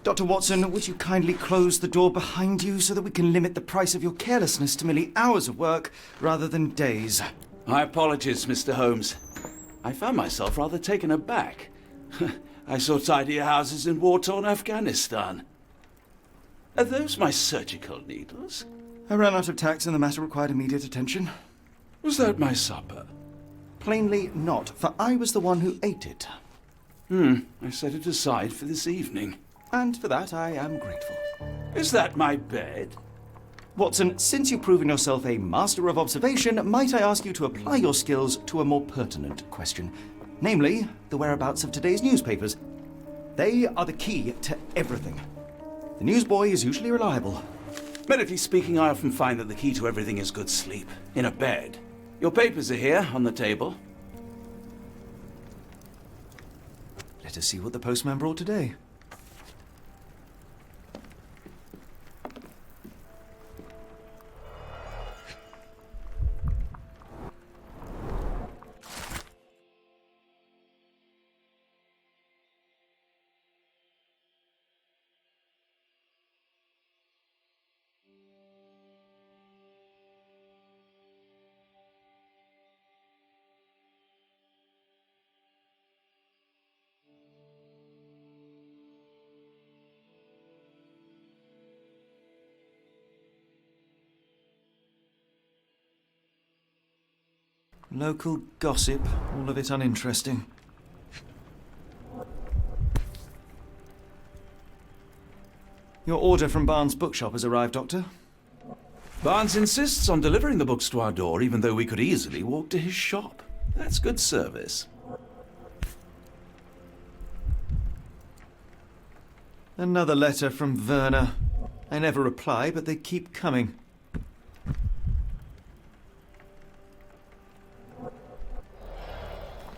Dr. Watson, would you kindly close the door behind you so that we can limit the price of your carelessness to merely hours of work rather than days? My apologies, Mr. Holmes. I found myself rather taken aback. I saw tidier houses in war-torn Afghanistan. Are those my surgical needles? I ran out of tacks and the matter required immediate attention. Was that my supper? Plainly not, for I was the one who ate it. I set it aside for this evening. And for that I am grateful. Is that my bed? Watson, since you've proven yourself a master of observation, might I ask you to apply your skills to a more pertinent question? Namely, the whereabouts of today's newspapers. They are the key to everything. The newsboy is usually reliable. Medically speaking, I often find that the key to everything is good sleep. In a bed. Your papers are here, on the table. Let us see what the postman brought today. Local gossip, all of it uninteresting. Your order from Barnes' bookshop has arrived, Doctor. Barnes insists on delivering the books to our door, even though we could easily walk to his shop. That's good service. Another letter from Werner. I never reply, but they keep coming.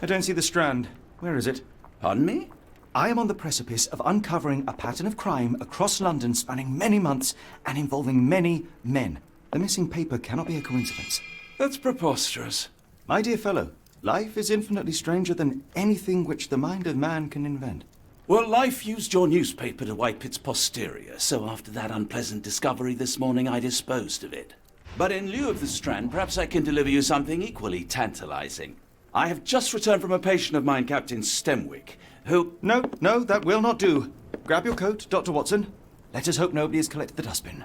I don't see the Strand. Where is it? Pardon me? I am on the precipice of uncovering a pattern of crime across London spanning many months and involving many men. The missing paper cannot be a coincidence. That's preposterous. My dear fellow, life is infinitely stranger than anything which the mind of man can invent. Well, life used your newspaper to wipe its posterior, so after that unpleasant discovery this morning, I disposed of it. But in lieu of the Strand, perhaps I can deliver you something equally tantalizing. I have just returned from a patient of mine, Captain Stemwick, who... No, that will not do. Grab your coat, Dr. Watson. Let us hope nobody has collected the dustbin.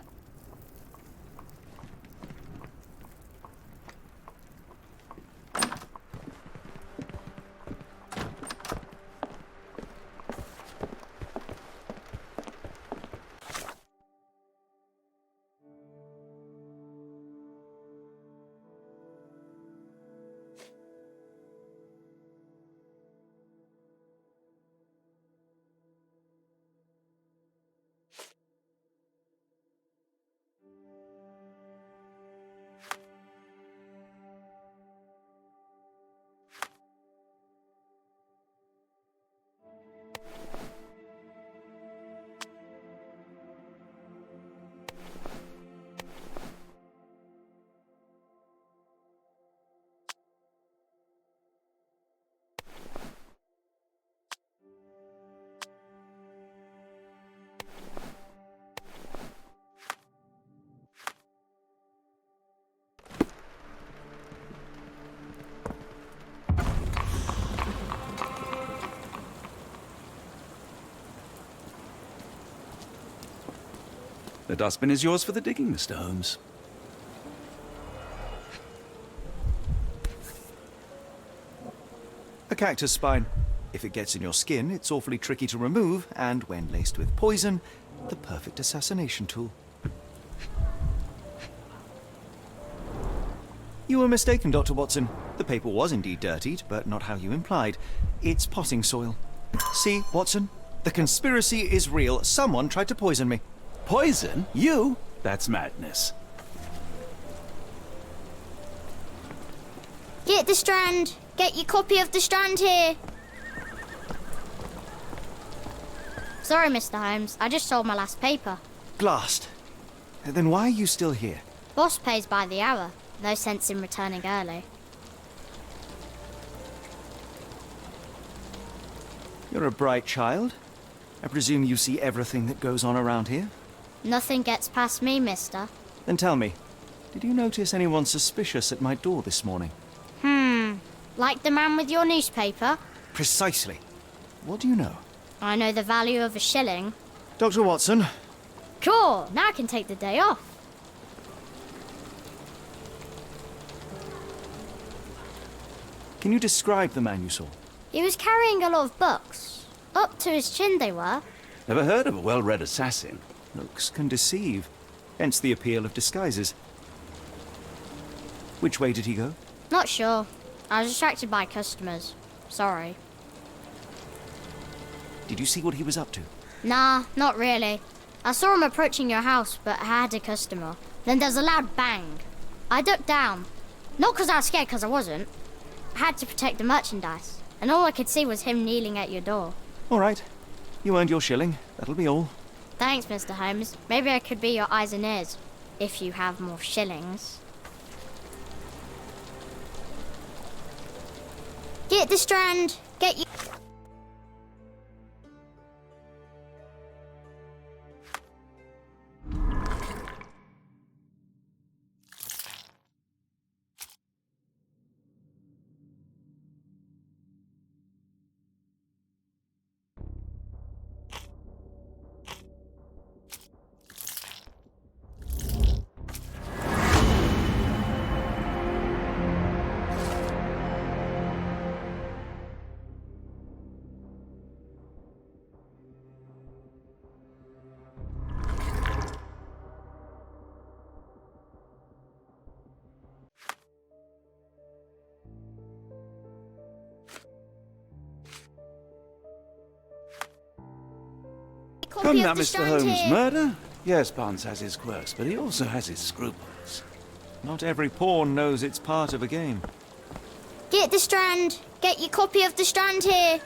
The dustbin is yours for the digging, Mr. Holmes. A cactus spine. If it gets in your skin, it's awfully tricky to remove, and when laced with poison, the perfect assassination tool. You were mistaken, Dr. Watson. The paper was indeed dirtied, but not how you implied. It's potting soil. See, Watson? The conspiracy is real. Someone tried to poison me. Poison? You? That's madness. Get the Strand. Get your copy of the Strand here. Sorry, Mr. Holmes. I just sold my last paper. Blast. Then why are you still here? Boss pays by the hour. No sense in returning early. You're a bright child. I presume you see everything that goes on around here? Nothing gets past me, mister. Then tell me, did you notice anyone suspicious at my door this morning? Like the man with your newspaper? Precisely. What do you know? I know the value of a shilling. Dr. Watson? Cool, now I can take the day off. Can you describe the man you saw? He was carrying a lot of books. Up to his chin they were. Never heard of a well-read assassin. Looks can deceive. Hence the appeal of disguises. Which way did he go? Not sure. I was distracted by customers. Sorry. Did you see what he was up to? Nah, not really. I saw him approaching your house, but I had a customer. Then there's a loud bang. I ducked down. Not 'cause I was scared, 'cause I wasn't. I had to protect the merchandise. And all I could see was him kneeling at your door. All right. You earned your shilling. That'll be all. Thanks, Mr. Holmes. Maybe I could be your eyes and ears. If you have more shillings. Get the Strand. Get you... Come now, Mr. Holmes. Murder? Yes, Barnes has his quirks, but he also has his scruples. Not every pawn knows it's part of a game. Get the Strand. Get your copy of the Strand here.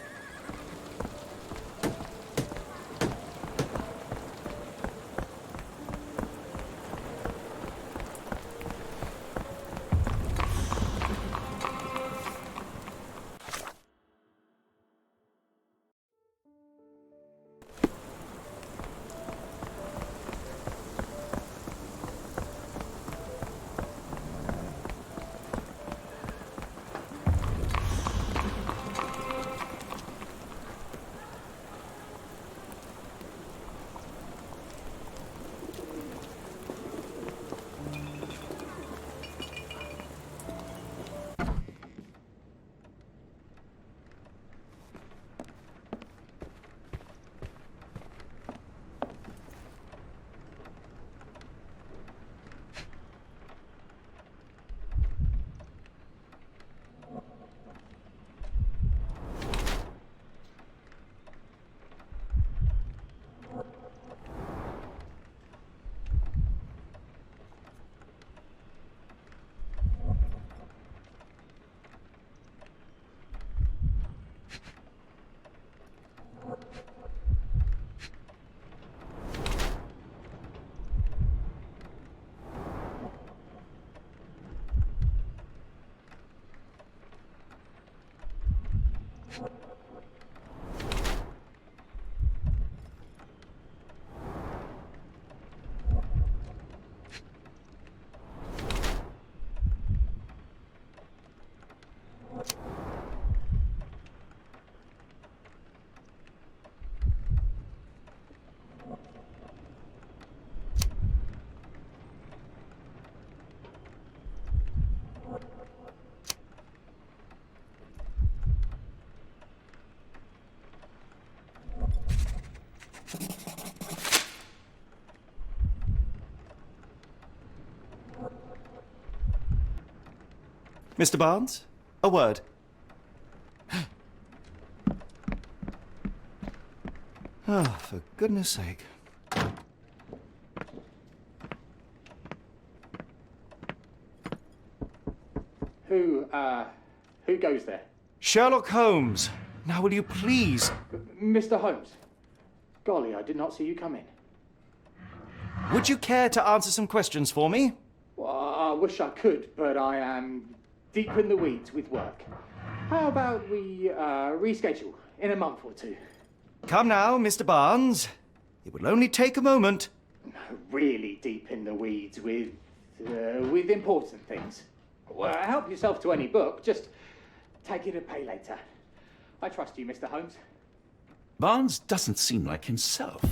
Mr. Barnes? A word. Oh, for goodness sake. Who goes there? Sherlock Holmes. Now will you please... Mr. Holmes. Golly, I did not see you come in. Would you care to answer some questions for me? Well, I wish I could, but I am deep in the weeds with work. How about we reschedule in a month or two? Come now, Mr. Barnes. It will only take a moment. Really deep in the weeds with important things. Well, help yourself to any book. Just take it and pay later. I trust you, Mr. Holmes. Barnes doesn't seem like himself.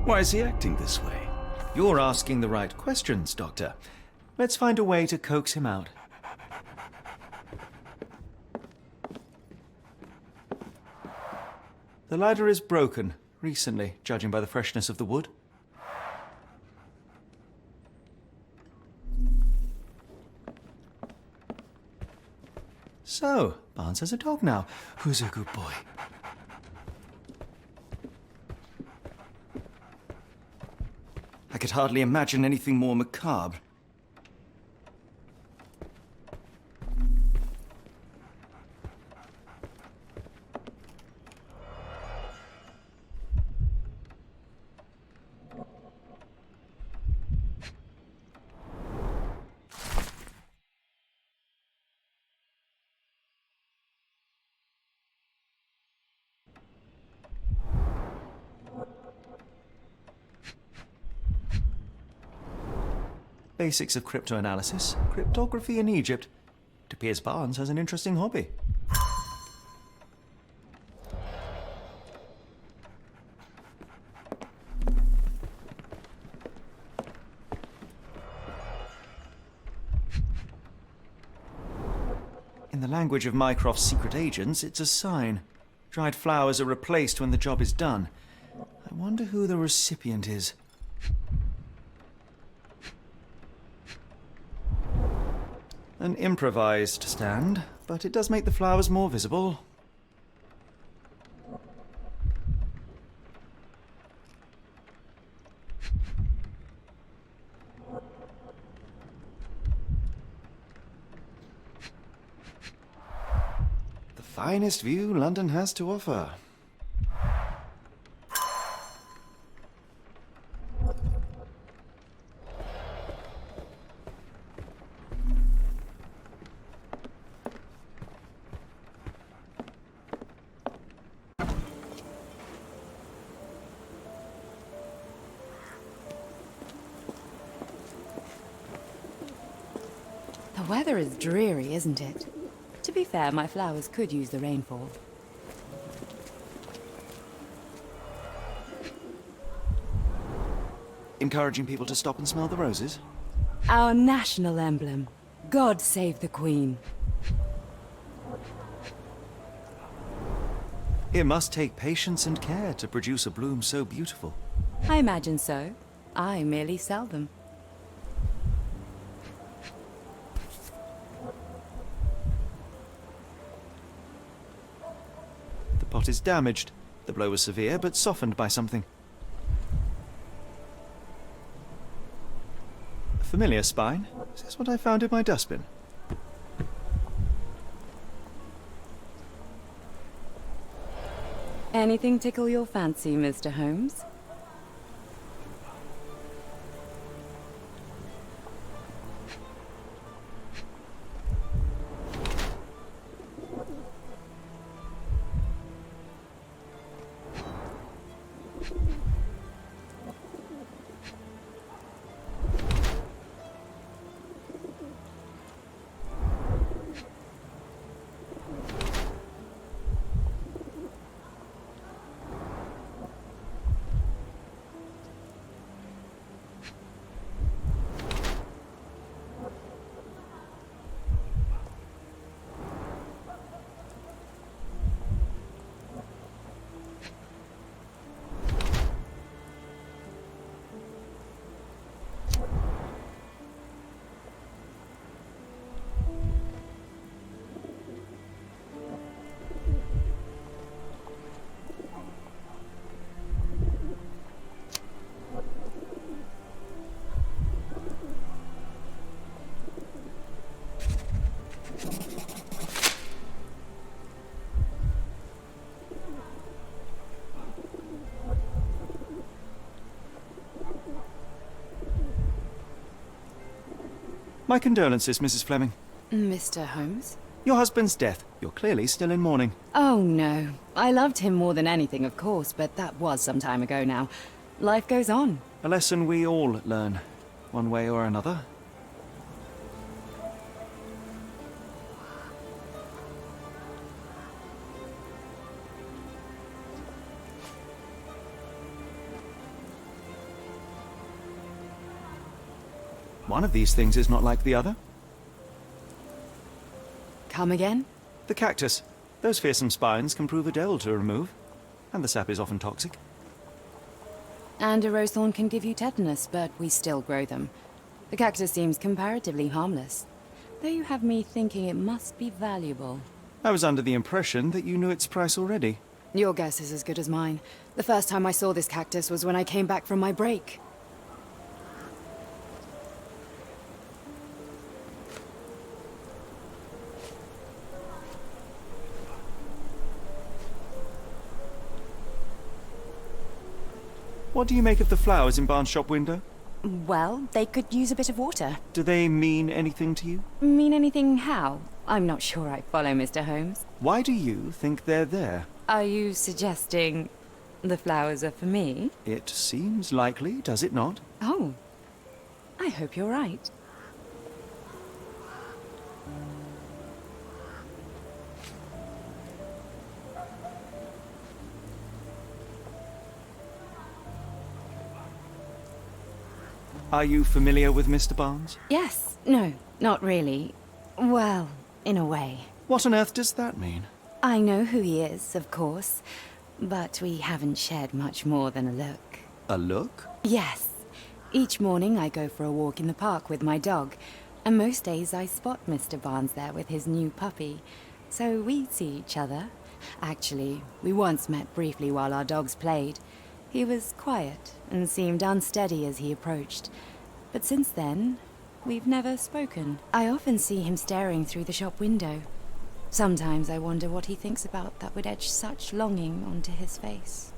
Why is he acting this way? You're asking the right questions, Doctor. Let's find a way to coax him out. The ladder is broken, recently, judging by the freshness of the wood. So, Barnes has a dog now. Who's a good boy? I could hardly imagine anything more macabre. Basics of cryptoanalysis, cryptography in Egypt. It appears Barnes has an interesting hobby. In the language of Mycroft's secret agents, it's a sign. Dried flowers are replaced when the job is done. I wonder who the recipient is. An improvised stand, but it does make the flowers more visible. The finest view London has to offer. The weather is dreary, isn't it? To be fair, my flowers could use the rainfall. Encouraging people to stop and smell the roses? Our national emblem. God save the Queen. It must take patience and care to produce a bloom so beautiful. I imagine so. I merely sell them. The pot is damaged. The blow was severe, but softened by something. A familiar spine. Is this what I found in my dustbin? Anything tickle your fancy, Mr. Holmes? My condolences, Mrs. Fleming. Mr. Holmes? Your husband's death. You're clearly still in mourning. Oh, no. I loved him more than anything, of course, but that was some time ago now. Life goes on. A lesson we all learn, one way or another. One of these things is not like the other. Come again? The cactus. Those fearsome spines can prove a devil to remove, and the sap is often toxic. And a rose thorn can give you tetanus, but we still grow them. The cactus seems comparatively harmless, though you have me thinking it must be valuable. I was under the impression that you knew its price already. Your guess is as good as mine. The first time I saw this cactus was when I came back from my break. What do you make of the flowers in Barnes' shop window? Well, they could use a bit of water. Do they mean anything to you? Mean anything how? I'm not sure I follow, Mr. Holmes. Why do you think they're there? Are you suggesting the flowers are for me? It seems likely, does it not? Oh, I hope you're right. Are you familiar with Mr. Barnes? Yes. No, not really. Well, in a way. What on earth does that mean? I know who he is, of course, but we haven't shared much more than a look. A look? Yes. Each morning I go for a walk in the park with my dog, and most days I spot Mr. Barnes there with his new puppy, so we see each other. Actually, we once met briefly while our dogs played. He was quiet and seemed unsteady as he approached, but since then, we've never spoken. I often see him staring through the shop window. Sometimes I wonder what he thinks about that would etch such longing onto his face.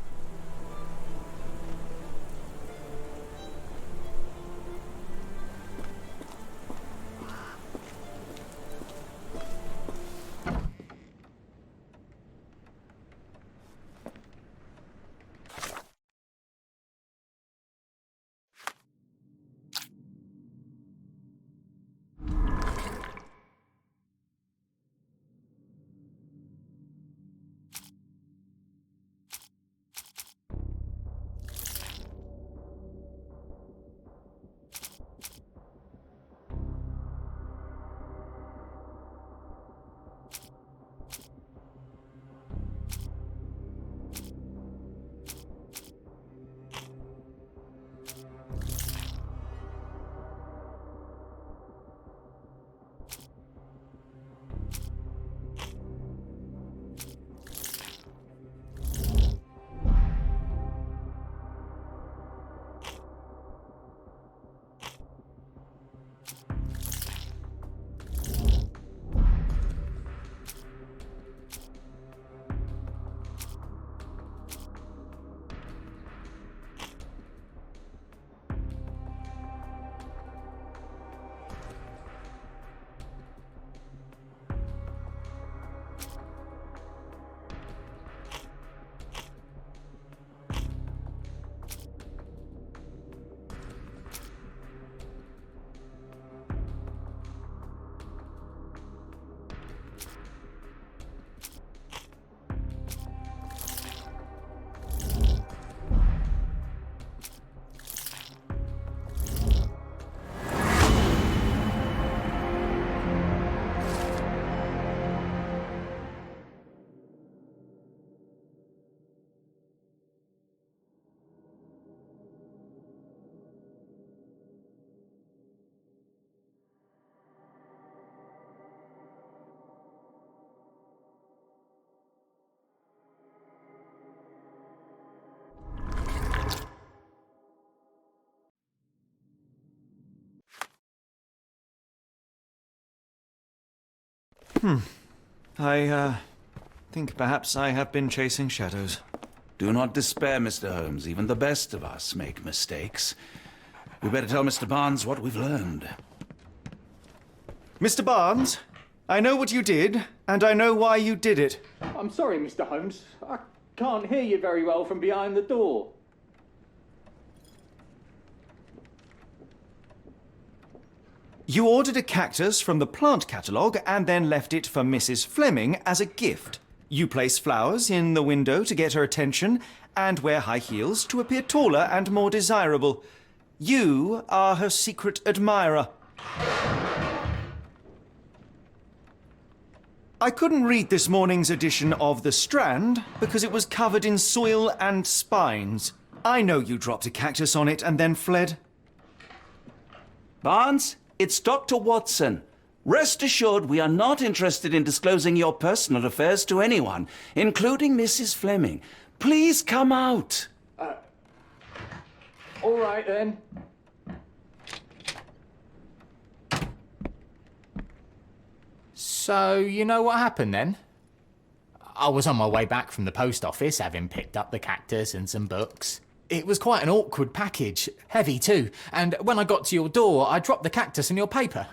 I think perhaps I have been chasing shadows. Do not despair, Mr. Holmes. Even the best of us make mistakes. We better tell Mr. Barnes what we've learned. Mr. Barnes, I know what you did, and I know why you did it. I'm sorry, Mr. Holmes. I can't hear you very well from behind the door. You ordered a cactus from the plant catalogue and then left it for Mrs. Fleming as a gift. You place flowers in the window to get her attention and wear high heels to appear taller and more desirable. You are her secret admirer. I couldn't read this morning's edition of The Strand because it was covered in soil and spines. I know you dropped a cactus on it and then fled. Barnes, it's Dr. Watson. Rest assured we are not interested in disclosing your personal affairs to anyone, including Mrs. Fleming. Please come out. All right, then. So, you know what happened then? I was on my way back from the post office, having picked up the cactus and some books. It was quite an awkward package, heavy too, and when I got to your door, I dropped the cactus in your paper.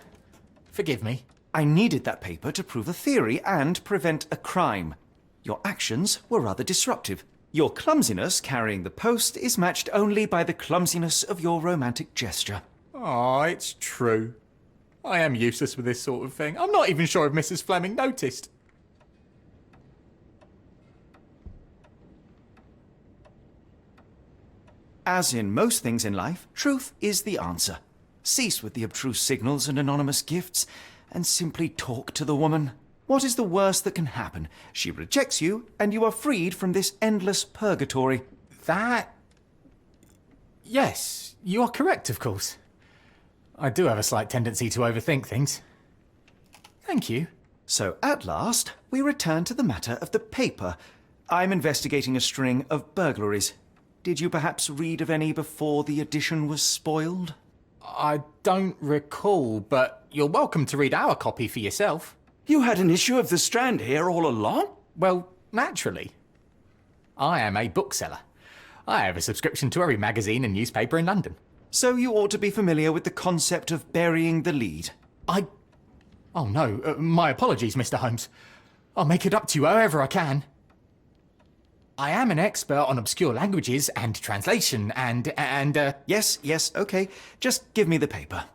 Forgive me. I needed that paper to prove a theory and prevent a crime. Your actions were rather disruptive. Your clumsiness carrying the post is matched only by the clumsiness of your romantic gesture. Oh, it's true. I am useless with this sort of thing. I'm not even sure if Mrs. Fleming noticed. As in most things in life, truth is the answer. Cease with the abstruse signals and anonymous gifts, and simply talk to the woman. What is the worst that can happen? She rejects you, and you are freed from this endless purgatory. That... Yes, you are correct, of course. I do have a slight tendency to overthink things. Thank you. So, at last, we return to the matter of the paper. I'm investigating a string of burglaries. Did you perhaps read of any before the edition was spoiled? I don't recall, but you're welcome to read our copy for yourself. You had an issue of The Strand here all along? Well, naturally. I am a bookseller. I have a subscription to every magazine and newspaper in London. So you ought to be familiar with the concept of burying the lead. Oh no, my apologies, Mr. Holmes. I'll make it up to you however I can. I am an expert on obscure languages and translation and Yes, okay. Just give me the paper.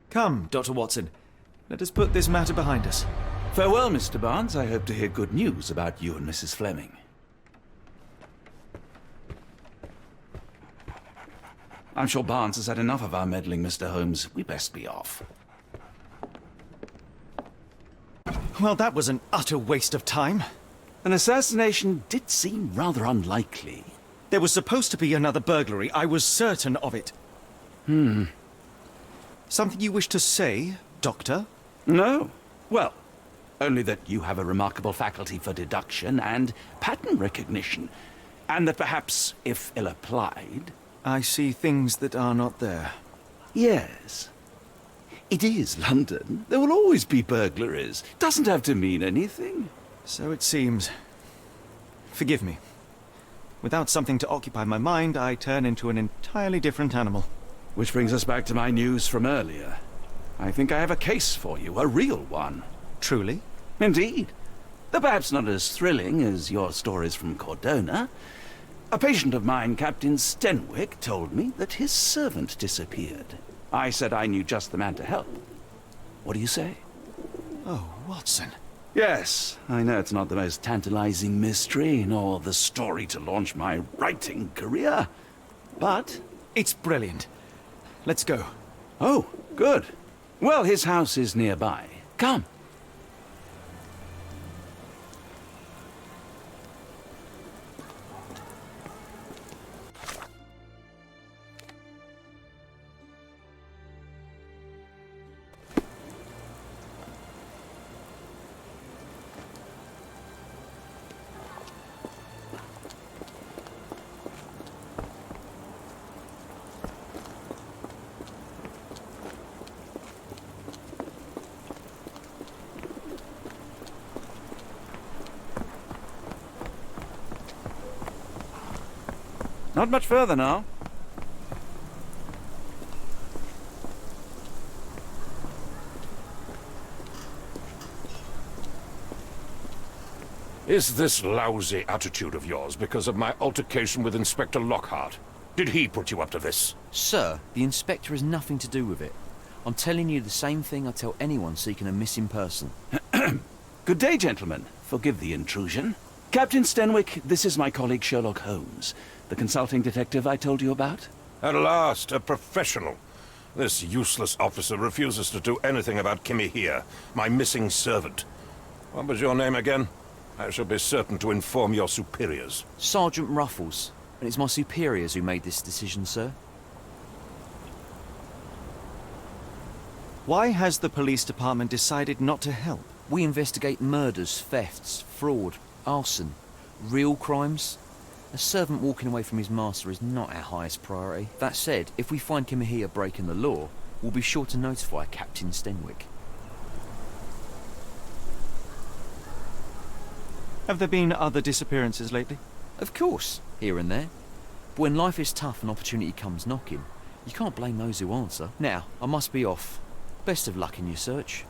Come, Dr. Watson. Let us put this matter behind us. Farewell, Mr. Barnes. I hope to hear good news about you and Mrs. Fleming. I'm sure Barnes has had enough of our meddling, Mr. Holmes. We best be off. Well, that was an utter waste of time. An assassination did seem rather unlikely. There was supposed to be another burglary. I was certain of it. Something you wish to say, Doctor? No. Well, only that you have a remarkable faculty for deduction and pattern recognition, and that perhaps, if ill-applied... I see things that are not there. Yes. It is London. There will always be burglaries. Doesn't have to mean anything. So it seems. Forgive me. Without something to occupy my mind, I turn into an entirely different animal. Which brings us back to my news from earlier. I think I have a case for you, a real one. Truly? Indeed. Though perhaps not as thrilling as your stories from Cordona. A patient of mine, Captain Stenwick, told me that his servant disappeared. I said I knew just the man to help. What do you say? Oh, Watson. Yes, I know it's not the most tantalizing mystery, nor the story to launch my writing career, but... It's brilliant. Let's go. Oh, good. Well, his house is nearby. Come. Not much further now. Is this lousy attitude of yours because of my altercation with Inspector Lockhart? Did he put you up to this? Sir, the inspector has nothing to do with it. I'm telling you the same thing I tell anyone seeking a missing person. Good day, gentlemen. Forgive the intrusion. Captain Stenwick, this is my colleague Sherlock Holmes, the consulting detective I told you about. At last, a professional. This useless officer refuses to do anything about Kimmy here, my missing servant. What was your name again? I shall be certain to inform your superiors. Sergeant Ruffles, and it's my superiors who made this decision, sir. Why has the police department decided not to help? We investigate murders, thefts, fraud, arson, real crimes. A servant walking away from his master is not our highest priority. That said, if we find Kimahia breaking the law, we'll be sure to notify Captain Stenwick. Have there been other disappearances lately? Of course, here and there. But when life is tough and opportunity comes knocking, you can't blame those who answer. Now, I must be off. Best of luck in your search.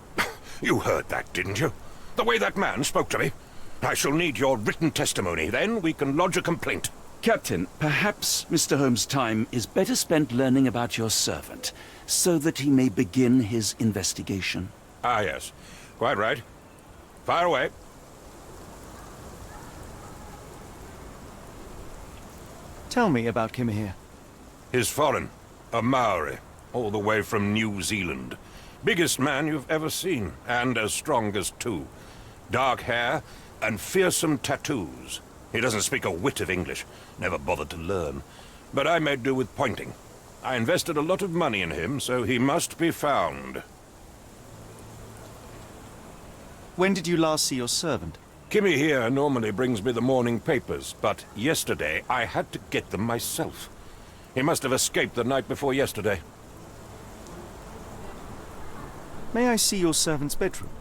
You heard that, didn't you? The way that man spoke to me. I shall need your written testimony. Then we can lodge a complaint. Captain, perhaps Mr. Holmes' time is better spent learning about your servant, so that he may begin his investigation. Ah, yes. Quite right. Fire away. Tell me about Kimahia. He's foreign. A Maori. All the way from New Zealand. Biggest man you've ever seen, and as strong as two. Dark hair and fearsome tattoos. He doesn't speak a whit of English. Never bothered to learn. But I made do with pointing. I invested a lot of money in him, so he must be found. When did you last see your servant? Kimmy here normally brings me the morning papers, but yesterday I had to get them myself. He must have escaped the night before yesterday. May I see your servant's bedroom?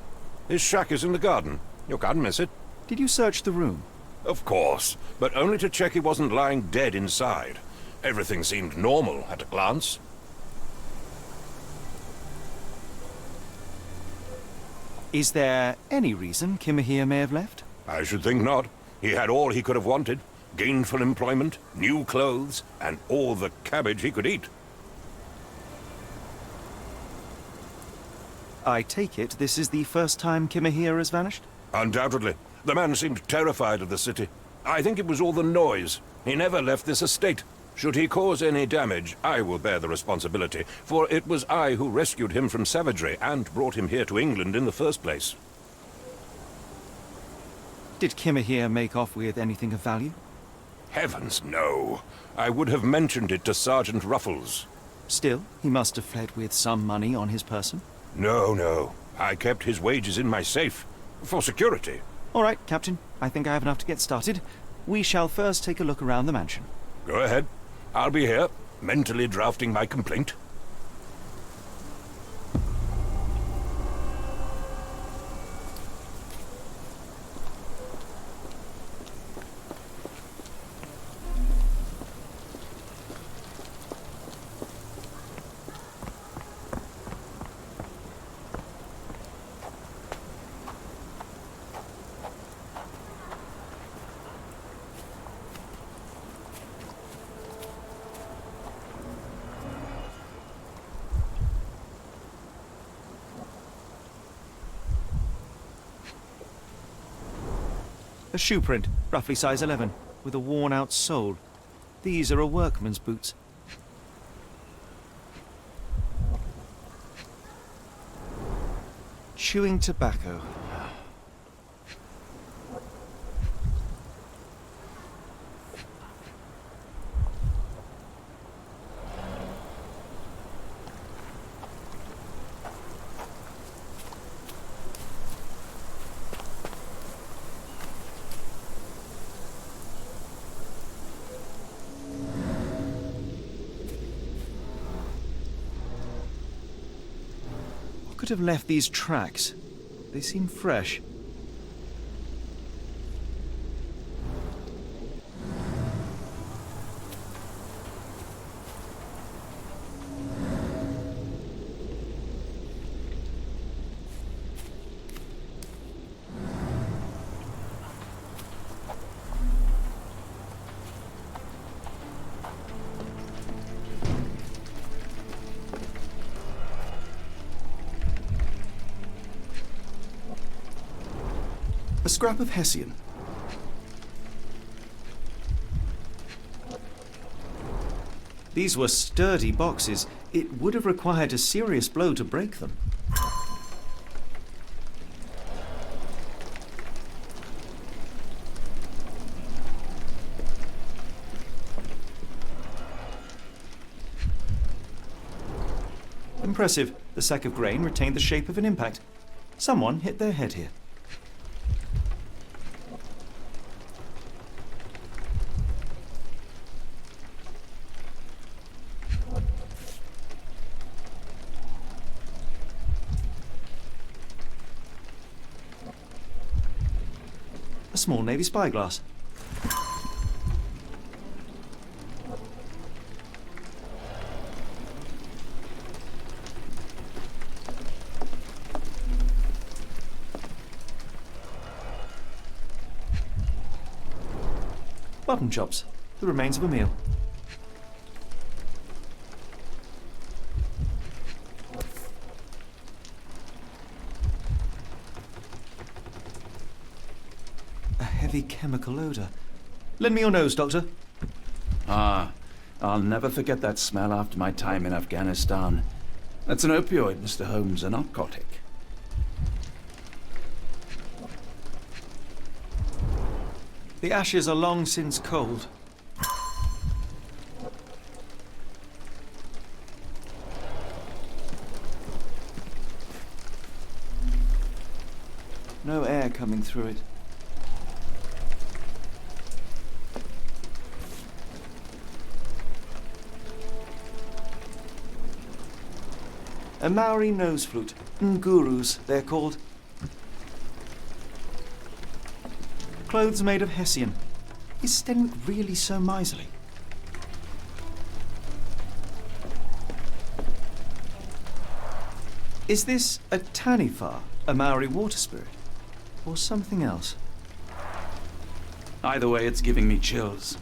His shack is in the garden. You can't miss it. Did you search the room? Of course, but only to check he wasn't lying dead inside. Everything seemed normal at a glance. Is there any reason Kimahia may have left? I should think not. He had all he could have wanted. Gainful employment, new clothes, and all the cabbage he could eat. I take it this is the first time Kimahia has vanished? Undoubtedly. The man seemed terrified of the city. I think it was all the noise. He never left this estate. Should he cause any damage, I will bear the responsibility, for it was I who rescued him from savagery and brought him here to England in the first place. Did Kimahia make off with anything of value? Heavens, no. I would have mentioned it to Sergeant Ruffles. Still, he must have fled with some money on his person. No. I kept his wages in my safe. For security. All right, Captain. I think I have enough to get started. We shall first take a look around the mansion. Go ahead. I'll be here, mentally drafting my complaint. A shoe print, roughly size 11, with a worn-out sole. These are a workman's boots. Chewing tobacco. Could have left these tracks. They seem fresh. A scrap of Hessian. These were sturdy boxes. It would have required a serious blow to break them. Impressive. The sack of grain retained the shape of an impact. Someone hit their head here. A small Navy spyglass. Mutton chops, the remains of a meal. A heavy chemical odor. Lend me your nose, Doctor. Ah, I'll never forget that smell after my time in Afghanistan. That's an opioid, Mr. Holmes, a narcotic. The ashes are long since cold. No air coming through it. A Maori nose flute. Ngurus, they're called. Clothes made of Hessian. Is Stenwick really so miserly? Is this a Taniwha, a Maori water spirit? Or something else? Either way, it's giving me chills.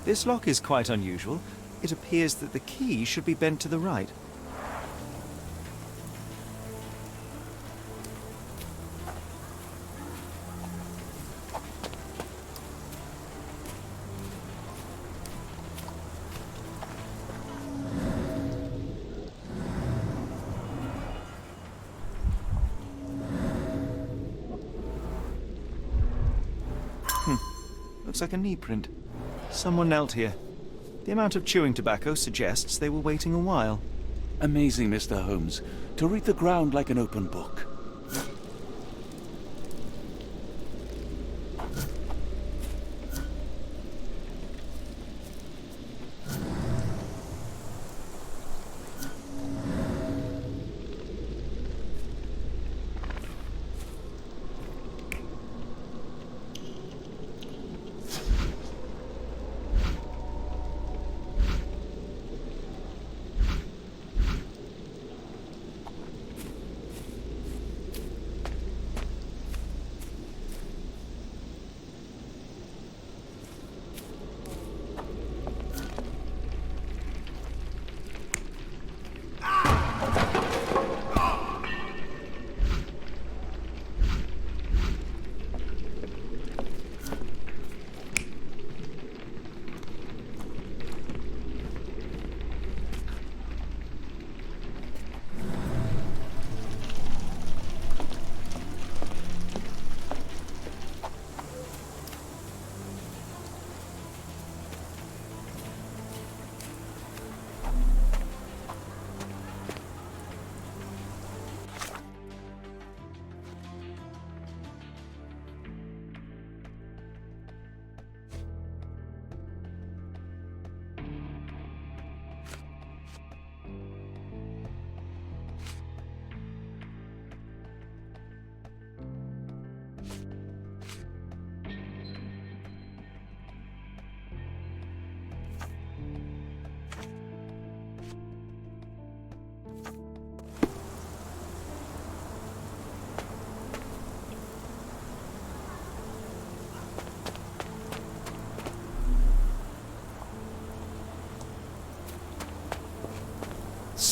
This lock is quite unusual. It appears that the key should be bent to the right. Looks like a knee print. Someone knelt here. The amount of chewing tobacco suggests they were waiting a while. Amazing, Mr. Holmes, to read the ground like an open book.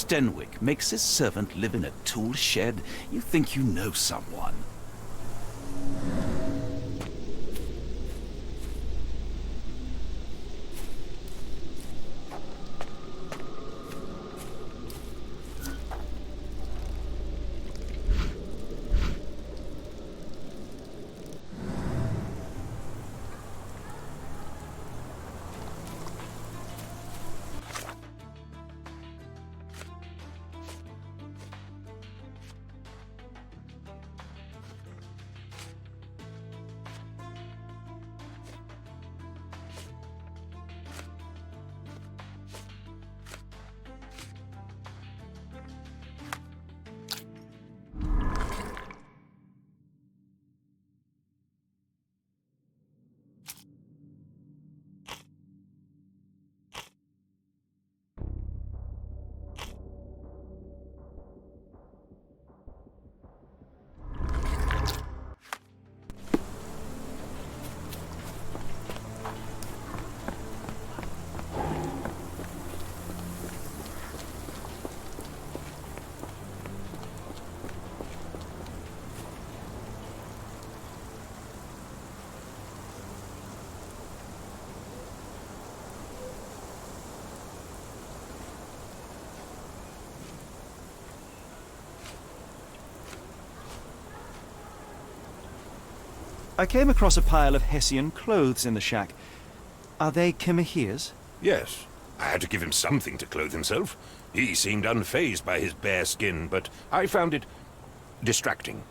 Stenwick makes his servant live in a tool shed, you think you know someone. I came across a pile of Hessian clothes in the shack. Are they Kimahir's? Yes. I had to give him something to clothe himself. He seemed unfazed by his bare skin, but I found it distracting.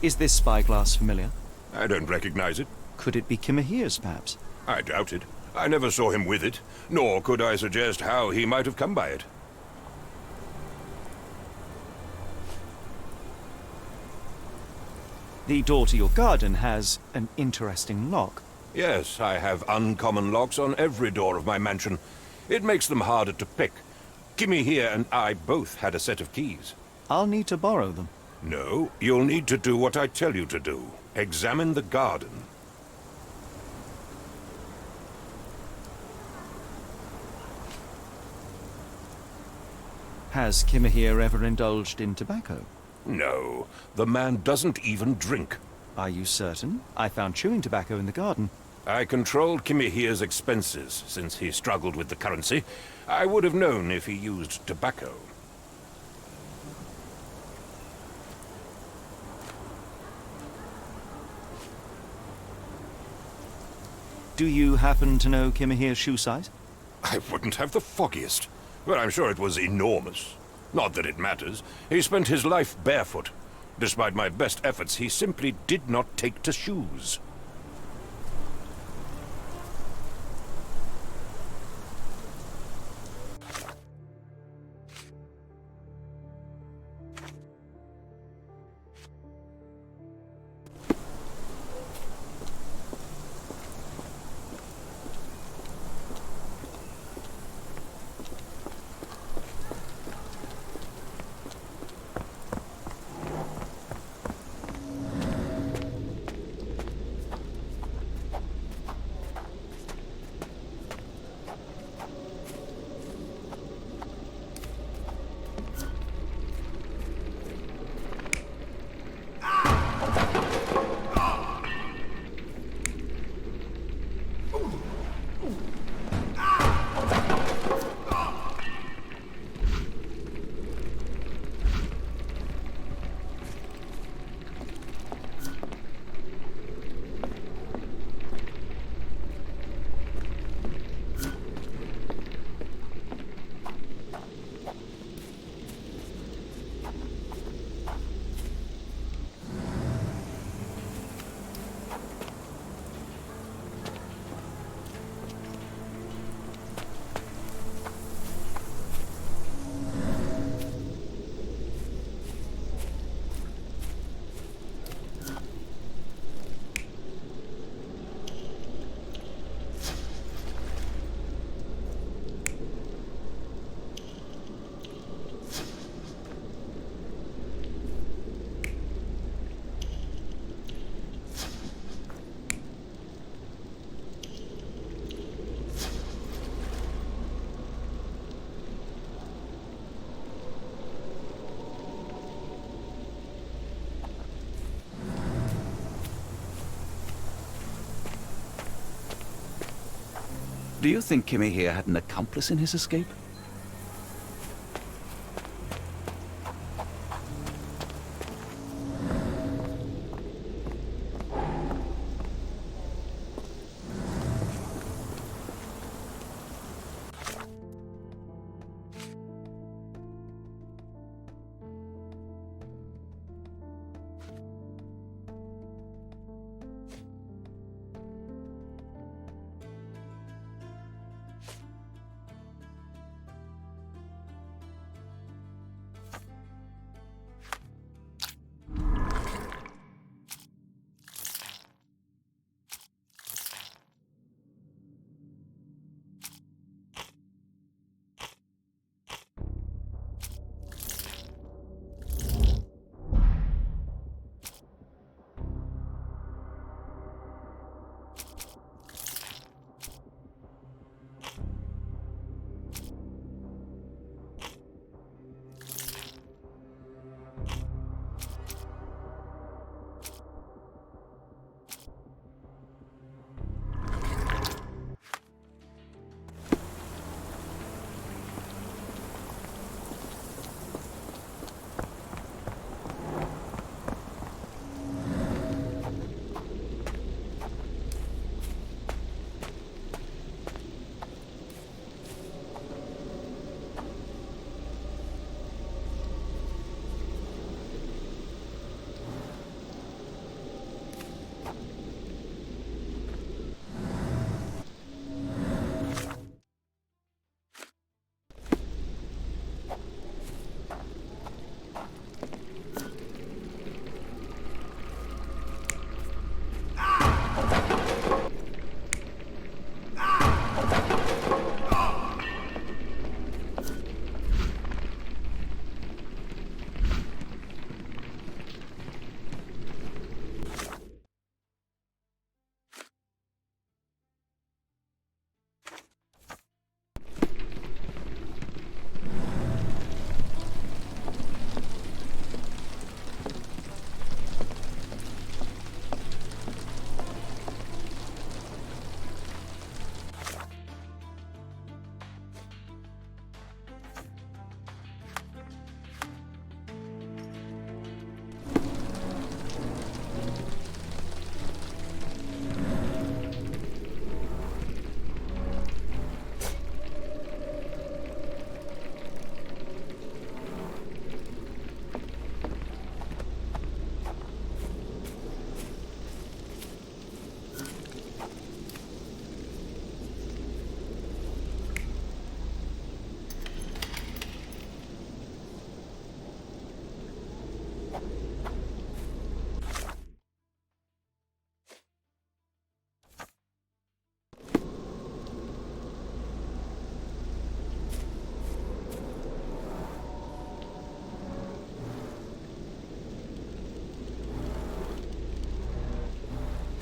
Is this spyglass familiar? I don't recognize it. Could it be Kimahir's, perhaps? I doubt it. I never saw him with it, nor could I suggest how he might have come by it. The door to your garden has an interesting lock. Yes, I have uncommon locks on every door of my mansion. It makes them harder to pick. Kimmy here and I both had a set of keys. I'll need to borrow them. No, you'll need to do what I tell you to do. Examine the garden. Has Kimahir ever indulged in tobacco? No, the man doesn't even drink. Are you certain? I found chewing tobacco in the garden. I controlled Kimahir's expenses since he struggled with the currency. I would have known if he used tobacco. Do you happen to know Kimahir's shoe size? I wouldn't have the foggiest, but I'm sure it was enormous. Not that it matters. He spent his life barefoot. Despite my best efforts, he simply did not take to shoes. Do you think Kimmy here had an accomplice in his escape?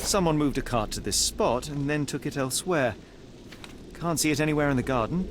Someone moved a cart to this spot and then took it elsewhere. Can't see it anywhere in the garden.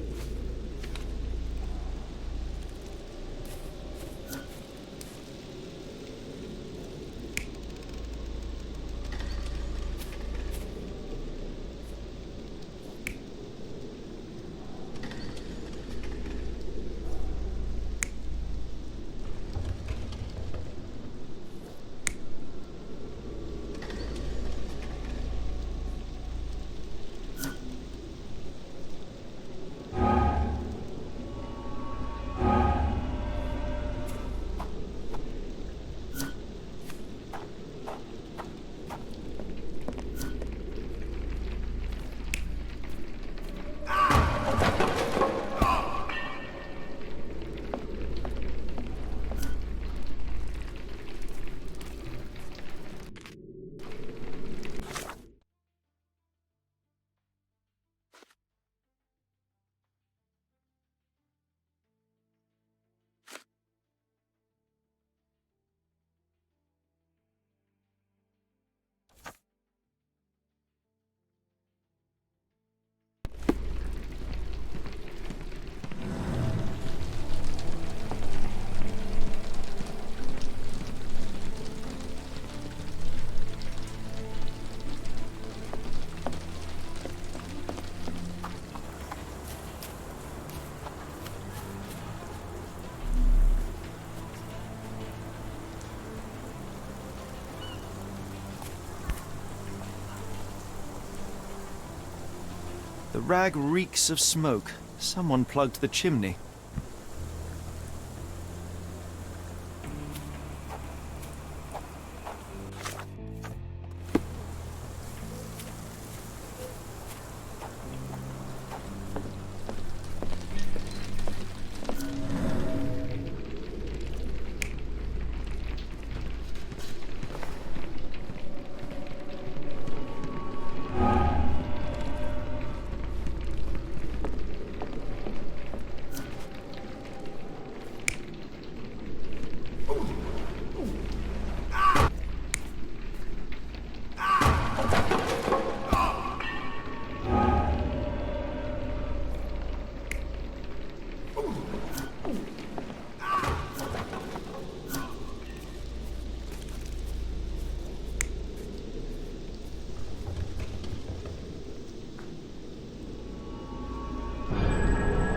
The rag reeks of smoke. Someone plugged the chimney.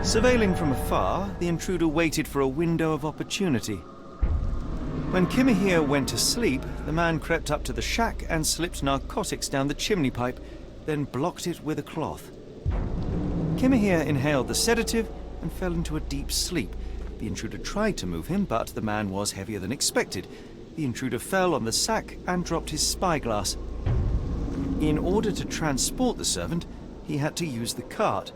Surveilling from afar, the intruder waited for a window of opportunity. When Kimahir went to sleep, the man crept up to the shack and slipped narcotics down the chimney pipe, then blocked it with a cloth. Kimahir inhaled the sedative and fell into a deep sleep. The intruder tried to move him, but the man was heavier than expected. The intruder fell on the sack and dropped his spyglass. In order to transport the servant, he had to use the cart.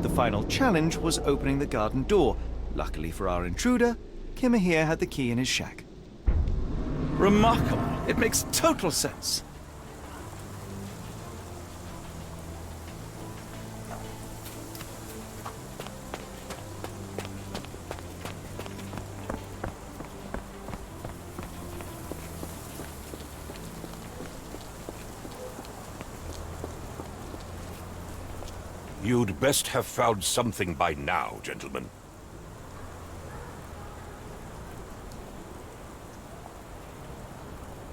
The final challenge was opening the garden door. Luckily for our intruder, Kimahir had the key in his shack. Remarkable. It makes total sense. You'd best have found something by now, gentlemen.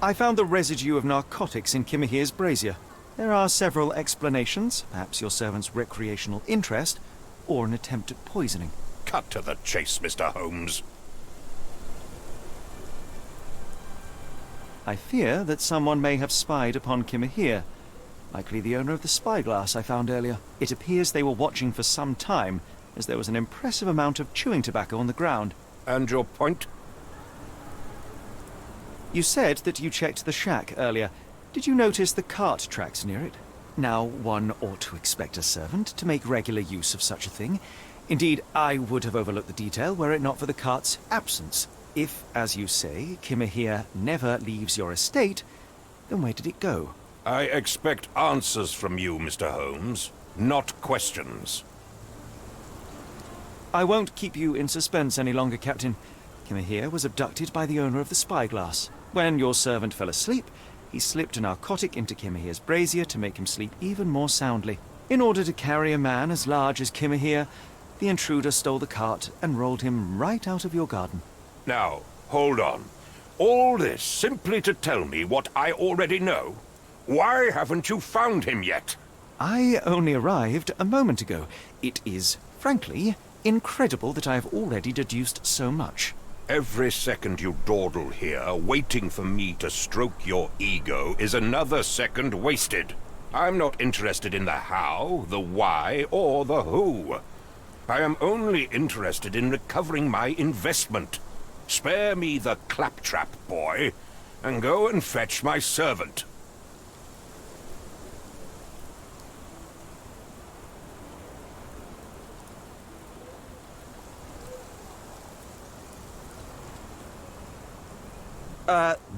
I found the residue of narcotics in Kimahir's brazier. There are several explanations, perhaps your servant's recreational interest, or an attempt at poisoning. Cut to the chase, Mr. Holmes. I fear that someone may have spied upon Kimahir, likely the owner of the spyglass I found earlier. It appears they were watching for some time, as there was an impressive amount of chewing tobacco on the ground. And your point? You said that you checked the shack earlier. Did you notice the cart tracks near it? Now, one ought to expect a servant to make regular use of such a thing. Indeed, I would have overlooked the detail were it not for the cart's absence. If, as you say, Kimahir never leaves your estate, then where did it go? I expect answers from you, Mr. Holmes, not questions. I won't keep you in suspense any longer, Captain. Kimahir was abducted by the owner of the spyglass. When your servant fell asleep, he slipped a narcotic into Kimahir's brazier to make him sleep even more soundly. In order to carry a man as large as Kimahir, the intruder stole the cart and rolled him right out of your garden. Now, hold on. All this simply to tell me what I already know? Why haven't you found him yet? I only arrived a moment ago. It is, frankly, incredible that I have already deduced so much. Every second you dawdle here, waiting for me to stroke your ego, is another second wasted. I'm not interested in the how, the why, or the who. I am only interested in recovering my investment. Spare me the claptrap, boy, and go and fetch my servant.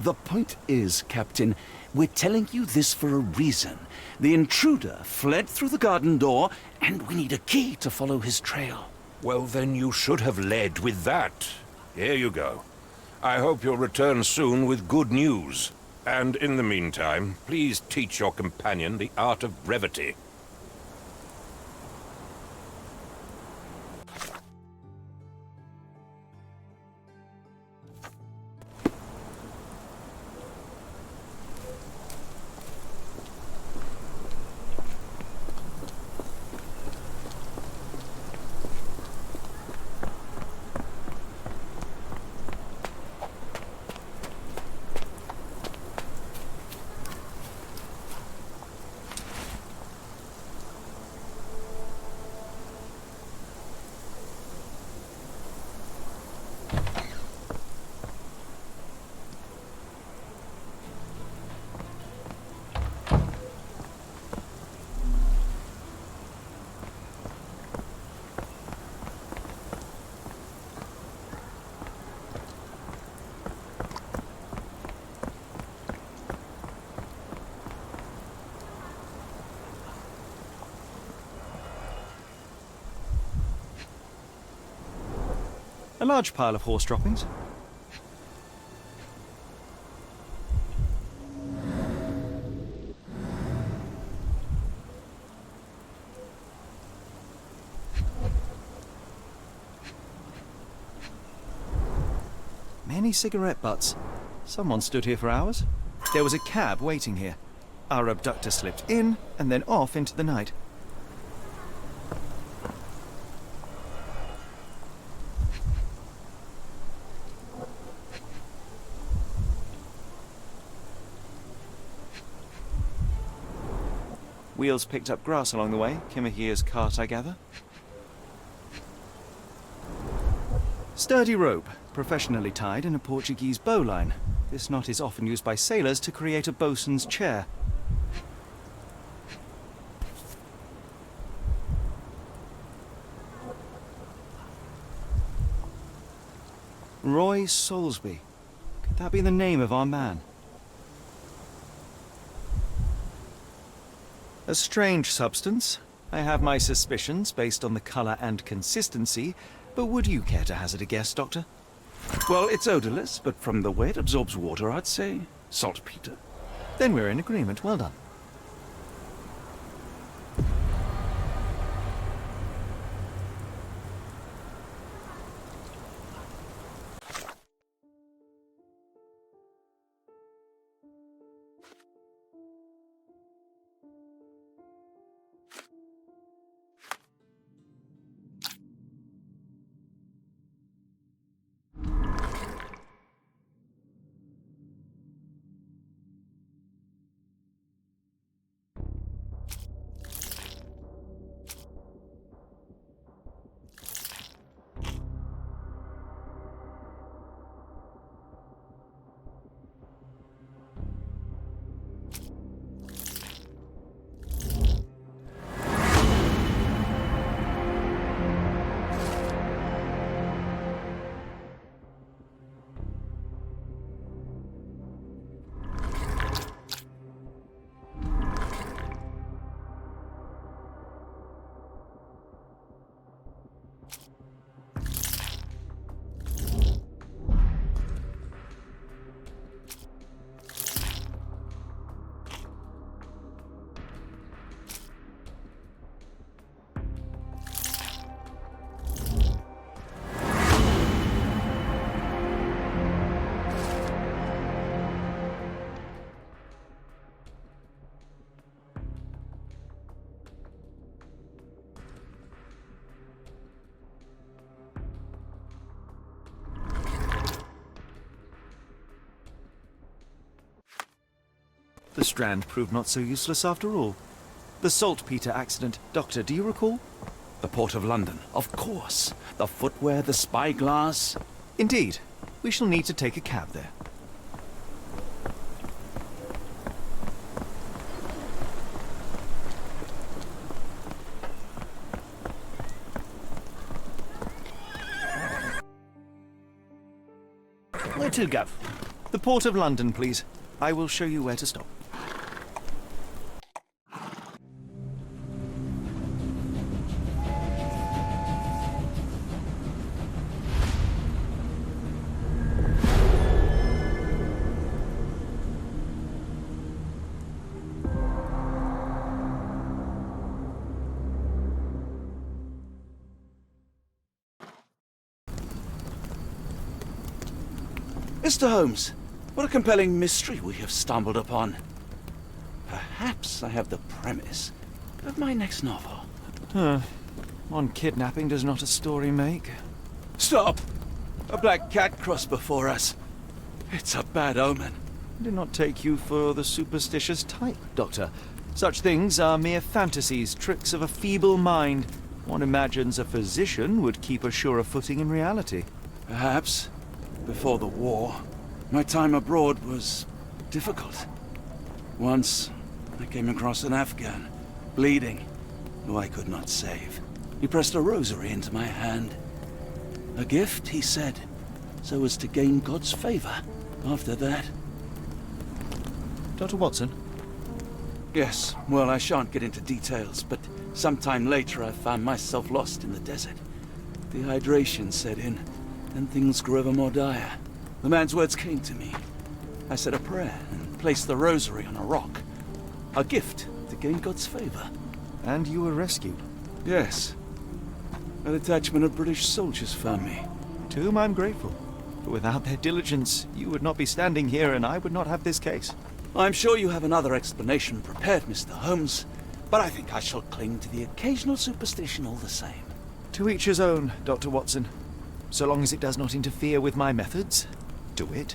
The point is, Captain, we're telling you this for a reason. The intruder fled through the garden door, and we need a key to follow his trail. Well, then you should have led with that. Here you go. I hope you'll return soon with good news. And in the meantime, please teach your companion the art of brevity. A large pile of horse droppings. Many cigarette butts. Someone stood here for hours. There was a cab waiting here. Our abductor slipped in and then off into the night. Wheels picked up grass along the way. Kimahir's cart, I gather. Sturdy rope, professionally tied in a Portuguese bowline. This knot is often used by sailors to create a bosun's chair. Roy Soulsby. Could that be the name of our man? A strange substance. I have my suspicions based on the colour and consistency, but would you care to hazard a guess, Doctor? Well, it's odorless, but from the way it absorbs water, I'd say saltpeter. Then we're in agreement. Well done. The strand proved not so useless after all. The saltpeter accident. Doctor, do you recall? The Port of London, of course. The footwear, the spyglass. Indeed. We shall need to take a cab there. Where to, Gov? The Port of London, please. I will show you where to stop. Mr. Holmes, what a compelling mystery we have stumbled upon. Perhaps I have the premise of my next novel. One kidnapping does not a story make. Stop! A black cat crossed before us. It's a bad omen. I do not take you for the superstitious type, Doctor. Such things are mere fantasies, tricks of a feeble mind. One imagines a physician would keep a surer footing in reality. Perhaps. Before the war, my time abroad was difficult. Once, I came across an Afghan, bleeding, who I could not save. He pressed a rosary into my hand. A gift, he said, so as to gain God's favor. After that... Dr. Watson? Yes, well, I shan't get into details, but sometime later I found myself lost in the desert. Dehydration set in. Then things grew ever more dire. The man's words came to me. I said a prayer and placed the rosary on a rock. A gift to gain God's favor. And you were rescued. Yes. A detachment of British soldiers found me. To whom I'm grateful. For without their diligence, you would not be standing here and I would not have this case. I'm sure you have another explanation prepared, Mr. Holmes, but I think I shall cling to the occasional superstition all the same. To each his own, Dr. Watson. So long as it does not interfere with my methods, do it.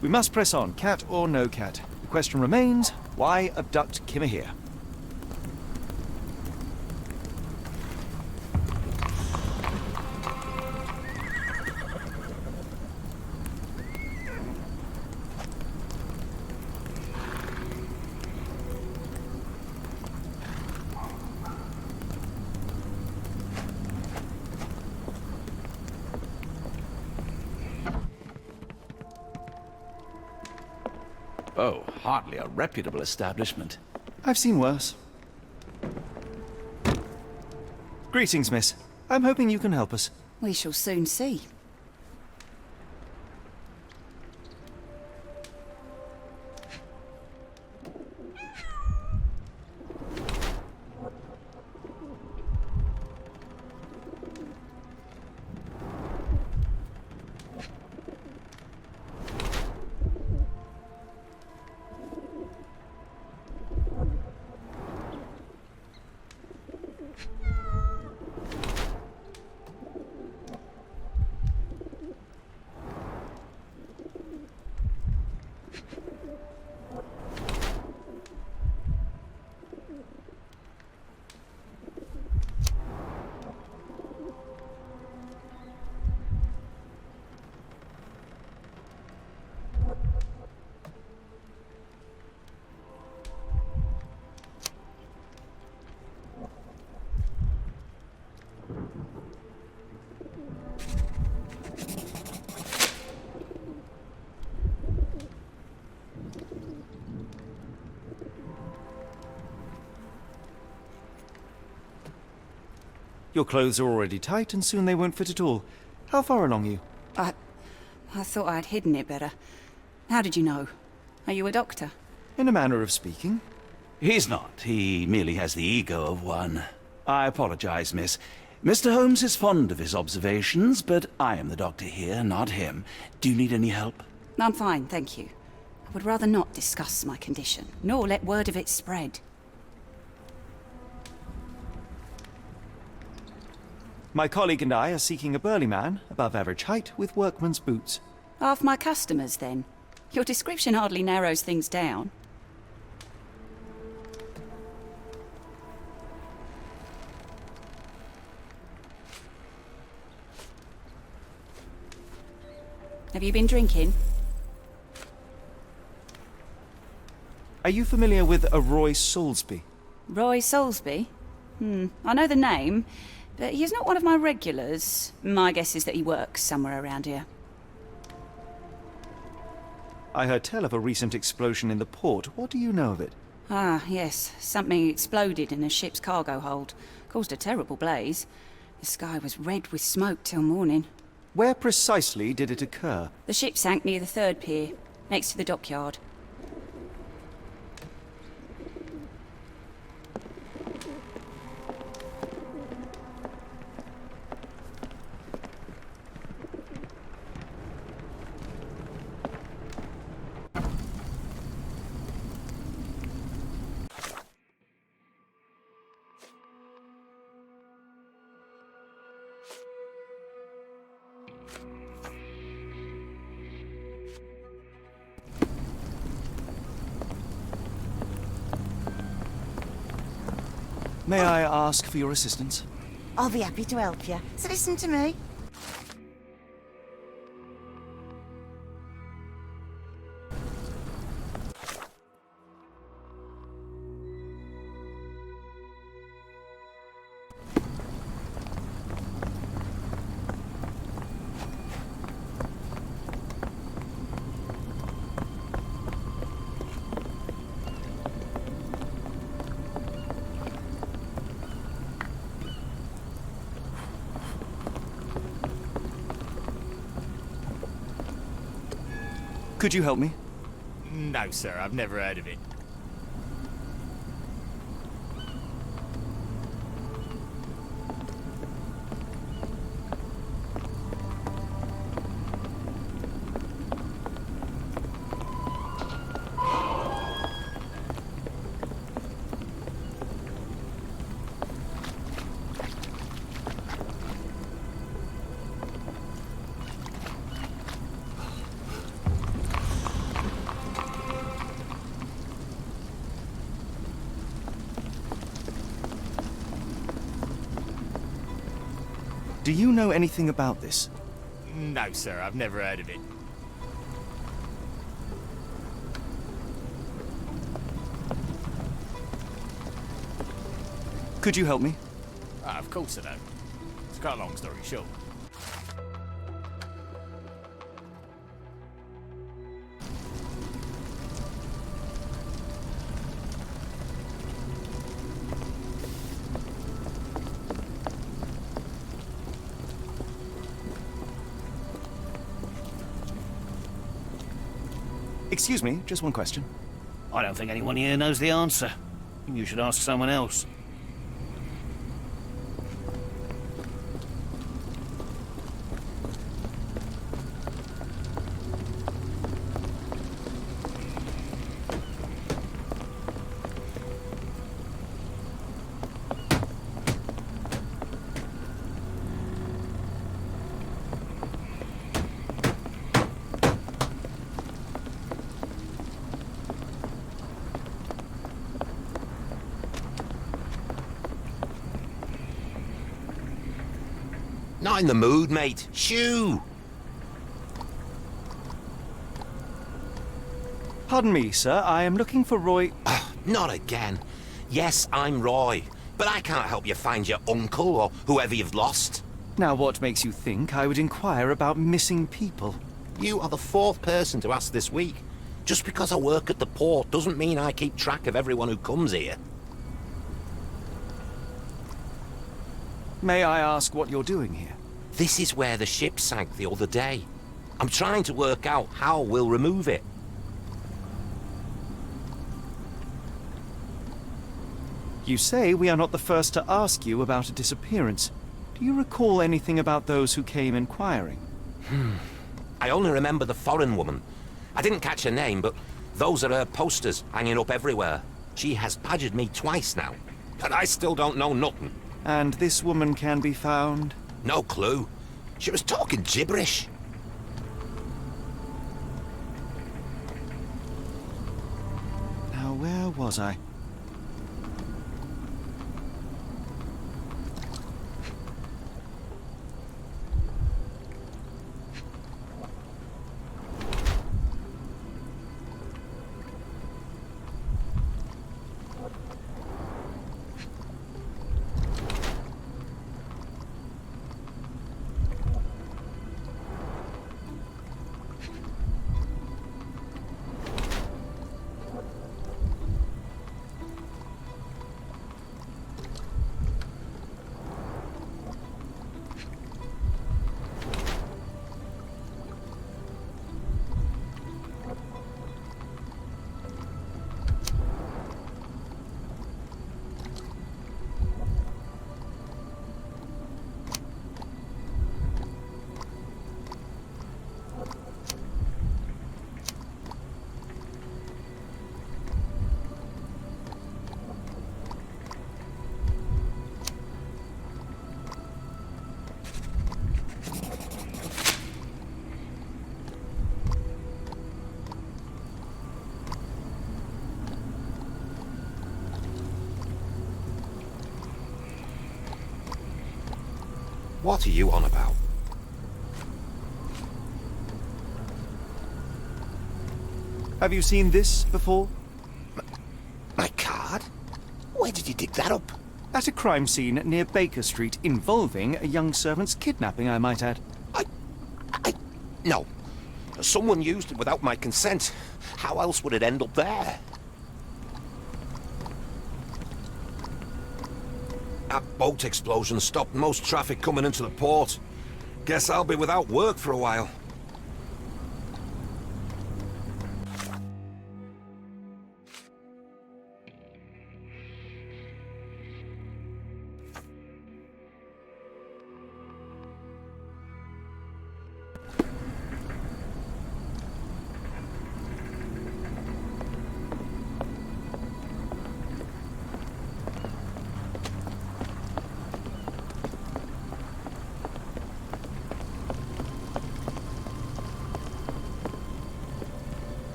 We must press on, cat or no cat. The question remains, why abduct Kimahir? Oh, hardly a reputable establishment. I've seen worse. Greetings, miss. I'm hoping you can help us. We shall soon see. Your clothes are already tight and soon they won't fit at all. How far along are you? I thought I'd hidden it better. How did you know? Are you a doctor? In a manner of speaking. He's not. He merely has the ego of one. I apologize, miss. Mr. Holmes is fond of his observations, but I am the doctor here, not him. Do you need any help? I'm fine, thank you. I would rather not discuss my condition, nor let word of it spread. My colleague and I are seeking a burly man, above average height, with workman's boots. Half my customers, then. Your description hardly narrows things down. Have you been drinking? Are you familiar with a Roy Soulsby? Roy Soulsby? I know the name, but he's not one of my regulars. My guess is that he works somewhere around here. I heard tell of a recent explosion in the port. What do you know of it? Ah, yes. Something exploded in a ship's cargo hold. Caused a terrible blaze. The sky was red with smoke till morning. Where precisely did it occur? The ship sank near the third pier, next to the dockyard. May I ask for your assistance? I'll be happy to help you. So listen to me. Could you help me? No, sir, I've never heard of it. Do you know anything about this? No, sir, I've never heard of it. Could you help me? Of course I don't. It's quite a long story short. Excuse me, just one question. I don't think anyone here knows the answer. You should ask someone else. Not in the mood, mate. Shoo! Pardon me, sir. I am looking for Roy... Not again. Yes, I'm Roy, but I can't help you find your uncle or whoever you've lost. Now, what makes you think I would inquire about missing people? You are the fourth person to ask this week. Just because I work at the port doesn't mean I keep track of everyone who comes here. May I ask what you're doing here? This is where the ship sank the other day. I'm trying to work out how we'll remove it. You say we are not the first to ask you about a disappearance. Do you recall anything about those who came inquiring? I only remember the foreign woman. I didn't catch her name, but those are her posters hanging up everywhere. She has badgered me twice now, but I still don't know nothing. And this woman can be found? No clue. She was talking gibberish. Now, where was I? What are you on about? Have you seen this before? My card? Where did you dig that up? At a crime scene near Baker Street involving a young servant's kidnapping, I might add. No. Someone used it without my consent. How else would it end up there? That boat explosion stopped most traffic coming into the port. Guess I'll be without work for a while.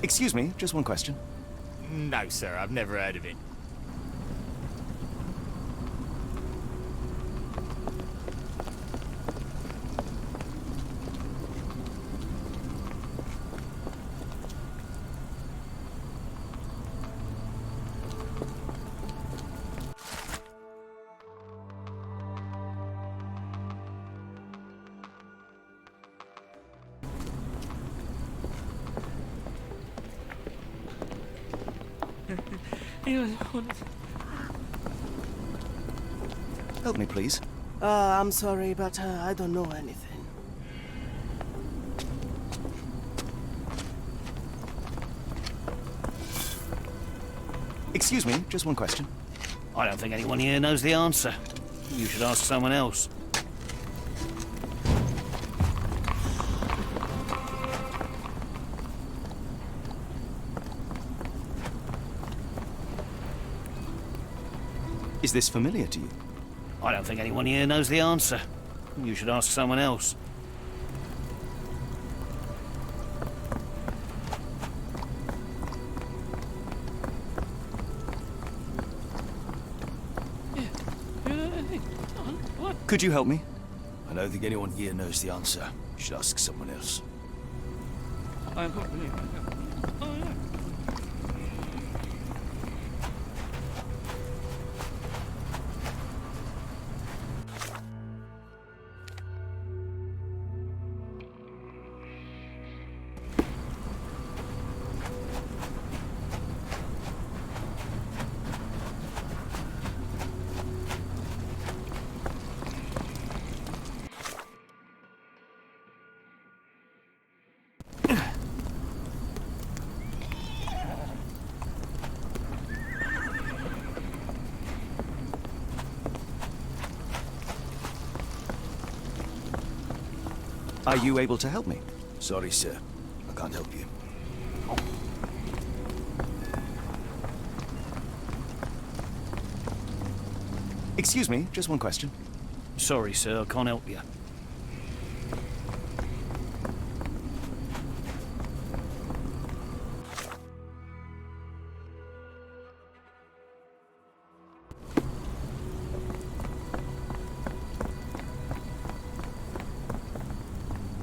Excuse me, just one question. No, sir, I've never heard of it. Help me, please. I'm sorry, but I don't know anything. Excuse me, just one question. I don't think anyone here knows the answer. You should ask someone else. Is this familiar to you? I don't think anyone here knows the answer. You should ask someone else. Could you help me? I don't think anyone here knows the answer. You should ask someone else. Are you able to help me? Sorry, sir. I can't help you. Excuse me, just one question. Sorry, sir, I can't help you.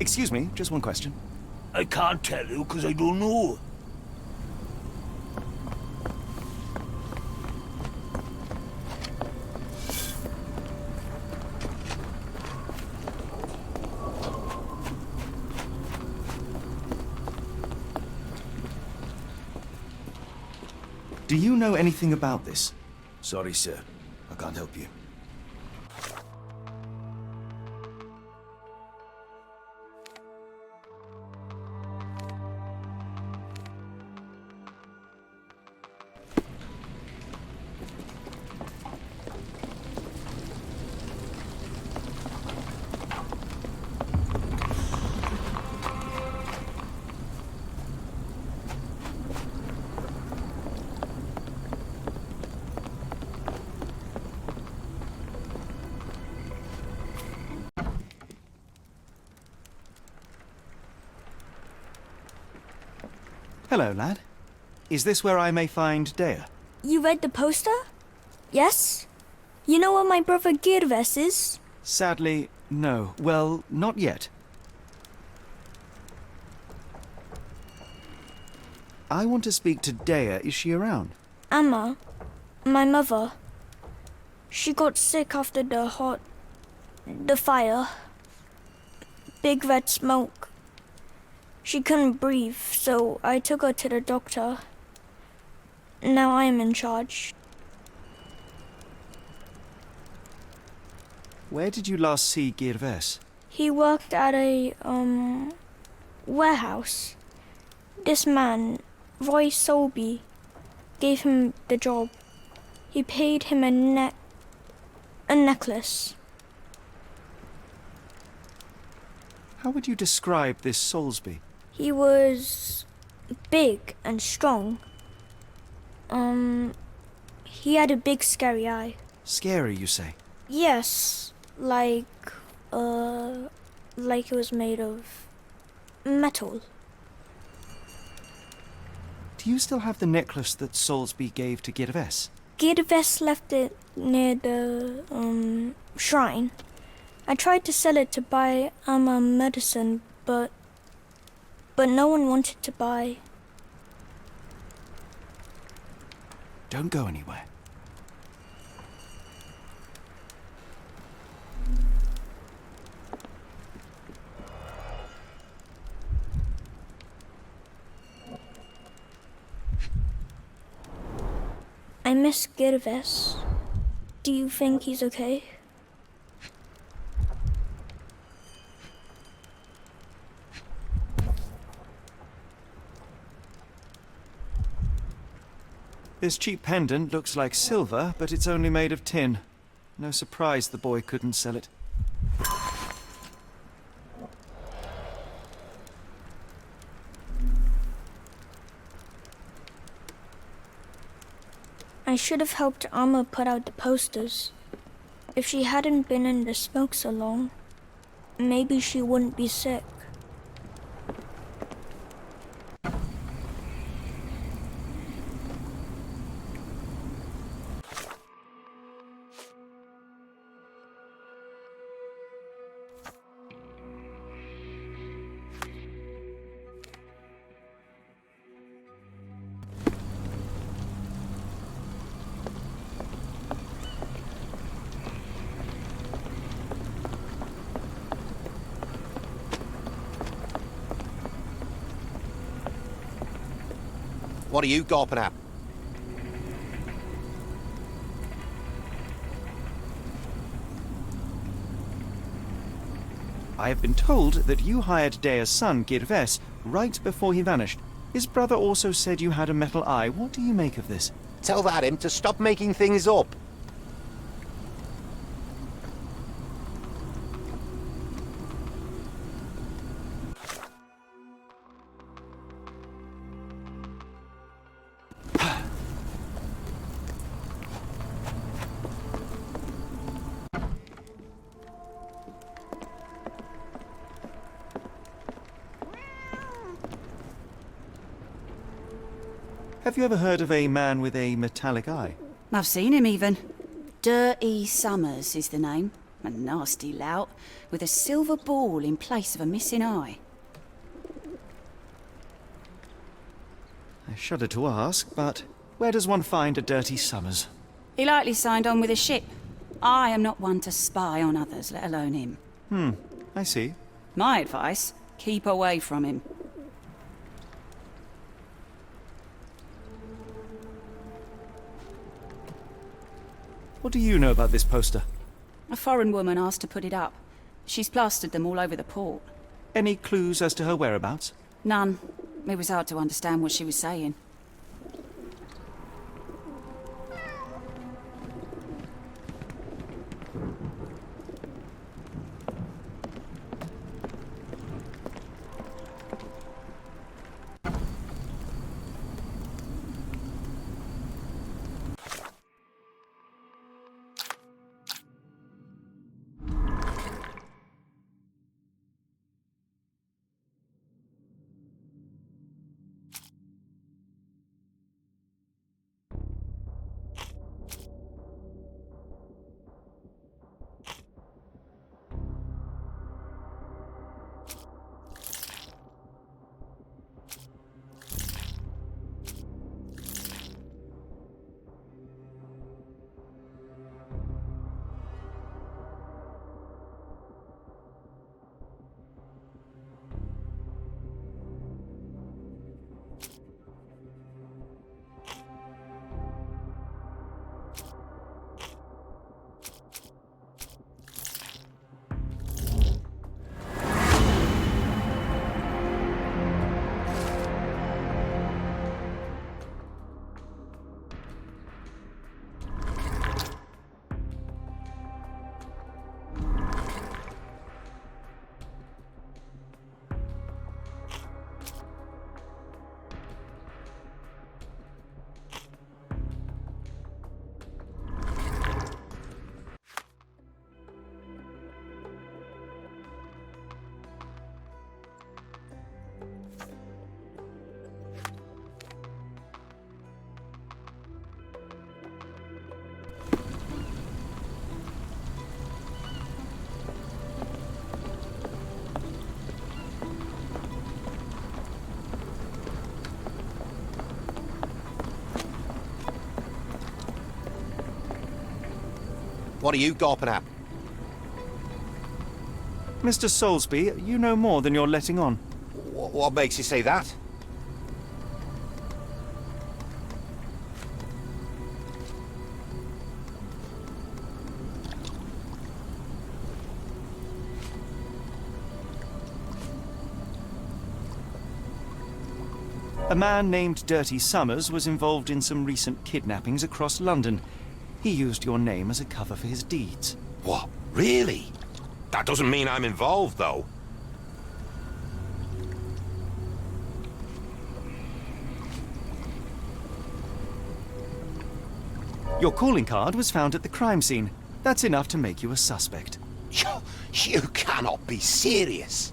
Excuse me, just one question. I can't tell you because I don't know. Do you know anything about this? Sorry, sir. I can't help you. Hello, lad. Is this where I may find Dea? You read the poster? Yes? You know where my brother Girves is? Sadly, no. Well, not yet. I want to speak to Dea. Is she around? Amma, my mother. She got sick after the fire. Big red smoke. She couldn't breathe, so I took her to the doctor. Now I am in charge. Where did you last see Girves? He worked at a, warehouse. This man, Roy Solby, gave him the job. He paid him a necklace. How would you describe this Soulsby? He was big and strong. He had a big scary eye. Scary, you say? Yes, like it was made of metal. Do you still have the necklace that Soulsby gave to Girves? Girves left it near the, shrine. I tried to sell it to buy Amma medicine, but no one wanted to buy. Don't go anywhere. I miss Girves. Do you think he's okay? This cheap pendant looks like silver, but it's only made of tin. No surprise the boy couldn't sell it. I should have helped Amma put out the posters. If she hadn't been in the smoke so long, maybe she wouldn't be sick. What are you gawping at? I have been told that you hired Dea's son, Girves, right before he vanished. His brother also said you had a metal eye. What do you make of this? Tell that him to stop making things up. Have you ever heard of a man with a metallic eye? I've seen him even. Dirty Summers is the name. A nasty lout, with a silver ball in place of a missing eye. I shudder to ask, but where does one find a Dirty Summers? He likely signed on with a ship. I am not one to spy on others, let alone him. I see. My advice, keep away from him. What do you know about this poster? A foreign woman asked to put it up. She's plastered them all over the port. Any clues as to her whereabouts? None. It was hard to understand what she was saying. What are you gawping at? Mr. Soulsby, you know more than you're letting on. What makes you say that? A man named Dirty Summers was involved in some recent kidnappings across London. He used your name as a cover for his deeds. What? Really? That doesn't mean I'm involved, though. Your calling card was found at the crime scene. That's enough to make you a suspect. You cannot be serious.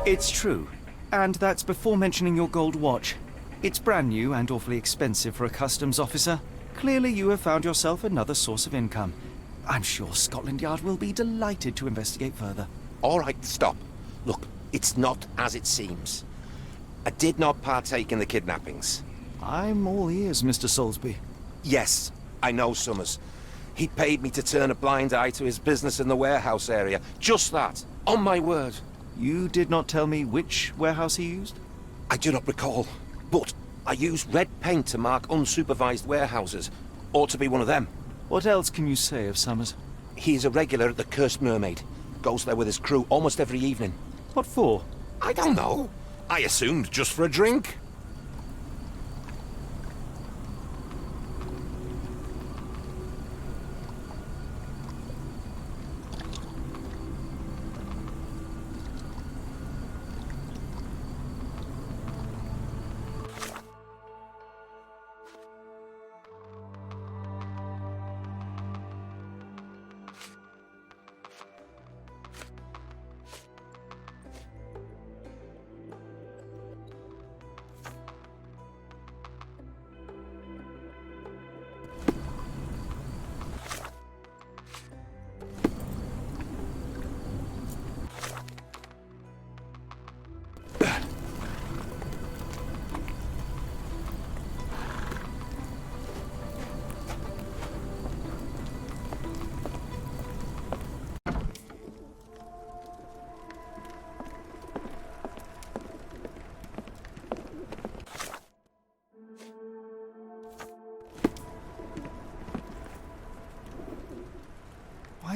It's true. And that's before mentioning your gold watch. It's brand new and awfully expensive for a customs officer. Clearly you have found yourself another source of income. I'm sure Scotland Yard will be delighted to investigate further. All right, stop. Look, it's not as it seems. I did not partake in the kidnappings. I'm all ears, Mr. Soulsby. Yes, I know Summers. He paid me to turn a blind eye to his business in the warehouse area. Just that. On my word. You did not tell me which warehouse he used? I do not recall, but I used red paint to mark unsupervised warehouses. Ought to be one of them. What else can you say of Summers? He is a regular at the Cursed Mermaid. Goes there with his crew almost every evening. What for? I don't know. I assumed just for a drink.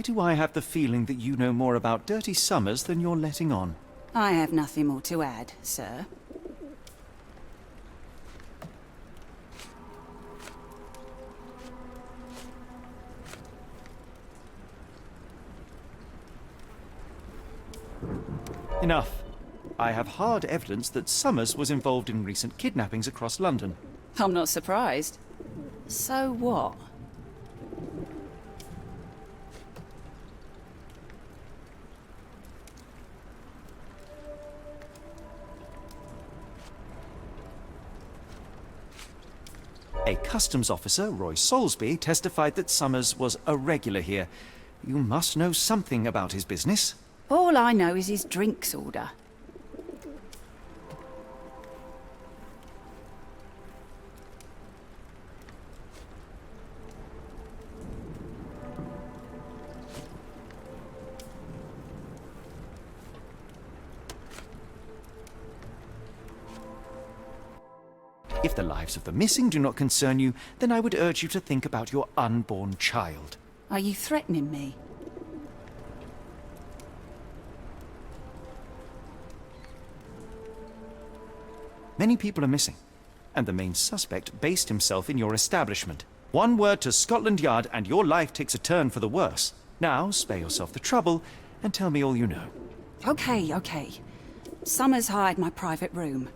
Why do I have the feeling that you know more about Dirty Summers than you're letting on? I have nothing more to add, sir. Enough. I have hard evidence that Summers was involved in recent kidnappings across London. I'm not surprised. So what? A customs officer, Roy Soulsby, testified that Summers was a regular here. You must know something about his business. All I know is his drinks order. If the lives of the missing do not concern you, then I would urge you to think about your unborn child. Are you threatening me? Many people are missing, and the main suspect based himself in your establishment. One word to Scotland Yard and your life takes a turn for the worse. Now, spare yourself the trouble and tell me all you know. Okay. Summers hired my private room.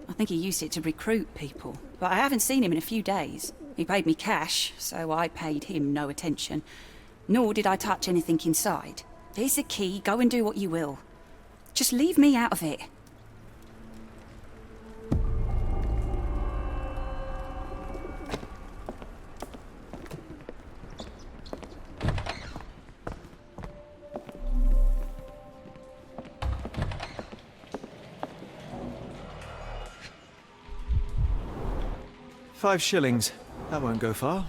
I think he used it to recruit people, but I haven't seen him in a few days. He paid me cash, so I paid him no attention. Nor did I touch anything inside. Here's the key, go and do what you will. Just leave me out of it. 5 shillings. That won't go far.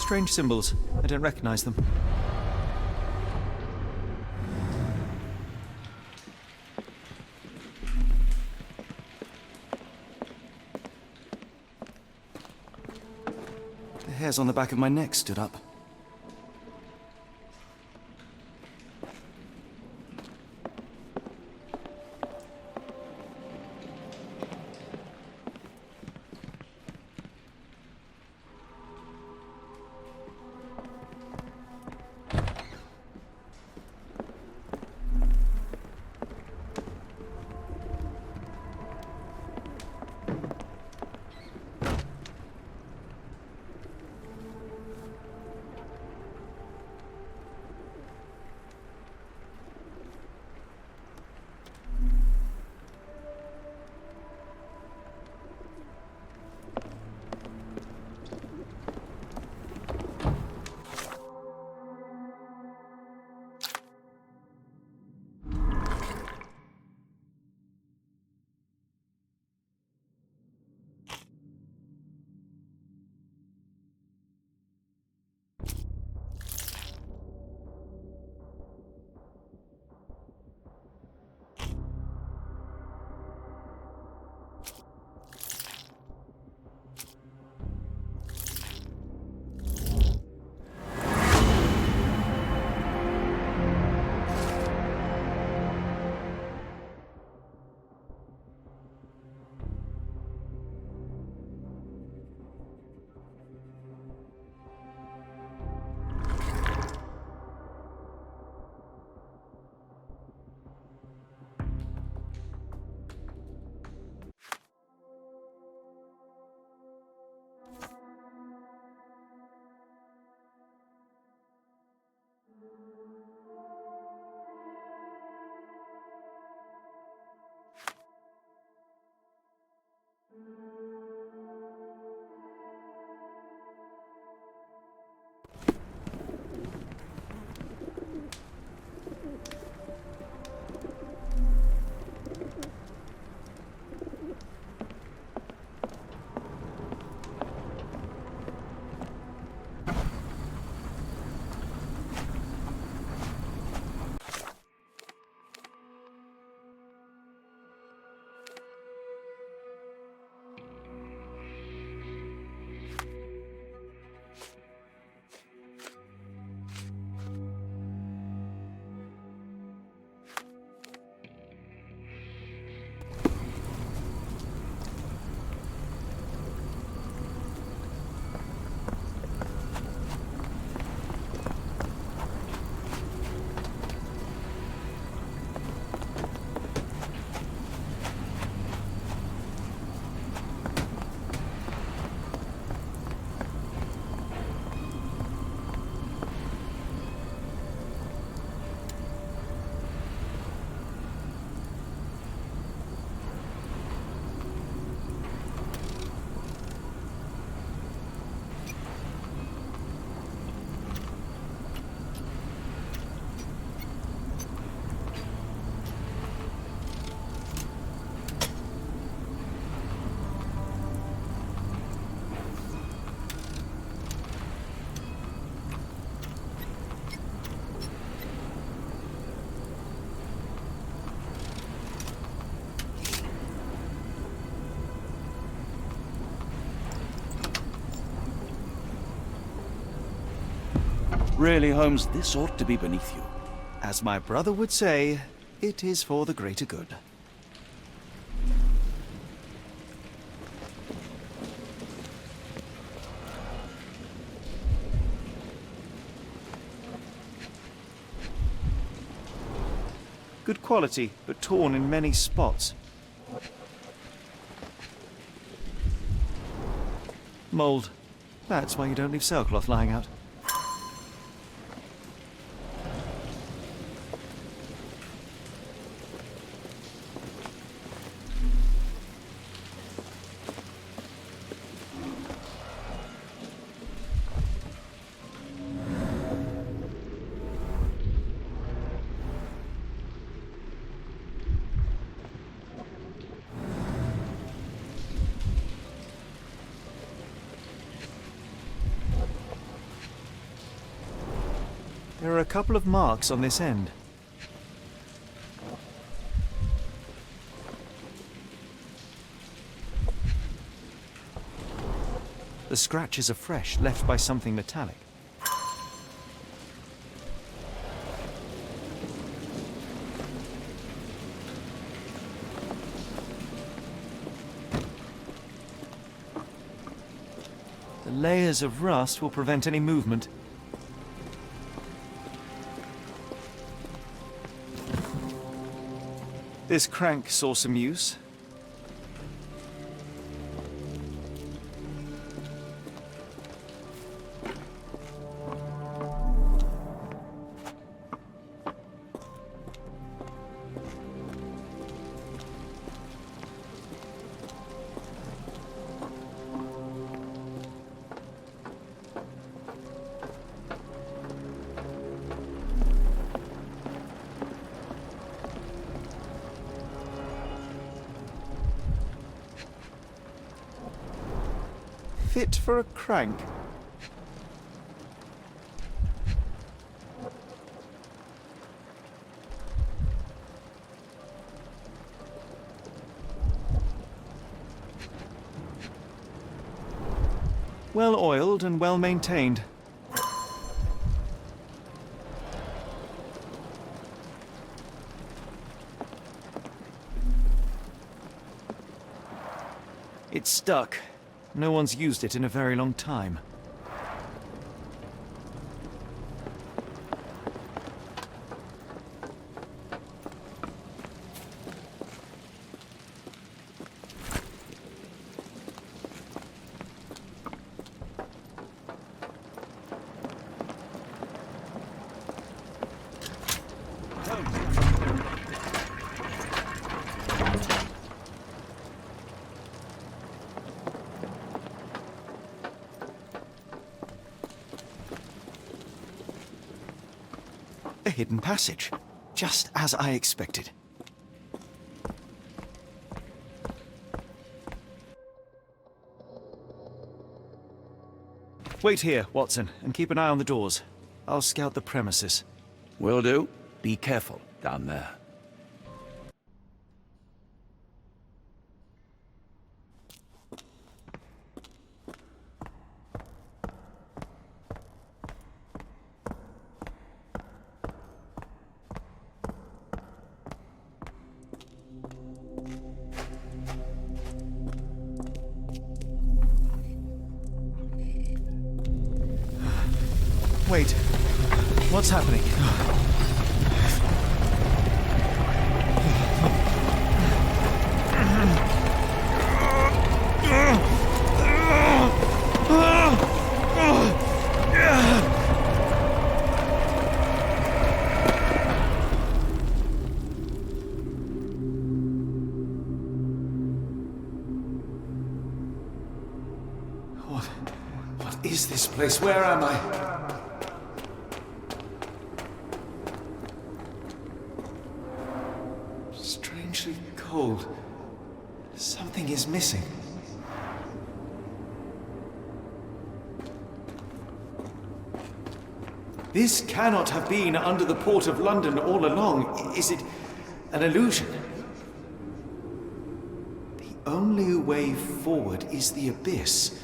Strange symbols. I don't recognize them. The hairs on the back of my neck stood up. Really, Holmes, this ought to be beneath you. As my brother would say, it is for the greater good. Good quality, but torn in many spots. Mould. That's why you don't leave sailcloth lying out. There are a couple of marks on this end. The scratches are fresh, left by something metallic. The layers of rust will prevent any movement. This crank saw some use. Fit for a crank. Well oiled and well maintained. It's stuck. No one's used it in a very long time. A hidden passage, just as I expected. Wait here, Watson, and keep an eye on the doors. I'll scout the premises. Will do. Be careful down there. Wait. What's happening? What is this place? Where am I? Strangely cold. Something is missing. This cannot have been under the port of London all along. Is it an illusion? The only way forward is the abyss.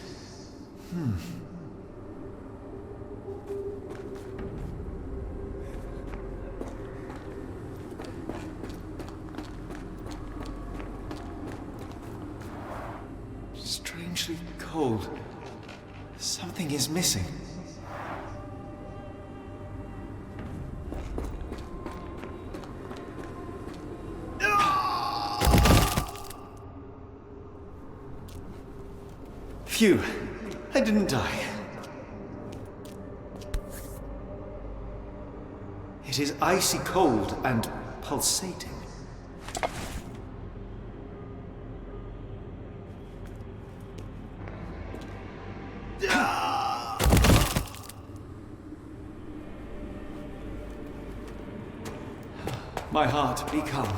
Strangely cold. Something is missing. Phew, I didn't die. It is icy cold and pulsating. My heart, be calm.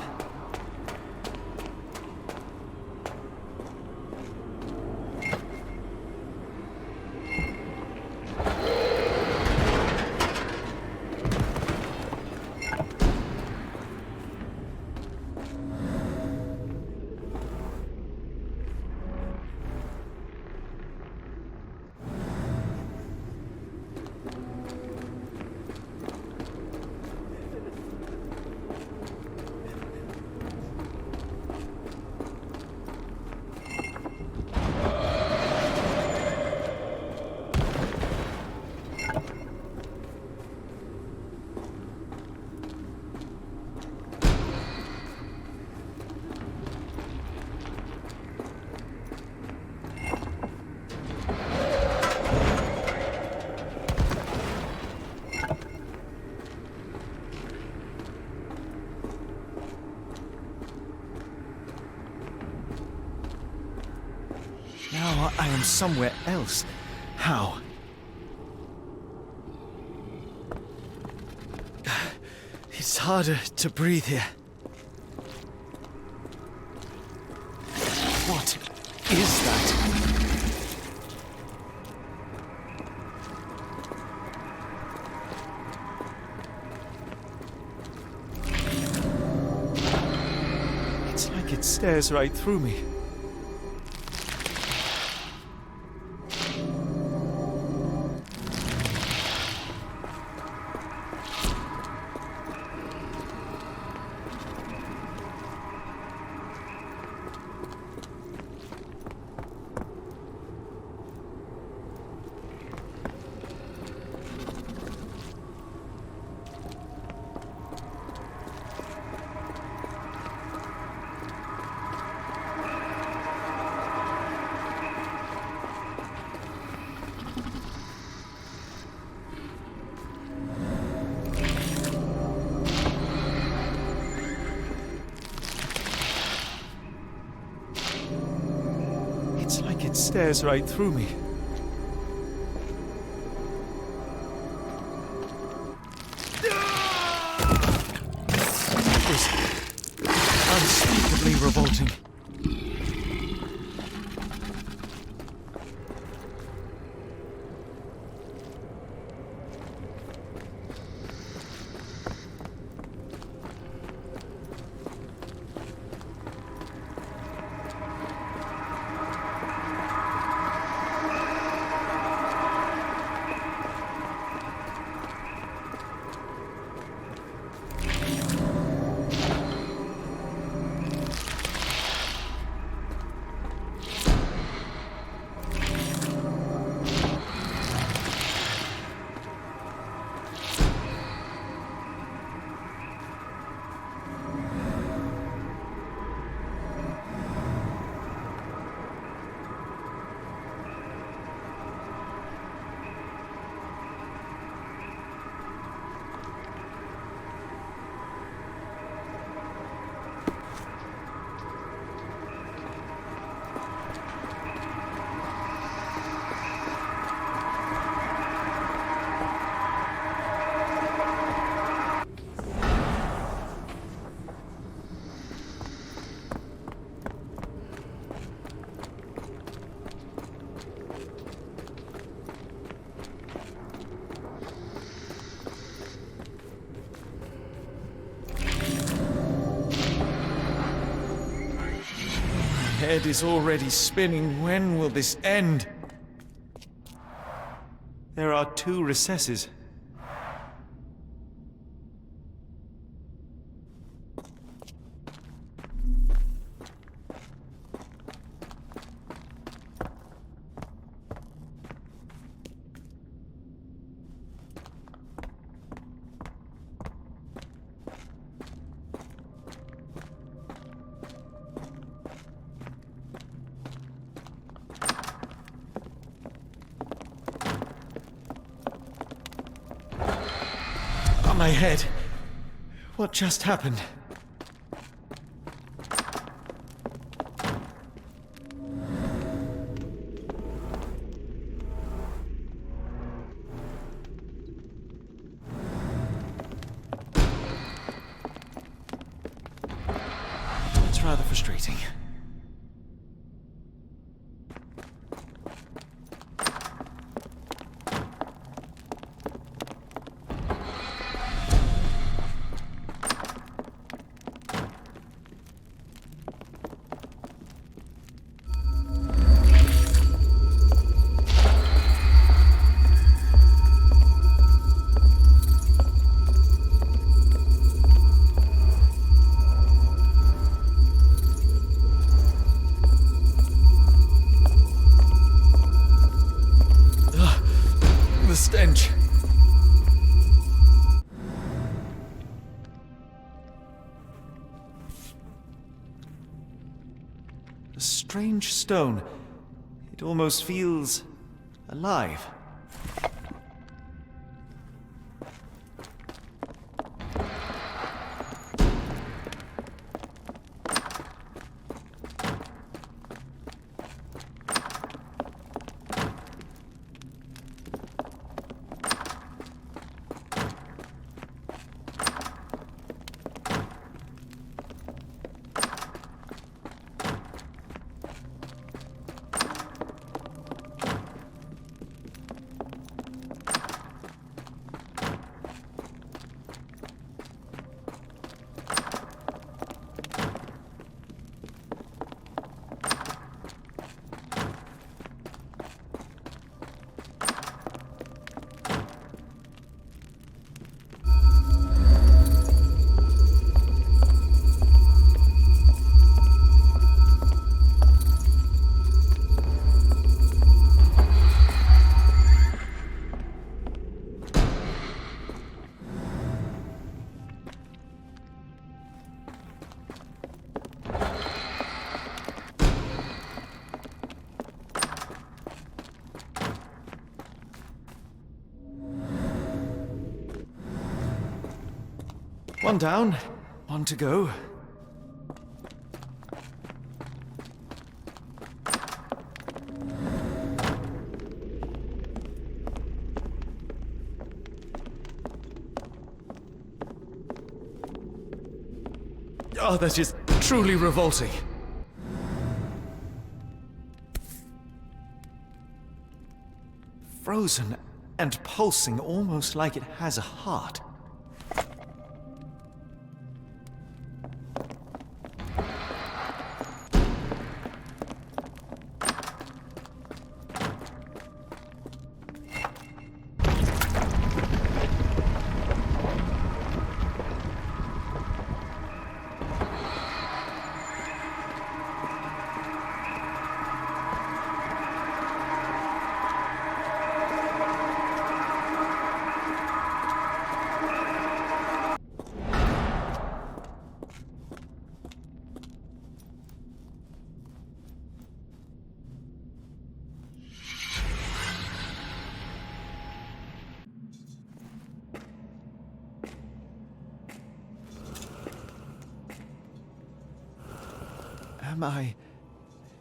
Now I am somewhere else. How? It's harder to breathe here. What is that? It's like it stares right through me. It stares right through me. It is unspeakably revolting. My head is already spinning. When will this end? There are 2 recesses. My head. What just happened? It's rather frustrating. Stench. A strange stone. It almost feels alive. One down, one to go. Oh, that is truly revolting. Frozen and pulsing almost like it has a heart.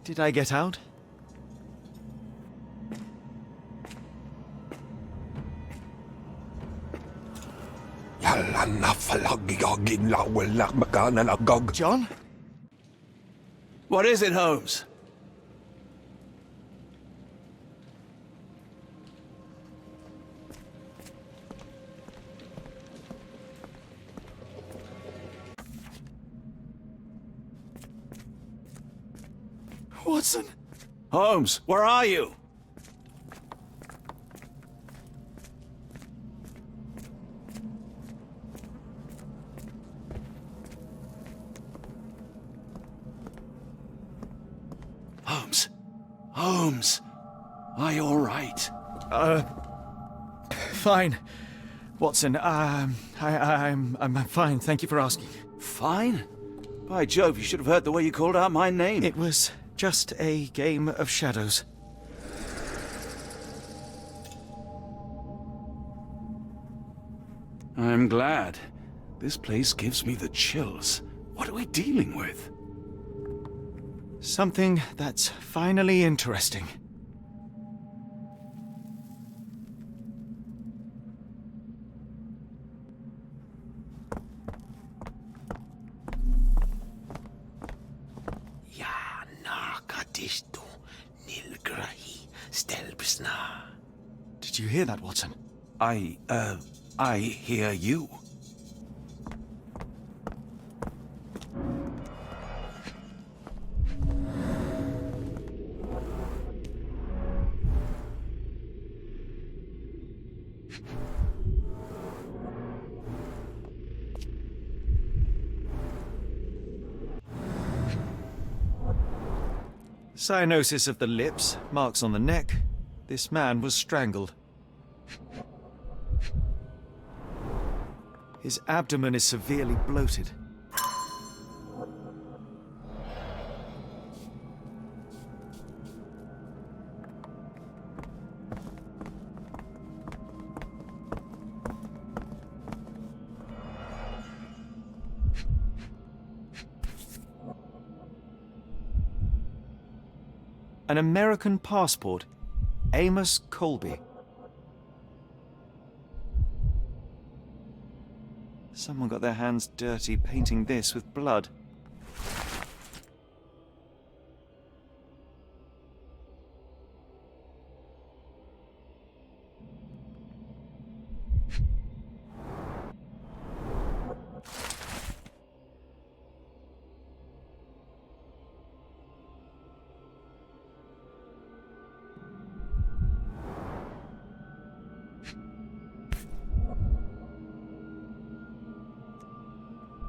Did I get out? John? What is it, Holmes? Watson? Holmes, where are you? Holmes? Holmes? Are you all right? Fine. Watson, I'm fine, thank you for asking. Fine? By Jove, you should have heard the way you called out my name. It was just a game of shadows. I'm glad. This place gives me the chills. What are we dealing with? Something that's finally interesting. Did you hear that, Watson? I hear you. Cyanosis of the lips, marks on the neck. This man was strangled. His abdomen is severely bloated. An American passport. Amos Colby. Someone got their hands dirty painting this with blood.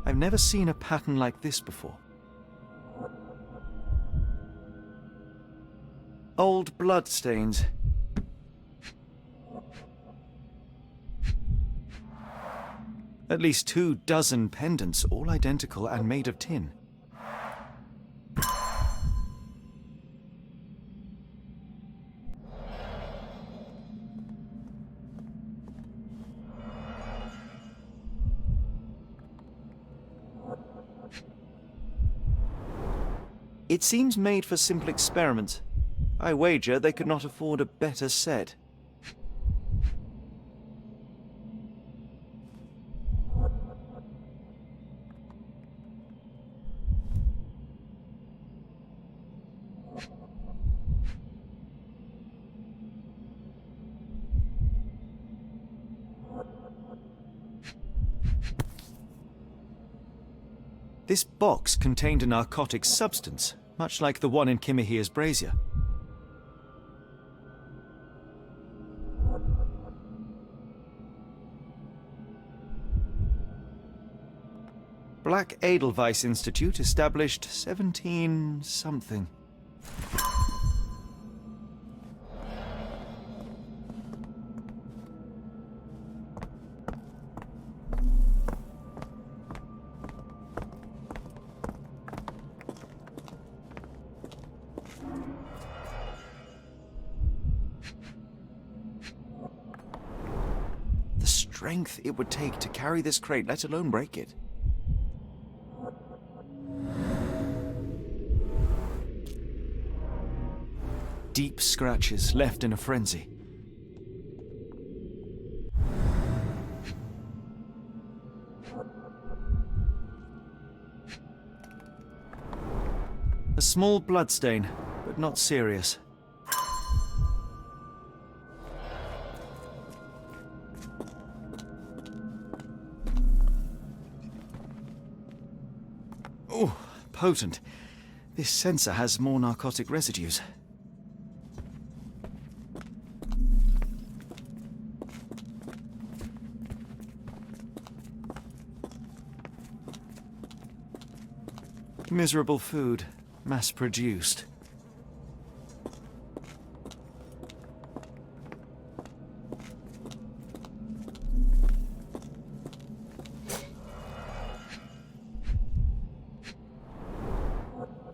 I've never seen a pattern like this before. Old blood stains. At least 24 pendants, all identical and made of tin. It seems made for simple experiments. I wager they could not afford a better set. This box contained a narcotic substance, much like the one in Kimihia's brazier. Black Edelweiss Institute, established 17-something. The strength it would take to carry this crate, let alone break it. Deep scratches left in a frenzy. A small bloodstain, but not serious. Oh, potent. This sensor has more narcotic residues. Miserable food, mass-produced.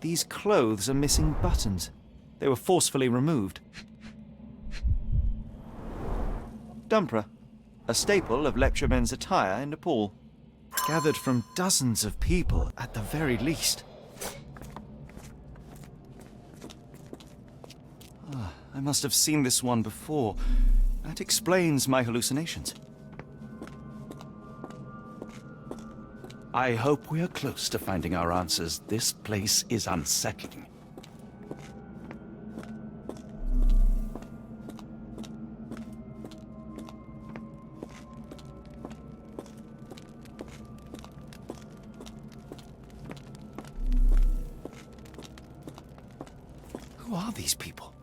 These clothes are missing buttons. They were forcefully removed. Dumpra, a staple of lecturemen's attire in Nepal. Gathered from dozens of people, at the very least. I must have seen this one before. That explains my hallucinations. I hope we are close to finding our answers. This place is unsettling. Who are these people?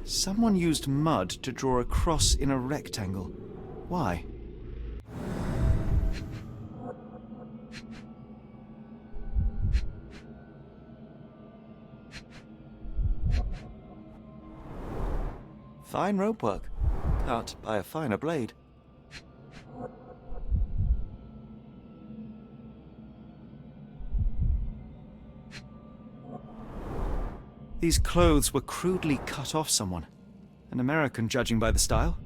Someone used mud to draw a cross in a rectangle. Why? Fine rope work, cut by a finer blade. These clothes were crudely cut off someone. An American, judging by the style.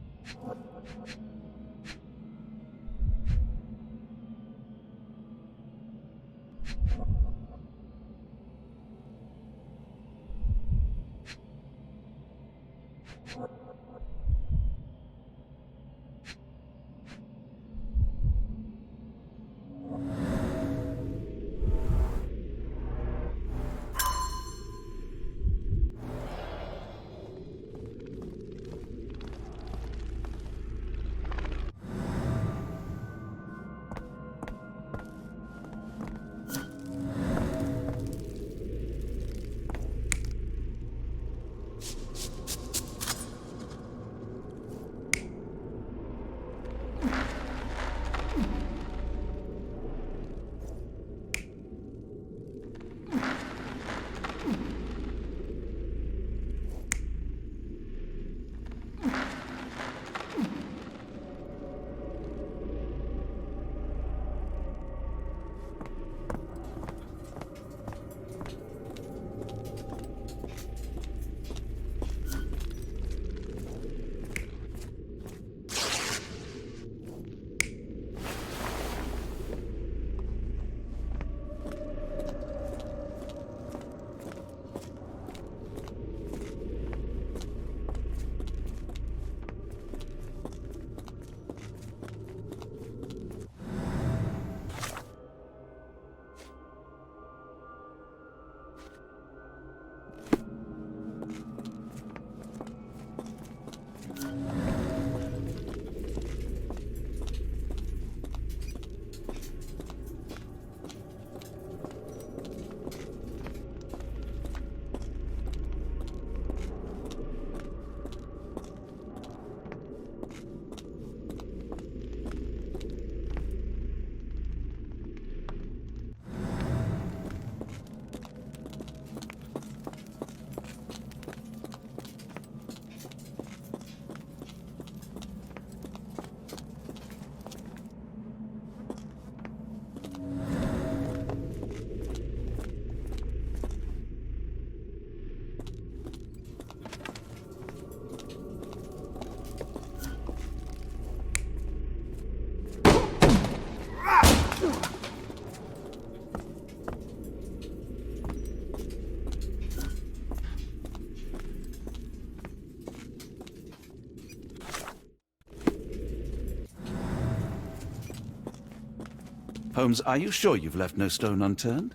Holmes, are you sure you've left no stone unturned?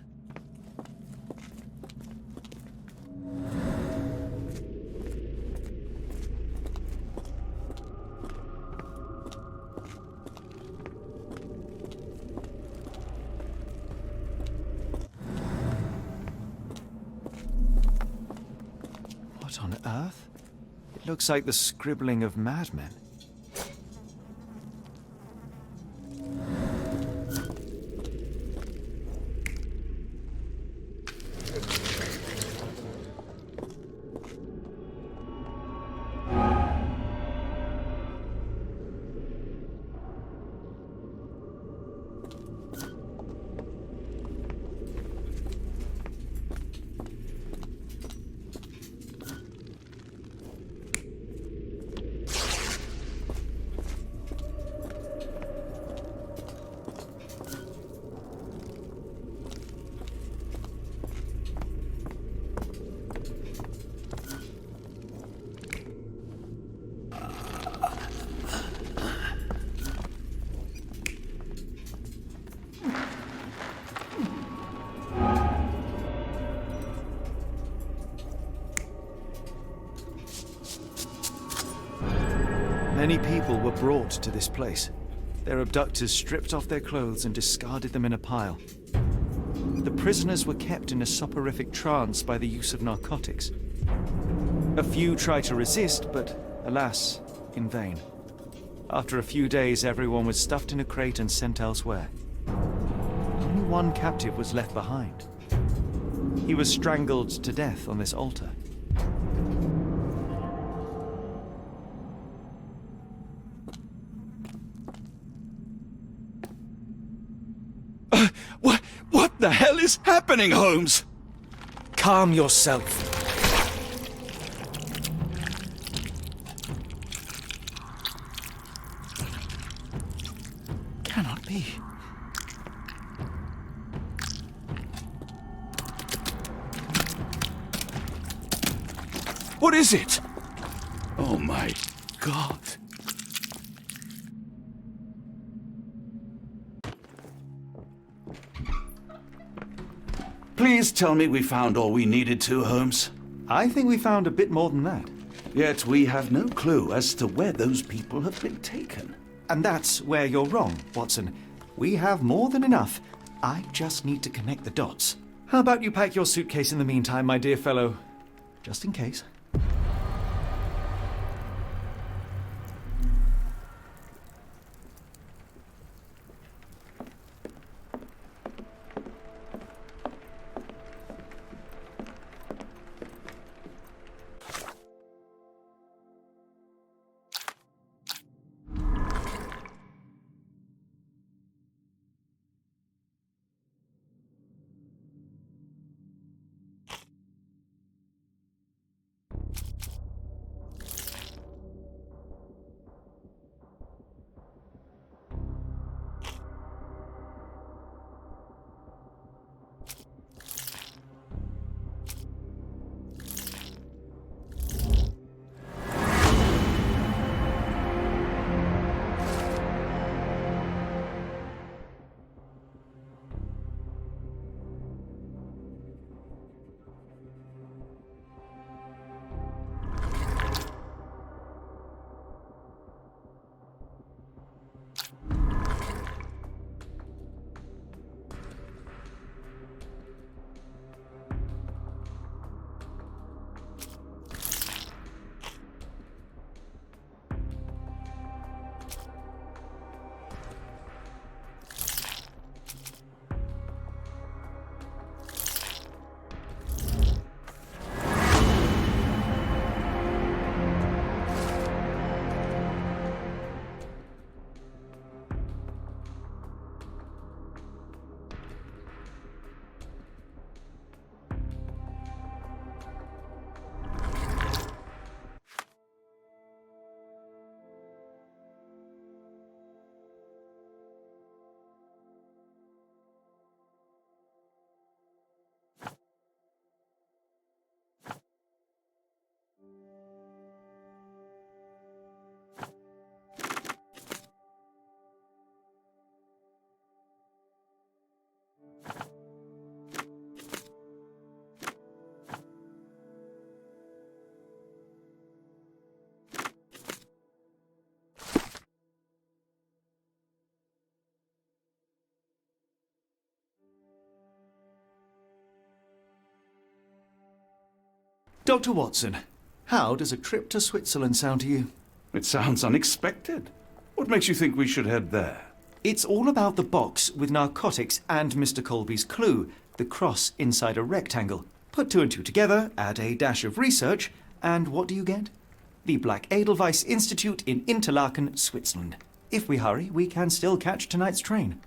What on earth? It looks like the scribbling of madmen. Many people were brought to this place. Their abductors stripped off their clothes and discarded them in a pile. The prisoners were kept in a soporific trance by the use of narcotics. A few tried to resist, but alas, in vain. After a few days, everyone was stuffed in a crate and sent elsewhere. Only one captive was left behind. He was strangled to death on this altar. What the hell is happening, Holmes? Calm yourself. Cannot be. What is it? Oh my God. Please tell me we found all we needed to, Holmes. I think we found a bit more than that. Yet we have no clue as to where those people have been taken. And that's where you're wrong, Watson. We have more than enough. I just need to connect the dots. How about you pack your suitcase in the meantime, my dear fellow? Just in case. Dr. Watson, how does a trip to Switzerland sound to you? It sounds unexpected. What makes you think we should head there? It's all about the box with narcotics and Mr. Colby's clue, the cross inside a rectangle. Put two and two together, add a dash of research, and what do you get? The Black Edelweiss Institute in Interlaken, Switzerland. If we hurry, we can still catch tonight's train.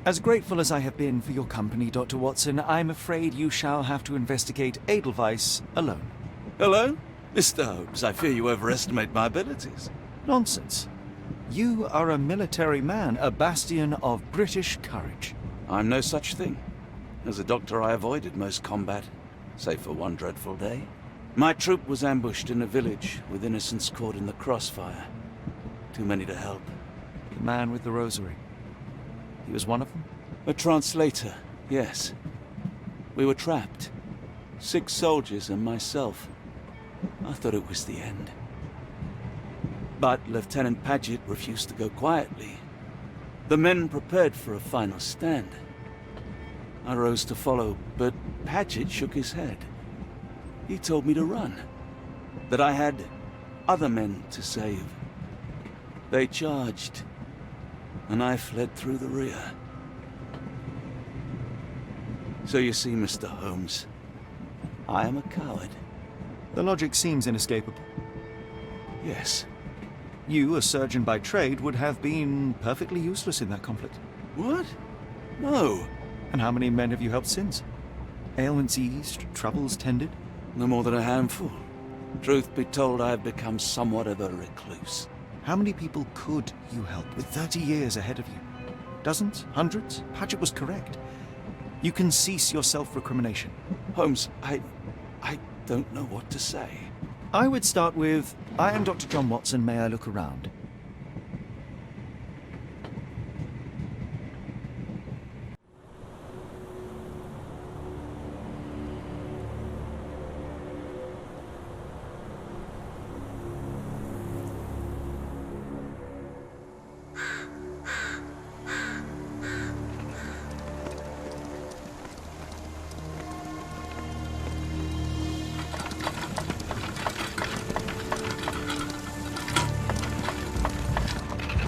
As grateful as I have been for your company, Dr. Watson, I'm afraid you shall have to investigate Edelweiss alone. Alone? Mr. Holmes, I fear you overestimate my abilities. Nonsense. You are a military man, a bastion of British courage. I'm no such thing. As a doctor, I avoided most combat, save for one dreadful day. My troop was ambushed in a village, with innocents caught in the crossfire. Too many to help. The man with the rosary. He was one of them? A translator, yes. We were trapped. 6 soldiers and myself. I thought it was the end. But Lieutenant Paget refused to go quietly. The men prepared for a final stand. I rose to follow, but Paget shook his head. He told me to run. That I had other men to save. They charged, and I fled through the rear. So you see, Mr. Holmes, I am a coward. The logic seems inescapable. Yes. You, a surgeon by trade, would have been perfectly useless in that conflict. What? No. And how many men have you helped since? Ailments eased, troubles tended? No more than a handful. Truth be told, I have become somewhat of a recluse. How many people could you help with 30 years ahead of you? Dozens? Hundreds? Paget was correct. You can cease your self-recrimination. Holmes, I don't know what to say. I would start with, I am Dr. John Watson, may I look around?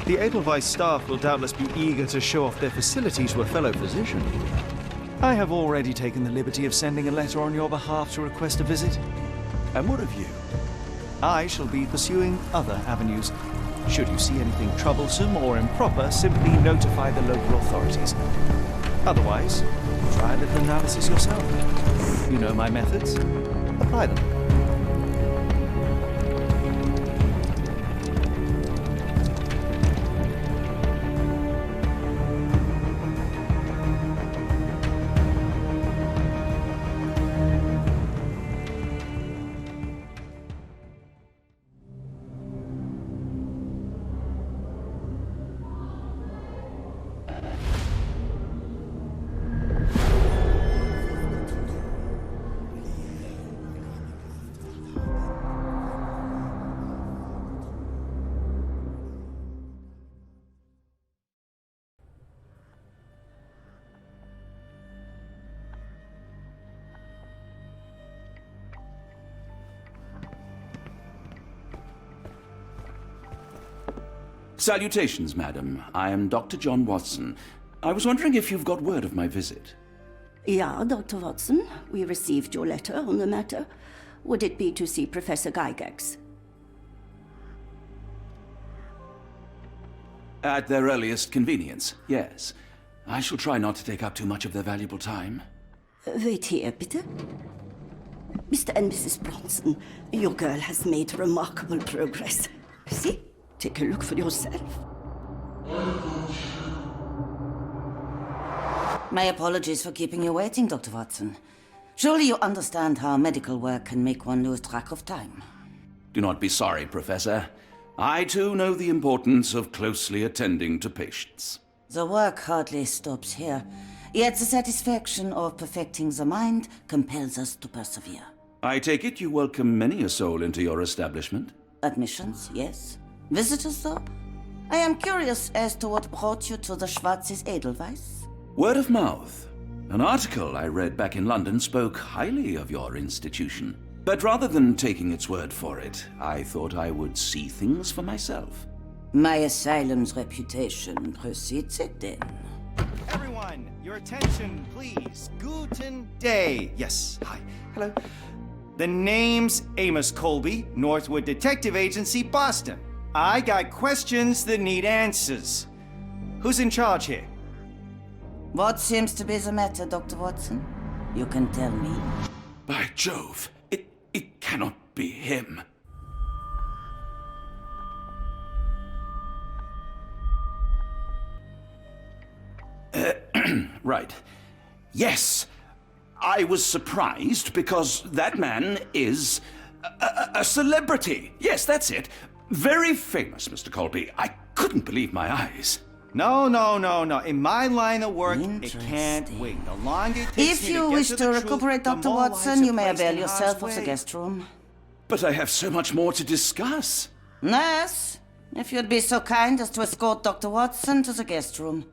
The Edelweiss staff will doubtless be eager to show off their facilities to a fellow physician. I have already taken the liberty of sending a letter on your behalf to request a visit. And what of you? I shall be pursuing other avenues. Should you see anything troublesome or improper, simply notify the local authorities. Otherwise, try a little analysis yourself. You know my methods. Apply them. Salutations, madam. I am Dr. John Watson. I was wondering if you've got word of my visit. Yeah, Dr. Watson. We received your letter on the matter. Would it be to see Professor Gygax? At their earliest convenience, yes. I shall try not to take up too much of their valuable time. Wait here, bitte. Mr. and Mrs. Bronson, your girl has made remarkable progress. See? Take a look for yourself. My apologies for keeping you waiting, Dr. Watson. Surely you understand how medical work can make one lose track of time. Do not be sorry, Professor. I too know the importance of closely attending to patients. The work hardly stops here, yet the satisfaction of perfecting the mind compels us to persevere. I take it you welcome many a soul into your establishment? Admissions, yes. Visitors, though? I am curious as to what brought you to the Schwarzes Edelweiss. Word of mouth. An article I read back in London spoke highly of your institution. But rather than taking its word for it, I thought I would see things for myself. My asylum's reputation precedes it, then. Everyone, your attention, please. Guten Day. Yes, hi. Hello. The name's Amos Colby, Northwood Detective Agency, Boston. I got questions that need answers. Who's in charge here? What seems to be the matter, Dr. Watson? You can tell me. By Jove, it cannot be him. Right. Yes. I was surprised because that man is a celebrity. Yes, that's it. Very famous, Mr. Colby. I couldn't believe my eyes. No. In my line of work, it can't wait. The longer it takes If me you to wish get to the truth, recuperate, the Dr. more Watson, lives are you may placed avail in yourself harm's of the way. guest room. But I have so much more to discuss. Nurse, if you'd be so kind as to escort Dr. Watson to the guest room.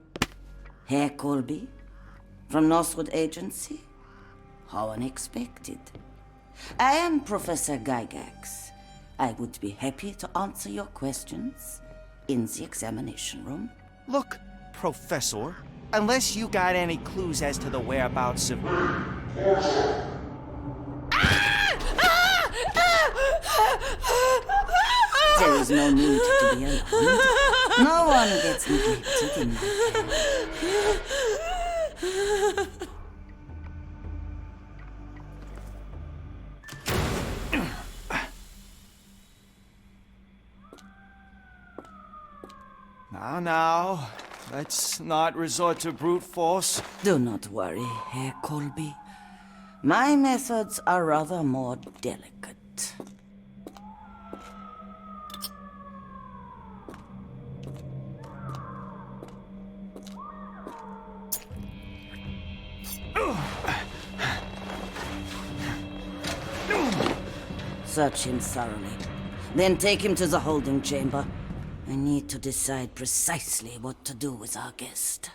Herr Colby, from Northwood Agency? How unexpected. I am Professor Gygax. I would be happy to answer your questions in the examination room. Look, Professor, unless you got any clues as to the whereabouts of... There is no need to be alarmed. No one gets neglected in my care. Now, let's not resort to brute force. Do not worry, Herr Colby. My methods are rather more delicate. Search him thoroughly. Then take him to the holding chamber. I need to decide precisely what to do with our guest.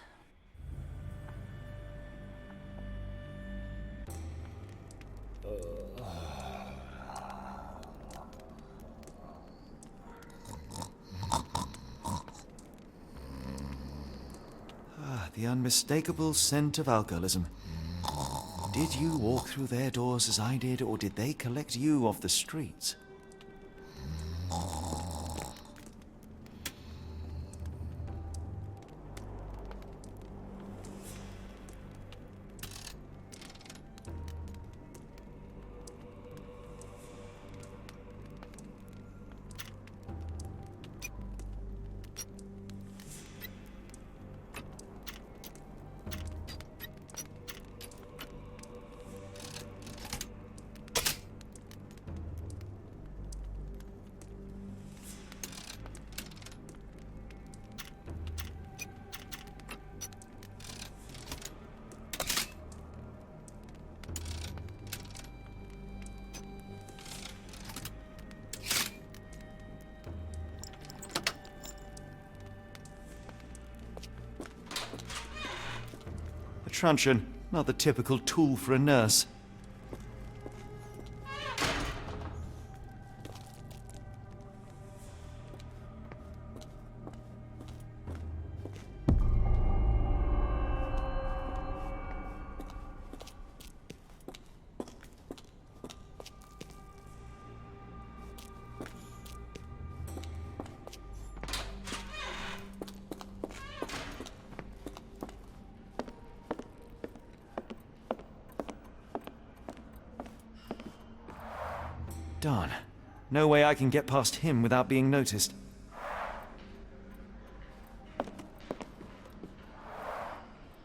The unmistakable scent of alcoholism. Did you walk through their doors as I did, or did they collect you off the streets? Truncheon, not the typical tool for a nurse. Darn. No way I can get past him without being noticed.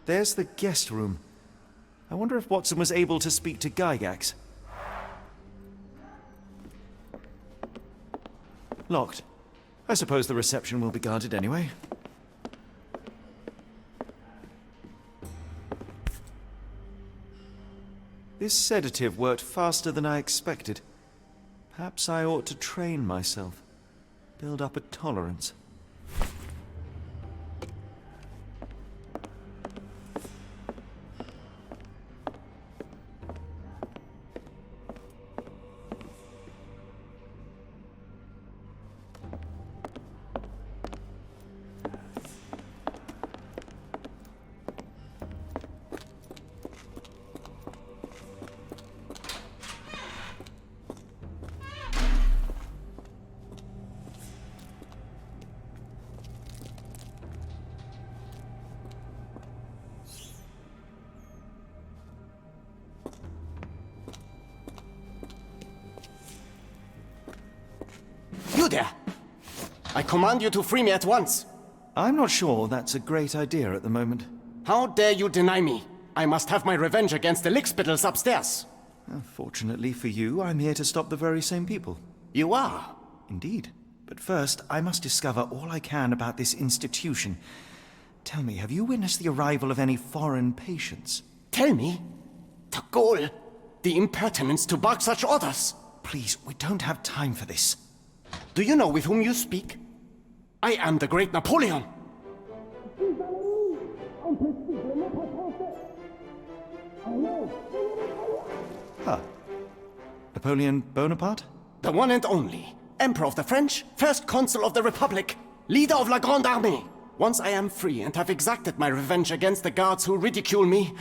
There's the guest room. I wonder if Watson was able to speak to Gygax. Locked. I suppose the reception will be guarded anyway. This sedative worked faster than I expected. Perhaps I ought to train myself. Build up a tolerance. You there! I command you to free me at once! I'm not sure that's a great idea at the moment. How dare you deny me? I must have my revenge against the lickspittles upstairs! Fortunately for you, I'm here to stop the very same people. You are? Indeed. But first, I must discover all I can about this institution. Tell me, have you witnessed the arrival of any foreign patients? Tell me? The gall! The impertinence to bark such orders! Please, we don't have time for this. Do you know with whom you speak? I am the great Napoleon! Ah. Napoleon Bonaparte? The one and only. Emperor of the French, first consul of the Republic, leader of La Grande Armée. Once I am free and have exacted my revenge against the guards who ridicule me,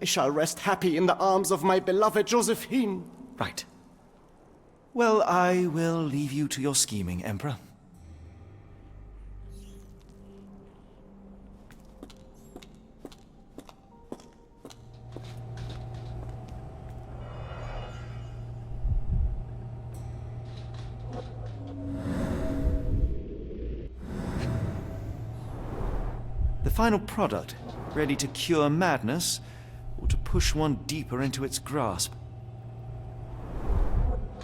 I shall rest happy in the arms of my beloved Josephine. Right. Well, I will leave you to your scheming, Emperor. The final product, ready to cure madness, or to push one deeper into its grasp.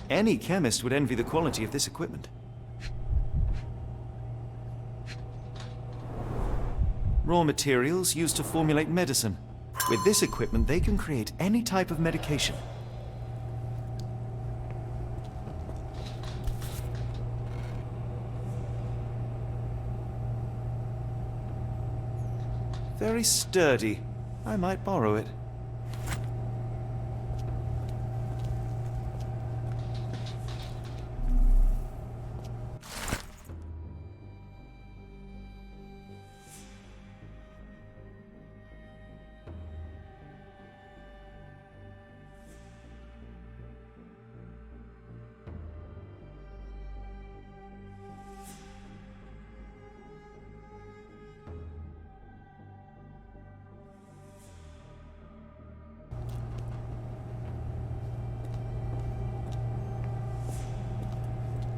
Any chemist would envy the quality of this equipment. Raw materials used to formulate medicine. With this equipment, they can create any type of medication. Very sturdy. I might borrow it.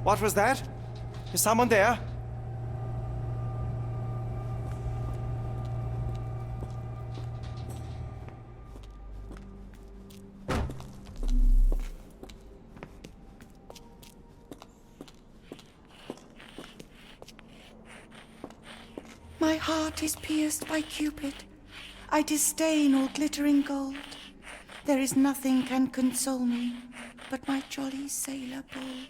What was that? Is someone there? My heart is pierced by Cupid. I disdain all glittering gold. There is nothing can console me but my jolly sailor bold.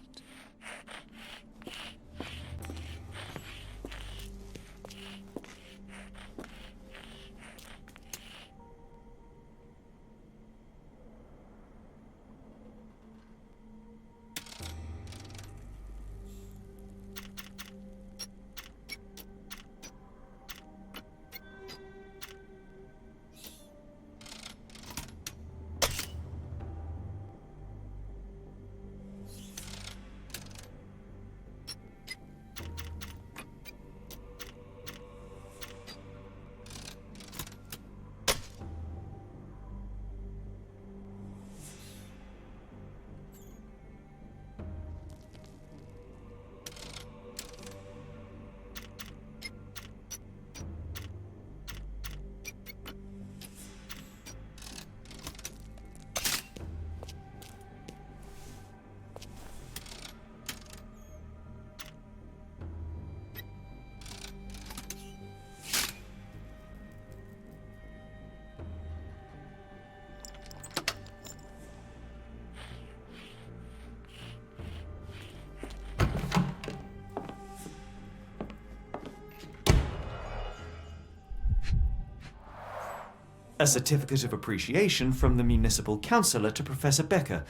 A certificate of appreciation from the municipal councillor to Professor Becker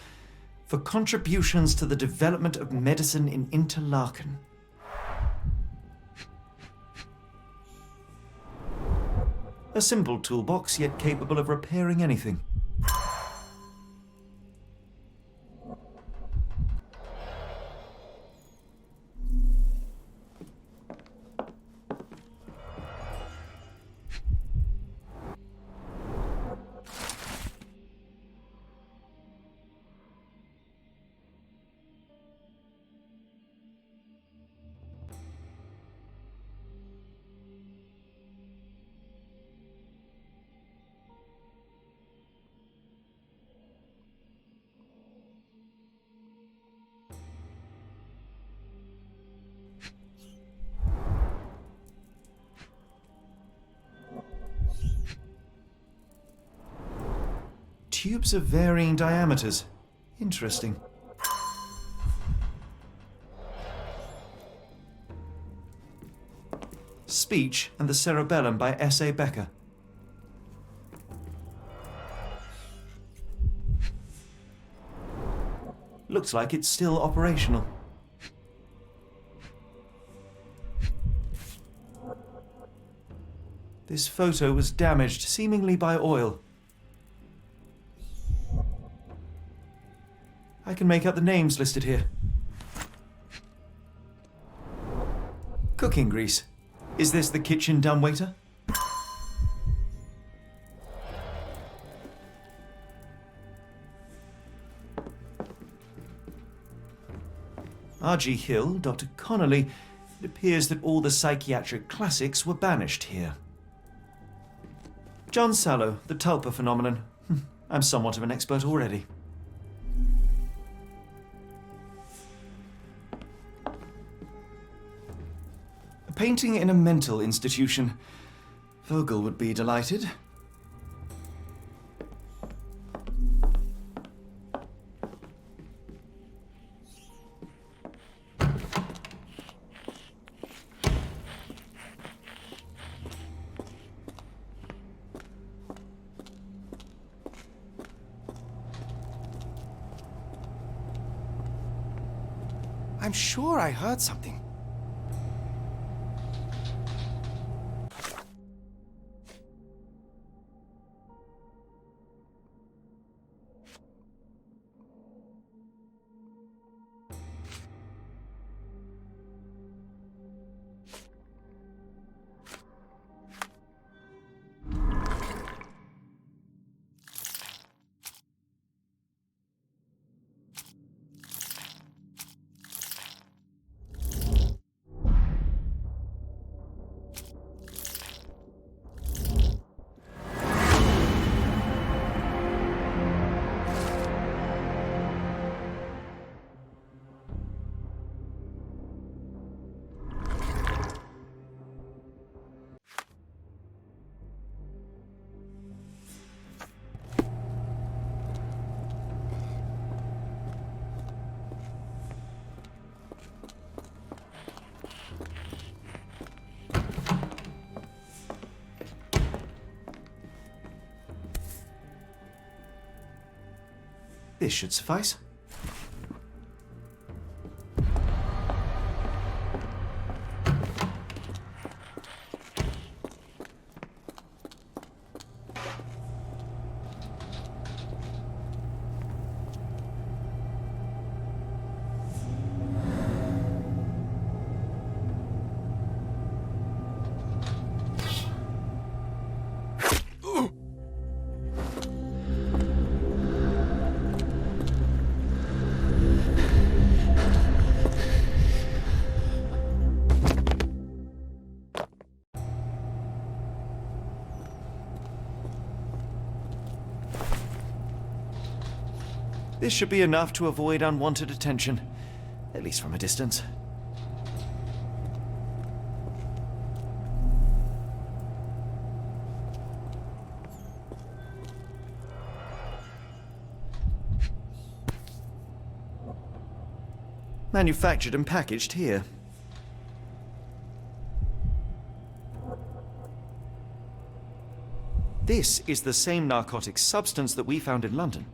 for contributions to the development of medicine in Interlaken. A simple toolbox, yet capable of repairing anything. Tubes of varying diameters. Interesting. Speech and the Cerebellum by S.A. Becker. Looks like it's still operational. This photo was damaged, seemingly by oil. I can make out the names listed here. Cooking grease. Is this the kitchen dumbwaiter? R.G. Hill, Dr. Connolly. It appears that all the psychiatric classics were banished here. John Sallow, the Tulpa phenomenon. I'm somewhat of an expert already. A painting in a mental institution. Vogel would be delighted. I'm sure I heard something. This should suffice. This should be enough to avoid unwanted attention, at least from a distance. Manufactured and packaged here. This is the same narcotic substance that we found in London.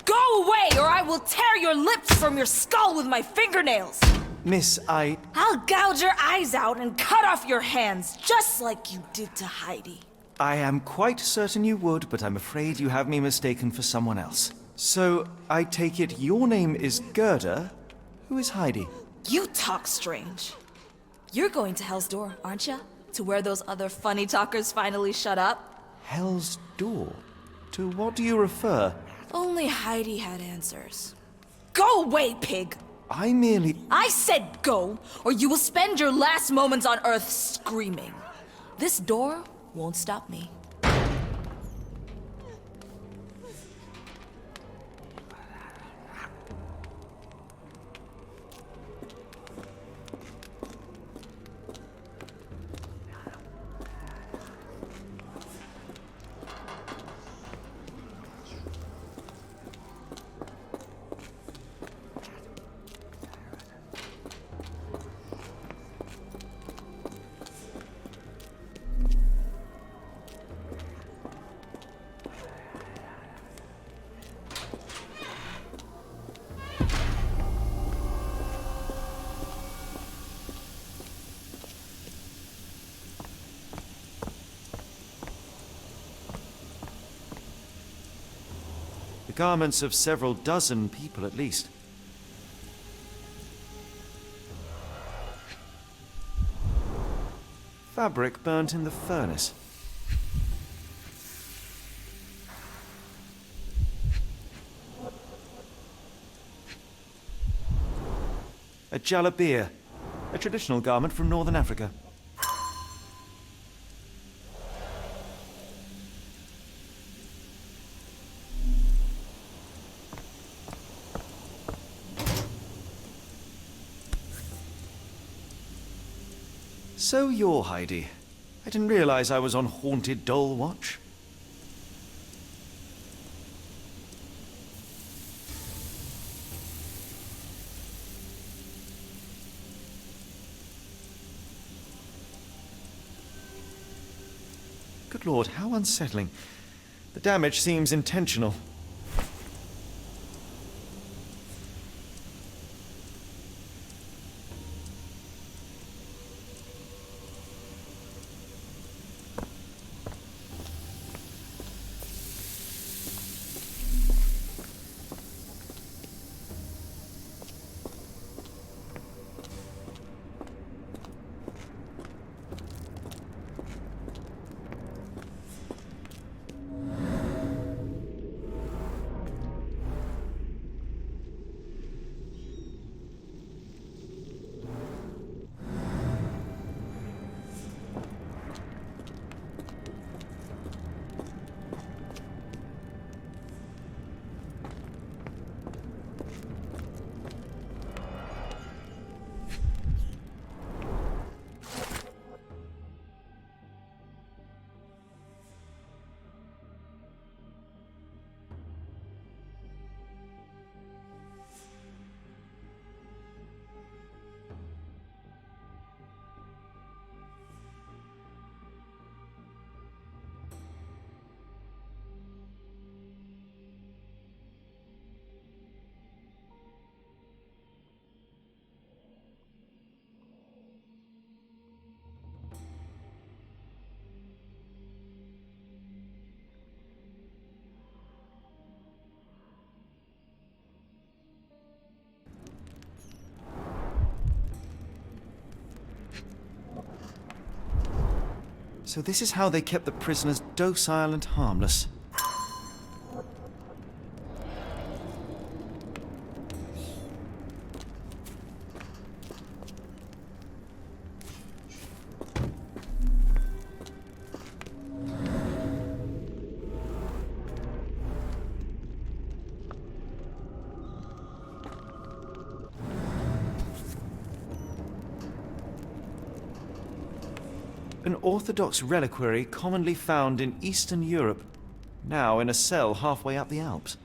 Go away, or I will tear your lips from your skull with my fingernails! Miss, I'll gouge your eyes out and cut off your hands, just like you did to Heidi. I am quite certain you would, but I'm afraid you have me mistaken for someone else. So, I take it your name is Gerda? Who is Heidi? You talk strange. You're going to Hell's Door, aren't you? To where those other funny talkers finally shut up? Hell's Door? To what do you refer? Only Heidi had answers. Go away, pig! I said go, or you will spend your last moments on Earth screaming. This door won't stop me. The garments of several dozen people at least. Fabric burnt in the furnace. A jalabia, a traditional garment from northern Africa. So you're Heidi. I didn't realize I was on Haunted Doll Watch. Good Lord, how unsettling. The damage seems intentional. So this is how they kept the prisoners docile and harmless. An Orthodox reliquary commonly found in Eastern Europe, now in a cell halfway up the Alps.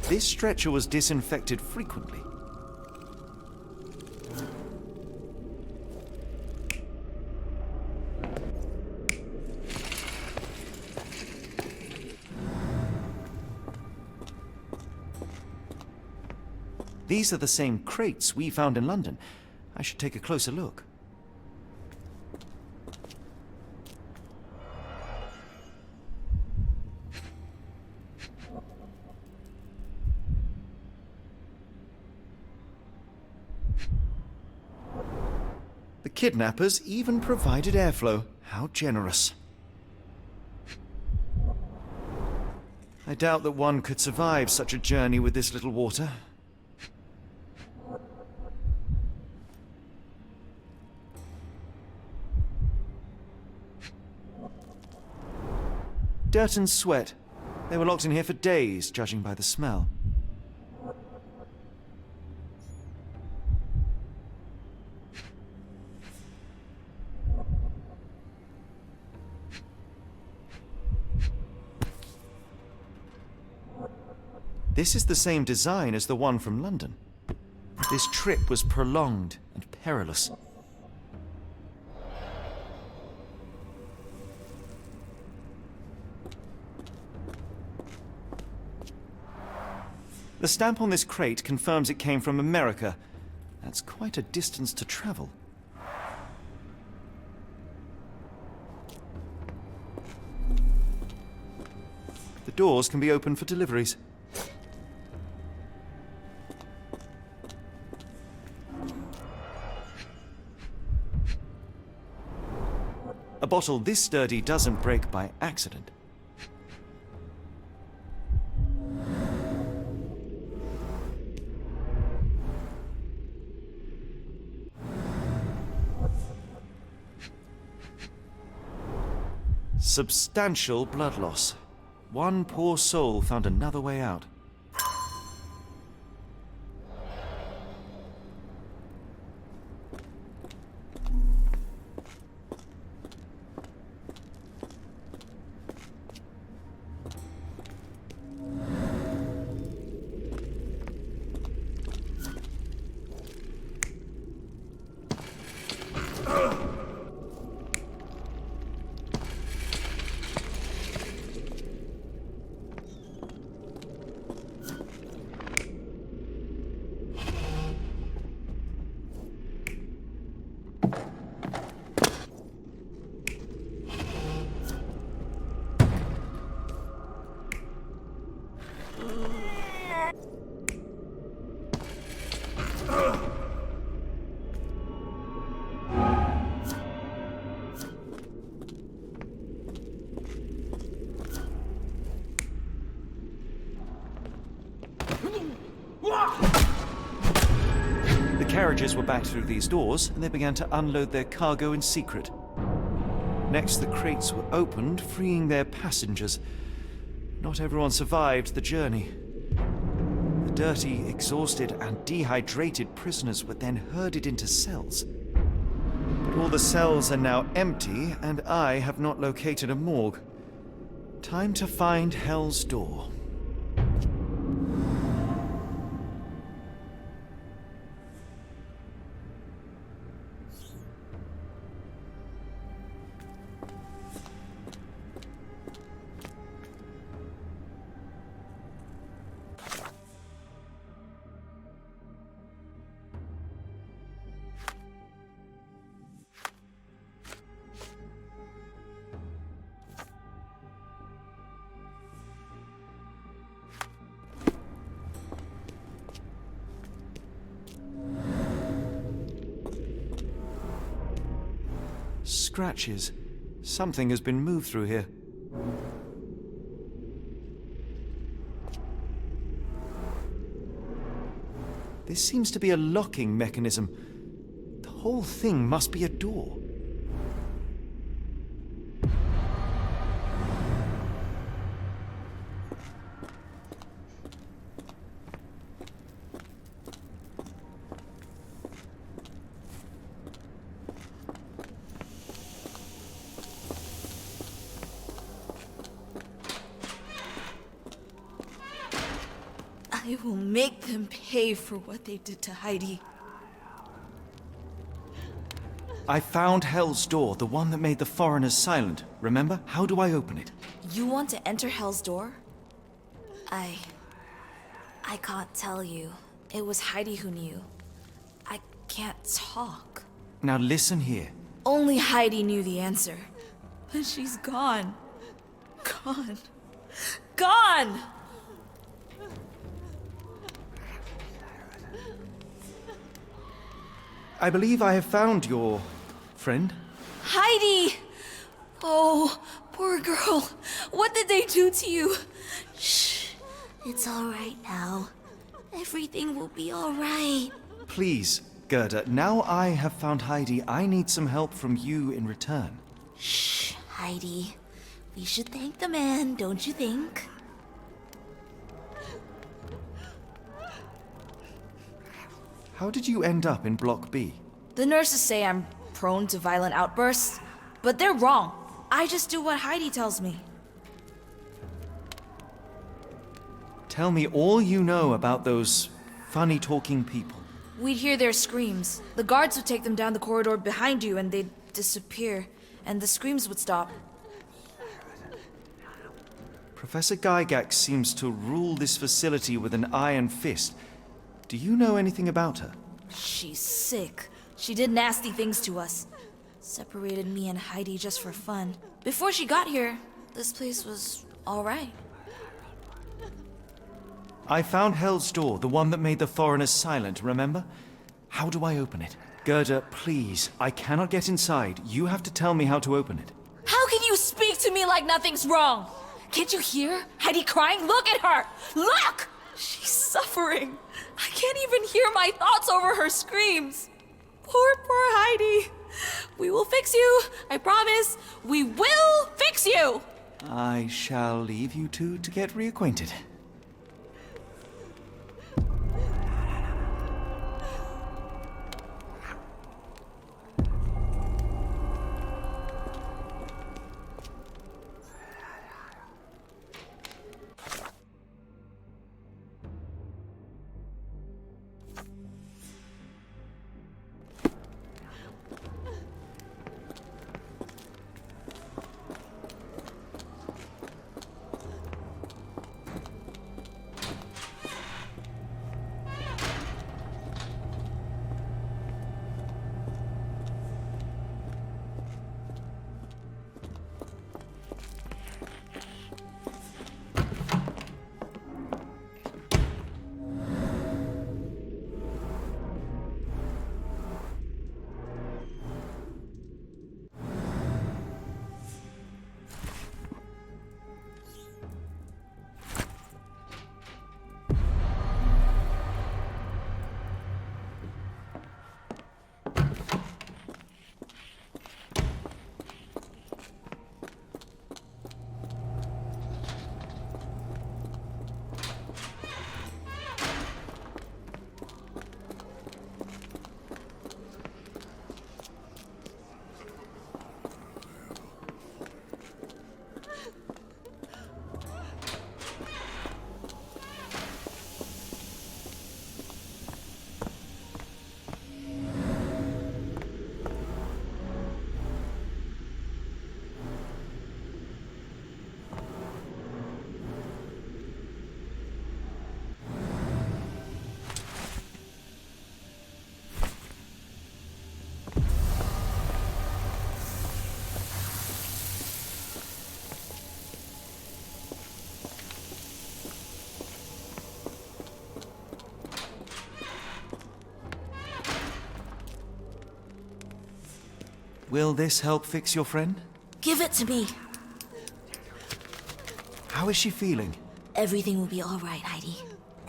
This stretcher was disinfected frequently. These are the same crates we found in London. I should take a closer look. The kidnappers even provided airflow. How generous. I doubt that one could survive such a journey with this little water. Dirt and sweat. They were locked in here for days, judging by the smell. This is the same design as the one from London. This trip was prolonged and perilous. The stamp on this crate confirms it came from America. That's quite a distance to travel. The doors can be opened for deliveries. A bottle this sturdy doesn't break by accident. Substantial blood loss. One poor soul found another way out. The carriages were backed through these doors, and they began to unload their cargo in secret. Next, the crates were opened, freeing their passengers. Not everyone survived the journey. The dirty, exhausted, and dehydrated prisoners were then herded into cells. But all the cells are now empty, and I have not located a morgue. Time to find Hell's Door. Scratches. Something has been moved through here. This seems to be a locking mechanism. The whole thing must be a door. I will make them pay for what they did to Heidi. I found Hell's Door, the one that made the foreigners silent. Remember? How do I open it? You want to enter Hell's Door? I can't tell you. It was Heidi who knew. I can't talk. Now listen here. Only Heidi knew the answer. But she's gone. Gone. Gone! I believe I have found your friend. Heidi! Oh, poor girl. What did they do to you? Shh. It's all right now. Everything will be all right. Please, Gerda, now I have found Heidi, I need some help from you in return. Shh, Heidi. We should thank the man, don't you think? How did you end up in Block B? The nurses say I'm prone to violent outbursts, but they're wrong. I just do what Heidi tells me. Tell me all you know about those funny-talking people. We'd hear their screams. The guards would take them down the corridor behind you and they'd disappear, and the screams would stop. Professor Gygax seems to rule this facility with an iron fist. Do you know anything about her? She's sick. She did nasty things to us. Separated me and Heidi just for fun. Before she got here, this place was all right. I found Hell's Door, the one that made the foreigners silent, remember? How do I open it? Gerda, please, I cannot get inside. You have to tell me how to open it. How can you speak to me like nothing's wrong? Can't you hear Heidi crying? Look at her! Look! She's suffering. I can't even hear my thoughts over her screams. Poor Heidi. We will fix you. I promise. We will fix you. I shall leave you two to get reacquainted. Will this help fix your friend? Give it to me. How is she feeling? Everything will be all right, Heidi.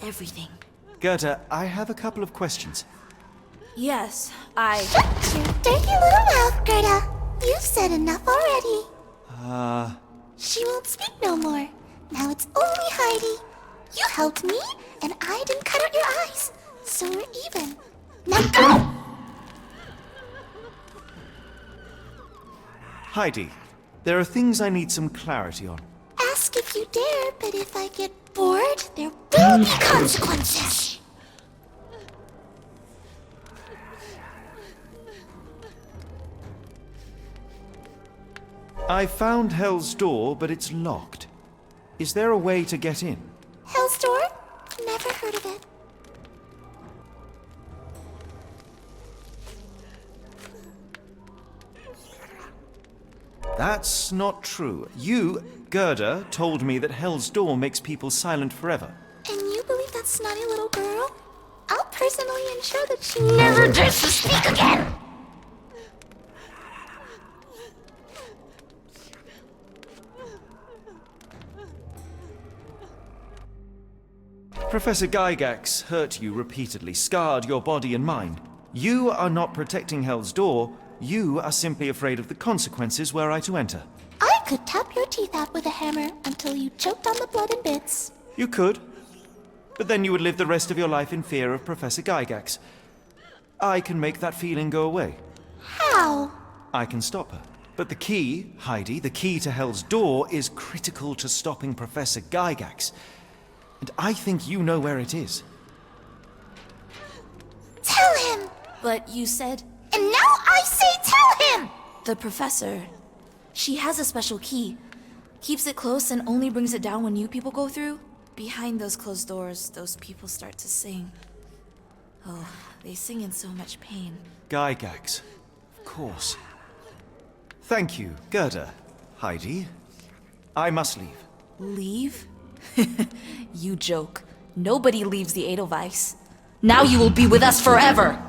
Everything. Gerda, I have a couple of questions. Yes, Shut your dirty little mouth, Gerda. You've said enough already. She won't speak no more. Now it's only Heidi. You helped me, and I didn't cut out your eyes. So we're even. Now go! Heidi, there are things I need some clarity on. Ask if you dare, but if I get bored, there will be consequences. I found Hell's Door, but it's locked. Is there a way to get in? Hell's Door? Never heard of it. That's not true. You, Gerda, told me that Hell's Door makes people silent forever. And you believe that snotty little girl? I'll personally ensure that she never dares to speak again! Professor Gygax hurt you repeatedly, scarred your body and mind. You are not protecting Hell's Door. You are simply afraid of the consequences were I to enter. I could tap your teeth out with a hammer until you choked on the blood in bits. You could. But then you would live the rest of your life in fear of Professor Gygax. I can make that feeling go away. How? I can stop her. But the key, Heidi, the key to Hell's Door is critical to stopping Professor Gygax. And I think you know where it is. Tell him! But you said... And now I say tell him! The professor... She has a special key. Keeps it close and only brings it down when you people go through. Behind those closed doors, those people start to sing. Oh, they sing in so much pain. Gygax. Of course. Thank you, Gerda. Heidi. I must leave. Leave? You joke. Nobody leaves the Edelweiss. Now you will be with us forever!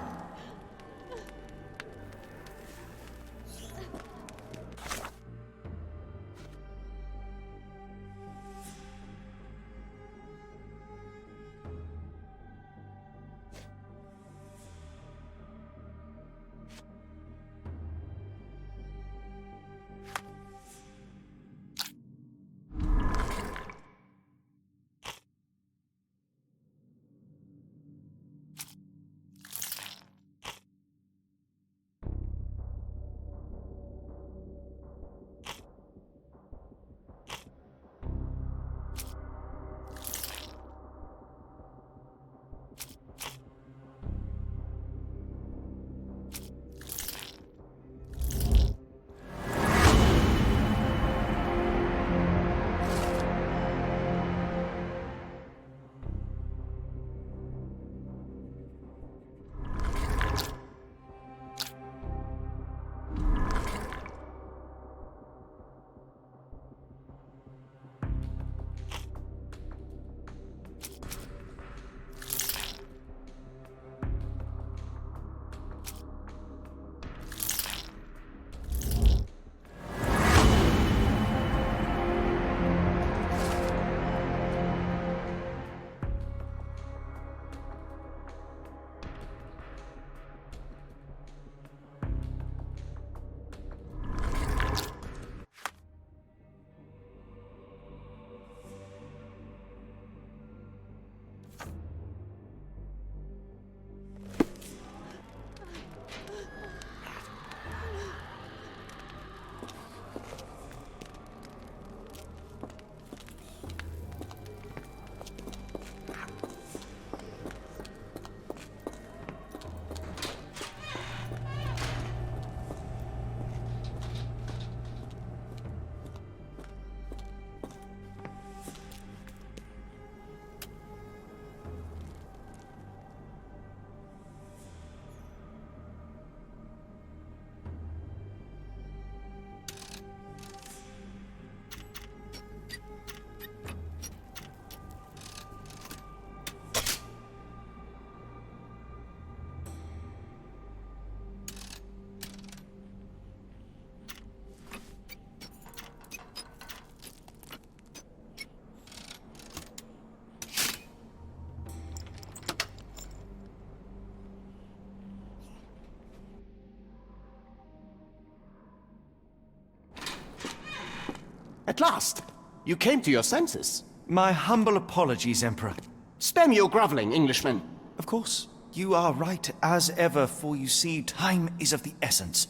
At last! You came to your senses. My humble apologies, Emperor. Spare me your groveling, Englishman. Of course, you are right as ever, for you see, time is of the essence.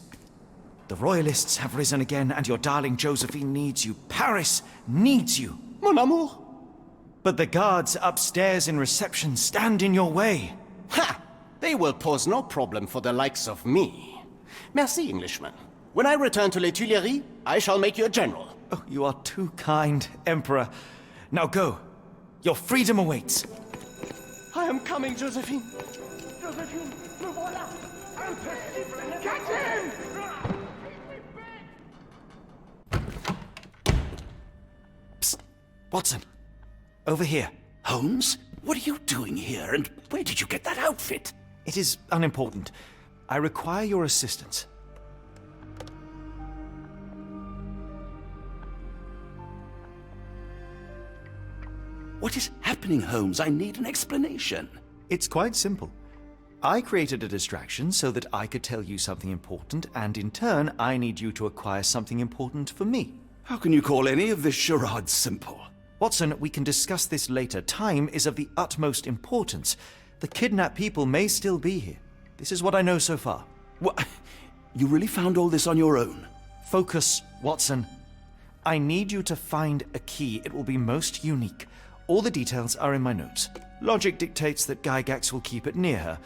The royalists have risen again, and your darling Josephine needs you. Paris needs you. Mon amour. But the guards upstairs in reception stand in your way. Ha! They will pose no problem for the likes of me. Merci, Englishman. When I return to Les Tuileries, I shall make you a general. Oh, you are too kind, Emperor. Now go. Your freedom awaits. I am coming, Josephine. Josephine, me voilà. Catch him! Psst. Watson. Over here. Holmes? What are you doing here, and where did you get that outfit? It is unimportant. I require your assistance. What is happening, Holmes? I need an explanation. It's quite simple. I created a distraction so that I could tell you something important, and in turn, I need you to acquire something important for me. How can you call any of this charade simple? Watson, we can discuss this later. Time is of the utmost importance. The kidnapped people may still be here. This is what I know so far. What? You really found all this on your own? Focus, Watson. I need you to find a key. It will be most unique. All the details are in my notes. Logic dictates that Gygax will keep it near her.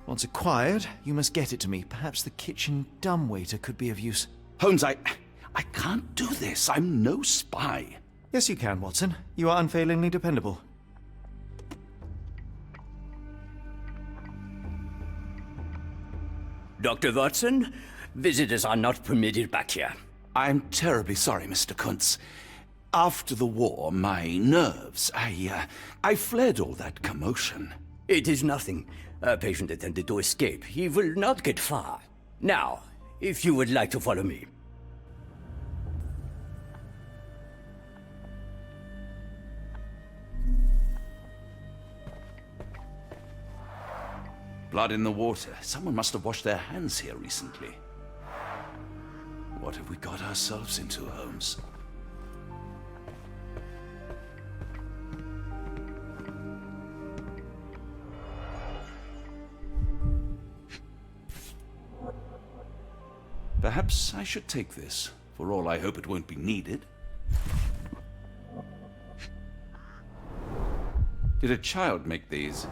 Once acquired, you must get it to me. Perhaps the kitchen dumbwaiter could be of use. Holmes, I can't do this. I'm no spy. Yes, you can, Watson. You are unfailingly dependable. Dr. Watson, visitors are not permitted back here. I'm terribly sorry, Mr. Kuntz. After the war, my nerves, I fled all that commotion. It is nothing. A patient attempted to escape. He will not get far. Now, if you would like to follow me. Blood in the water. Someone must have washed their hands here recently. What have we got ourselves into, Holmes? Perhaps I should take this. For all I hope it won't be needed. Did a child make these?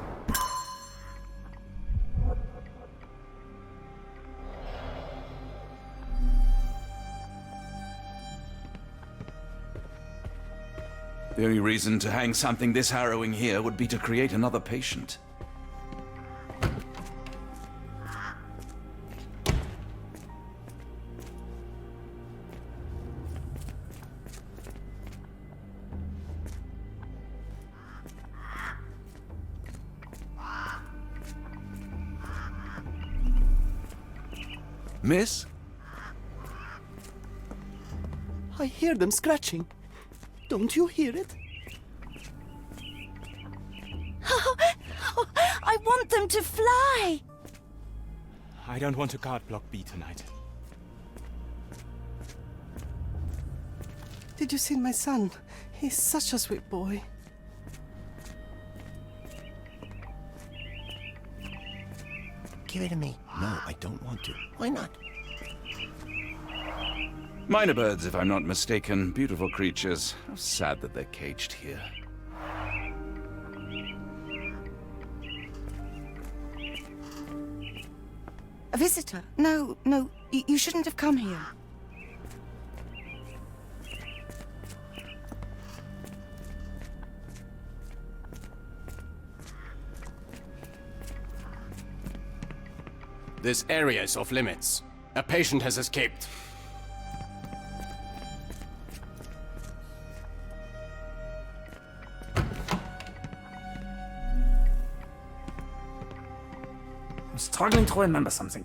The only reason to hang something this harrowing here would be to create another patient. Miss? I hear them scratching. Don't you hear it? I want them to fly! I don't want to guard block B tonight. Did you see my son? He's such a sweet boy. Give it to me. No, I don't want to. Why not? Minor birds, if I'm not mistaken. Beautiful creatures. How sad that they're caged here. A visitor? No, you shouldn't have come here. This area is off limits. A patient has escaped. I'm struggling to remember something.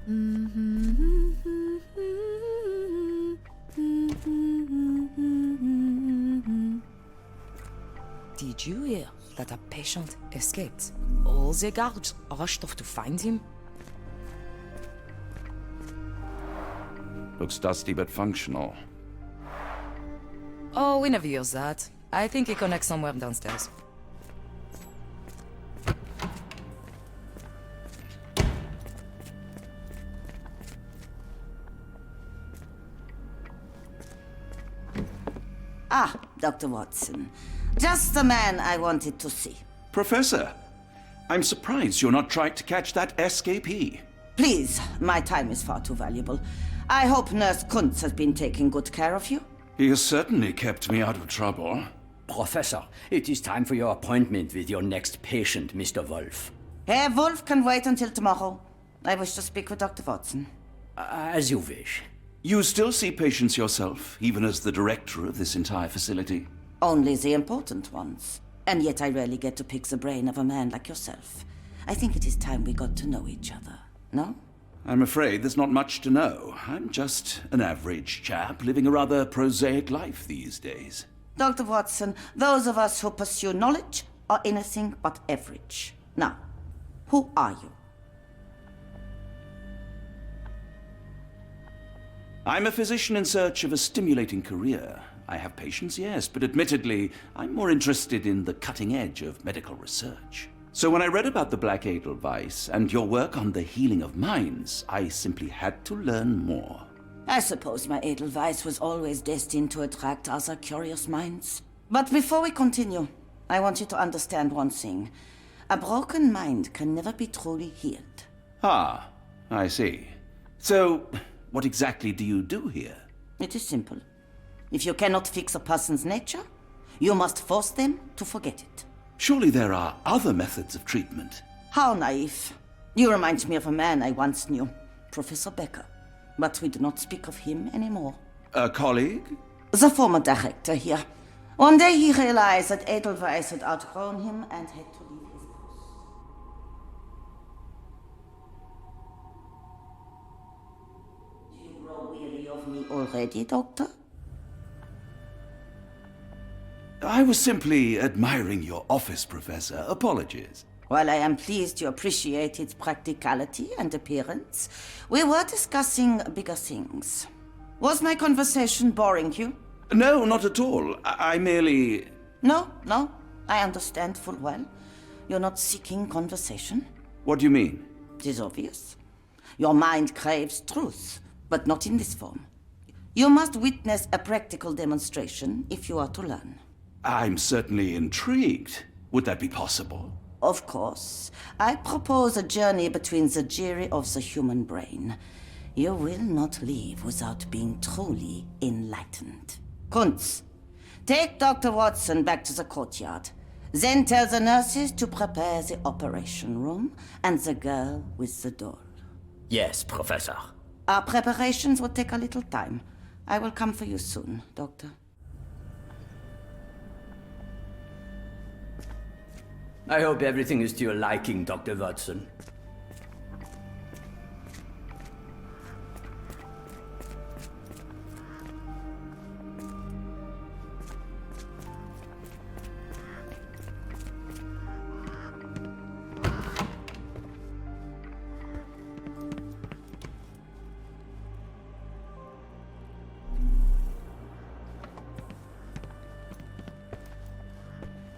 Did you hear that a patient escaped? All the guards rushed off to find him. Looks dusty but functional. Oh, we never use that. I think he connects somewhere downstairs. Ah, Dr. Watson. Just the man I wanted to see. Professor, I'm surprised you're not trying to catch that escapee. Please, my time is far too valuable. I hope Nurse Kuntz has been taking good care of you. He has certainly kept me out of trouble. Professor, it is time for your appointment with your next patient, Mr. Wolf. Herr Wolf can wait until tomorrow. I wish to speak with Dr. Watson. As you wish. You still see patients yourself, even as the director of this entire facility? Only the important ones. And yet I rarely get to pick the brain of a man like yourself. I think it is time we got to know each other, no? I'm afraid there's not much to know. I'm just an average chap living a rather prosaic life these days. Dr. Watson, those of us who pursue knowledge are anything but average. Now, who are you? I'm a physician in search of a stimulating career. I have patients, yes, but admittedly, I'm more interested in the cutting edge of medical research. So when I read about the Black Edelweiss and your work on the healing of minds, I simply had to learn more. I suppose my Edelweiss was always destined to attract other curious minds. But before we continue, I want you to understand one thing. A broken mind can never be truly healed. Ah, I see. So, what exactly do you do here? It is simple. If you cannot fix a person's nature, you must force them to forget it. Surely there are other methods of treatment. How naive. You remind me of a man I once knew, Professor Becker. But we do not speak of him anymore. A colleague? The former director here. One day he realized that Edelweiss had outgrown him and had to leave his post. Do you grow weary of me already, Doctor? I was simply admiring your office, Professor. Apologies. While I am pleased you appreciate its practicality and appearance, we were discussing bigger things. Was my conversation boring you? No, not at all. I merely... No, I understand full well. You're not seeking conversation. What do you mean? It is obvious. Your mind craves truth, but not in this form. You must witness a practical demonstration if you are to learn. I'm certainly intrigued. Would that be possible? Of course. I propose a journey between the jury of the human brain. You will not leave without being truly enlightened. Kuntz, take Dr. Watson back to the courtyard. Then tell the nurses to prepare the operation room and the girl with the doll. Yes, Professor. Our preparations will take a little time. I will come for you soon, Doctor. I hope everything is to your liking, Dr. Watson.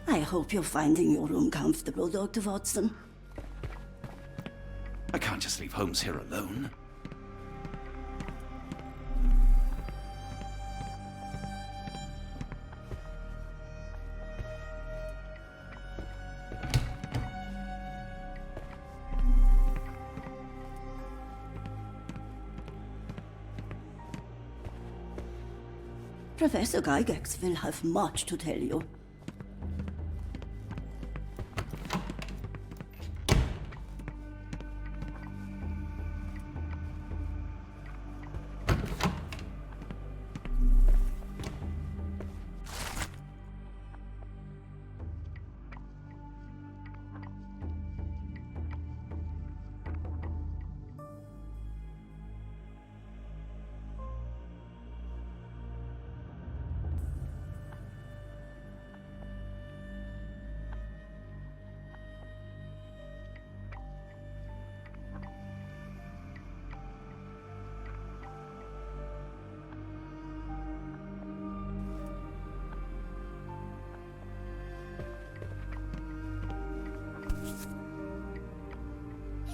I hope you're finding your room comfortable, Dr. Watson. I can't just leave Holmes here alone. Professor Gygax will have much to tell you.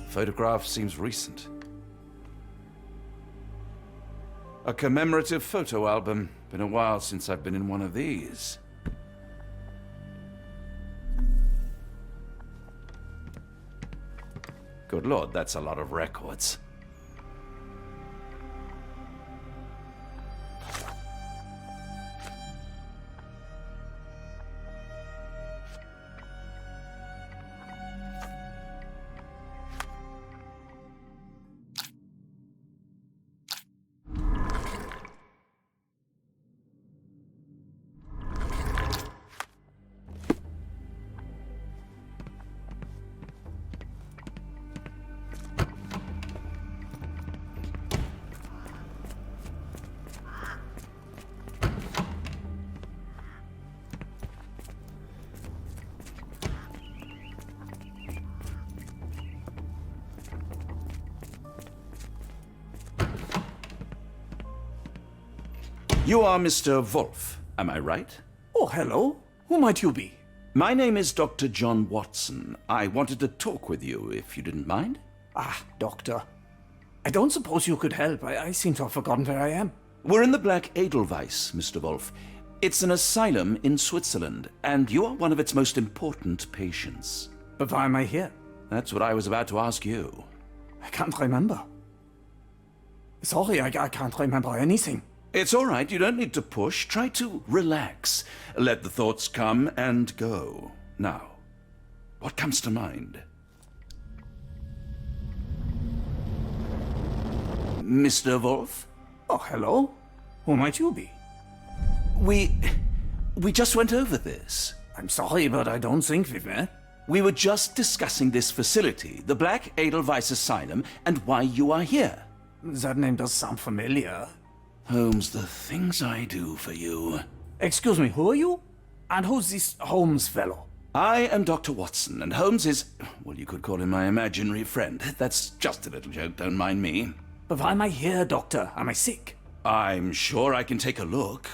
Photograph seems recent. A commemorative photo album. Been a while since I've been in one of these. Good lord, that's a lot of records. You are Mr. Wolf, am I right? Oh, hello. Who might you be? My name is Dr. John Watson. I wanted to talk with you, if you didn't mind. Ah, doctor. I don't suppose you could help. I seem to have forgotten where I am. We're in the Black Edelweiss, Mr. Wolf. It's an asylum in Switzerland, and you are one of its most important patients. But why am I here? That's what I was about to ask you. I can't remember. Sorry, I can't remember anything. It's all right. You don't need to push. Try to relax. Let the thoughts come and go. Now, what comes to mind? Mr. Wolf? Oh, hello. Who might you be? We just went over this. I'm sorry, but I don't think we've met. We were just discussing this facility, the Black Edelweiss Asylum, and why you are here. That name does sound familiar. Holmes, the things I do for you. Excuse me, who are you? And who's this Holmes fellow? I am Dr. Watson, and Holmes is, well, you could call him my imaginary friend. That's just a little joke, don't mind me. But why am I here, doctor? Am I sick? I'm sure I can take a look.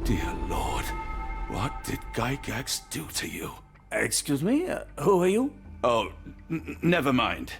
Dear Lord, what did Gygax do to you? Excuse me? Who are you? Oh, never mind.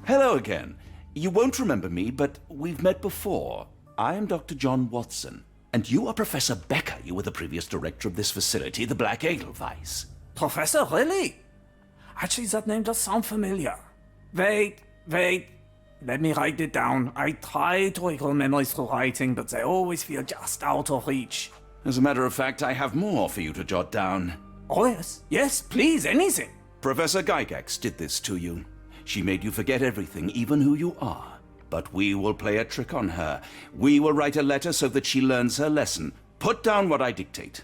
Hello again. You won't remember me, but we've met before. I am Dr. John Watson, and you are Professor Becker. You were the previous director of this facility, the Black Edelweiss. Professor, really? Actually, that name does sound familiar. Wait. Let me write it down. I try to recall memories through writing, but they always feel just out of reach. As a matter of fact, I have more for you to jot down. Oh, yes. Yes, please, anything. Professor Gygax did this to you. She made you forget everything, even who you are. But we will play a trick on her. We will write a letter so that she learns her lesson. Put down what I dictate.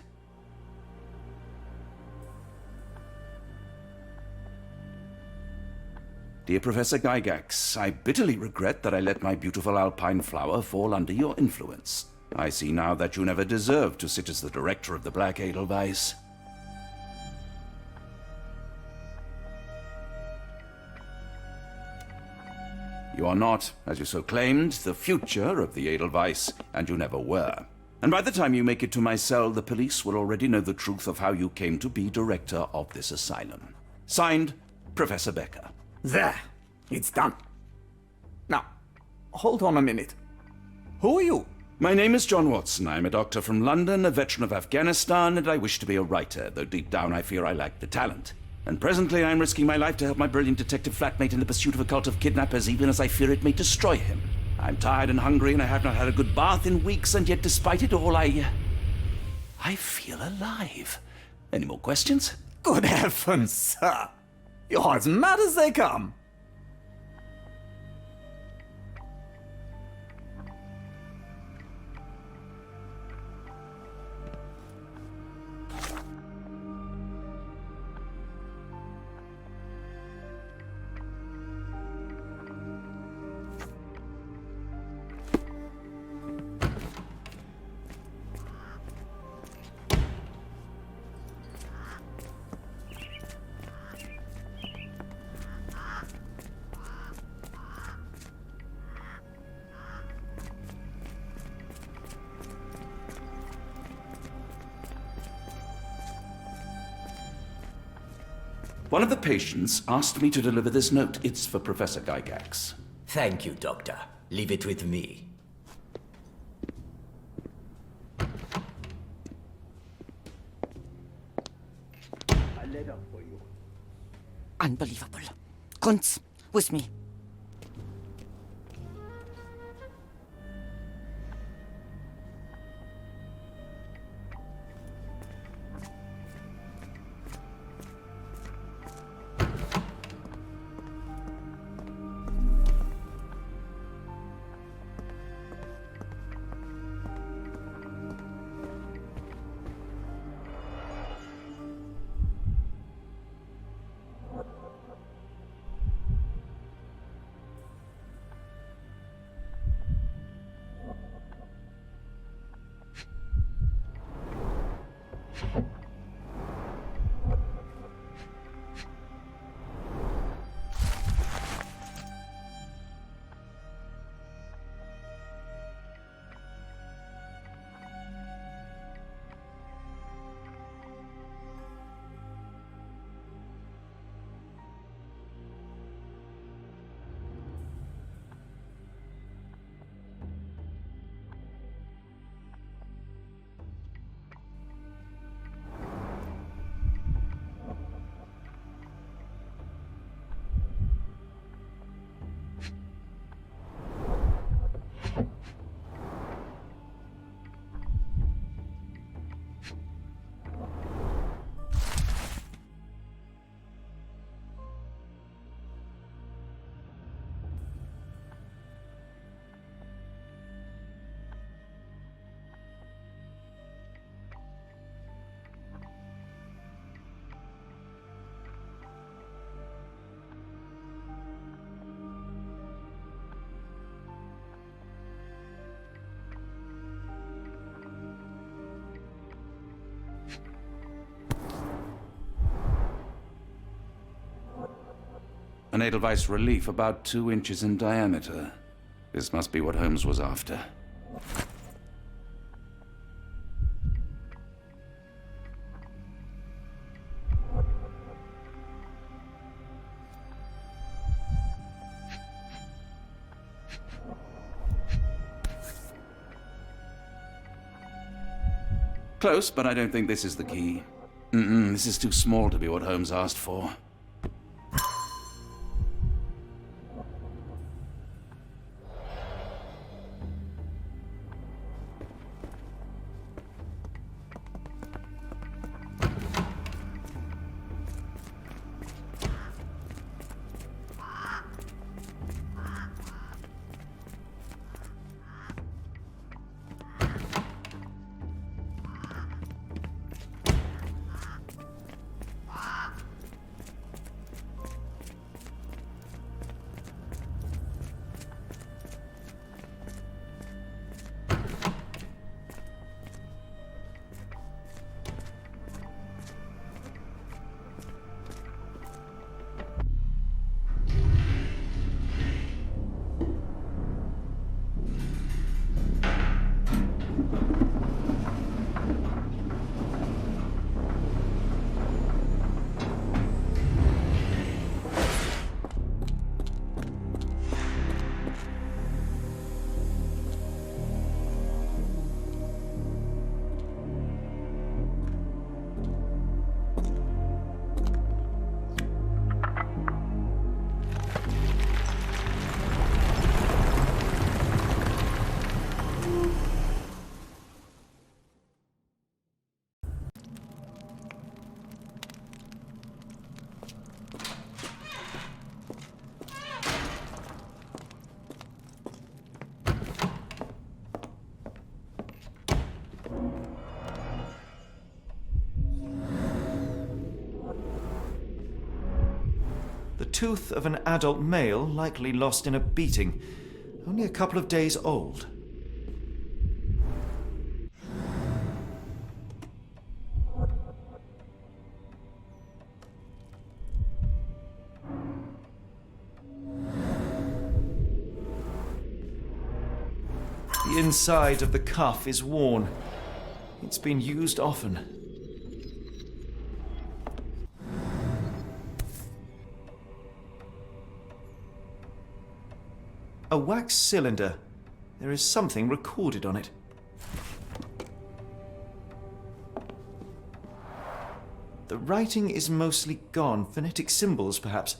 Dear Professor Gygax, I bitterly regret that I let my beautiful alpine flower fall under your influence. I see now that you never deserved to sit as the director of the Black Edelweiss. You are not, as you so claimed, the future of the Edelweiss, and you never were. And by the time you make it to my cell, the police will already know the truth of how you came to be director of this asylum. Signed, Professor Becker. There. It's done. Now, hold on a minute. Who are you? My name is John Watson. I am a doctor from London, a veteran of Afghanistan, and I wish to be a writer, though deep down I fear I lack the talent. And presently I am risking my life to help my brilliant detective flatmate in the pursuit of a cult of kidnappers, even as I fear it may destroy him. I'm tired and hungry, and I have not had a good bath in weeks, and yet despite it all, I feel alive. Any more questions? Good heavens, sir. You're as mad as they come. One of the patients asked me to deliver this note. It's for Professor Gygax. Thank you, Doctor. Leave it with me. A letter for you. Unbelievable. Kunz, with me. An Edelweiss relief about 2 inches in diameter. This must be what Holmes was after. Close, but I don't think this is the key. This is too small to be what Holmes asked for. The tooth of an adult male, likely lost in a beating. Only a couple of days old. The inside of the cuff is worn. It's been used often. A wax cylinder. There is something recorded on it. The writing is mostly gone. Phonetic symbols, perhaps.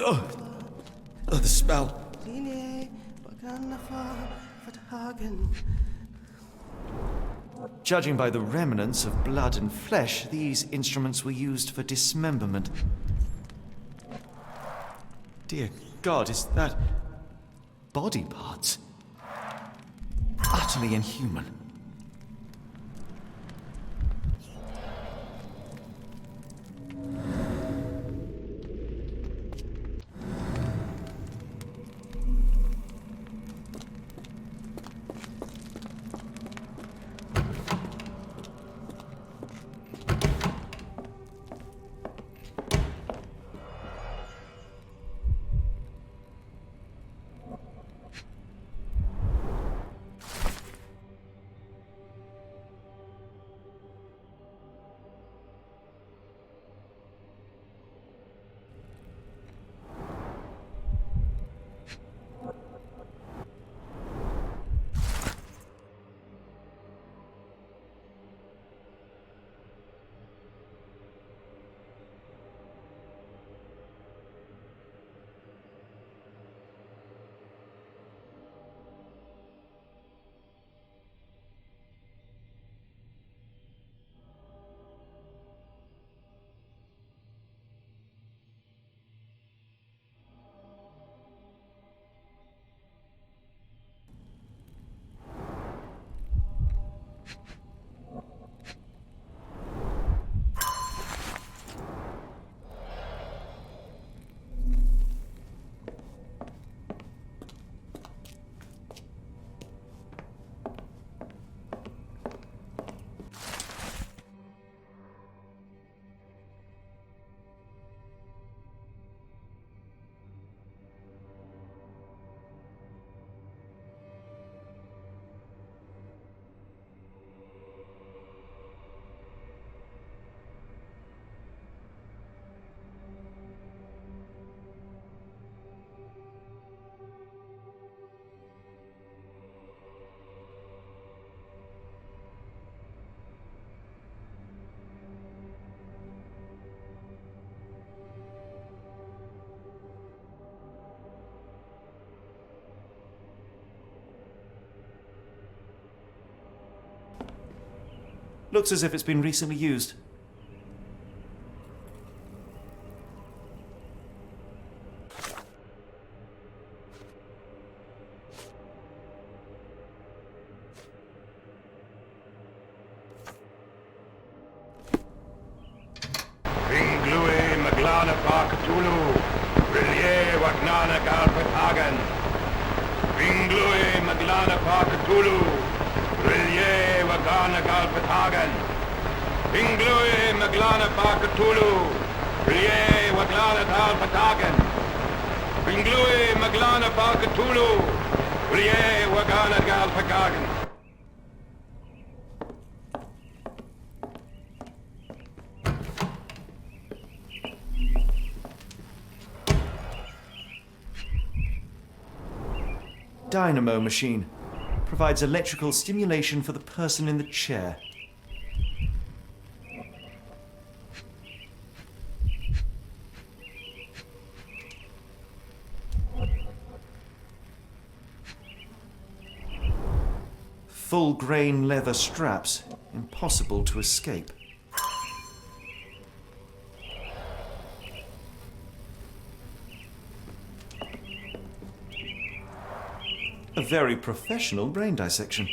Oh, the smell. Judging by the remnants of blood and flesh, these instruments were used for dismemberment. Dear God, is that body parts? Utterly inhuman. Looks as if it's been recently used. Dynamo machine. Provides electrical stimulation for the person in the chair. Full grain leather straps. Impossible to escape. A very professional brain dissection.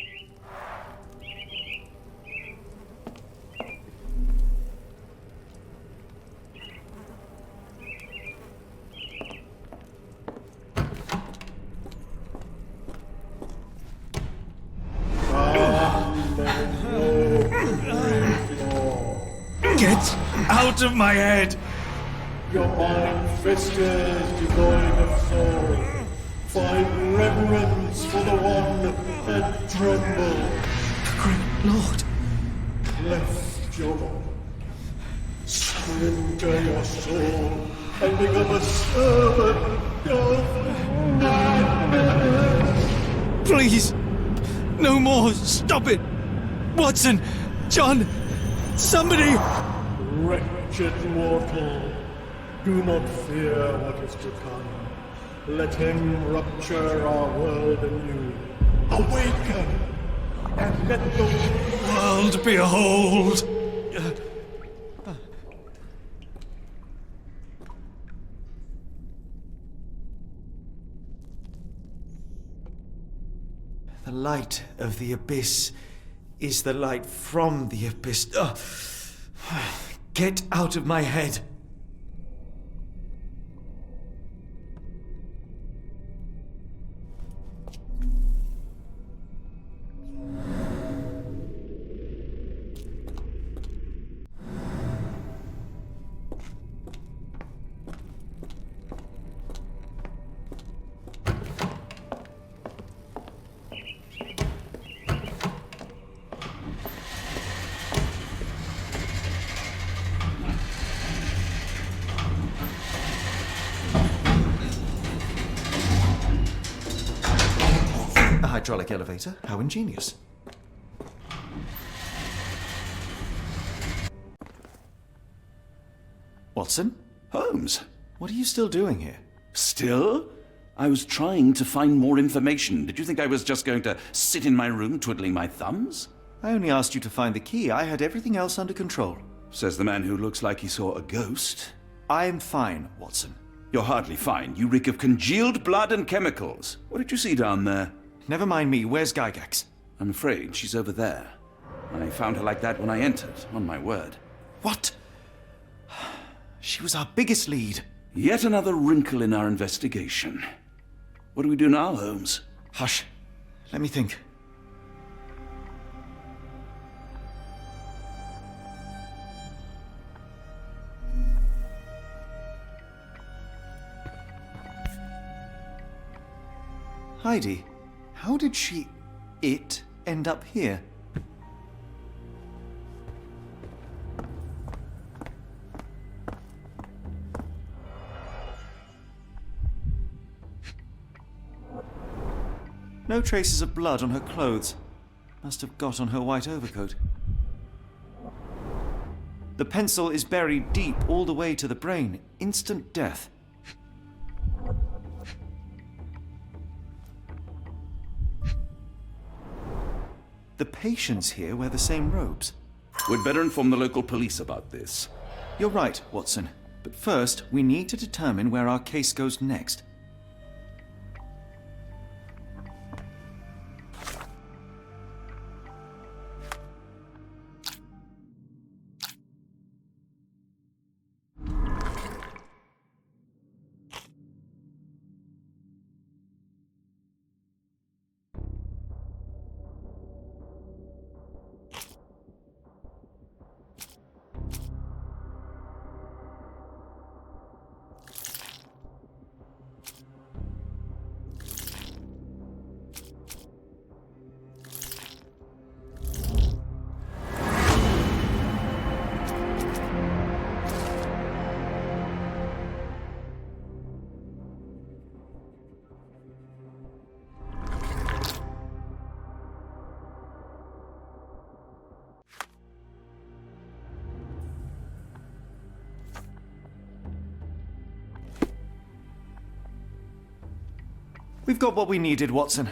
Get out of my head! Your mind festers, devoid of soul. Find reverence for the one and tremble. Great Lord! Left your lord. Surrender your soul and become a servant of madness. Please! No more! Stop it! Watson! John! Somebody! Wretched mortal, do not fear what is to come. Let him rupture our world anew. Awaken! And let the world behold! The light of the abyss is the light from the abyss. Get out of my head! Hydraulic elevator. How ingenious. Watson? Holmes? What are you still doing here? Still? I was trying to find more information. Did you think I was just going to sit in my room twiddling my thumbs? I only asked you to find the key. I had everything else under control. Says the man who looks like he saw a ghost. I'm fine, Watson. You're hardly fine. You reek of congealed blood and chemicals. What did you see down there? Never mind me. Where's Gygax? I'm afraid she's over there. I found her like that when I entered, on my word. What? She was our biggest lead. Yet another wrinkle in our investigation. What do we do now, Holmes? Hush. Let me think. Heidi, how did it end up here? No traces of blood on her clothes. Must have got on her white overcoat. The pencil is buried deep all the way to the brain. Instant death. The patients here wear the same robes. We'd better inform the local police about this. You're right, Watson. But first, we need to determine where our case goes next. We've got what we needed, Watson.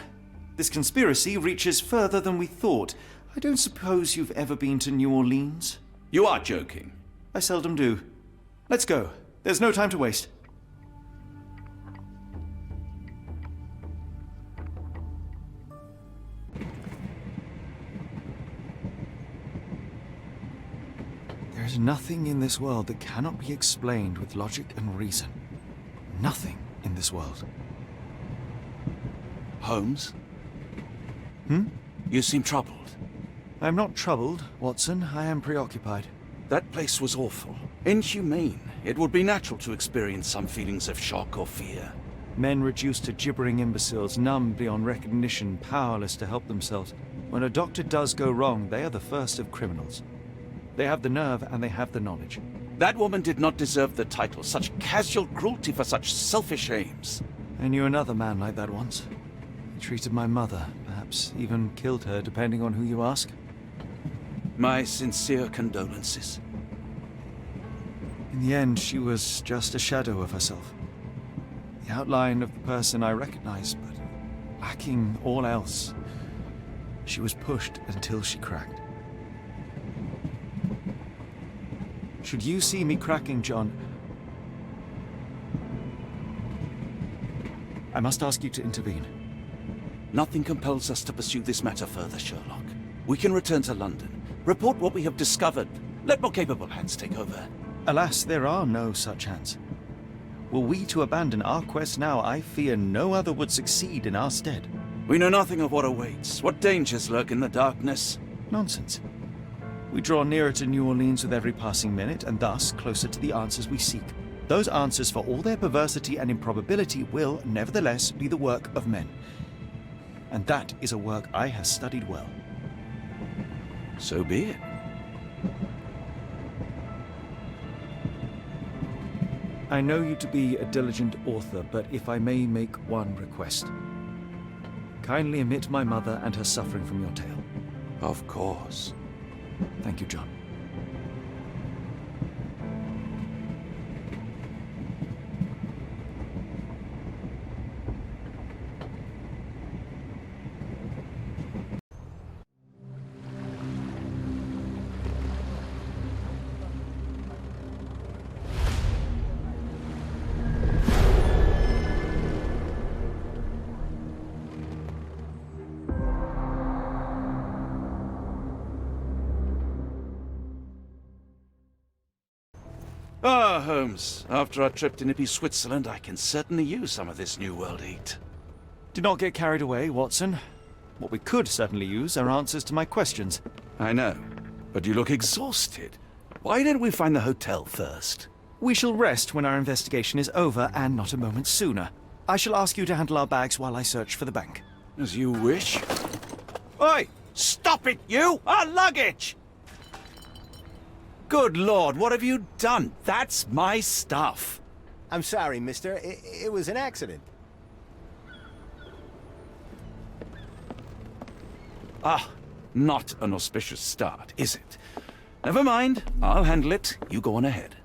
This conspiracy reaches further than we thought. I don't suppose you've ever been to New Orleans? You are joking. I seldom do. Let's go. There's no time to waste. There's nothing in this world that cannot be explained with logic and reason. Nothing in this world. Holmes? Hmm? You seem troubled. I'm not troubled, Watson. I am preoccupied. That place was awful. Inhumane. It would be natural to experience some feelings of shock or fear. Men reduced to gibbering imbeciles, numb beyond recognition, powerless to help themselves. When a doctor does go wrong, they are the first of criminals. They have the nerve and they have the knowledge. That woman did not deserve the title. Such casual cruelty for such selfish aims. I knew another man like that once. He treated my mother, perhaps even killed her, depending on who you ask. My sincere condolences. In the end, she was just a shadow of herself. The outline of the person I recognized, but lacking all else. She was pushed until she cracked. Should you see me cracking, John, I must ask you to intervene. Nothing compels us to pursue this matter further, Sherlock. We can return to London, report what we have discovered. Let more capable hands take over. Alas, there are no such hands. Were we to abandon our quest now, I fear no other would succeed in our stead. We know nothing of what awaits, what dangers lurk in the darkness. Nonsense. We draw nearer to New Orleans with every passing minute, and thus closer to the answers we seek. Those answers, for all their perversity and improbability, will, nevertheless, be the work of men. And that is a work I have studied well. So be it. I know you to be a diligent author, but if I may make one request. Kindly omit my mother and her suffering from your tale. Of course. Thank you, John. Ah, Holmes. After our trip to nippy Switzerland, I can certainly use some of this New World heat. Do not get carried away, Watson. What we could certainly use are answers to my questions. I know, but you look exhausted. Why don't we find the hotel first? We shall rest when our investigation is over, and not a moment sooner. I shall ask you to handle our bags while I search for the bank. As you wish. Oi! Stop it, you! Our luggage! Good Lord, what have you done? That's my stuff. I'm sorry, mister. It was an accident. Ah, not an auspicious start, is it? Never mind, I'll handle it. You go on ahead.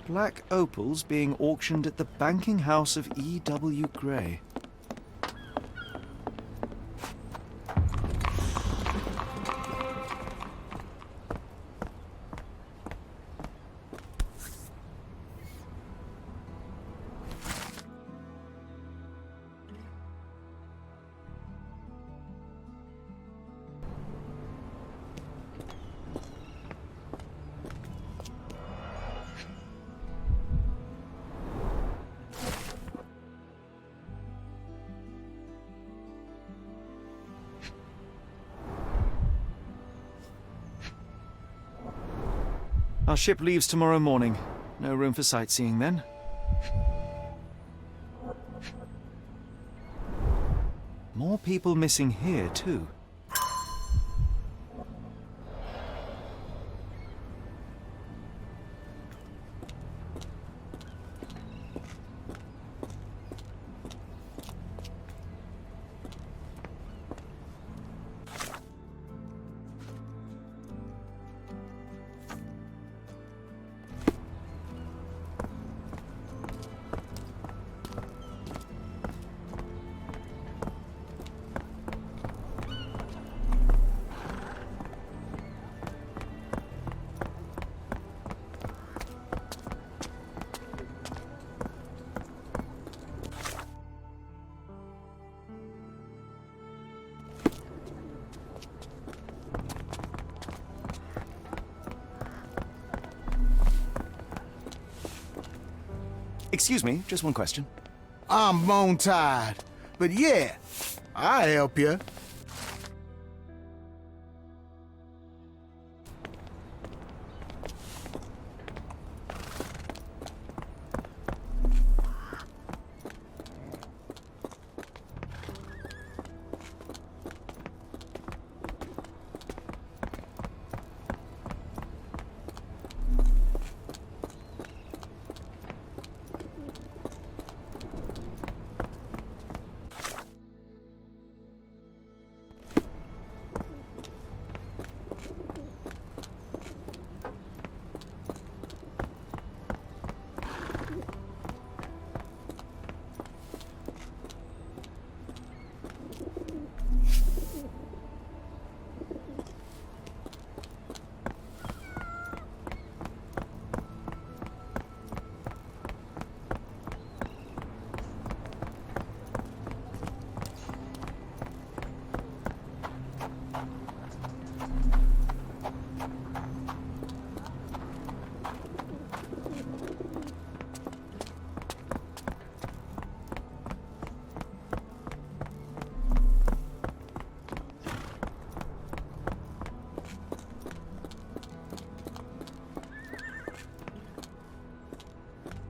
Black opals being auctioned at the banking house of E.W. Gray. Our ship leaves tomorrow morning. No room for sightseeing then. More people missing here, too. Excuse me, just one question. I'm bone tired, but yeah, I'll help you.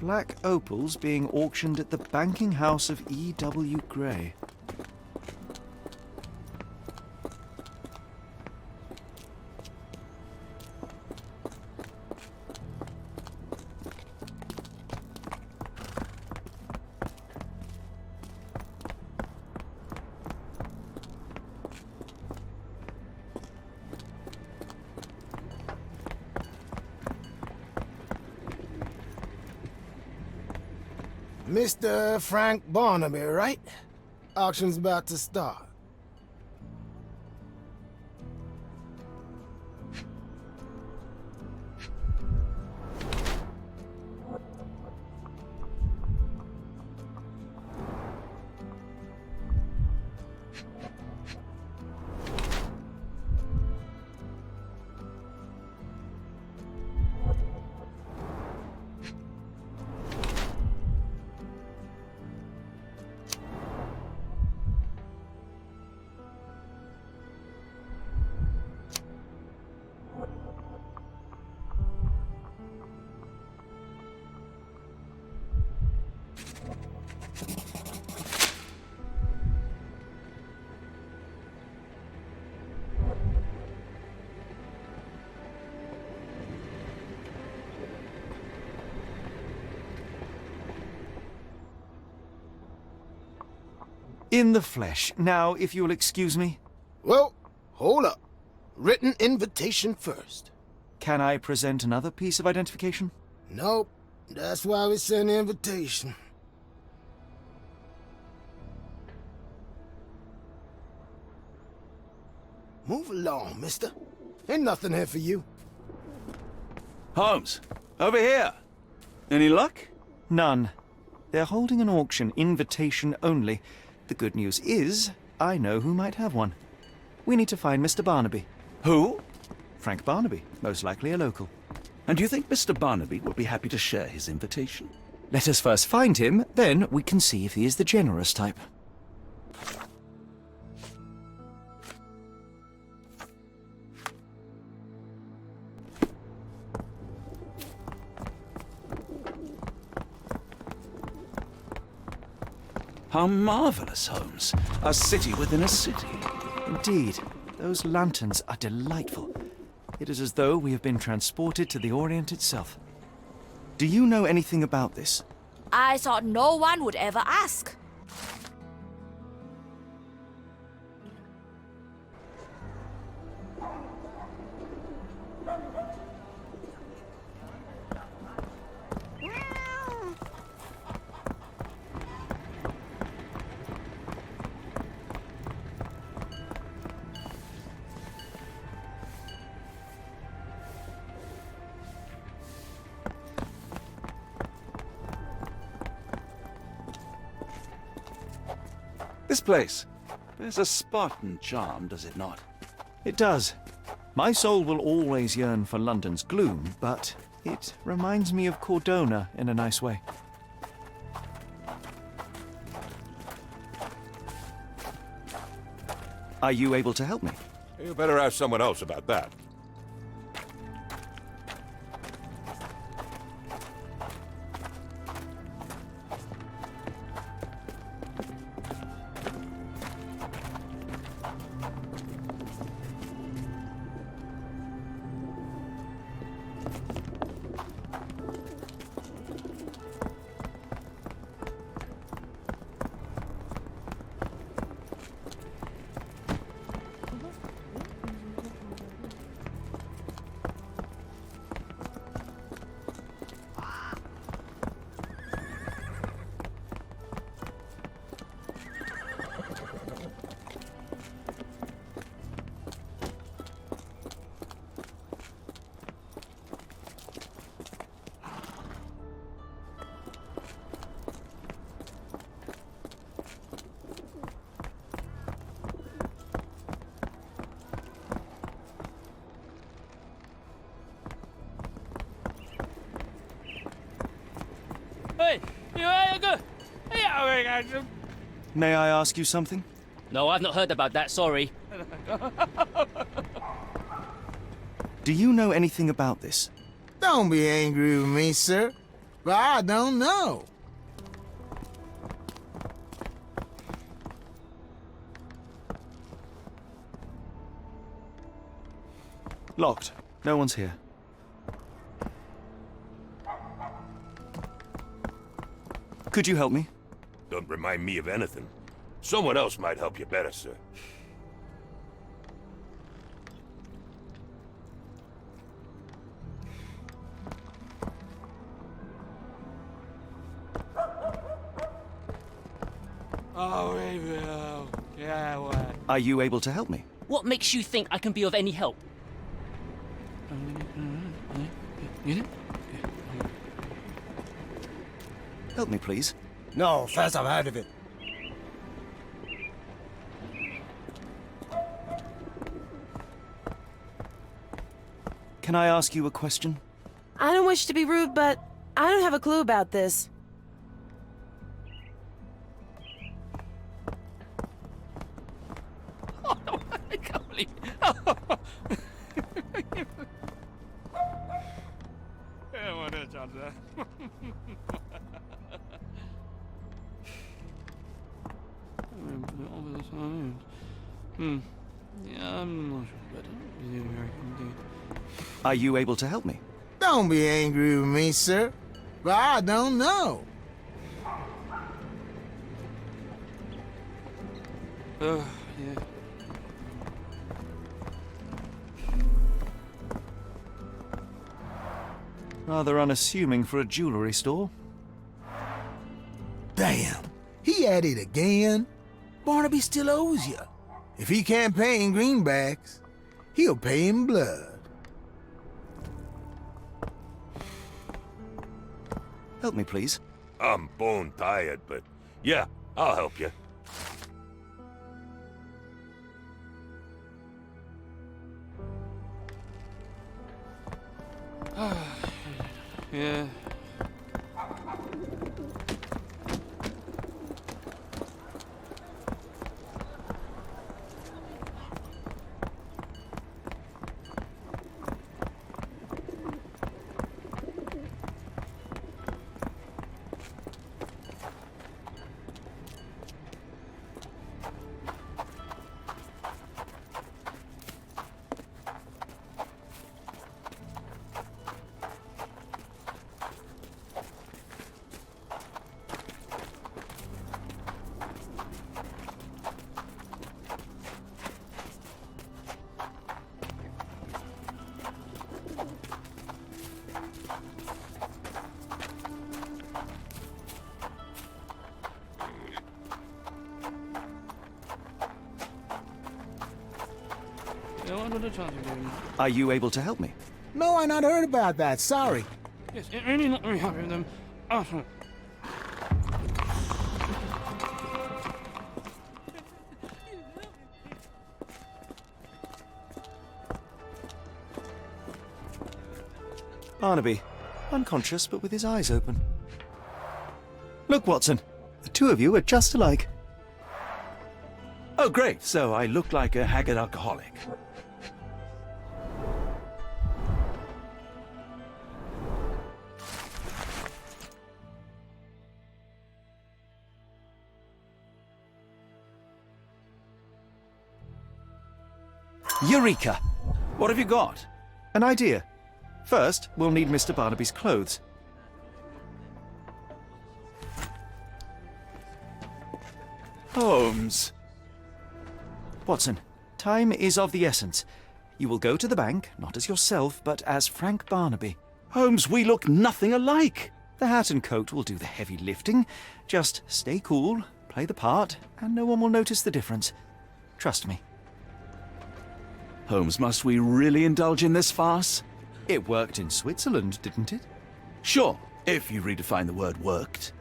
Black opals being auctioned at the banking house of E.W. Gray. Mr. Frank Barnaby, right? Auction's about to start. In the flesh. Now, if you'll excuse me. Well, hold up. Written invitation first. Can I present another piece of identification? Nope. That's why we sent the invitation. Move along, mister. Ain't nothing here for you. Holmes, over here. Any luck? None. They're holding an auction, invitation only. The good news is, I know who might have one. We need to find Mr. Barnaby. Who? Frank Barnaby, most likely a local. And do you think Mr. Barnaby will be happy to share his invitation? Let us first find him, then we can see if he is the generous type. How marvelous, Holmes. A city within a city. Indeed. Those lanterns are delightful. It is as though we have been transported to the Orient itself. Do you know anything about this? I thought no one would ever ask. This place bears a Spartan charm, does it not? It does. My soul will always yearn for London's gloom, but it reminds me of Cordona in a nice way. Are you able to help me? You better ask someone else about that. May I ask you something? No, I've not heard about that, sorry. Do you know anything about this? Don't be angry with me, sir. But I don't know. Locked. No one's here. Could you help me? Don't remind me of anything. Someone else might help you better, sir. Are you able to help me? What makes you think I can be of any help? Help me, please. No, first I've heard of it. Can I ask you a question? I don't wish to be rude, but I don't have a clue about this. I can't believe Yeah, I'm not sure, but Are you able to help me? Don't be angry with me, sir. But I don't know. yeah. Rather unassuming for a jewelry store. Damn, he at it again. Barnaby still owes you. If he can't pay in greenbacks, he'll pay in blood. Help me, please. I'm bone tired, but yeah, I'll help you. Yeah. Are you able to help me? No, I not heard about that. Sorry. Yes, it really not very happy with them. Awesome. Barnaby, unconscious but with his eyes open. Look, Watson, the two of you are just alike. Oh, great. So I look like a haggard alcoholic. Eureka! What have you got? An idea. First, we'll need Mr. Barnaby's clothes. Holmes. Watson, time is of the essence. You will go to the bank, not as yourself, but as Frank Barnaby. Holmes, we look nothing alike. The hat and coat will do the heavy lifting. Just stay cool, play the part, and no one will notice the difference. Trust me. Holmes, must we really indulge in this farce? It worked in Switzerland, didn't it? Sure, if you redefine the word worked.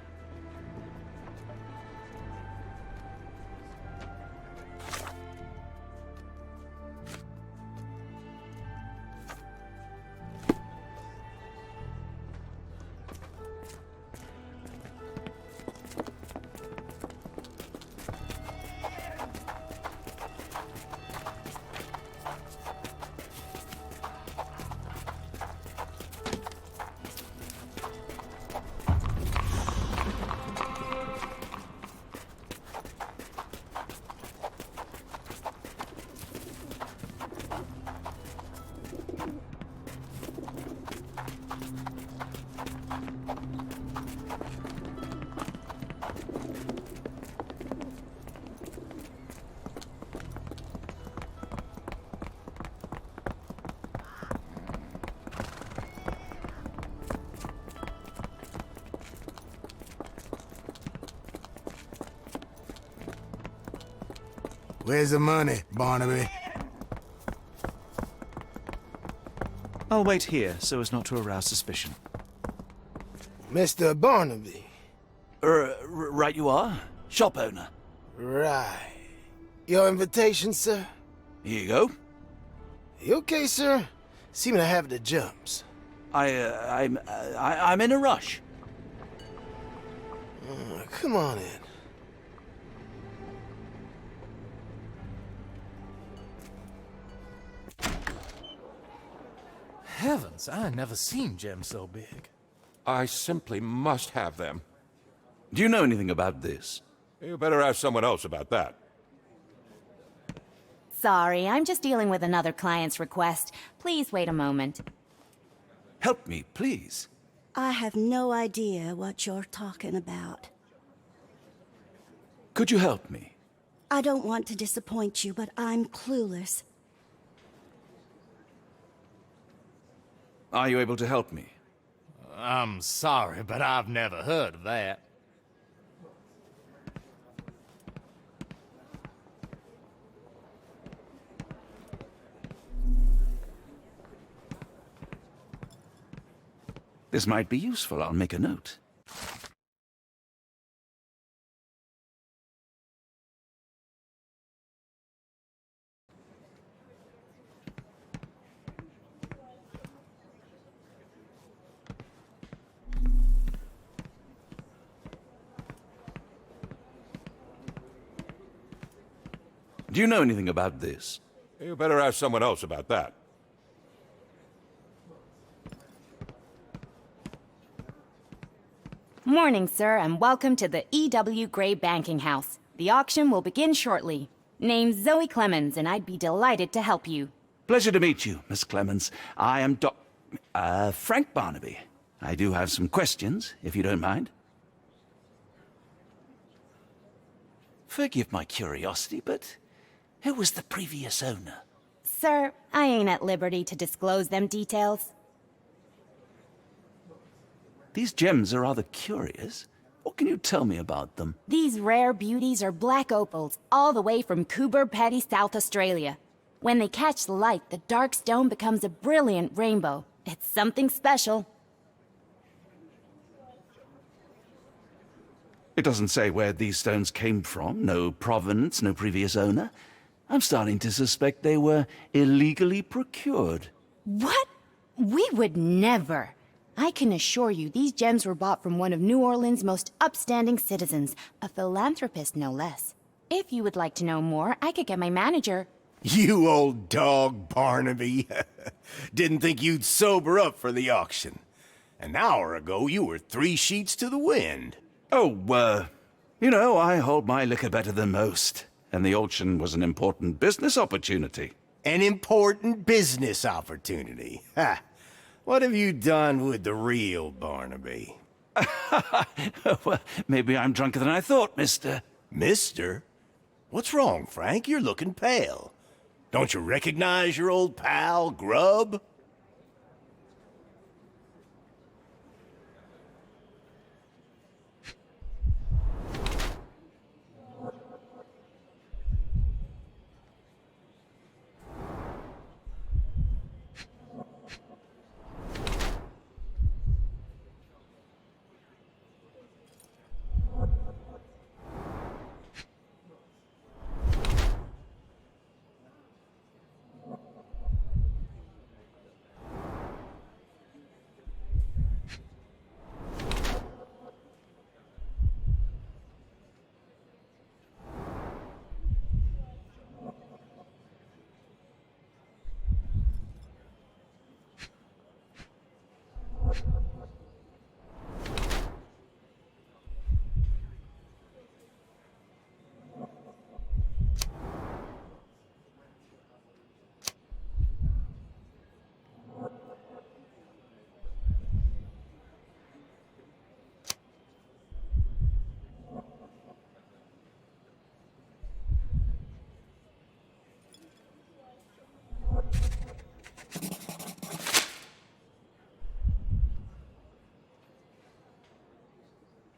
Where's the money, Barnaby? I'll wait here so as not to arouse suspicion. Mr. Barnaby. Right you are. Shop owner. Right. Your invitation, sir? Here you go. You okay, sir? Seem to have the jumps. I'm in a rush. Come on in. Heavens, I never seen gems so big. I simply must have them. Do you know anything about this? You better ask someone else about that. Sorry, I'm just dealing with another client's request. Please wait a moment. Help me, please. I have no idea what you're talking about. Could you help me? I don't want to disappoint you, but I'm clueless. Are you able to help me? I'm sorry, but I've never heard of that. This might be useful. I'll make a note. Do you know anything about this? You better ask someone else about that. Morning, sir, and welcome to the E.W. Gray Banking House. The auction will begin shortly. Name's Zoe Clemens, and I'd be delighted to help you. Pleasure to meet you, Miss Clemens. I am Frank Barnaby. I do have some questions, if you don't mind. Forgive my curiosity, but who was the previous owner? Sir, I ain't at liberty to disclose them details. These gems are rather curious. What can you tell me about them? These rare beauties are black opals, all the way from Coober Pedy, South Australia. When they catch the light, the dark stone becomes a brilliant rainbow. It's something special. It doesn't say where these stones came from. No provenance, no previous owner. I'm starting to suspect they were illegally procured. What? We would never. I can assure you these gems were bought from one of New Orleans' most upstanding citizens, a philanthropist no less. If you would like to know more, I could get my manager. You old dog, Barnaby. Didn't think you'd sober up for the auction. An hour ago, you were 3 sheets to the wind. Oh, you know, I hold my liquor better than most. And the auction was an important business opportunity. An important business opportunity? Ha! What have you done with the real Barnaby? Well, maybe I'm drunker than I thought, mister. Mister? What's wrong, Frank? You're looking pale. Don't you recognize your old pal, Grub?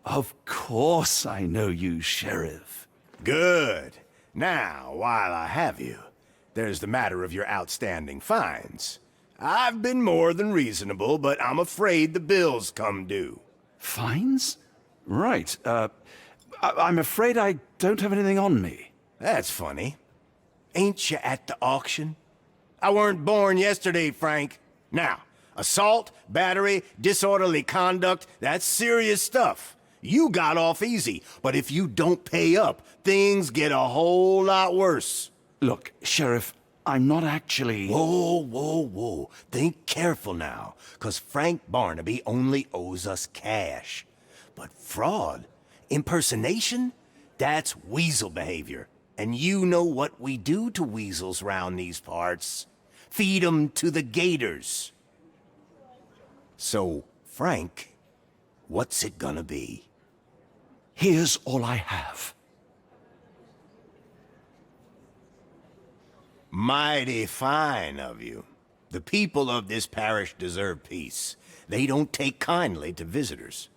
Of course I know you, Sheriff. Good. Now, while I have you, there's the matter of your outstanding fines. I've been more than reasonable, but I'm afraid the bills come due. Fines? Right. I'm afraid I don't have anything on me. That's funny. Ain't you at the auction? I weren't born yesterday, Frank. Now, assault, battery, disorderly conduct, that's serious stuff. You got off easy, but if you don't pay up, things get a whole lot worse. Look, Sheriff, I'm not actually... Whoa. Think careful now, 'cause Frank Barnaby only owes us cash. But fraud, impersonation, that's weasel behavior. And you know what we do to weasels round these parts. Feed 'em to the gators. So, Frank, what's it gonna be? Here's all I have. Mighty fine of you. The people of this parish deserve peace. They don't take kindly to visitors.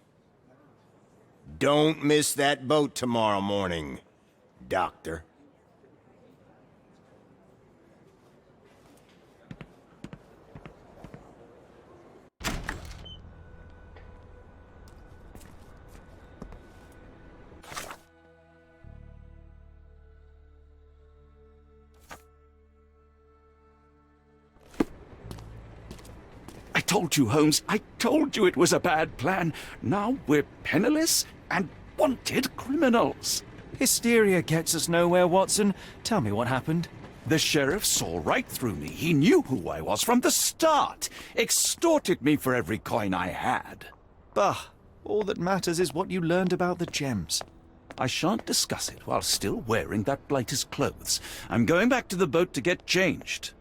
Don't miss that boat tomorrow morning, Doctor. I told you, Holmes. I told you it was a bad plan. Now we're penniless and wanted criminals. Hysteria gets us nowhere, Watson. Tell me what happened. The sheriff saw right through me. He knew who I was from the start. Extorted me for every coin I had. Bah, all that matters is what you learned about the gems. I shan't discuss it while still wearing that blighter's clothes. I'm going back to the boat to get changed.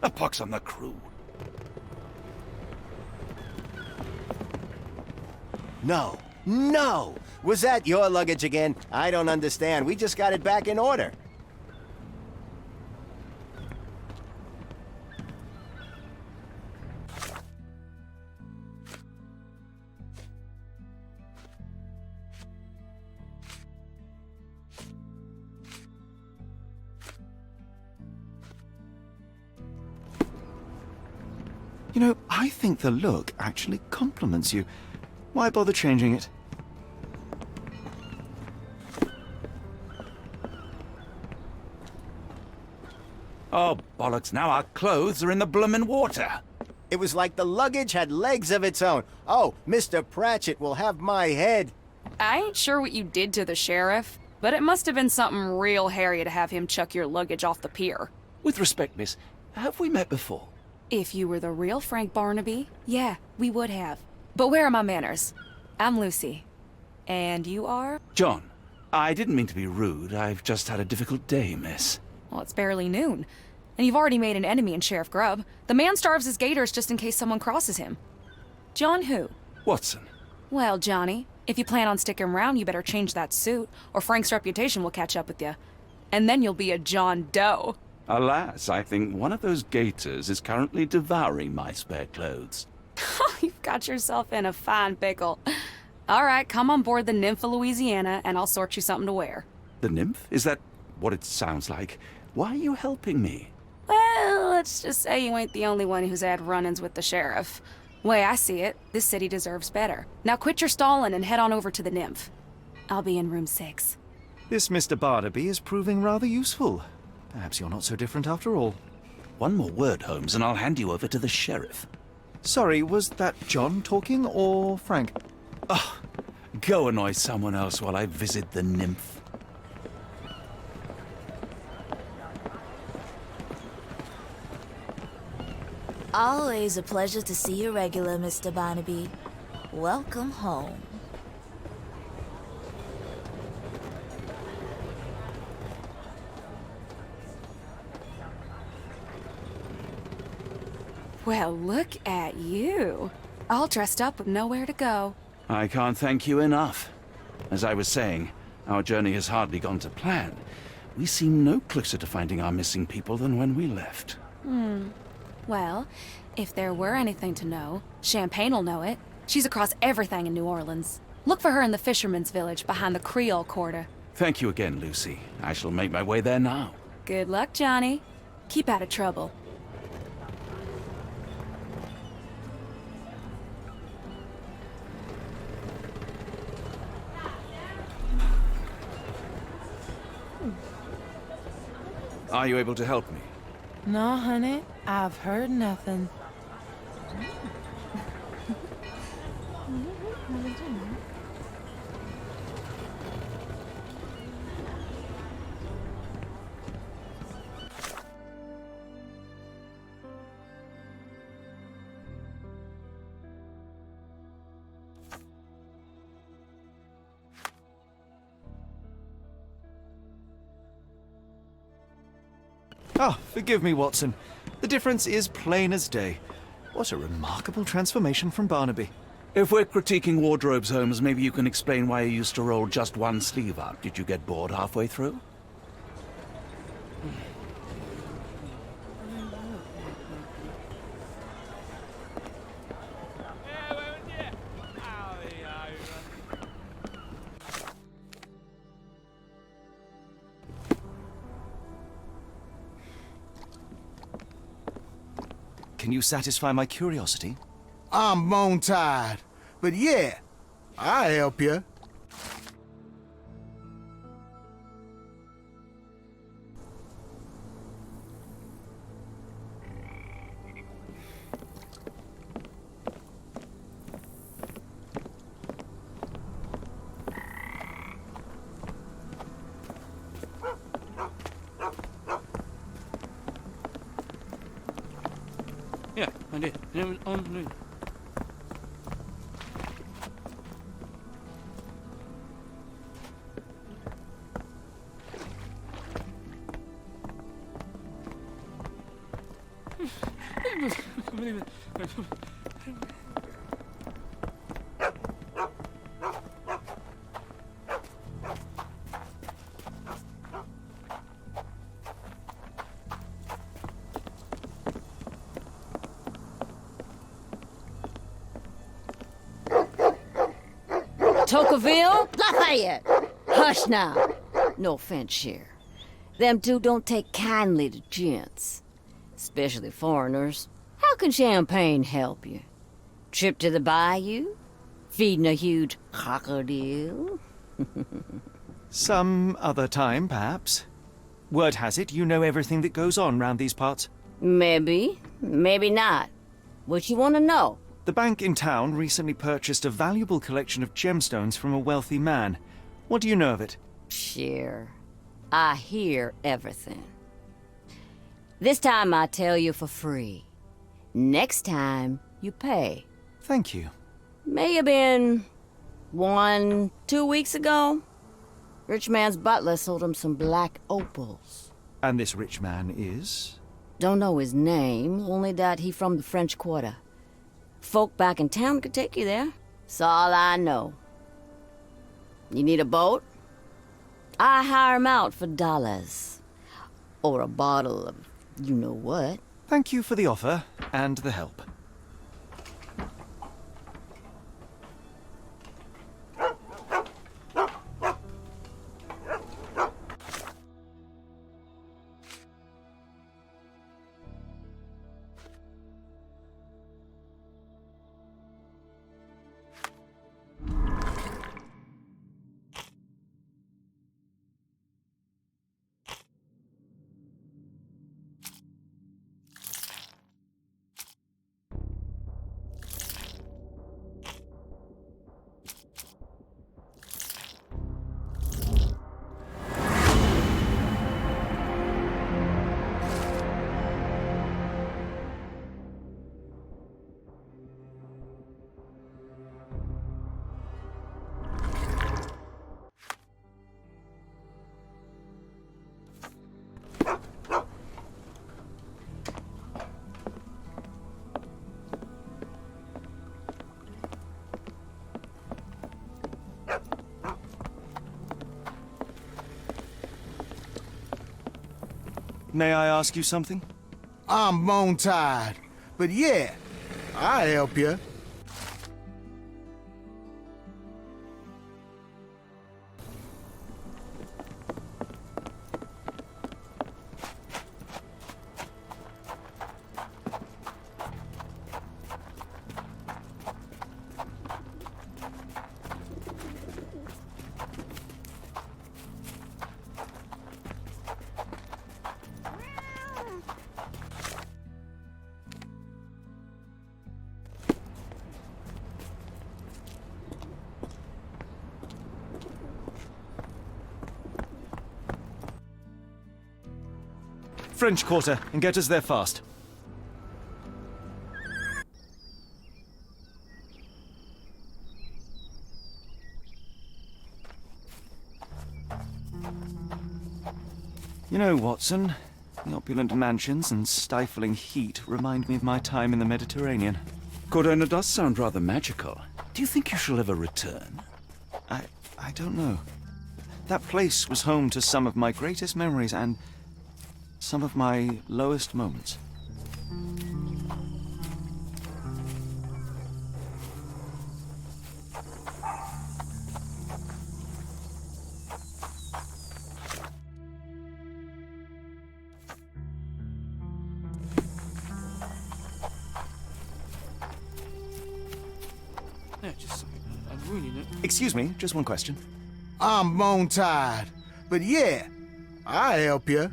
A pox on the crew. No, no! Was that your luggage again? I don't understand. We just got it back in order. You know, I think the look actually compliments you. Why bother changing it? Oh, bollocks, now our clothes are in the bloomin' water. It was like the luggage had legs of its own. Oh, Mr. Pratchett will have my head. I ain't sure what you did to the sheriff, but it must have been something real hairy to have him chuck your luggage off the pier. With respect, miss, have we met before? If you were the real Frank Barnaby, yeah, we would have. But where are my manners? I'm Lucy. And you are? John, I didn't mean to be rude. I've just had a difficult day, miss. Well, it's barely noon. And you've already made an enemy in Sheriff Grubb. The man starves his gators just in case someone crosses him. John who? Watson. Well, Johnny, if you plan on sticking around, you better change that suit, or Frank's reputation will catch up with you. And then you'll be a John Doe. Alas, I think one of those gators is currently devouring my spare clothes. You've got yourself in a fine pickle. All right, come on board the Nymph of Louisiana, and I'll sort you something to wear. The nymph? Is that what it sounds like? Why are you helping me? Well, let's just say you ain't the only one who's had run-ins with the sheriff. Way I see it, this city deserves better. Now quit your stalling and head on over to the Nymph. I'll be in room 6. This Mr. Barnaby is proving rather useful. Perhaps you're not so different after all. One more word, Holmes, and I'll hand you over to the sheriff. Sorry, was that John talking or Frank? Oh, go annoy someone else while I visit the nymph. Always a pleasure to see you regular, Mr. Barnaby. Welcome home. Well, look at you. All dressed up with nowhere to go. I can't thank you enough. As I was saying, our journey has hardly gone to plan. We seem no closer to finding our missing people than when we left. Well, if there were anything to know, Champagne'll know it. She's across everything in New Orleans. Look for her in the fisherman's village behind the Creole Quarter. Thank you again, Lucy. I shall make my way there now. Good luck, Johnny. Keep out of trouble. Are you able to help me? No, honey. I've heard nothing. Ah, forgive me, Watson. The difference is plain as day. What a remarkable transformation from Barnaby. If we're critiquing wardrobes, Holmes, maybe you can explain why you used to roll just one sleeve up. Did you get bored halfway through? Can you satisfy my curiosity? I'm bone tired, but yeah, I'll help you. Yeah, I did. And it was on. Tocqueville? Lafayette! Hush now. No offense, Cher. Them two don't take kindly to gents. Especially foreigners. How can champagne help you? Trip to the bayou? Feeding a huge crocodile? Some other time, perhaps. Word has it you know everything that goes on round these parts. Maybe. Maybe not. What you want to know? The bank in town recently purchased a valuable collection of gemstones from a wealthy man. What do you know of it? Sure. I hear everything. This time I tell you for free. Next time, you pay. Thank you. May have been 2 weeks ago. Rich man's butler sold him some black opals. And this rich man is? Don't know his name, only that he from the French Quarter. Folk back in town could take you there. That's all I know. You need a boat? I hire 'em out for dollars. Or a bottle of you-know-what. Thank you for the offer and the help. May I ask you something? I'm bone tired, but yeah, I'll help you. French Quarter, and get us there fast. You know, Watson, the opulent mansions and stifling heat remind me of my time in the Mediterranean. Corona does sound rather magical. Do you think you shall ever return? I don't know. That place was home to some of my greatest memories and some of my lowest moments. Yeah, I'm ruining it. Excuse me, just one question. I'm bone tired, but yeah, I'll help you.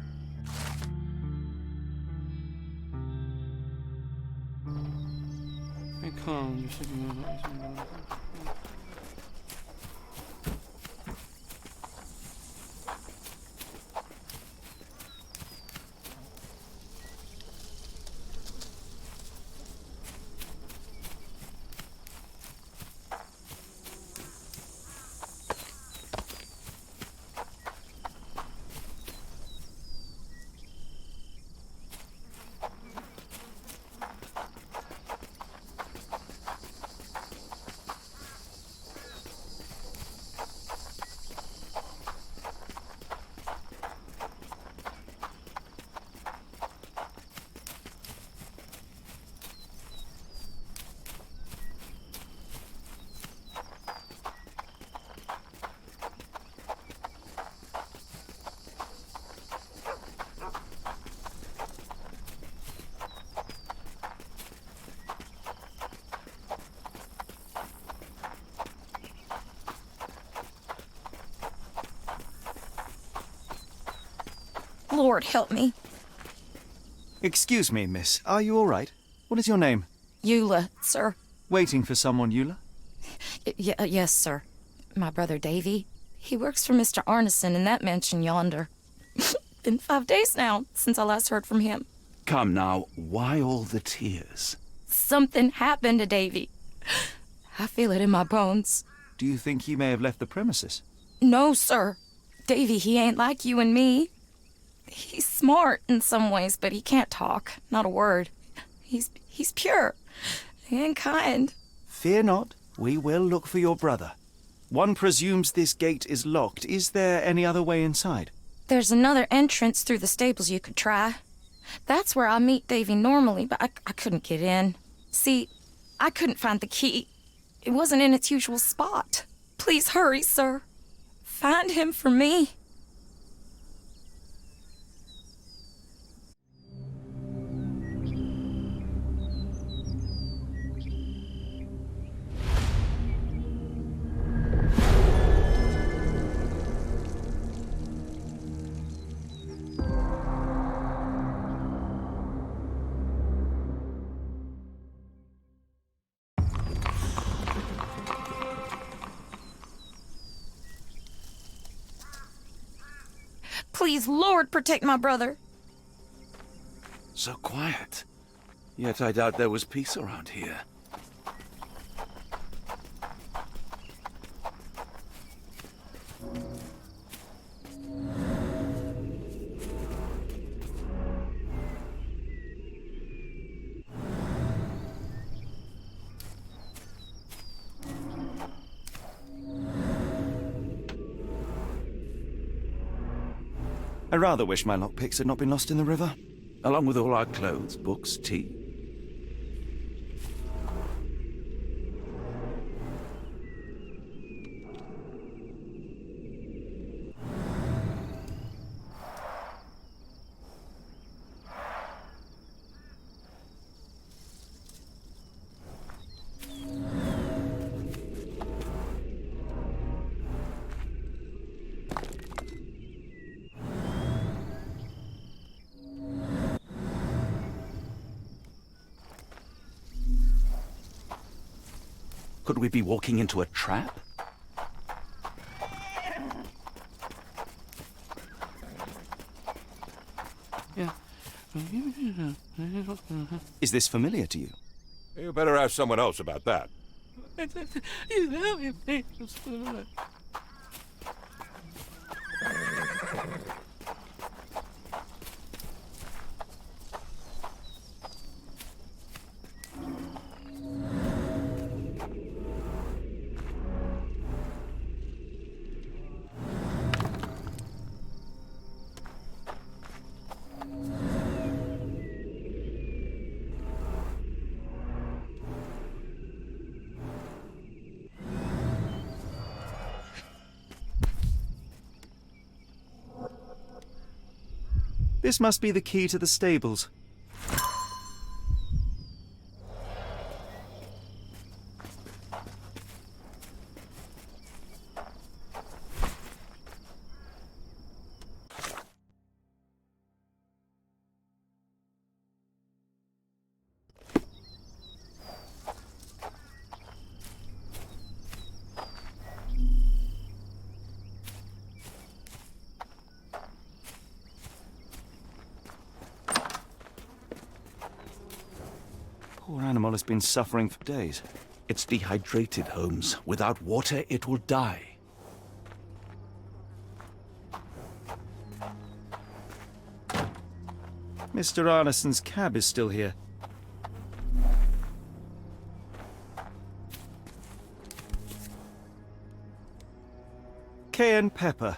Hey, calm. You're sitting on that. Lord, help me. Excuse me, miss. Are you all right? What is your name? Eula, sir. Waiting for someone, Eula? Yes, sir. My brother Davy. He works for Mr. Arneson in that mansion yonder. Been 5 days now since I last heard from him. Come now, why all the tears? Something happened to Davy. I feel it in my bones. Do you think he may have left the premises? No, sir. Davy, he ain't like you and me. He's smart in some ways, but he can't talk. Not a word. He's pure and kind. Fear not. We will look for your brother. One presumes this gate is locked. Is there any other way inside? There's another entrance through the stables you could try. That's where I meet Davy normally, but I couldn't get in. See, I couldn't find the key. It wasn't in its usual spot. Please hurry, sir. Find him for me. Please, Lord, protect my brother. So quiet. Yet I doubt there was peace around here. I rather wish my lockpicks had not been lost in the river. Along with all our clothes, books, tea. Could we be walking into a trap? Yeah, Is this familiar to you? You better ask someone else about that. This must be the key to the stables. Poor animal has been suffering for days. It's dehydrated, Holmes. Without water, it will die. Mr. Arneson's cab is still here. Cayenne pepper.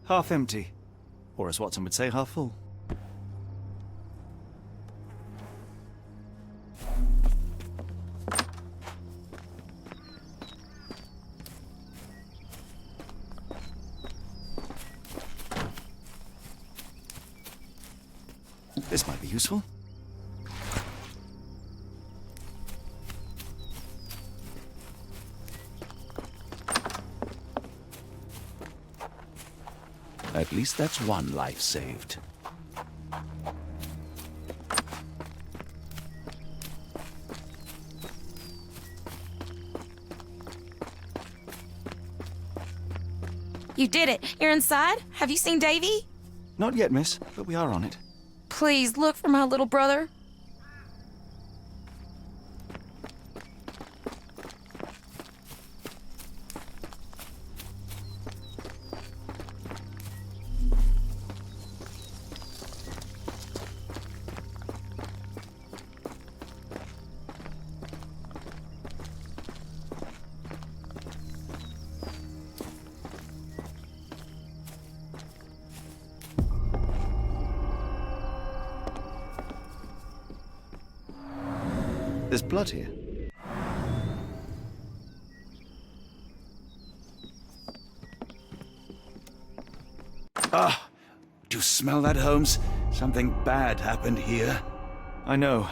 Half empty. Or as Watson would say, half full. This might be useful. At least that's one life saved. You did it. You're inside? Have you seen Davy? Not yet, miss, but we are on it. Please, look for my little brother. There's blood here. Ah! Do you smell that, Holmes? Something bad happened here. I know.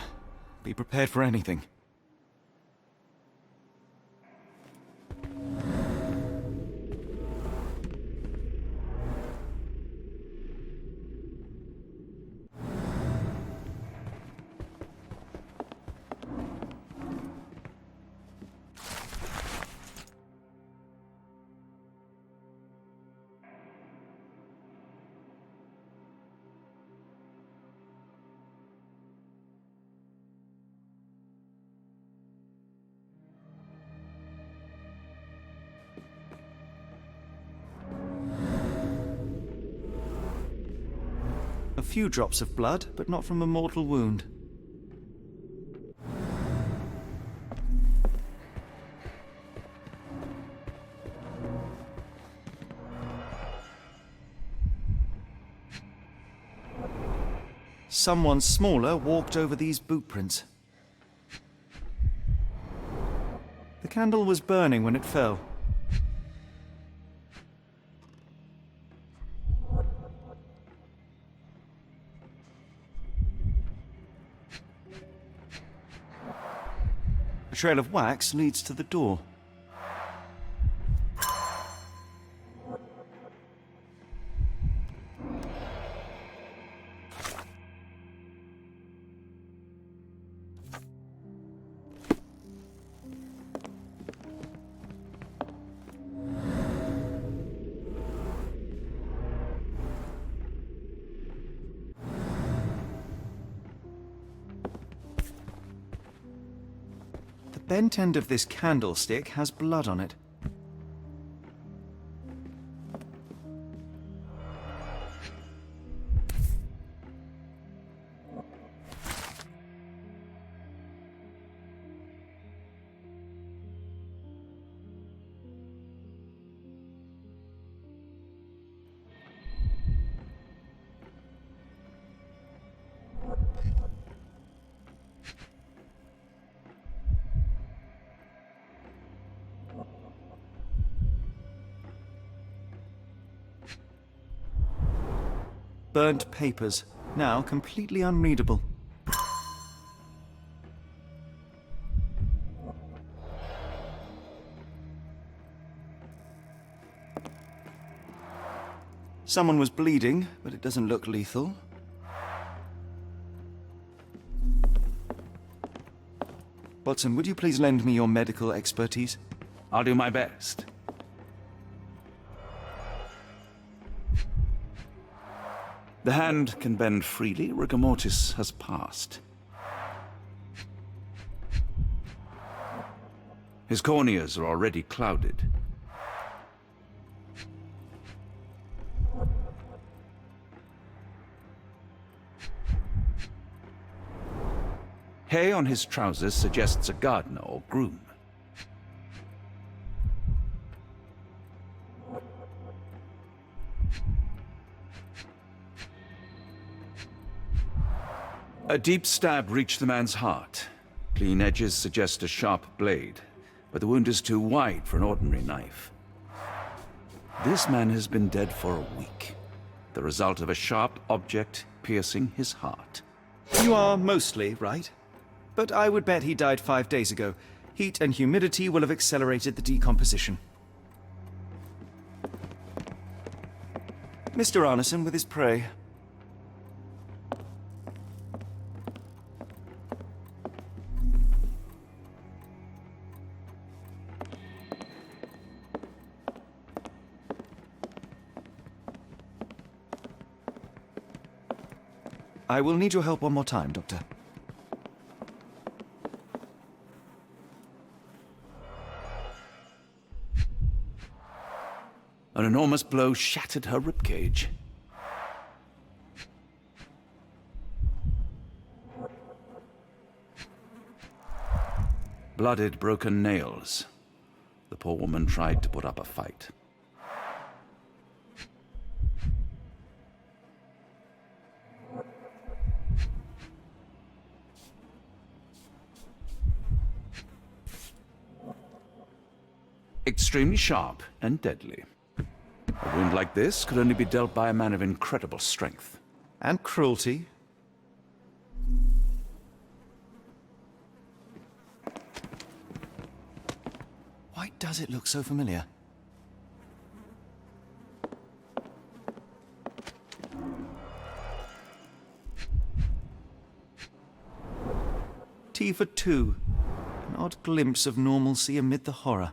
Be prepared for anything. A few drops of blood, but not from a mortal wound. Someone smaller walked over these boot prints. The candle was burning when it fell. A trail of wax leads to the door. bent end of this candlestick has blood on it. Burnt papers, now completely unreadable. Someone was bleeding, but it doesn't look lethal. Watson, would you please lend me your medical expertise? I'll do my best. The hand can bend freely. Rigor mortis has passed. His corneas are already clouded. Hay on his trousers suggests a gardener or groom. A deep stab reached the man's heart. Clean edges suggest a sharp blade, but the wound is too wide for an ordinary knife. This man has been dead for a week, the result of a sharp object piercing his heart. You are mostly right, but I would bet he died 5 days ago. Heat and humidity will have accelerated the decomposition. Mr. Arneson with his prey. I will need your help one more time, Doctor. An enormous blow shattered her ribcage. Blooded, broken nails. The poor woman tried to put up a fight. Extremely sharp and deadly. A wound like this could only be dealt by a man of incredible strength. And cruelty. Why does it look so familiar? T for 2. An odd glimpse of normalcy amid the horror.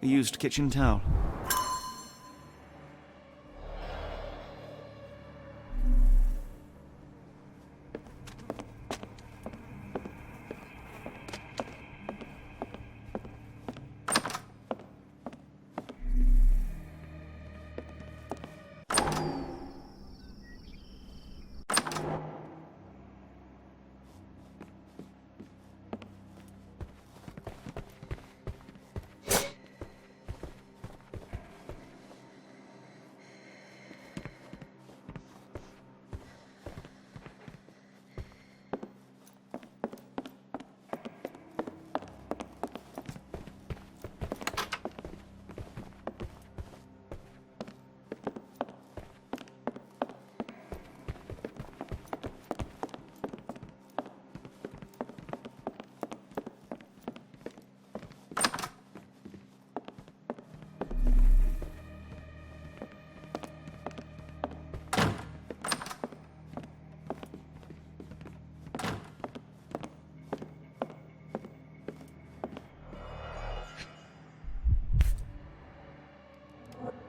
A used kitchen towel.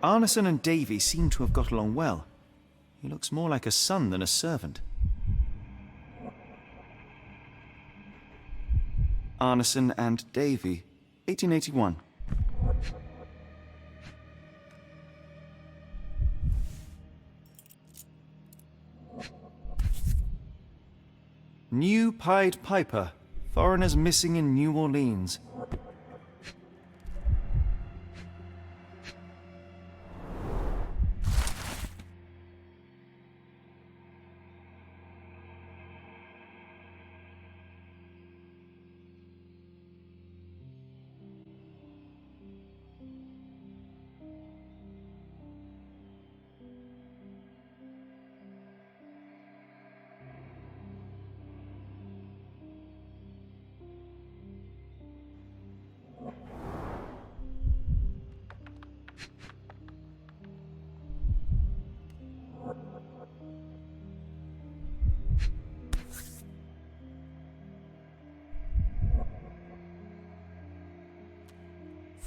Arneson and Davy seem to have got along well. He looks more like a son than a servant. Arneson and Davy, 1881. New Pied Piper. Foreigners missing in New Orleans.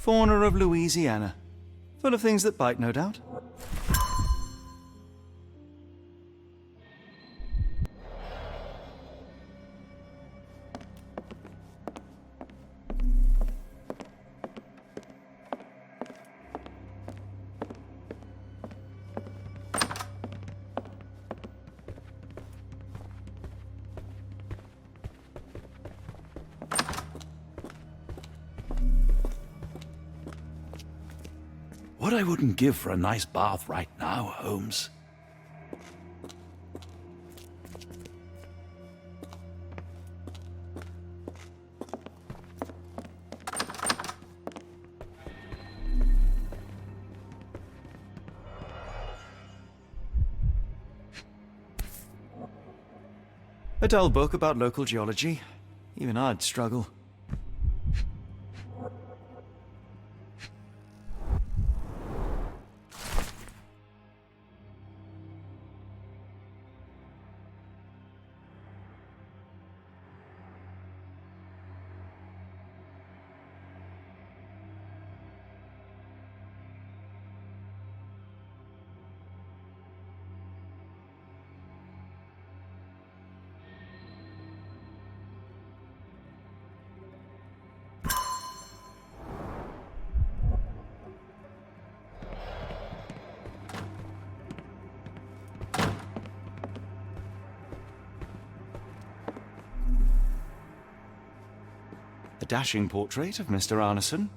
Fauna of Louisiana. Full of things that bite, no doubt. What I wouldn't give for a nice bath right now, Holmes. A dull book about local geology. Even I'd struggle. A dashing portrait of Mr. Arneson.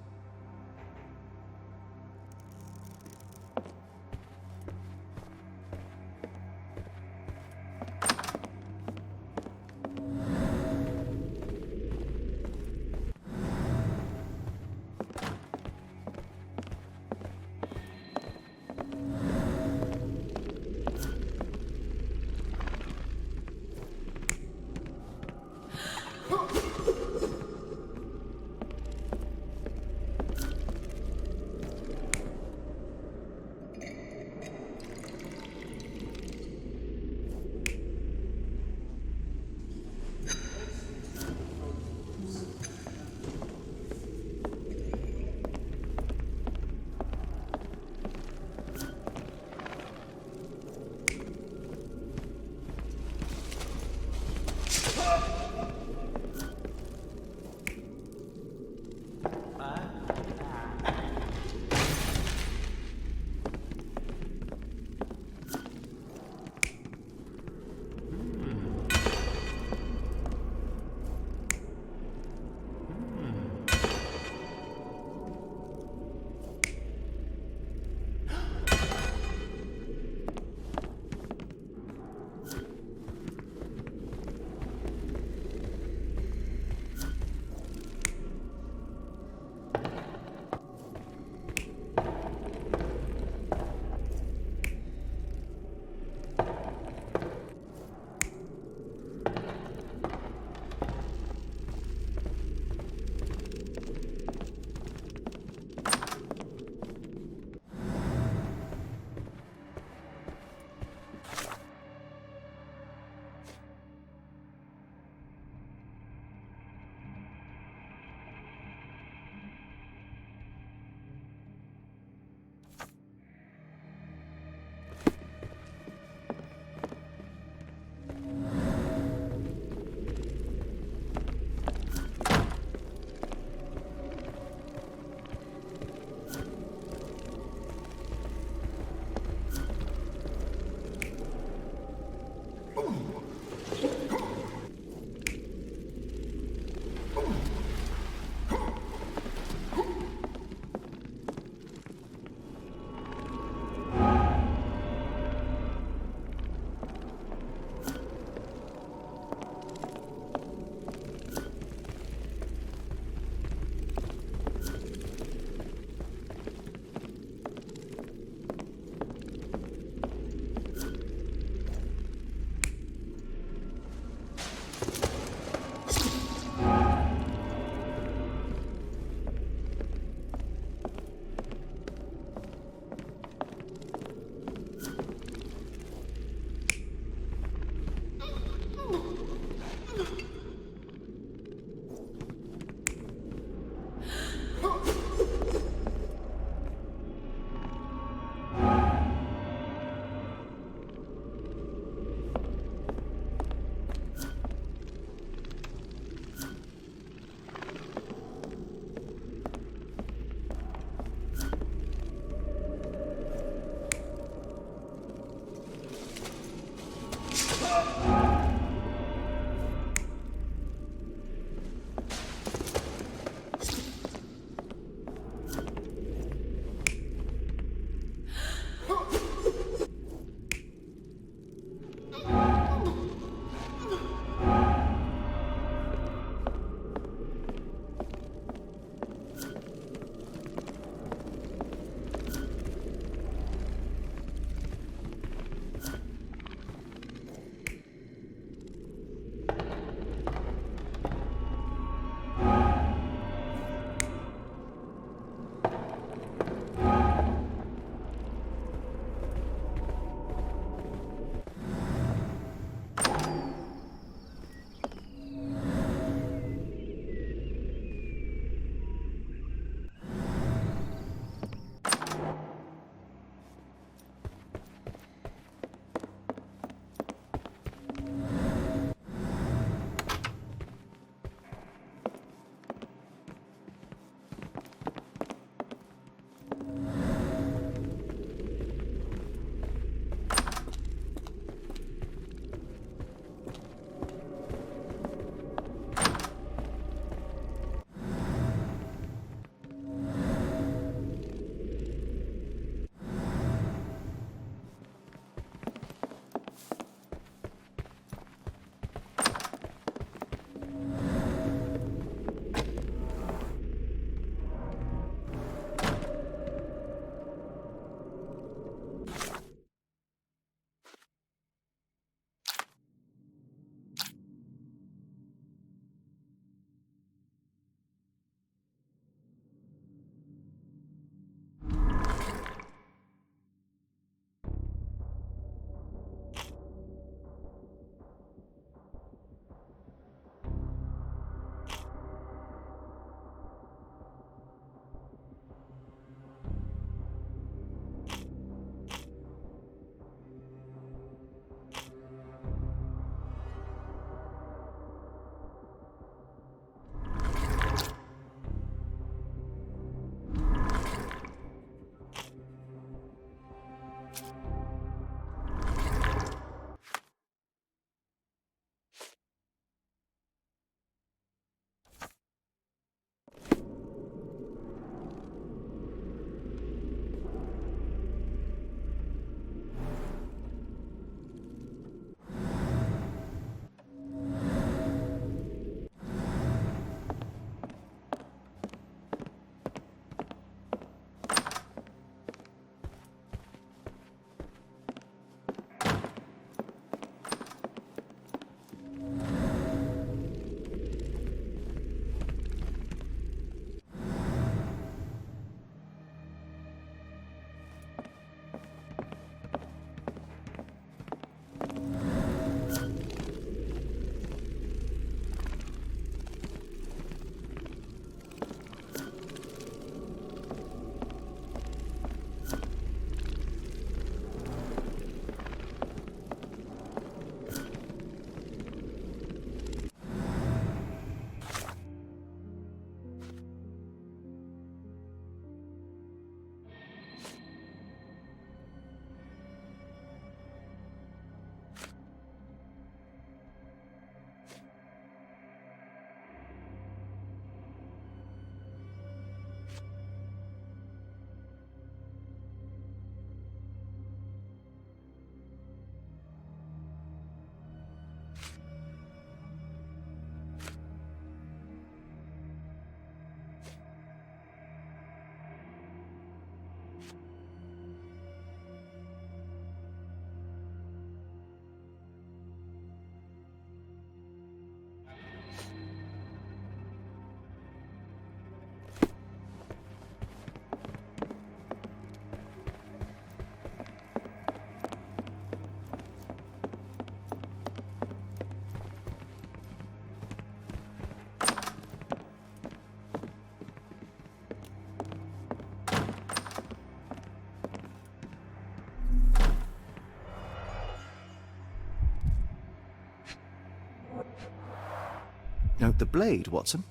Note the blade, Watson.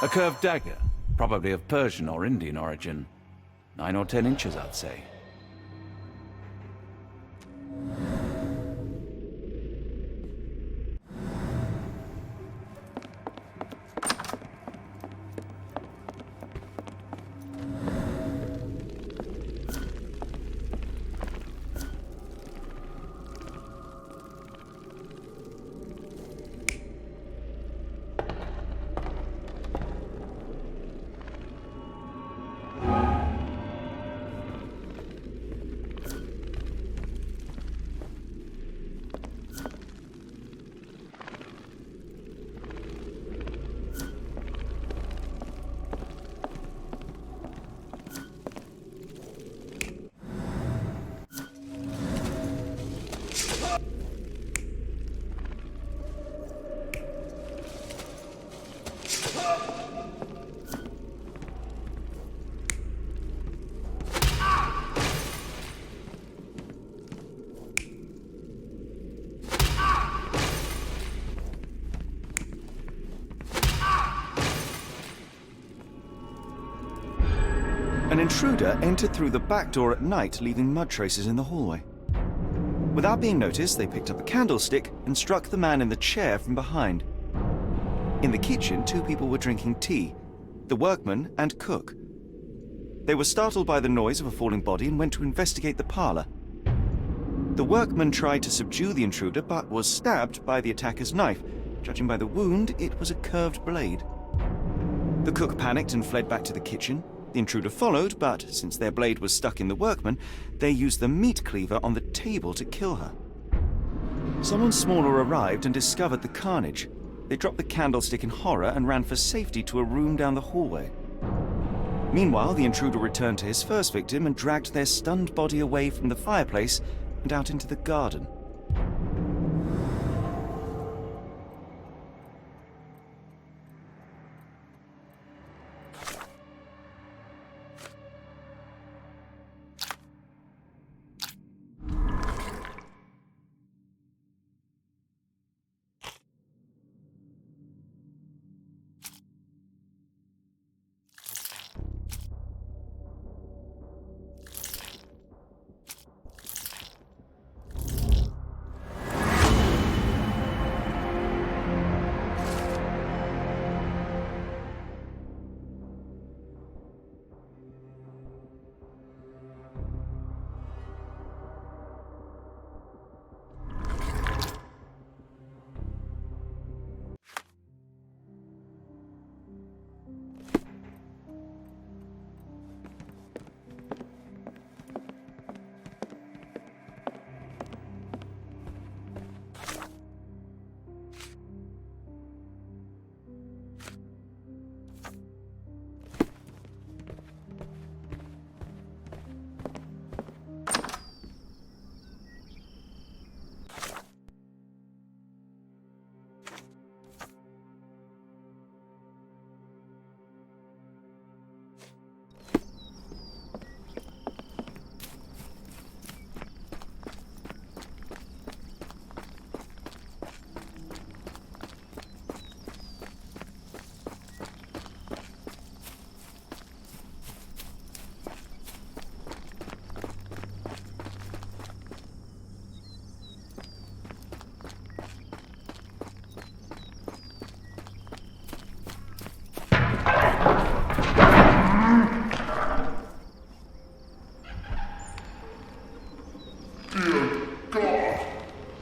A curved dagger, probably of Persian or Indian origin. 9 or 10 inches, I'd say. An intruder entered through the back door at night, leaving mud traces in the hallway. Without being noticed, they picked up a candlestick and struck the man in the chair from behind. In the kitchen, 2 people were drinking tea, the workman and cook. They were startled by the noise of a falling body and went to investigate the parlor. The workman tried to subdue the intruder, but was stabbed by the attacker's knife. Judging by the wound, it was a curved blade. The cook panicked and fled back to the kitchen. The intruder followed, but since their blade was stuck in the workman, they used the meat cleaver on the table to kill her. Someone smaller arrived and discovered the carnage. They dropped the candlestick in horror and ran for safety to a room down the hallway. Meanwhile, the intruder returned to his first victim and dragged their stunned body away from the fireplace and out into the garden.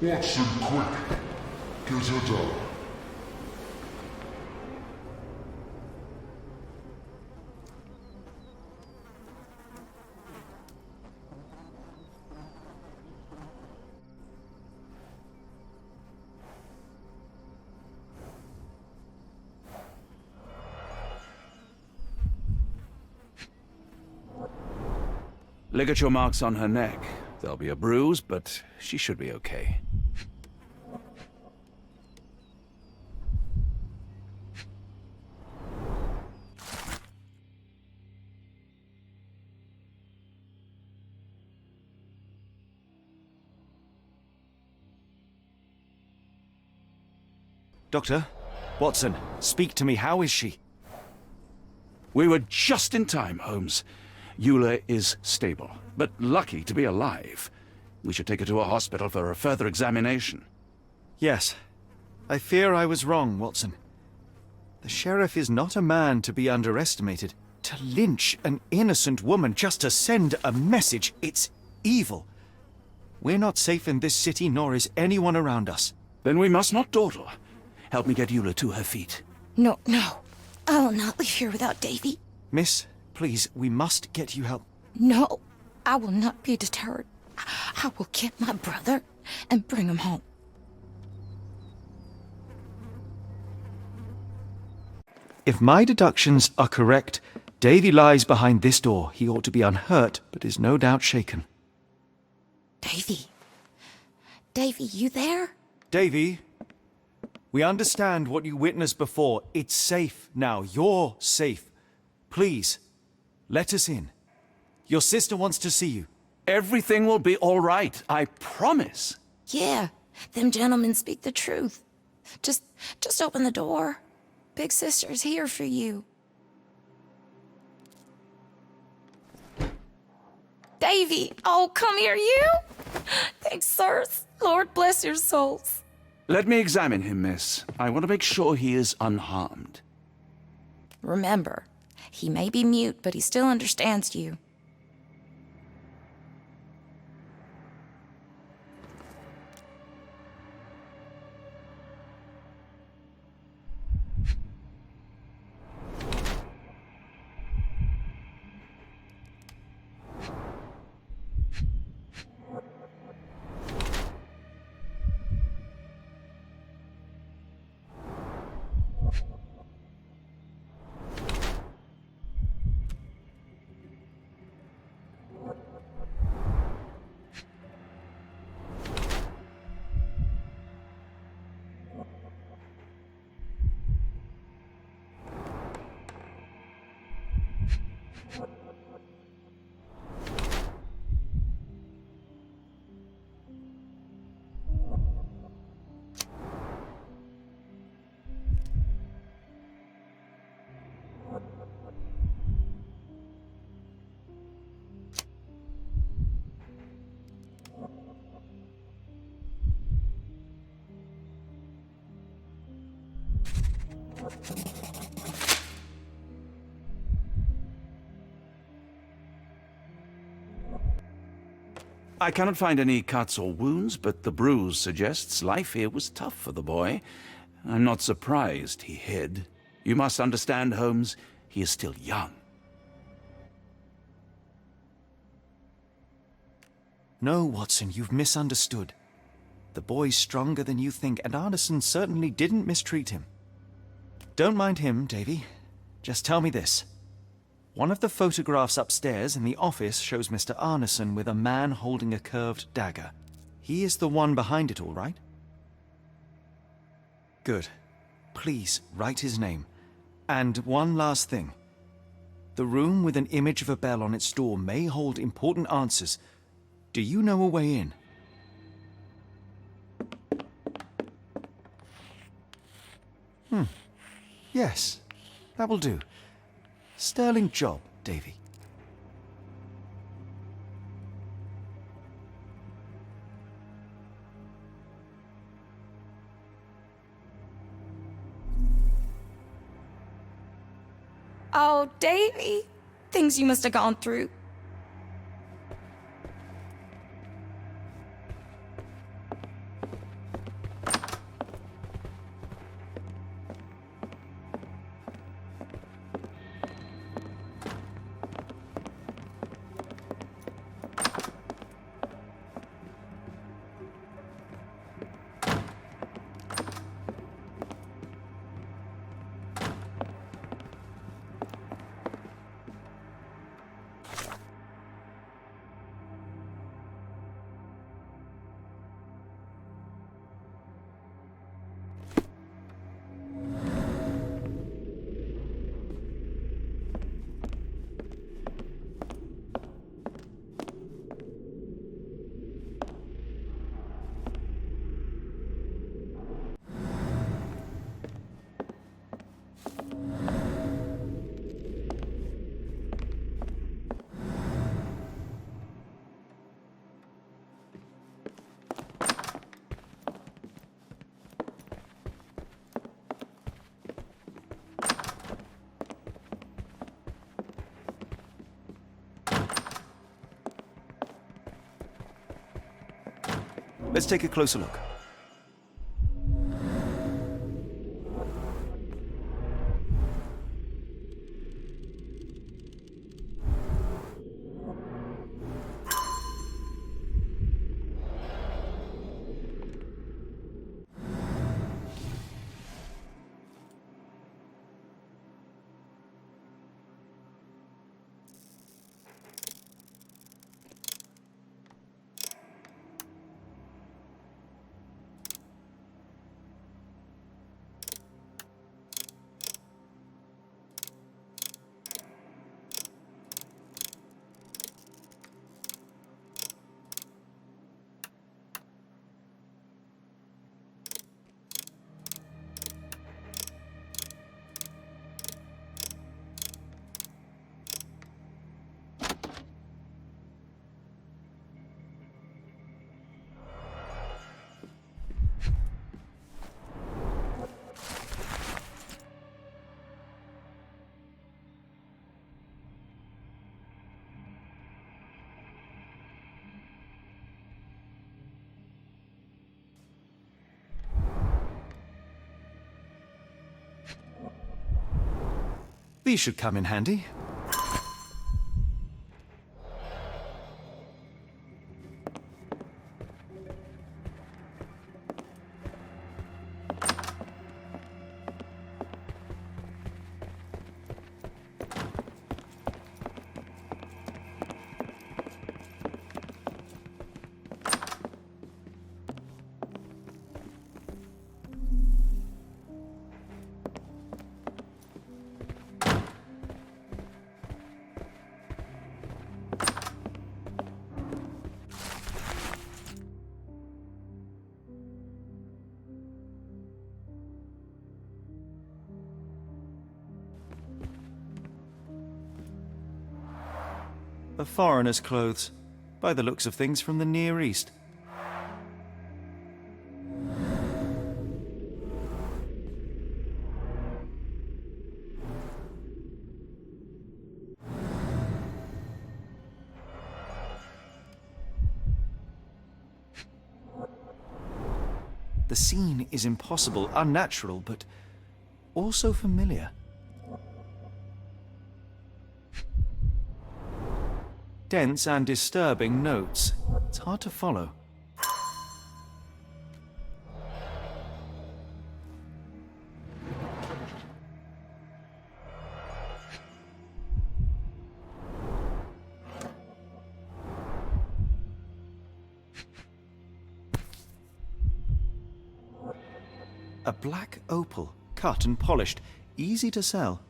Watson, quick! Get her done. Ligature marks on her neck. There'll be a bruise, but she should be okay. Doctor, Watson, speak to me. How is she? We were just in time, Holmes. Eula is stable, but lucky to be alive. We should take her to a hospital for a further examination. Yes. I fear I was wrong, Watson. The sheriff is not a man to be underestimated. To lynch an innocent woman just to send a message, it's evil. We're not safe in this city, nor is anyone around us. Then we must not dawdle. Help me get Eula to her feet. No, no. I will not leave here without Davy. Miss, please, we must get you help. No, I will not be deterred. I will get my brother and bring him home. If my deductions are correct, Davy lies behind this door. He ought to be unhurt, but is no doubt shaken. Davy? Davy, you there? Davy, we understand what you witnessed before. It's safe now. You're safe. Please, let us in. Your sister wants to see you. Everything will be all right, I promise. Yeah, them gentlemen speak the truth. Just open the door. Big sister's here for you. Davy! Oh, come here, you! Thanks, sirs. Lord bless your souls. Let me examine him, miss. I want to make sure he is unharmed. Remember, he may be mute, but he still understands you. I cannot find any cuts or wounds, but the bruise suggests life here was tough for the boy. I'm not surprised he hid. You must understand, Holmes, he is still young. No, Watson, you've misunderstood. The boy's stronger than you think, and Arneson certainly didn't mistreat him. Don't mind him, Davy. Just tell me this. One of the photographs upstairs in the office shows Mr. Arneson with a man holding a curved dagger. He is the one behind it, all right? Good. Please, write his name. And one last thing. The room with an image of a bell on its door may hold important answers. Do you know a way in? Yes, that will do. Sterling job, Davy. Oh, Davy. Things you must have gone through. Let's take a closer look. These should come in handy. A foreigner's clothes, by the looks of things from the Near East. The scene is impossible, unnatural, but also familiar. Dense and disturbing notes. It's hard to follow. A black opal, cut and polished, easy to sell.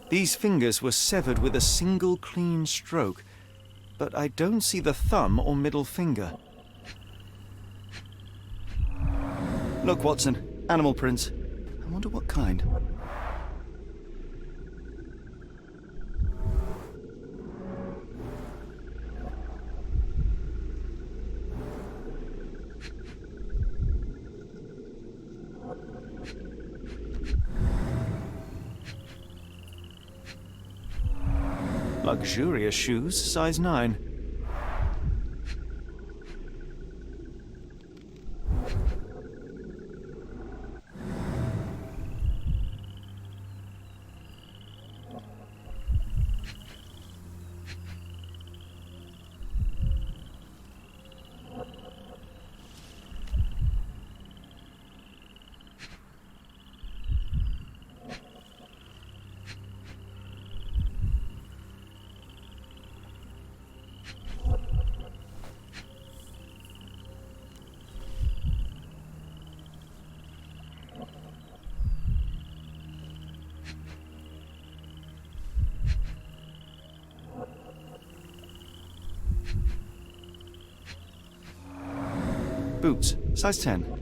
These fingers were severed with a single clean stroke, but I don't see the thumb or middle finger. Look, Watson. Animal prints. I wonder what kind. Luxurious shoes, size 9. Boots, size 10.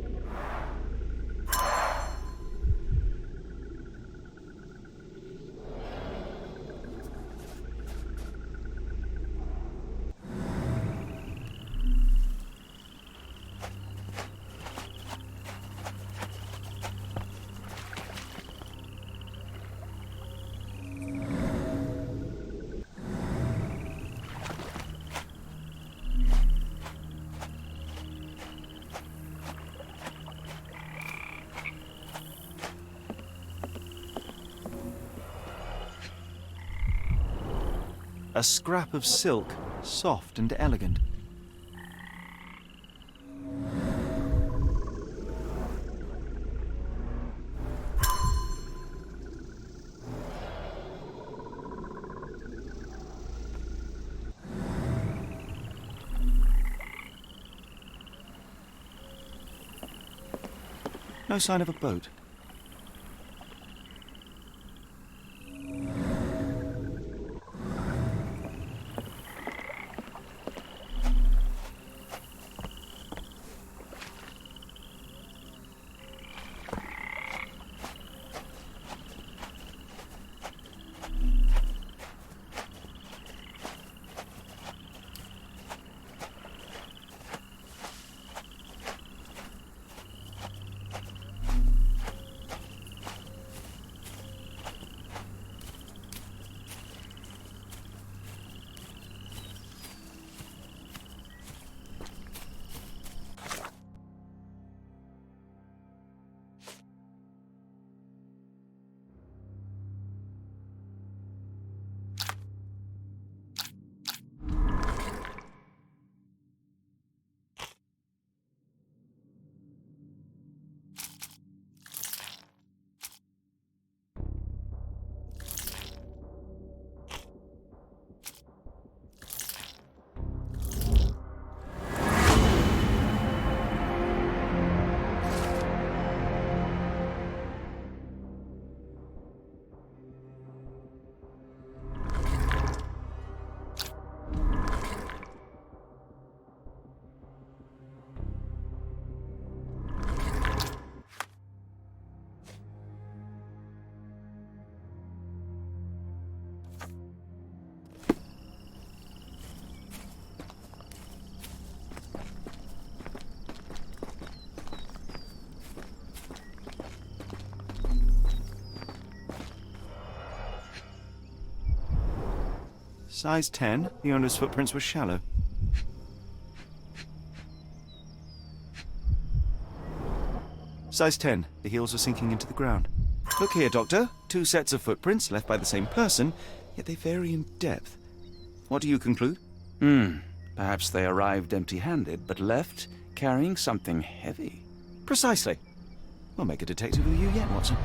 A scrap of silk, soft and elegant. No sign of a boat. Size 10, the owner's footprints were shallow. Size 10, the heels were sinking into the ground. Look here, Doctor. 2 sets of footprints left by the same person, yet they vary in depth. What do you conclude? Perhaps they arrived empty-handed, but left carrying something heavy. Precisely. We'll make a detective of you yet, Watson.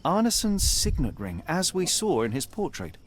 Arneson's signet ring, as we saw in his portrait.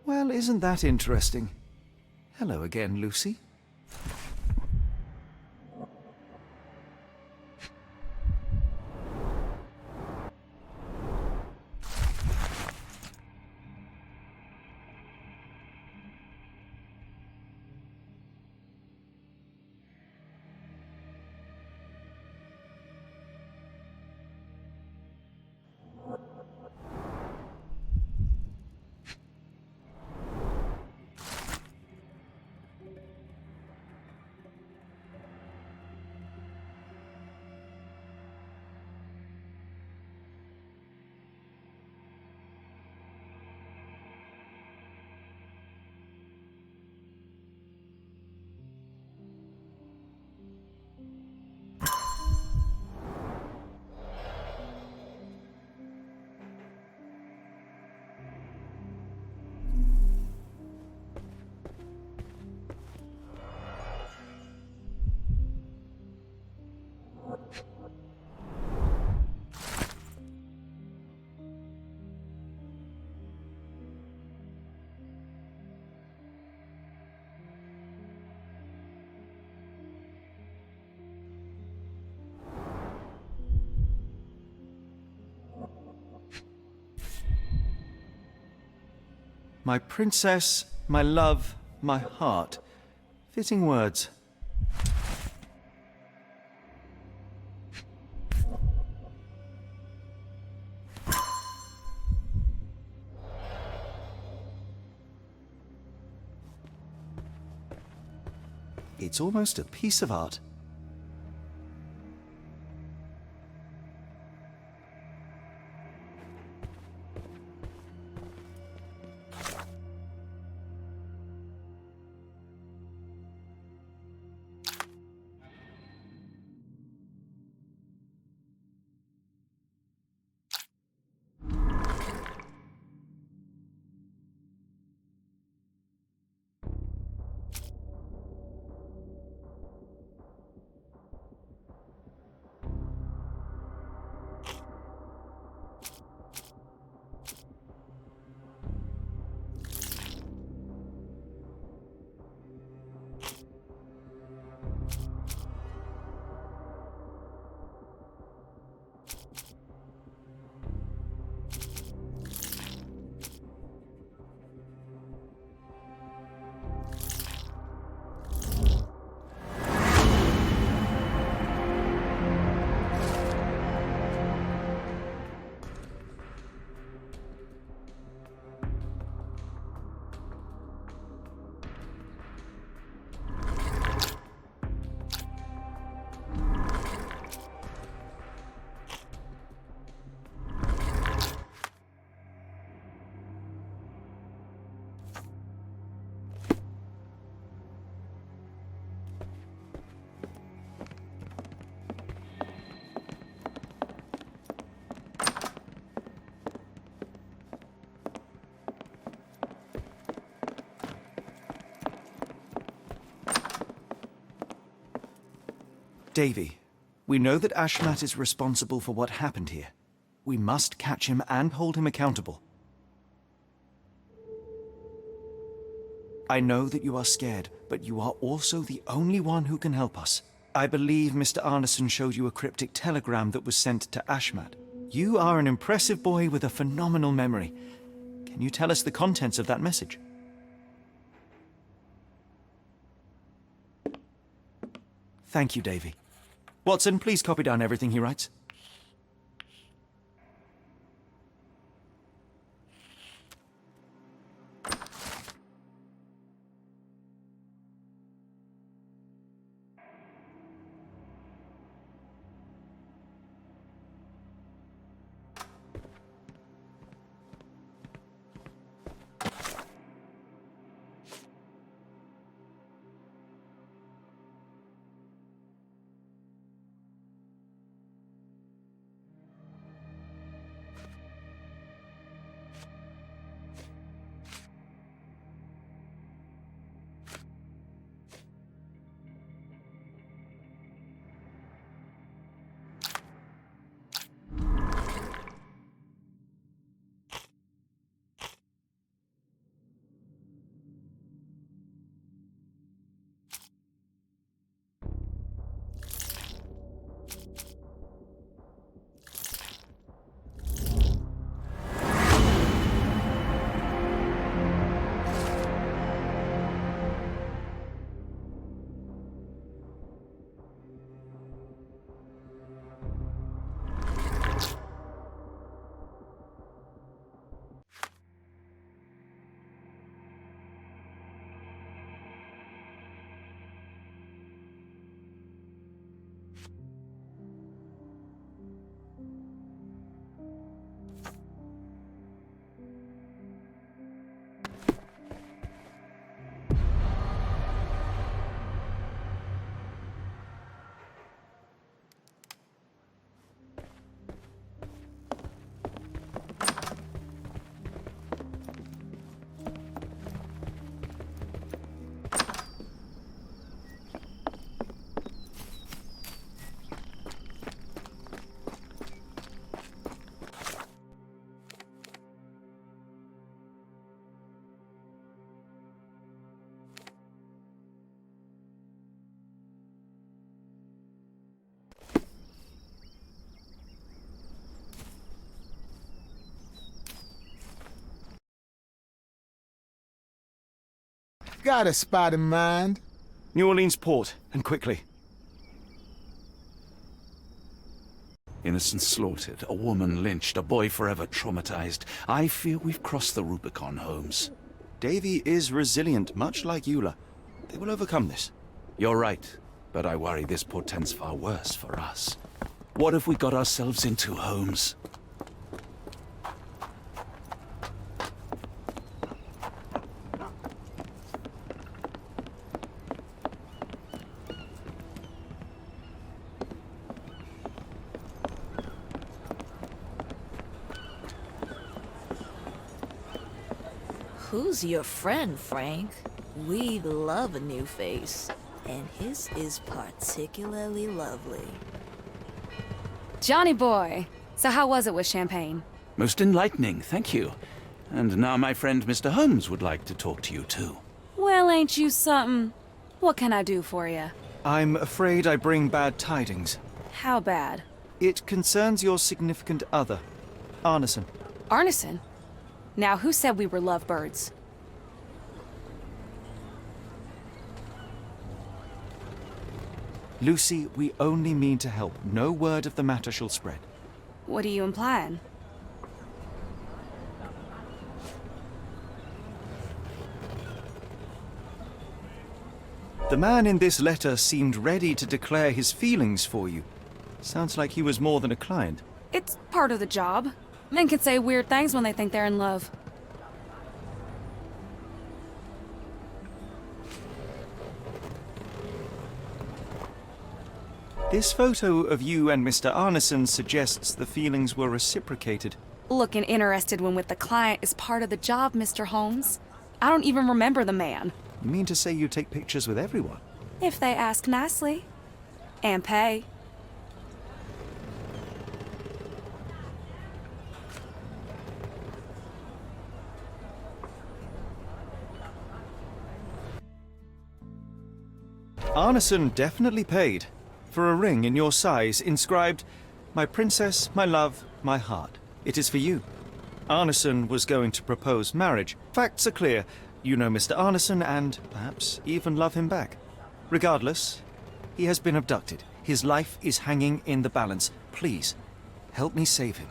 Well, isn't that interesting? Hello again, Lucy. My princess, my love, my heart. Fitting words. It's almost a piece of art. Davy, we know that Ashmat is responsible for what happened here. We must catch him and hold him accountable. I know that you are scared, but you are also the only one who can help us. I believe Mr. Arneson showed you a cryptic telegram that was sent to Ashmat. You are an impressive boy with a phenomenal memory. Can you tell us the contents of that message? Thank you, Davy. Watson, please copy down everything he writes. Got a spot in mind. New Orleans port, and quickly. Innocents slaughtered, a woman lynched, a boy forever traumatized. I fear we've crossed the Rubicon, Holmes. Davy is resilient, much like Eula. They will overcome this. You're right, but I worry this portends far worse for us. What have we got ourselves into, Holmes? Who's your friend, Frank? We love a new face, and his is particularly lovely. Johnny boy, so how was it with Champagne? Most enlightening, thank you. And now my friend Mr. Holmes would like to talk to you too. Well, ain't you something? What can I do for you? I'm afraid I bring bad tidings. How bad? It concerns your significant other, Arneson. Arneson? Now, who said we were lovebirds? Lucy, we only mean to help. No word of the matter shall spread. What are you implying? The man in this letter seemed ready to declare his feelings for you. Sounds like he was more than a client. It's part of the job. Men can say weird things when they think they're in love. This photo of you and Mr. Arneson suggests the feelings were reciprocated. Looking interested when with the client is part of the job, Mr. Holmes. I don't even remember the man. You mean to say you take pictures with everyone? If they ask nicely. And pay. Arneson definitely paid. for a ring in your size, inscribed, "My princess, my love, my heart." It is for you. Arneson was going to propose marriage. Facts are clear. You know Mr. Arneson and, perhaps, even love him back. Regardless, he has been abducted. His life is hanging in the balance. Please, help me save him.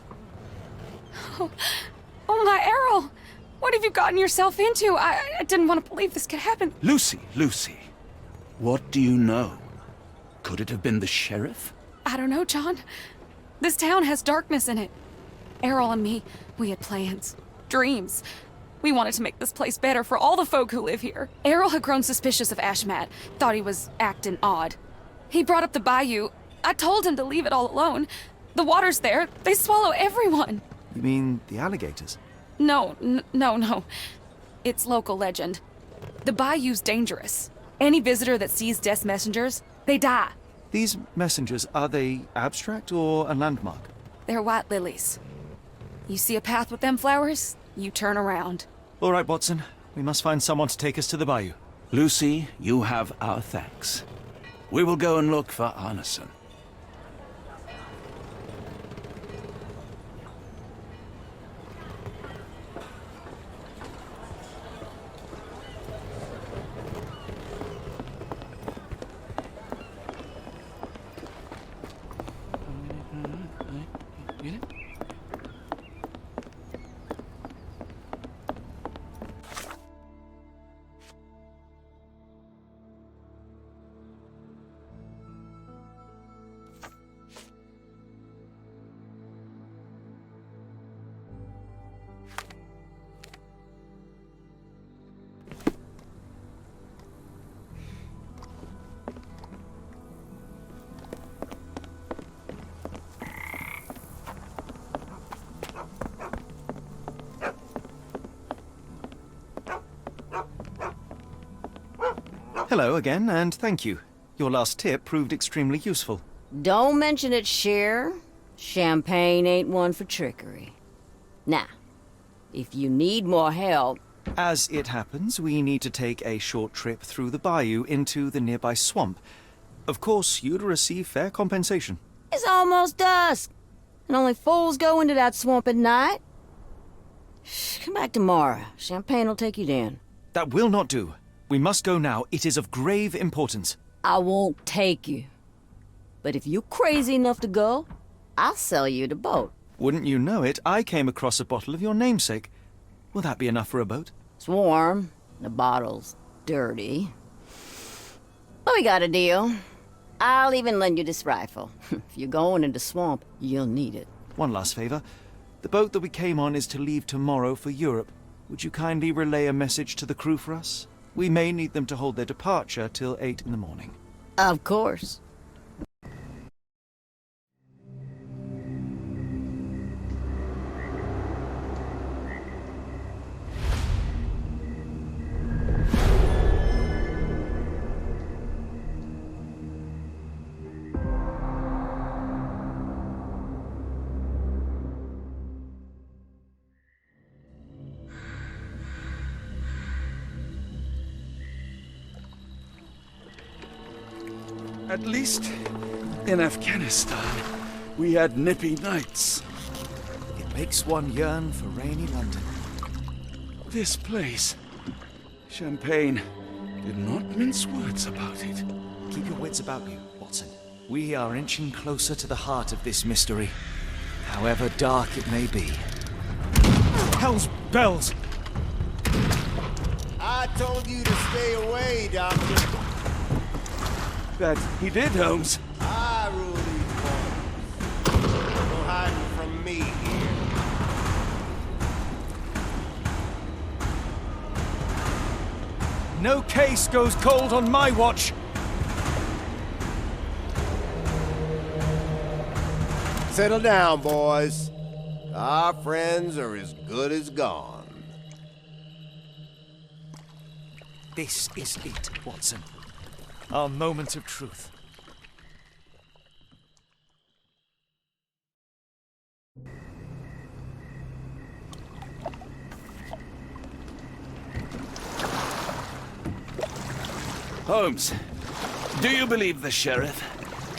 Oh my, Errol! What have you gotten yourself into? I didn't want to believe this could happen. Lucy, what do you know? Could it have been the sheriff? I don't know, John. This town has darkness in it. Errol and me, we had plans, dreams. We wanted to make this place better for all the folk who live here. Errol had grown suspicious of Ashmat, thought he was acting odd. He brought up the Bayou. I told him to leave it all alone. The water's there. They swallow everyone. You mean the alligators? No. It's local legend. The Bayou's dangerous. Any visitor that sees Death's messengers, they die. These messengers, are they abstract or a landmark? They're white lilies. You see a path with them flowers, you turn around. All right, Watson. We must find someone to take us to the Bayou. Lucy, you have our thanks. We will go and look for Arneson. Hello again, and thank you. Your last tip proved extremely useful. Don't mention it, Cher. Champagne ain't one for trickery. Now, if you need more help... As it happens, we need to take a short trip through the bayou into the nearby swamp. Of course, you'd receive fair compensation. It's almost dusk, and only fools go into that swamp at night. Come back tomorrow. Champagne will take you down. That will not do. We must go now. It is of grave importance. I won't take you. But if you're crazy enough to go, I'll sell you the boat. Wouldn't you know it, I came across a bottle of your namesake. Will that be enough for a boat? It's warm. The bottle's dirty. But we got a deal. I'll even lend you this rifle. If you're going into swamp, you'll need it. One last favor. The boat that we came on is to leave tomorrow for Europe. Would you kindly relay a message to the crew for us? We may need them to hold their departure till 8 in the morning. Of course. At least, in Afghanistan, we had nippy nights. It makes one yearn for rainy London. This place, Champagne, did not mince words about it. Keep your wits about you, Watson. We are inching closer to the heart of this mystery, however dark it may be. Hell's bells! I told you to stay away, Doctor. That he did, Holmes. I rule these waters. No hiding from me here. No case goes cold on my watch! Settle down, boys. Our friends are as good as gone. This is it, Watson. Our moment of truth. Holmes, do you believe the sheriff?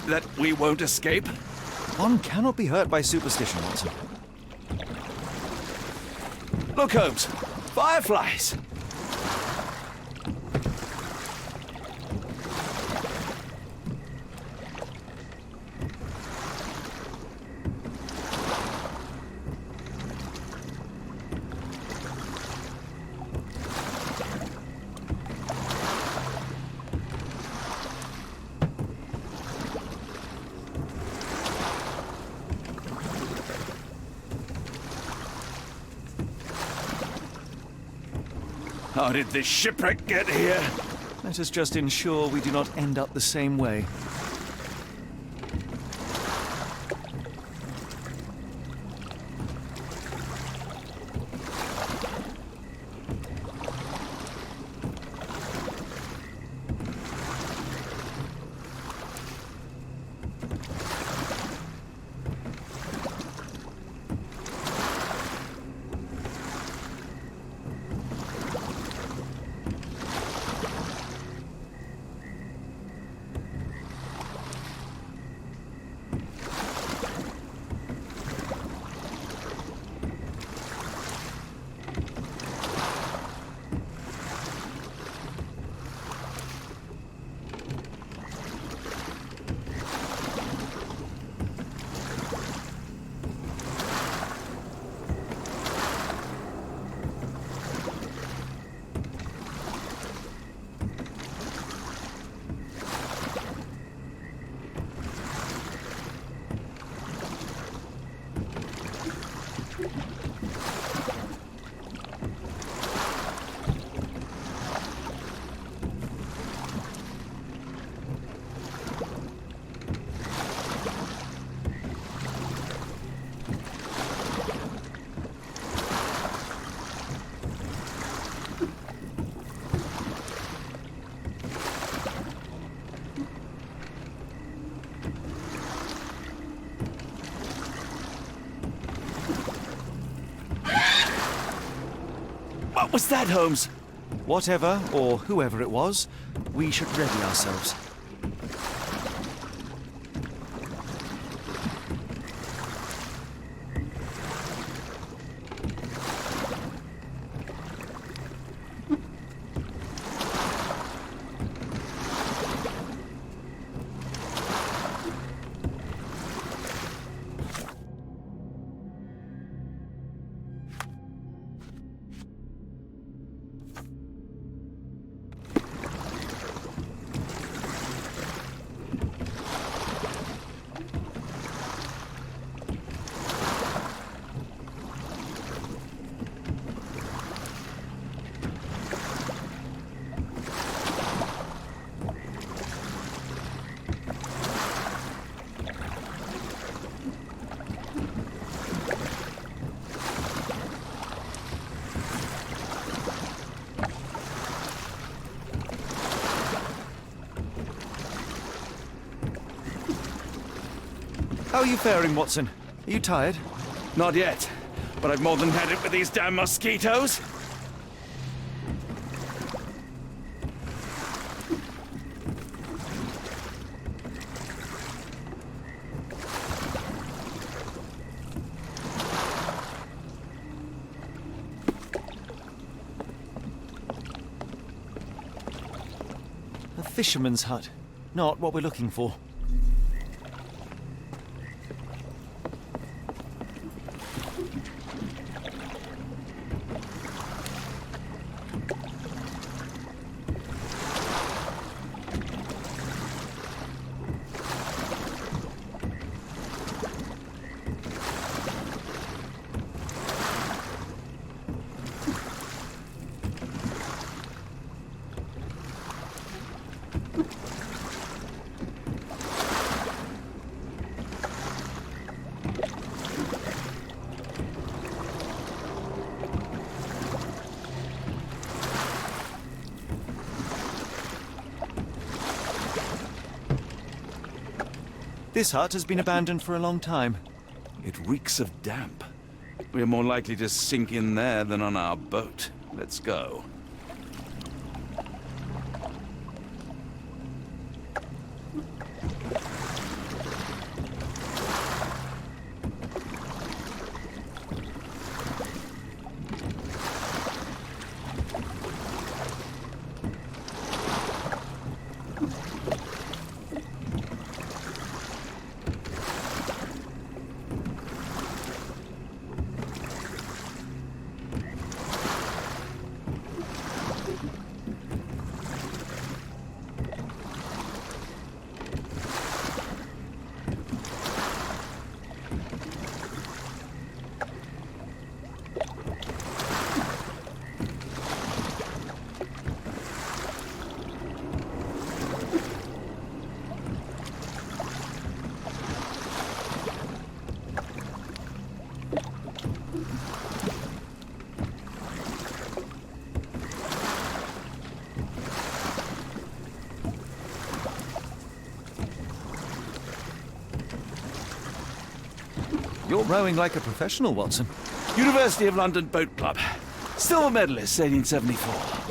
that we won't escape? One cannot be hurt by superstition, Watson. Look, Holmes. Fireflies! How did this shipwreck get here? Let us just ensure we do not end up the same way. What was that, Holmes? Whatever, or whoever it was, we should ready ourselves. How are you faring, Watson? Are you tired? Not yet, but I've more than had it with these damn mosquitoes. A fisherman's hut. Not what we're looking for. This hut has been abandoned for a long time. It reeks of damp. We're more likely to sink in there than on our boat. Let's go. You're rowing like a professional, Watson. University of London Boat Club. Silver medalist, 1874.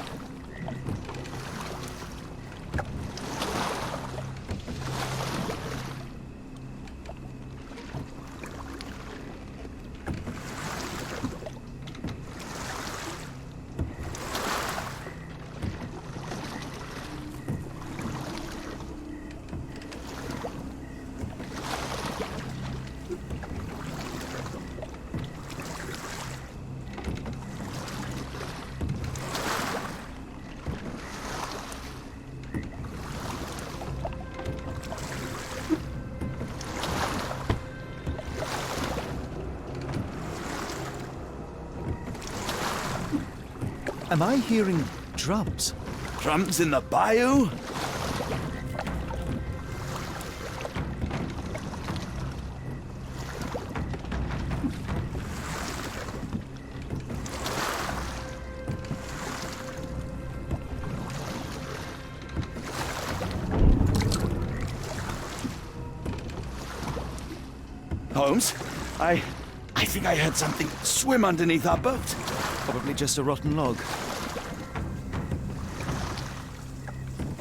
Am I hearing drums? Drums in the bayou? Holmes, I think I heard something swim underneath our boat. Probably just a rotten log.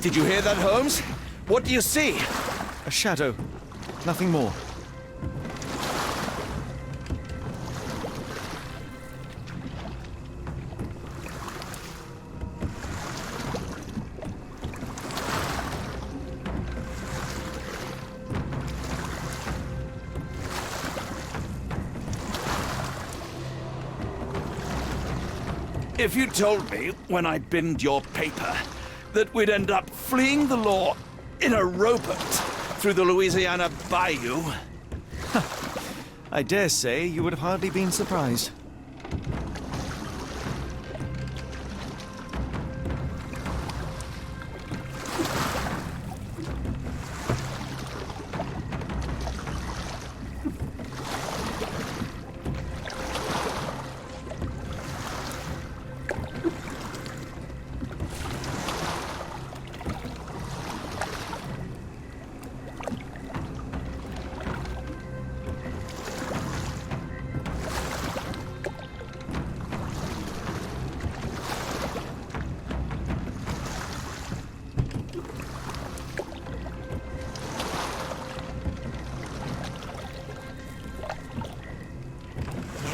Did you hear that, Holmes? What do you see? A shadow. Nothing more. If you told me when I binned your paper that we'd end up fleeing the law in a rowboat through the Louisiana Bayou... I dare say you would have hardly been surprised.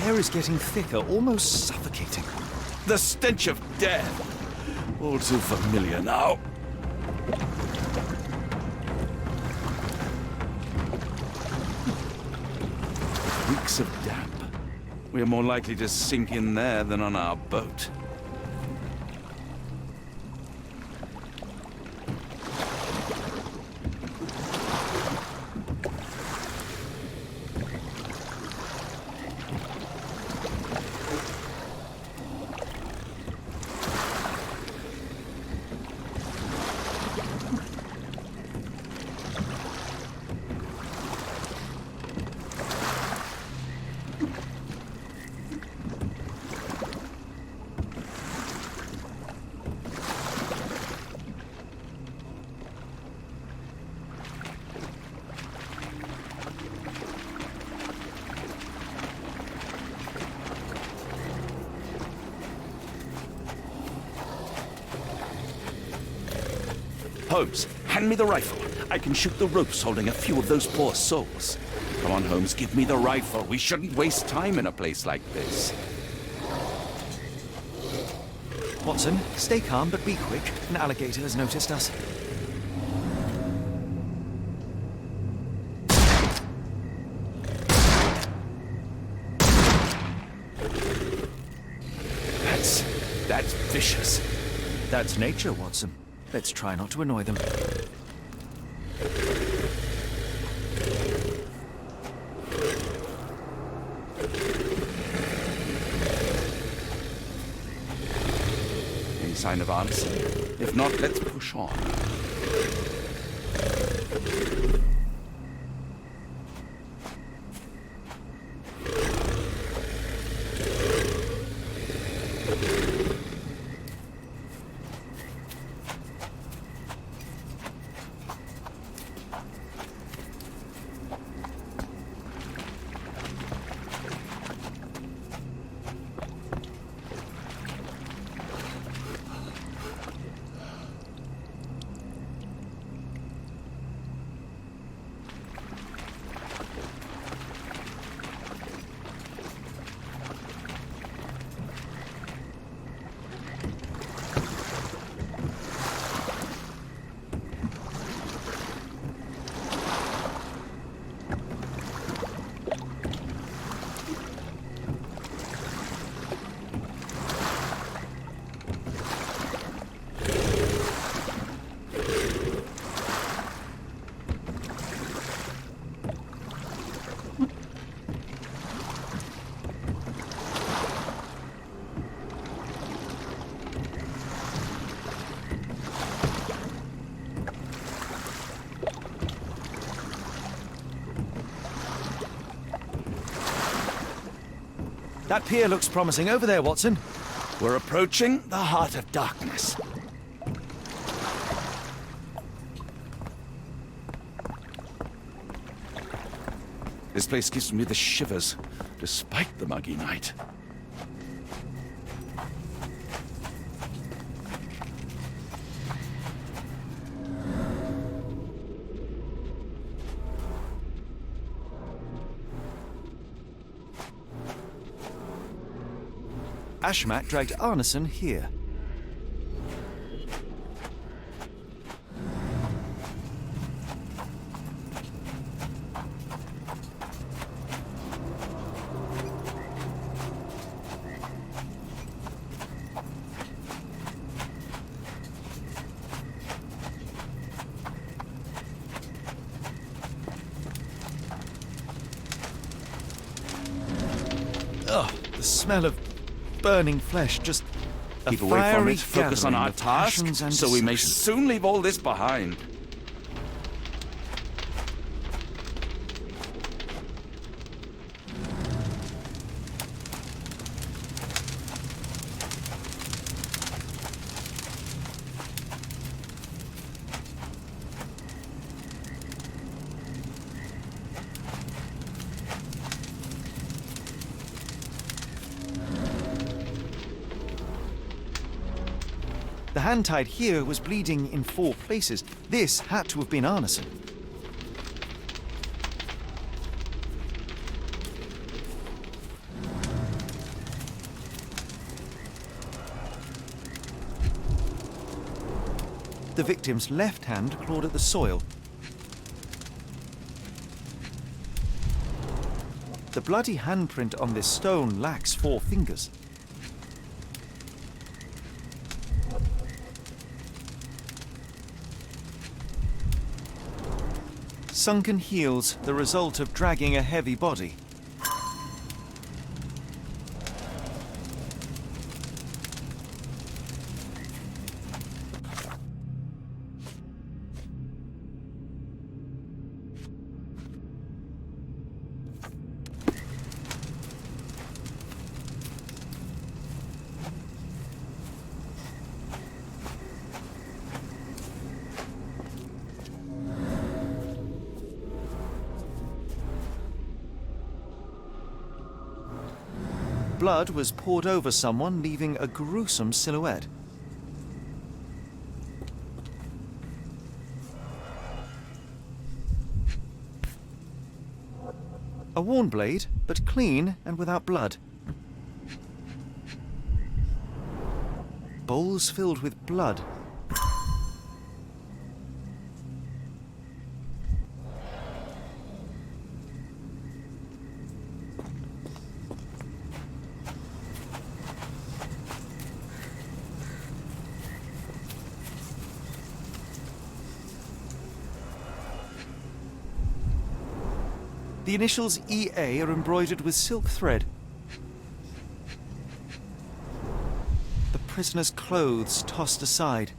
The air is getting thicker, almost suffocating. The stench of death. All too familiar now. Weeks of damp. We're more likely to sink in there than on our boat. Holmes, hand me the rifle. I can shoot the ropes holding a few of those poor souls. Come on, Holmes, give me the rifle. We shouldn't waste time in a place like this. Watson, stay calm, but be quick. An alligator has noticed us. That's vicious. That's nature, Watson. Let's try not to annoy them. Any sign of answer? If not, let's push on. That pier looks promising over there, Watson. We're approaching the heart of darkness. This place gives me the shivers, despite the muggy night. Ashmat dragged Arneson here. Ugh, the smell of burning flesh, just a Keep away from fiery it, focus on gathering our of task, passions and so we may deceptions. soon leave all this behind. The hand tied here was bleeding in 4 places. This had to have been Arneson. The victim's left hand clawed at the soil. The bloody handprint on this stone lacks 4 fingers. Sunken heels, the result of dragging a heavy body. Blood was poured over someone, leaving a gruesome silhouette. A worn blade, but clean and without blood. Bowls filled with blood. The initials EA are embroidered with silk thread. The prisoner's clothes tossed aside.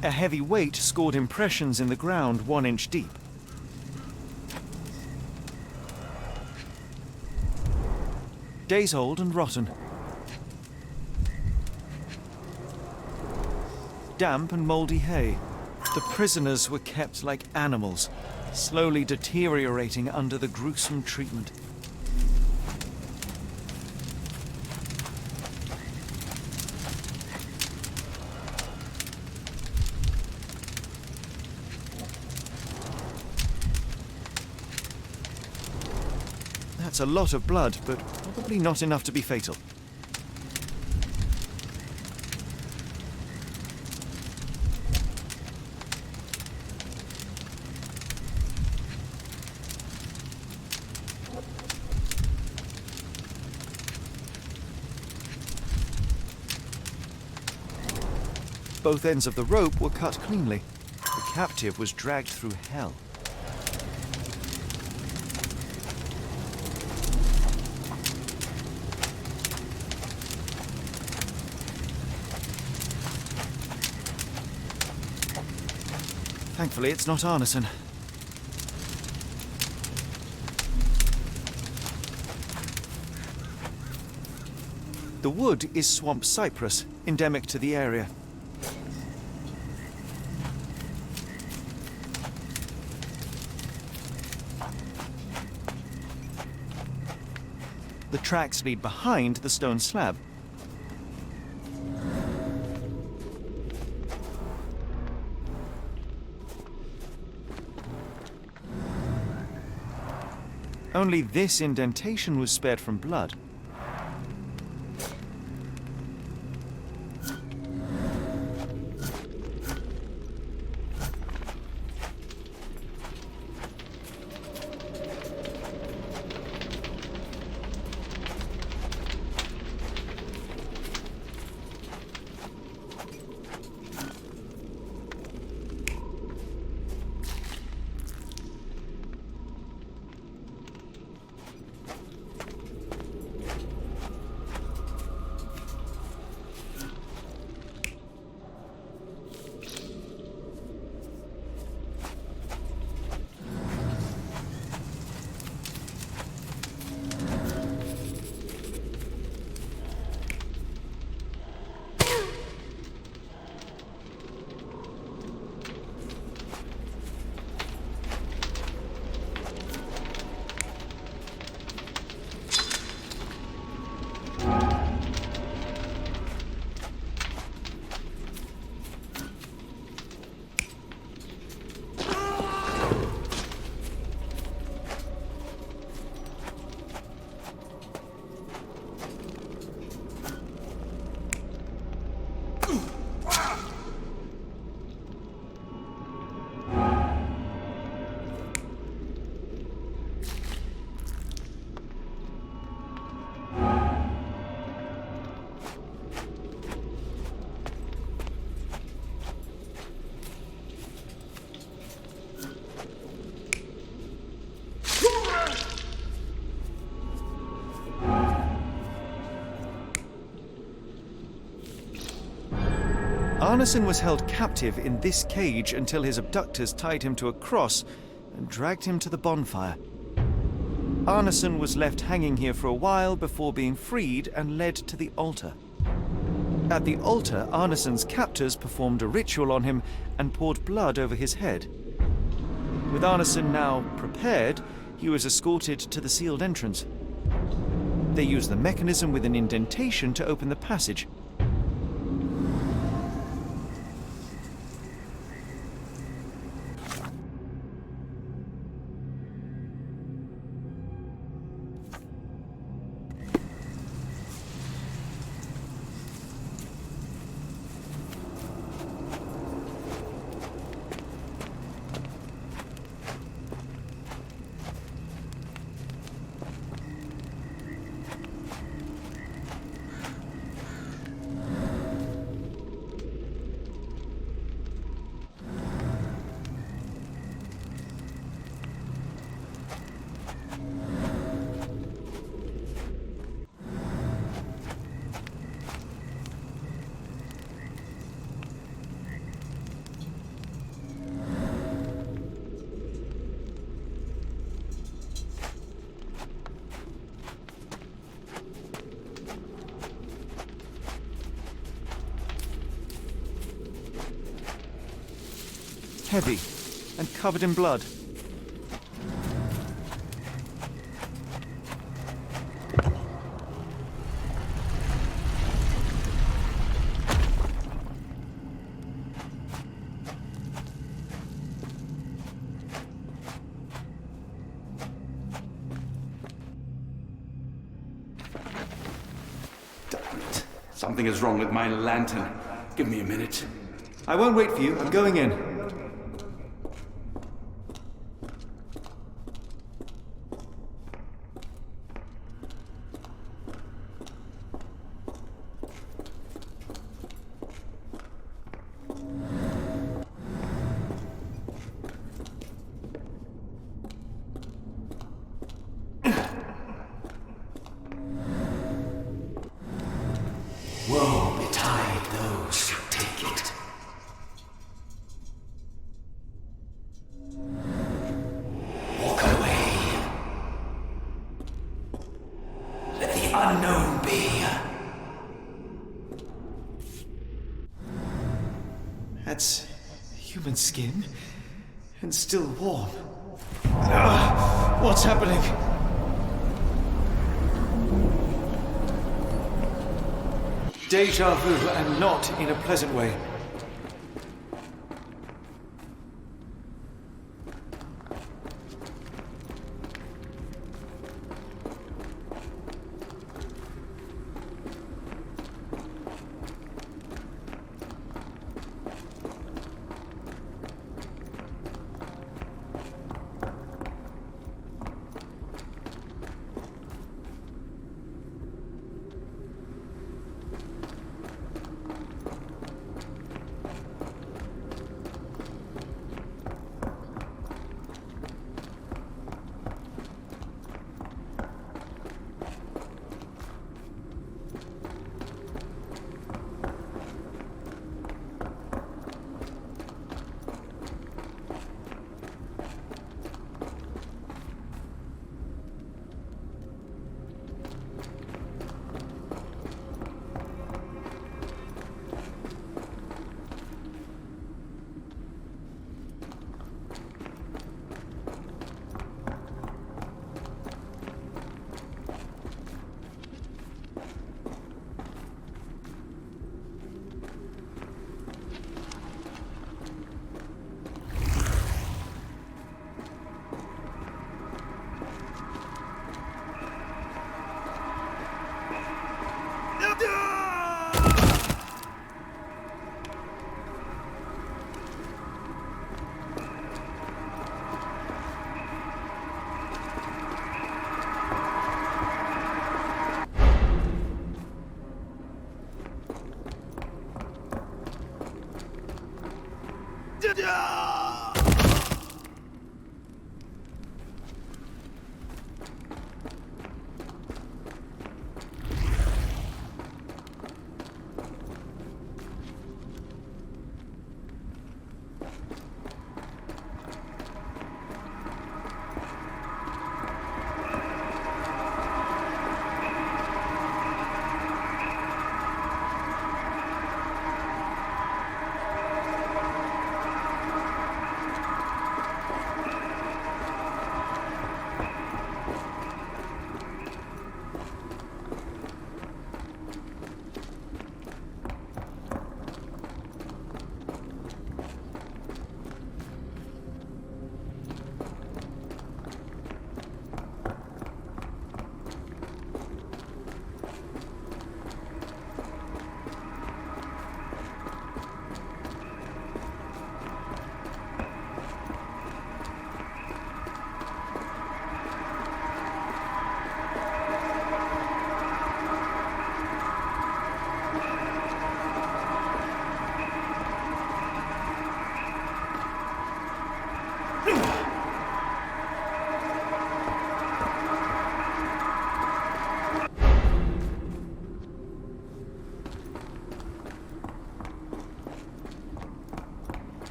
A heavy weight scored impressions in the ground 1 inch deep. Days old and rotten. Damp and mouldy hay. The prisoners were kept like animals, slowly deteriorating under the gruesome treatment. That's a lot of blood, but probably not enough to be fatal. Both ends of the rope were cut cleanly. The captive was dragged through hell. Thankfully, it's not Arneson. The wood is swamp cypress, endemic to the area. The tracks lead behind the stone slab. Only this indentation was spared from blood. Arneson was held captive in this cage until his abductors tied him to a cross and dragged him to the bonfire. Arneson was left hanging here for a while before being freed and led to the altar. At the altar, Arneson's captors performed a ritual on him and poured blood over his head. With Arneson now prepared, he was escorted to the sealed entrance. They used the mechanism with an indentation to open the passage. Heavy and covered in blood. Damn it. Something is wrong with my lantern. Give me a minute. I won't wait for you. I'm going in. Woe betide those who take it. skin, and still warm. What's happening? Deja vu, and not in a pleasant way.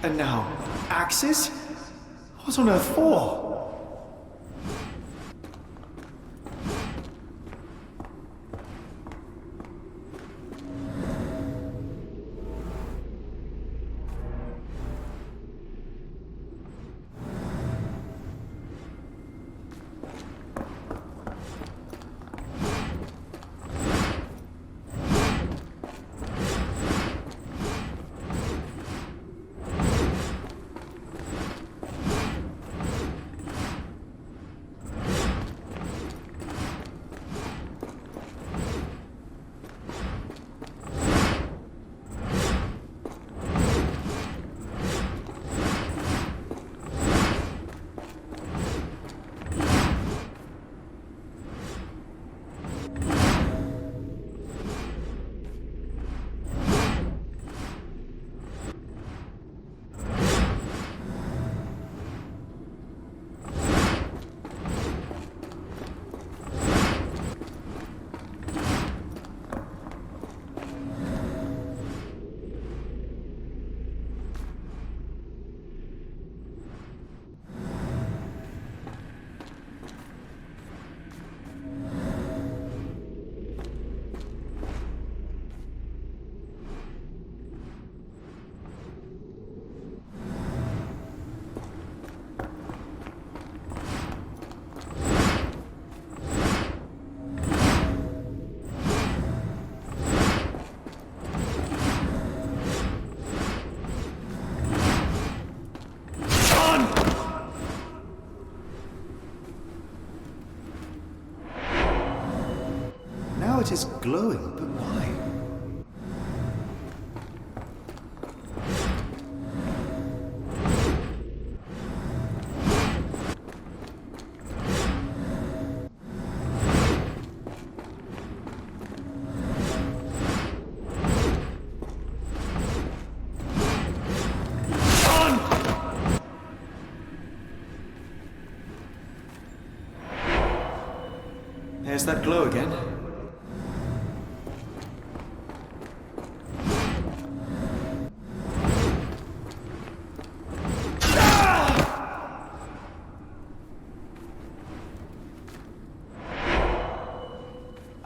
And now, axes? What on earth for? light is glowing, but why? There's that glow again.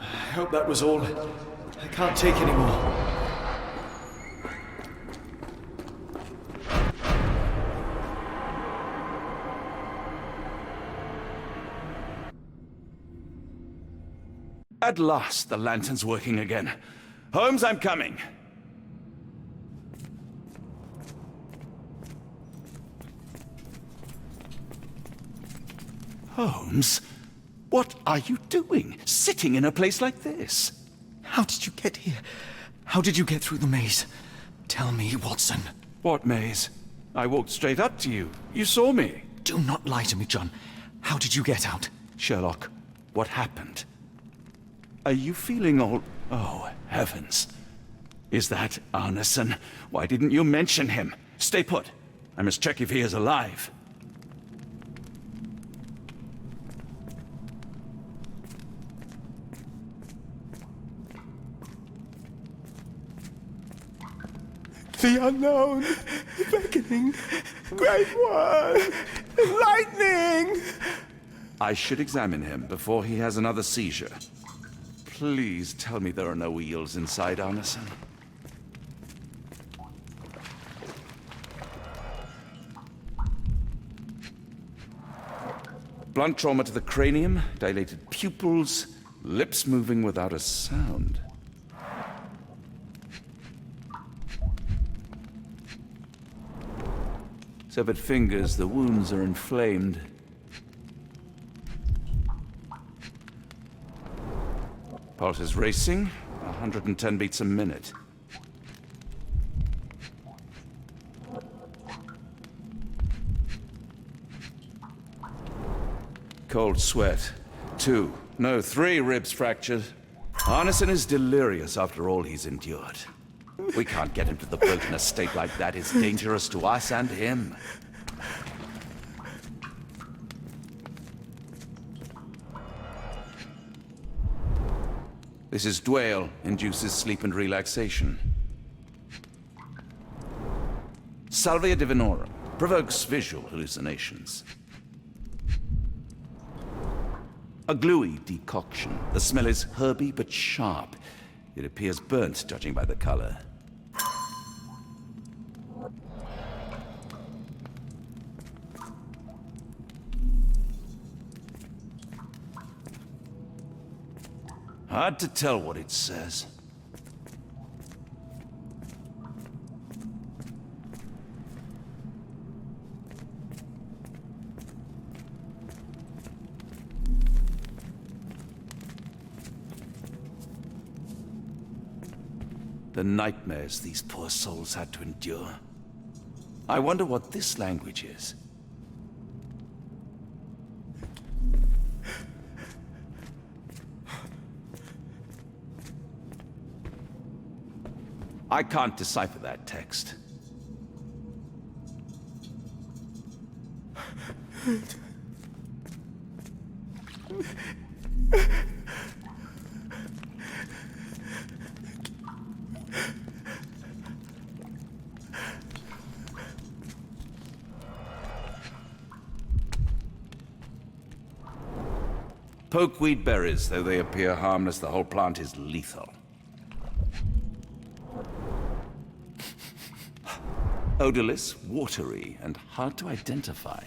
I hope that was all. I can't take any more. At last, the lantern's working again. Holmes, I'm coming. Holmes? What are you doing? Sitting in a place like this? How did you get here? How did you get through the maze? Tell me, Watson. What maze? I walked straight up to you. You saw me. Do not lie to me, John. How did you get out? Sherlock, what happened? Are you feeling all... Oh, heavens. Is that Arneson? Why didn't you mention him? Stay put. I must check if he is alive. The unknown, beckoning, great one, lightning! I should examine him before he has another seizure. Please tell me there are no eels inside Arneson. Blunt trauma to the cranium, dilated pupils, lips moving without a sound. Severed fingers, the wounds are inflamed. Pulse is racing, 110 beats a minute. Cold sweat. 2, no, 3 ribs fractured. Arneson is delirious after all he's endured. We can't get him to the boat in a state like that. It's dangerous to us and him. This is Dwale, induces sleep and relaxation. Salvia divinorum, provokes visual hallucinations. A gluey decoction. The smell is herby but sharp. It appears burnt, judging by the color. Hard to tell what it says. The nightmares these poor souls had to endure. I wonder what this language is. I can't decipher that text. Pokeweed berries, though they appear harmless, the whole plant is lethal. Odorless, watery, and hard to identify.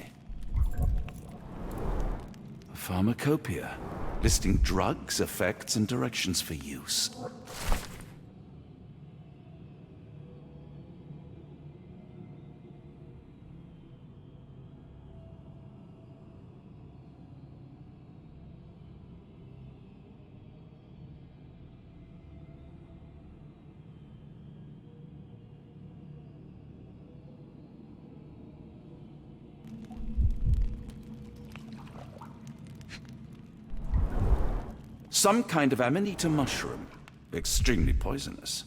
A pharmacopoeia, listing drugs, effects, and directions for use. some kind of amanita mushroom. Extremely poisonous.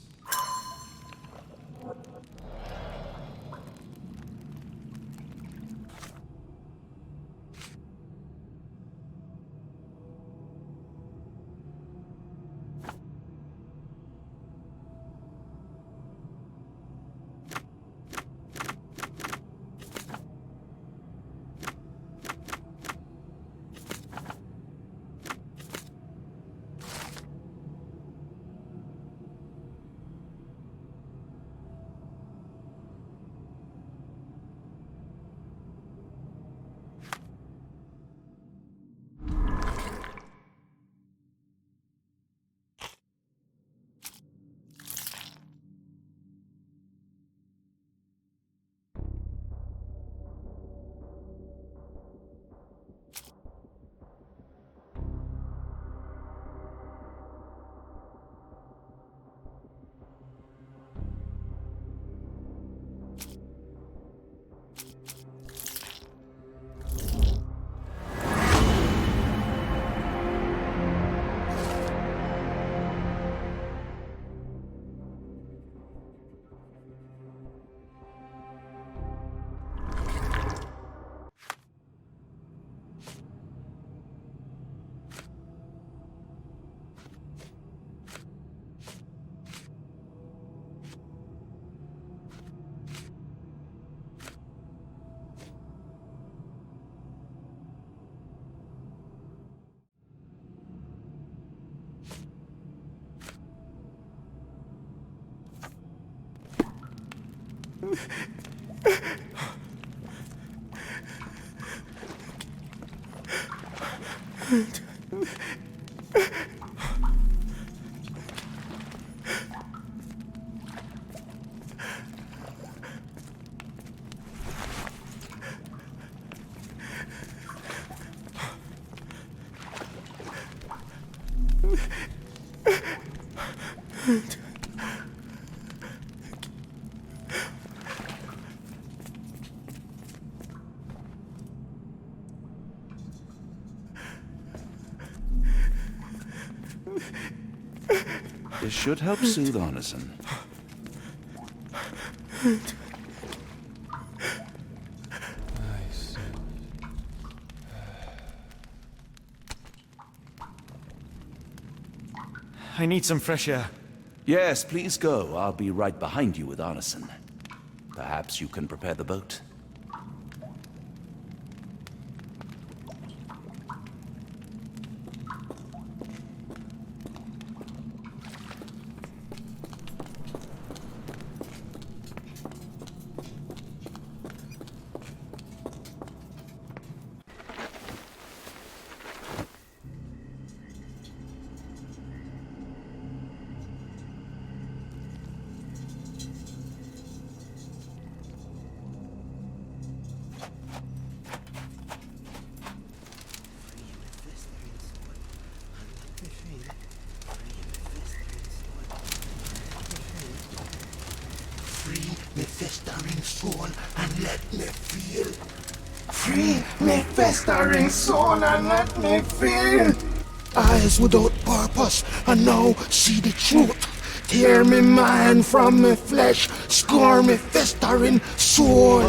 This should help soothe Arneson. I need some fresh air. Yes, please go. I'll be right behind you with Arneson. Perhaps you can prepare the boat. Me festering soul and let me feel. Free me festering soul and let me feel. Eyes without purpose and now see the truth. Tear me mind from me flesh, score me festering soul.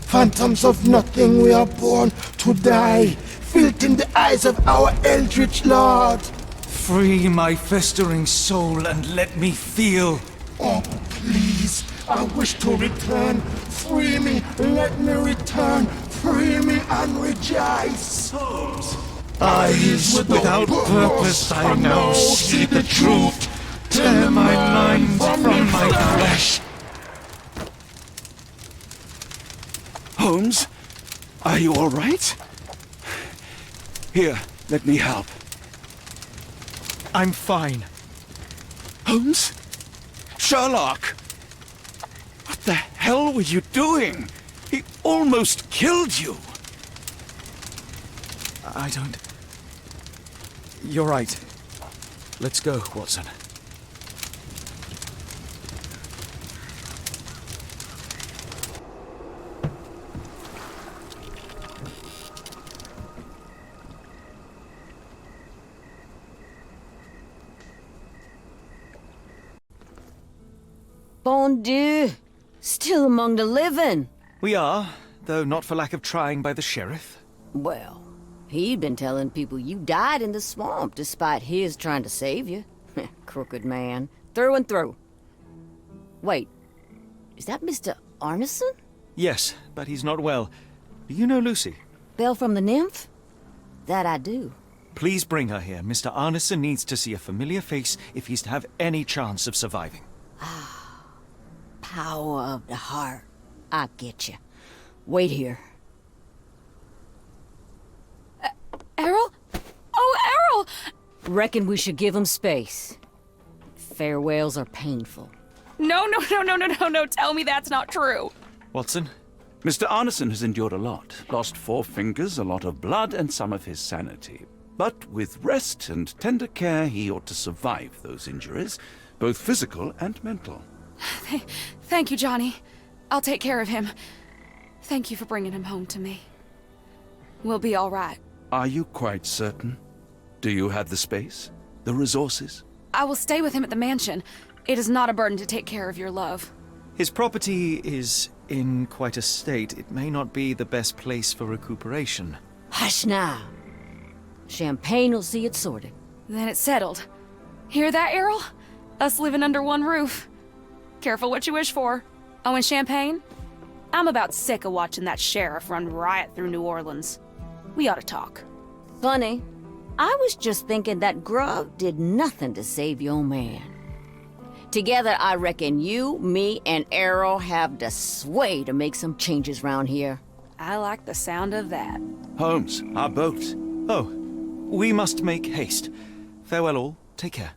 Phantoms of nothing, we are born to die. Filth in the eyes of our eldritch lord. Free my festering soul and let me feel. Oh, please, I wish to return. Free me, let me return. Free me and rejoice. Eyes without purpose, I now see the truth. Tear my mind from my flesh. Holmes, are you all right? Here, let me help. I'm fine. Holmes? Sherlock! What the hell were you doing? He almost killed you. I don't... You're right. Let's go, Watson. Bon Dieu! Still among the living. We are, though not for lack of trying by the sheriff. Well, he'd been telling people you died in the swamp despite his trying to save you. Crooked man. Through and through. Wait, is that Mr. Arneson? Yes, but he's not well. Do you know Lucy? Belle from the Nymph? That I do. Please bring her here. Mr. Arneson needs to see a familiar face if he's to have any chance of surviving. Power of the heart. I get you. Wait here. Errol? Oh, Errol! Reckon we should give him space. Farewells are painful. No, tell me that's not true. Watson? Mr. Arneson has endured a lot. Lost 4 fingers, a lot of blood, and some of his sanity. But with rest and tender care, he ought to survive those injuries, both physical and mental. Thank you, Johnny. I'll take care of him. Thank you for bringing him home to me. We'll be all right. Are you quite certain? Do you have the space? The resources? I will stay with him at the mansion. It is not a burden to take care of your love. His property is in quite a state. It may not be the best place for recuperation. Hush now. Champagne will see it sorted. Then it's settled. Hear that, Errol? Us living under one roof. Careful what you wish for. Oh, and champagne? I'm about sick of watching that sheriff run riot through New Orleans. We ought to talk. Funny. I was just thinking that grub did nothing to save your man. Together, I reckon you, me, and Errol have the sway to make some changes round here. I like the sound of that. Holmes, our boat. Oh, we must make haste. Farewell all. Take care.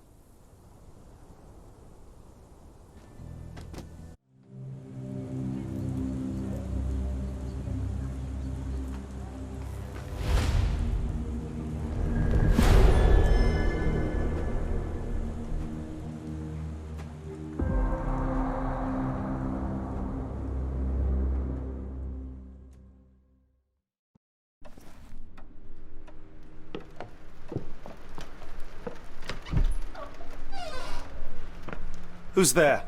Who's there?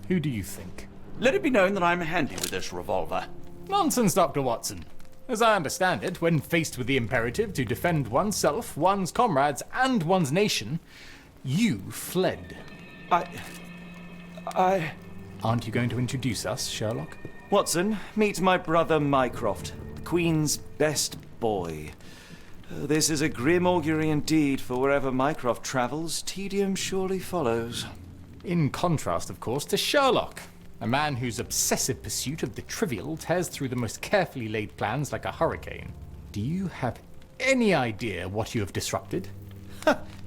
Who do you think? Let it be known that I'm handy with this revolver. Nonsense, Dr. Watson. As I understand it, when faced with the imperative to defend oneself, one's comrades, and one's nation, you fled. I... Aren't you going to introduce us, Sherlock? Watson, meet my brother Mycroft, the Queen's best boy. This is a grim augury indeed, for wherever Mycroft travels, tedium surely follows. In contrast, of course, to Sherlock, a man whose obsessive pursuit of the trivial tears through the most carefully laid plans like a hurricane. Do you have any idea what you have disrupted?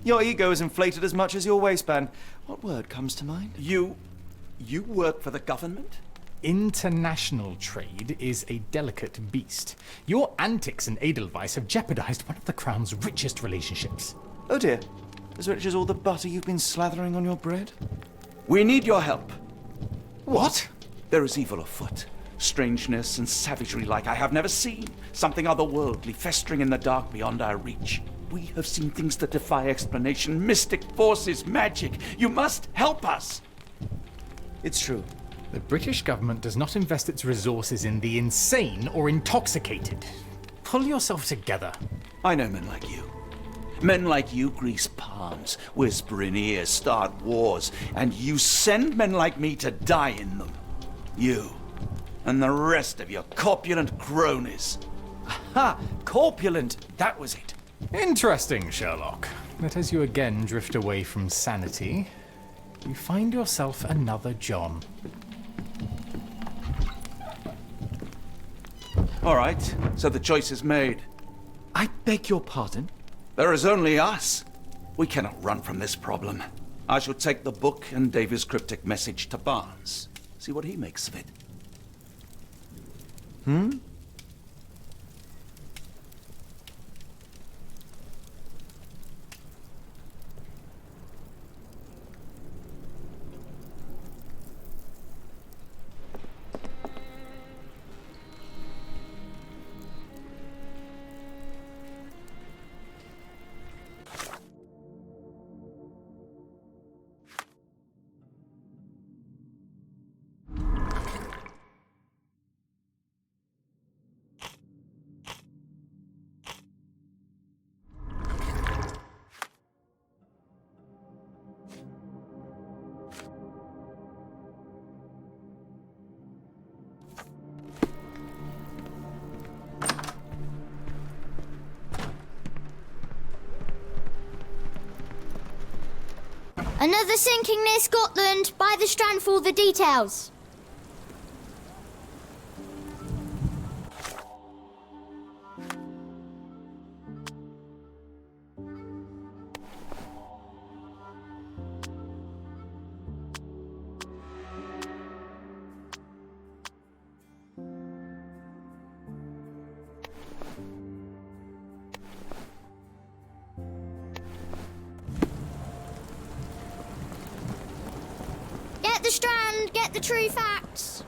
Your ego is inflated as much as your waistband. What word comes to mind? You work for the government? International trade is a delicate beast. Your antics in Edelweiss have jeopardized one of the Crown's richest relationships. Oh dear. As rich as all the butter you've been slathering on your bread? We need your help. What? There is evil afoot. Strangeness and savagery like I have never seen. Something otherworldly festering in the dark beyond our reach. We have seen things that defy explanation. Mystic forces, magic. You must help us. It's true. The British government does not invest its resources in the insane or intoxicated. Pull yourself together. I know men like you. Men like you grease palms, whisper in ears, start wars, and you send men like me to die in them. You and the rest of your corpulent cronies. Ha! Corpulent! That was it. Interesting, Sherlock. That as you again drift away from sanity, you find yourself another John. All right, so the choice is made. I beg your pardon? There is only us. We cannot run from this problem. I shall take the book and Davy's cryptic message to Barnes. See what he makes of it. Another sinking near Scotland. By the Strand for all the details. Get the Strand, get the true facts.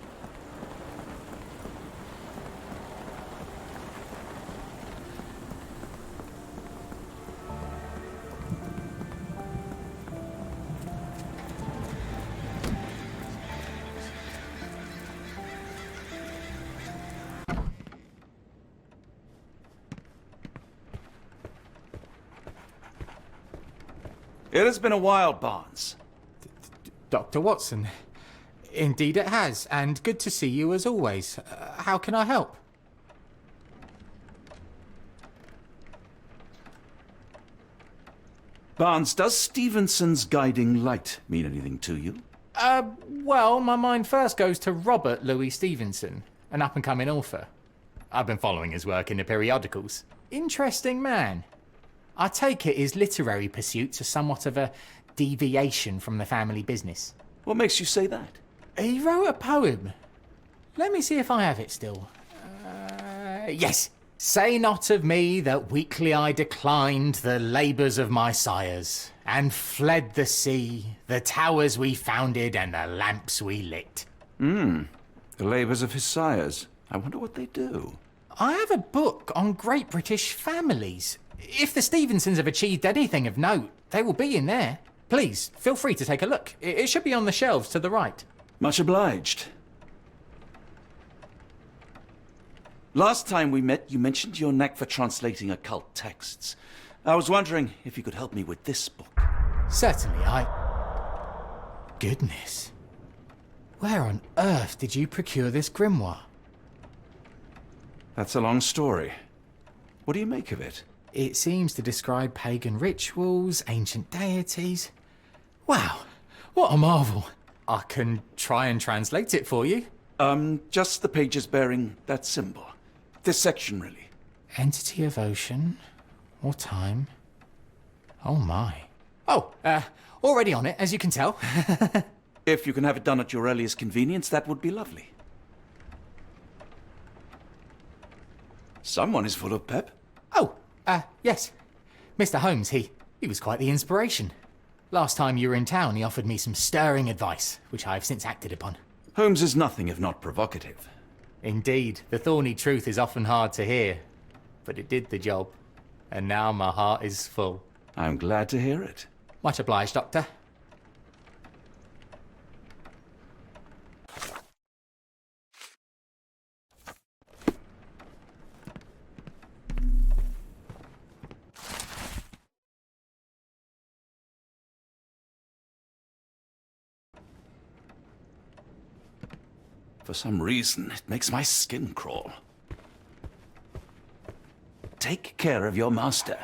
It has been a while, Barnes. Dr. Watson. Indeed it has, and good to see you as always. How can I help? Barnes, does Stevenson's guiding light mean anything to you? Well, my mind first goes to Robert Louis Stevenson, an up-and-coming author. I've been following his work in the periodicals. Interesting man. I take it his literary pursuits are somewhat of a deviation from the family business. What makes you say that? He wrote a poem. Let me see if I have it still. Yes. Say not of me that weakly I declined the labours of my sires, and fled the sea, the towers we founded, and the lamps we lit. The labours of his sires. I wonder what they do. I have a book on great British families. If the Stevensons have achieved anything of note, they will be in there. Please, feel free to take a look. It should be on the shelves to the right. Much obliged. Last time we met, you mentioned your knack for translating occult texts. I was wondering if you could help me with this book. Certainly, Goodness. Where on earth did you procure this grimoire? That's a long story. What do you make of it? It seems to describe pagan rituals, ancient deities. Wow, what a marvel. I can try and translate it for you. Just the pages bearing that symbol. This section, really. Entity of ocean or time. Oh my. Oh, already on it, as you can tell. If you can have it done at your earliest convenience, that would be lovely. Someone is full of pep. Oh, yes. Mr. Holmes, he was quite the inspiration. Last time you were in town, he offered me some stirring advice, which I have since acted upon. Holmes is nothing if not provocative. Indeed, the thorny truth is often hard to hear, but it did the job, and now my heart is full. I'm glad to hear it. Much obliged, Doctor. For some reason, it makes my skin crawl. Take care of your master.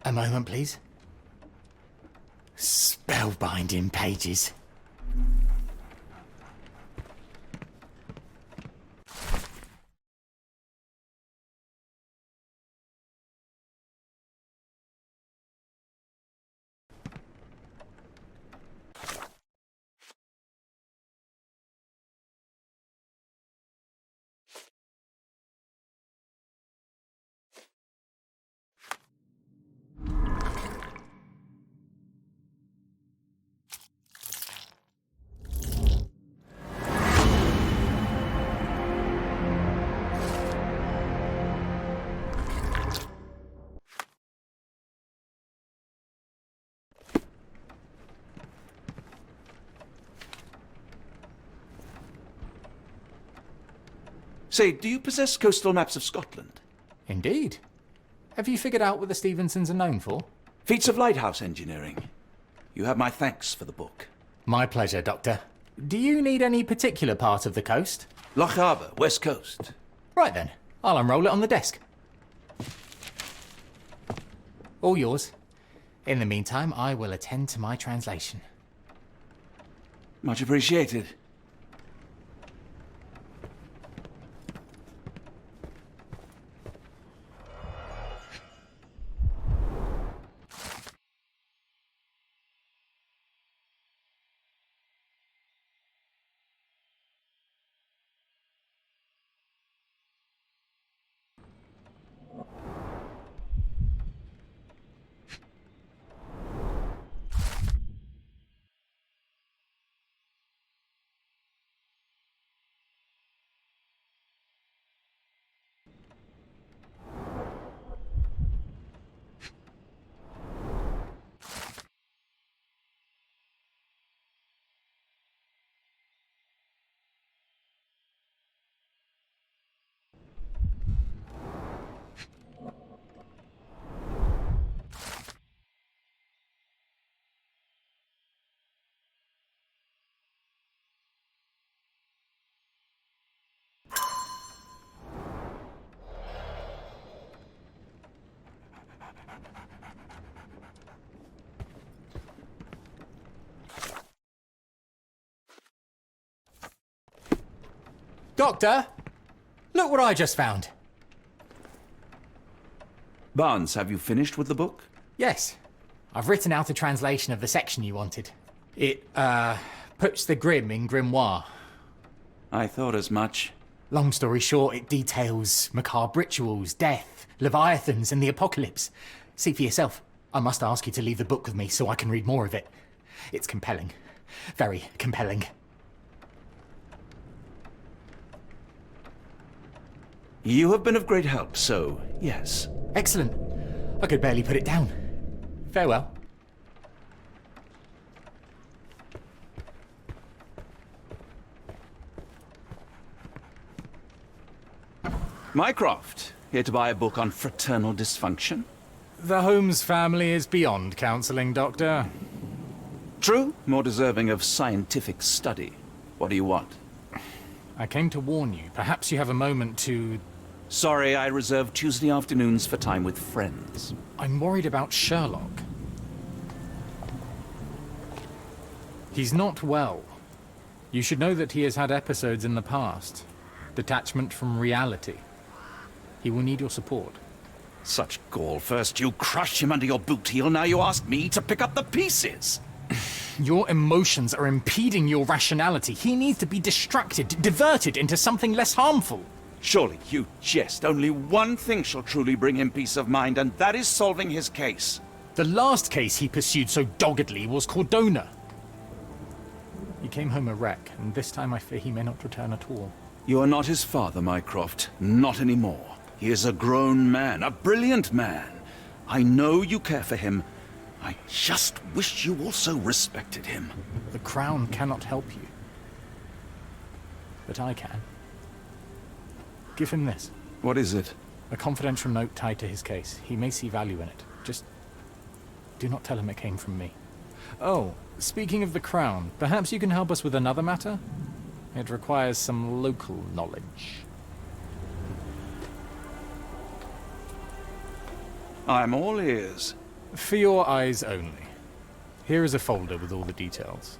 A moment, please. Spellbinding pages. Say, do you possess coastal maps of Scotland? Indeed. Have you figured out what the Stevensons are known for? Feats of lighthouse engineering. You have my thanks for the book. My pleasure, Doctor. Do you need any particular part of the coast? Loch Harbour, West Coast. Right then. I'll unroll it on the desk. All yours. In the meantime, I will attend to my translation. Much appreciated. Doctor! Look what I just found. Barnes, have you finished with the book? Yes. I've written out a translation of the section you wanted. It, puts the grim in grimoire. I thought as much. Long story short, it details macabre rituals, death, leviathans, and the apocalypse. See for yourself. I must ask you to leave the book with me so I can read more of it. It's compelling. Very compelling. You have been of great help, so yes. Excellent. I could barely put it down. Farewell. Mycroft, here to buy a book on fraternal dysfunction? The Holmes family is beyond counselling, Doctor. True, more deserving of scientific study. What do you want? I came to warn you. Perhaps you have a moment to... Sorry, I reserve Tuesday afternoons for time with friends. I'm worried about Sherlock. He's not well. You should know that he has had episodes in the past. Detachment from reality. He will need your support. Such gall. First you crush him under your boot heel, now you ask me to pick up the pieces. Your emotions are impeding your rationality. He needs to be distracted, diverted into something less harmful. Surely you jest. Only one thing shall truly bring him peace of mind, and that is solving his case. The last case he pursued so doggedly was Cordona. He came home a wreck, and this time I fear he may not return at all. You are not his father, Mycroft. Not anymore. He is a grown man, a brilliant man. I know you care for him. I just wish you also respected him. The Crown cannot help you. But I can. Give him this. What is it? A confidential note tied to his case. He may see value in it. Just do not tell him it came from me. Oh, speaking of the Crown, perhaps you can help us with another matter? It requires some local knowledge. I'm all ears. For your eyes only. Here is a folder with all the details.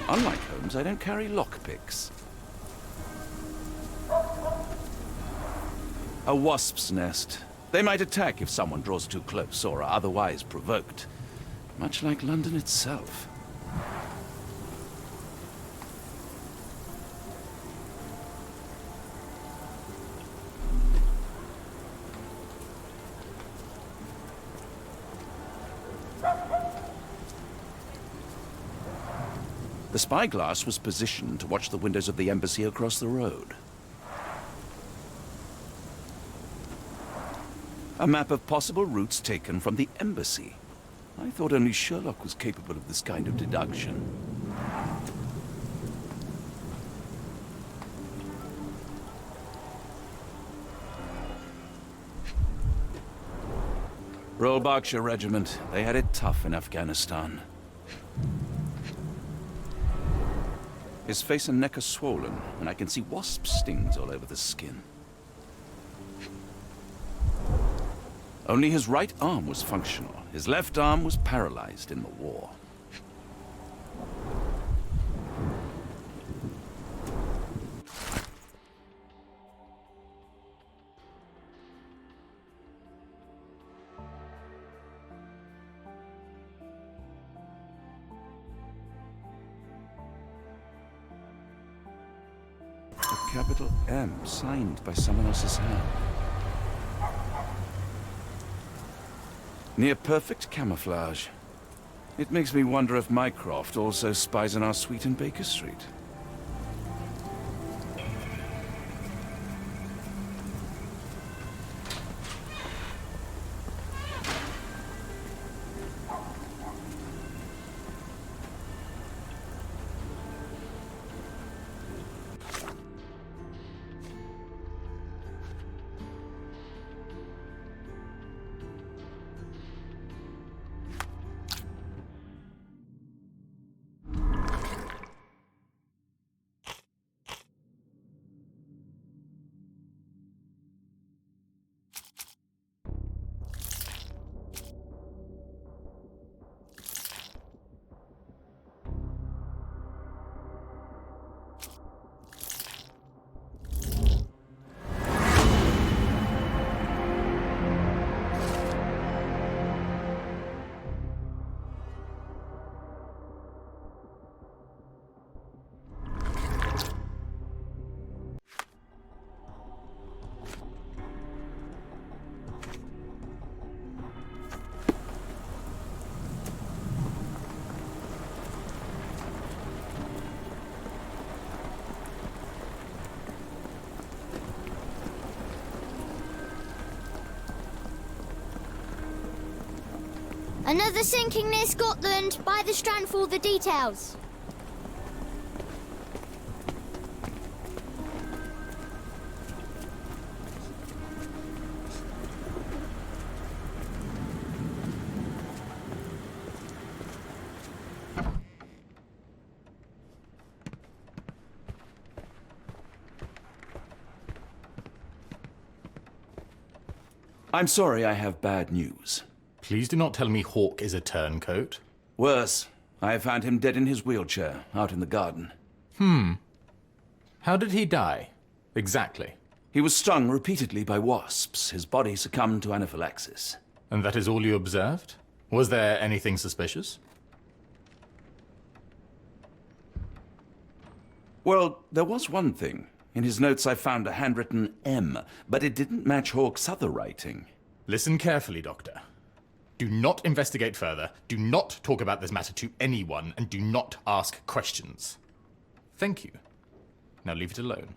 Unlike Holmes, I don't carry lockpicks. A wasp's nest. They might attack if someone draws too close or are otherwise provoked. Much like London itself. The spyglass was positioned to watch the windows of the embassy across the road. A map of possible routes taken from the embassy. I thought only Sherlock was capable of this kind of deduction. Royal Berkshire Regiment. They had it tough in Afghanistan. His face and neck are swollen, and I can see wasp stings all over the skin. Only his right arm was functional. His left arm was paralyzed in the war. A capital M signed by someone else's hand. Near perfect camouflage. It makes me wonder if Mycroft also spies on our suite in Baker Street. Another sinking near Scotland. By the Strand for all the details. I'm sorry, I have bad news. Please do not tell me Hawk is a turncoat. Worse, I found him dead in his wheelchair, out in the garden. How did he die? Exactly. He was stung repeatedly by wasps. His body succumbed to anaphylaxis. And that is all you observed? Was there anything suspicious? Well, there was one thing. In his notes I found a handwritten M, but it didn't match Hawke's other writing. Listen carefully, Doctor. Do not investigate further, do not talk about this matter to anyone, and do not ask questions. Thank you. Now leave it alone.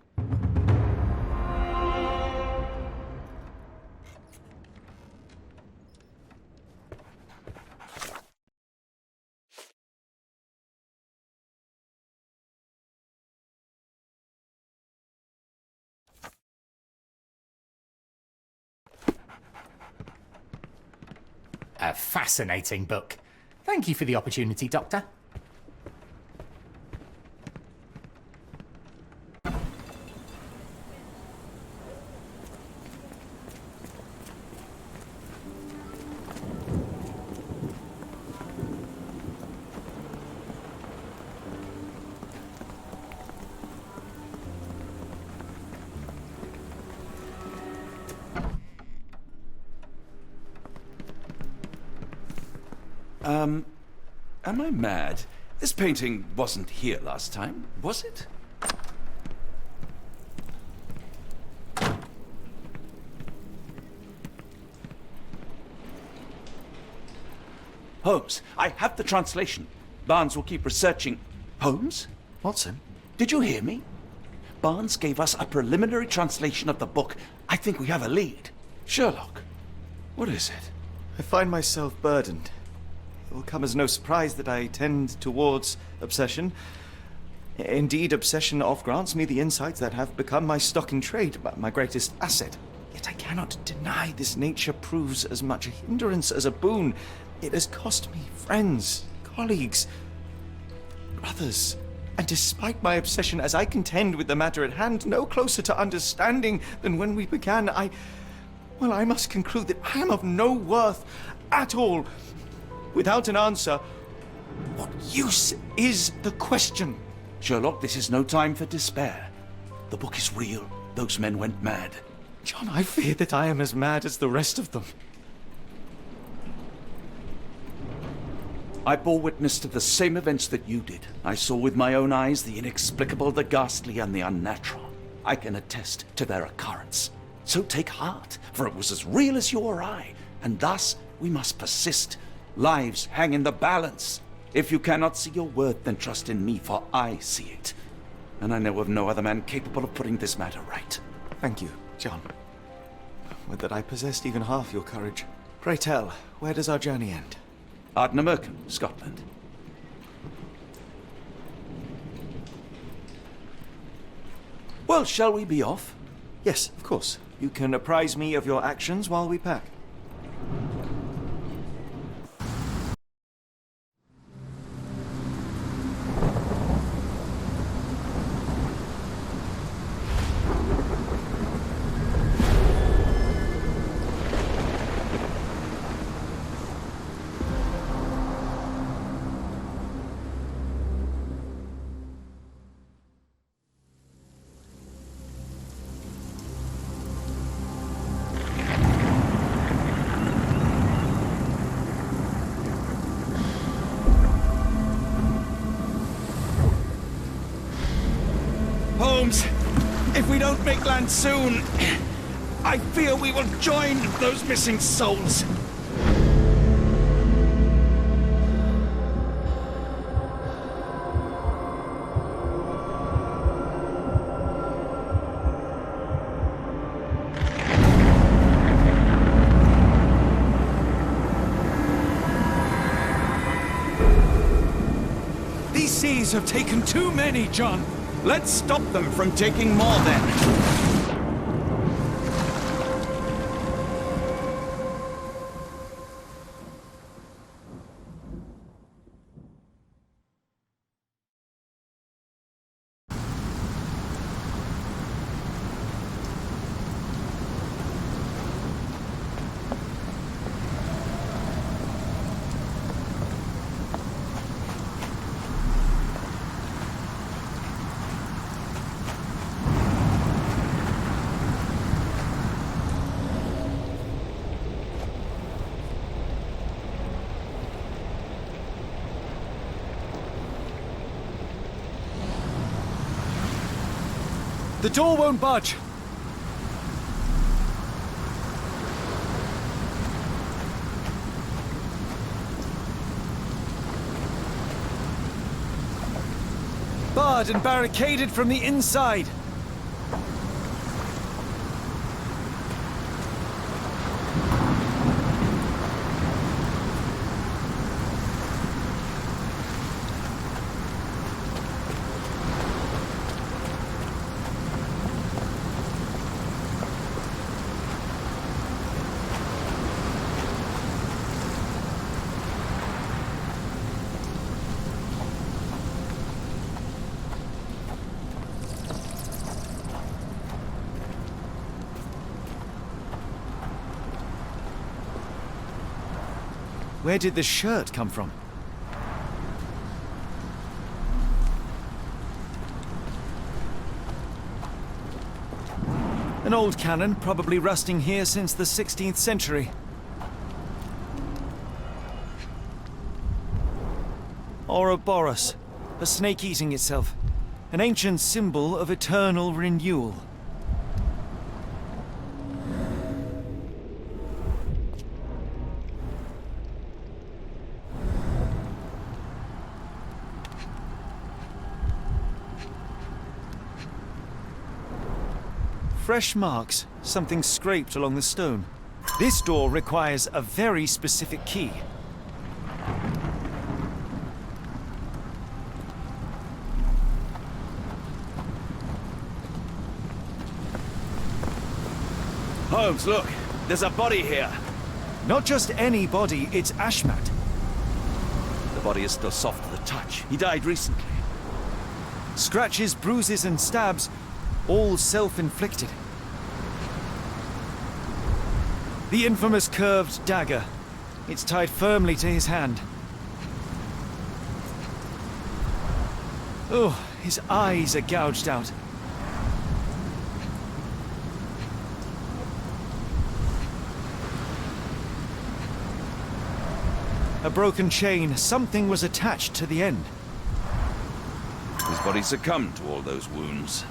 A fascinating book. Thank you for the opportunity, Doctor. Am I mad? This painting wasn't here last time, was it? Holmes, I have the translation. Barnes will keep researching. Holmes? Watson? Did you hear me? Barnes gave us a preliminary translation of the book. I think we have a lead. Sherlock, what is it? I find myself burdened. It will come as no surprise that I tend towards obsession. Indeed, obsession oft grants me the insights that have become my stock in trade, my greatest asset. Yet I cannot deny this nature proves as much a hindrance as a boon. It has cost me friends, colleagues, brothers. And despite my obsession as I contend with the matter at hand, no closer to understanding than when we began, I must conclude that I am of no worth at all. Without an answer, what use is the question? Sherlock, this is no time for despair. The book is real. Those men went mad. John, I fear that I am as mad as the rest of them. I bore witness to the same events that you did. I saw with my own eyes the inexplicable, the ghastly, and the unnatural. I can attest to their occurrence. So take heart, for it was as real as you or I, and thus we must persist. Lives hang in the balance. If you cannot see your worth, then trust in me, for I see it. And I know of no other man capable of putting this matter right. Thank you, John. Would that I possessed even half your courage. Pray tell, where does our journey end? Ardnamurchan, Scotland. Well, shall we be off? Yes, of course. You can apprise me of your actions while we pack. Holmes, if we don't make land soon, I fear we will join those missing souls. These seas have taken too many, John. Let's stop them from taking more, then. The door won't budge. Barred and barricaded from the inside. Where did the shirt come from? An old cannon, probably rusting here since the 16th century. Ouroboros, a snake eating itself. An ancient symbol of eternal renewal. Fresh marks, something scraped along the stone. This door requires a very specific key. Holmes, look! There's a body here! Not just any body, it's Ashmat. The body is still soft to the touch. He died recently. Scratches, bruises, and stabs, all self-inflicted. The infamous curved dagger. It's tied firmly to his hand. Oh, his eyes are gouged out. A broken chain. Something was attached to the end. His body succumbed to all those wounds.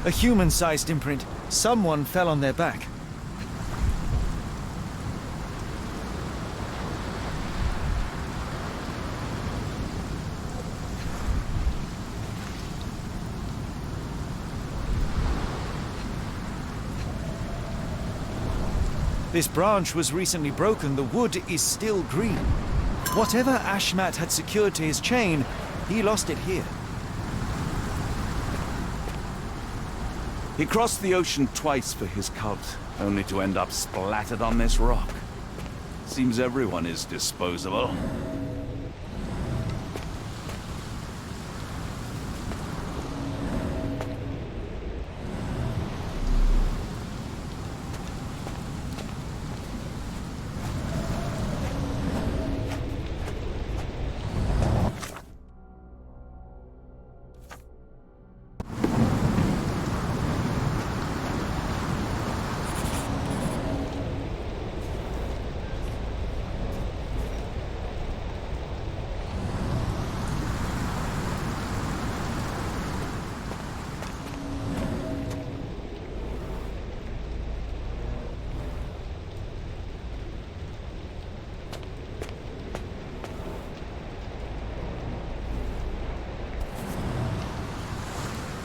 A human-sized imprint. Someone fell on their back. This branch was recently broken. The wood is still green. Whatever Ashmat had secured to his chain, he lost it here. He crossed the ocean twice for his cult, only to end up splattered on this rock. Seems everyone is disposable.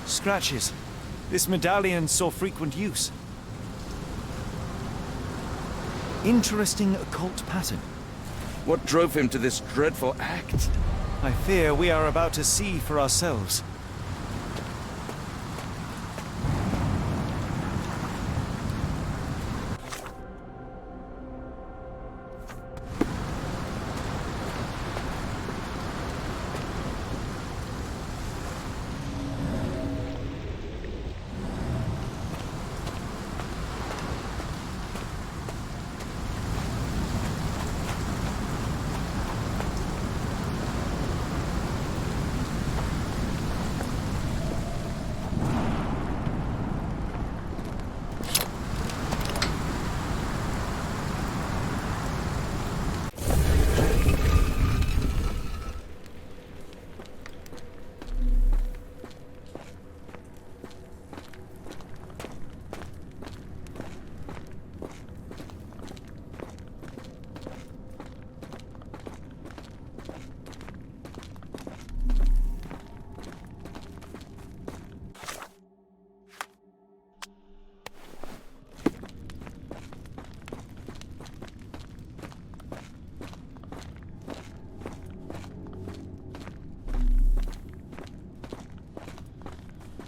Scratches. This medallion saw frequent use. Interesting occult pattern. What drove him to this dreadful act? I fear we are about to see for ourselves.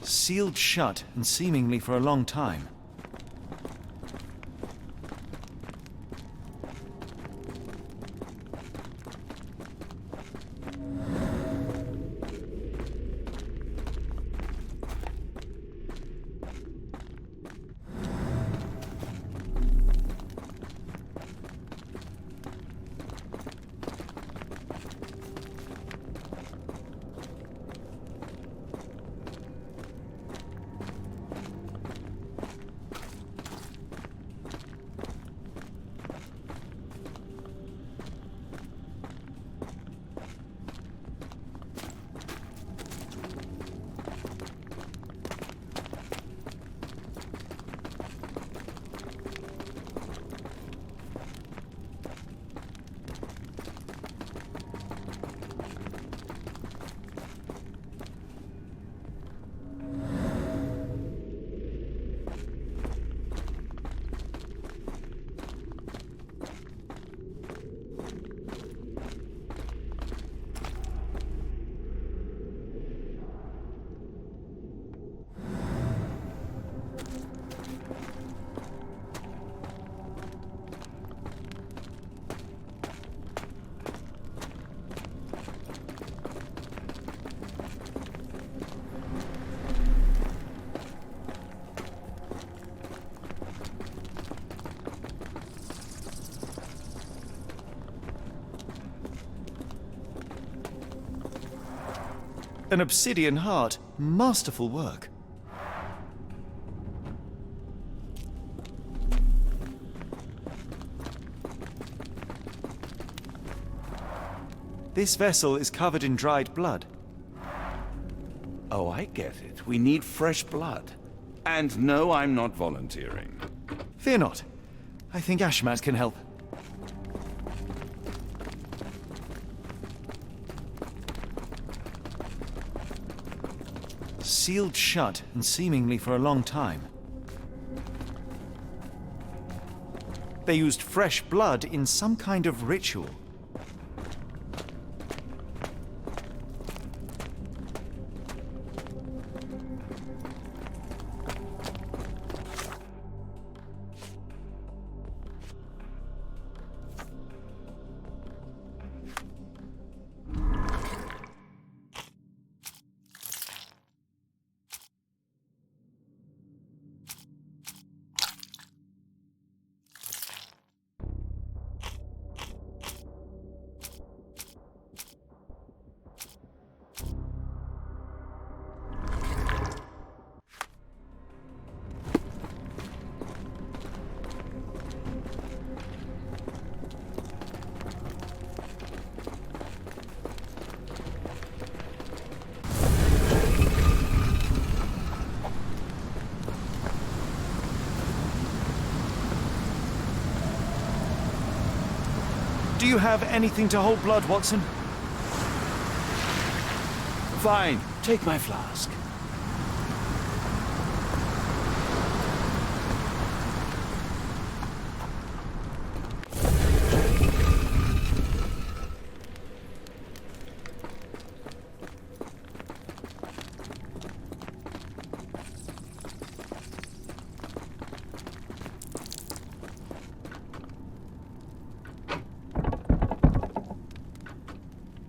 Sealed shut, and seemingly for a long time. An obsidian heart. Masterful work. This vessel is covered in dried blood. Oh, I get it. We need fresh blood. And no, I'm not volunteering. Fear not. I think Ashmat can help. Sealed shut, and seemingly for a long time. They used fresh blood in some kind of ritual. Do you have anything to hold blood, Watson? Fine. Take my flask.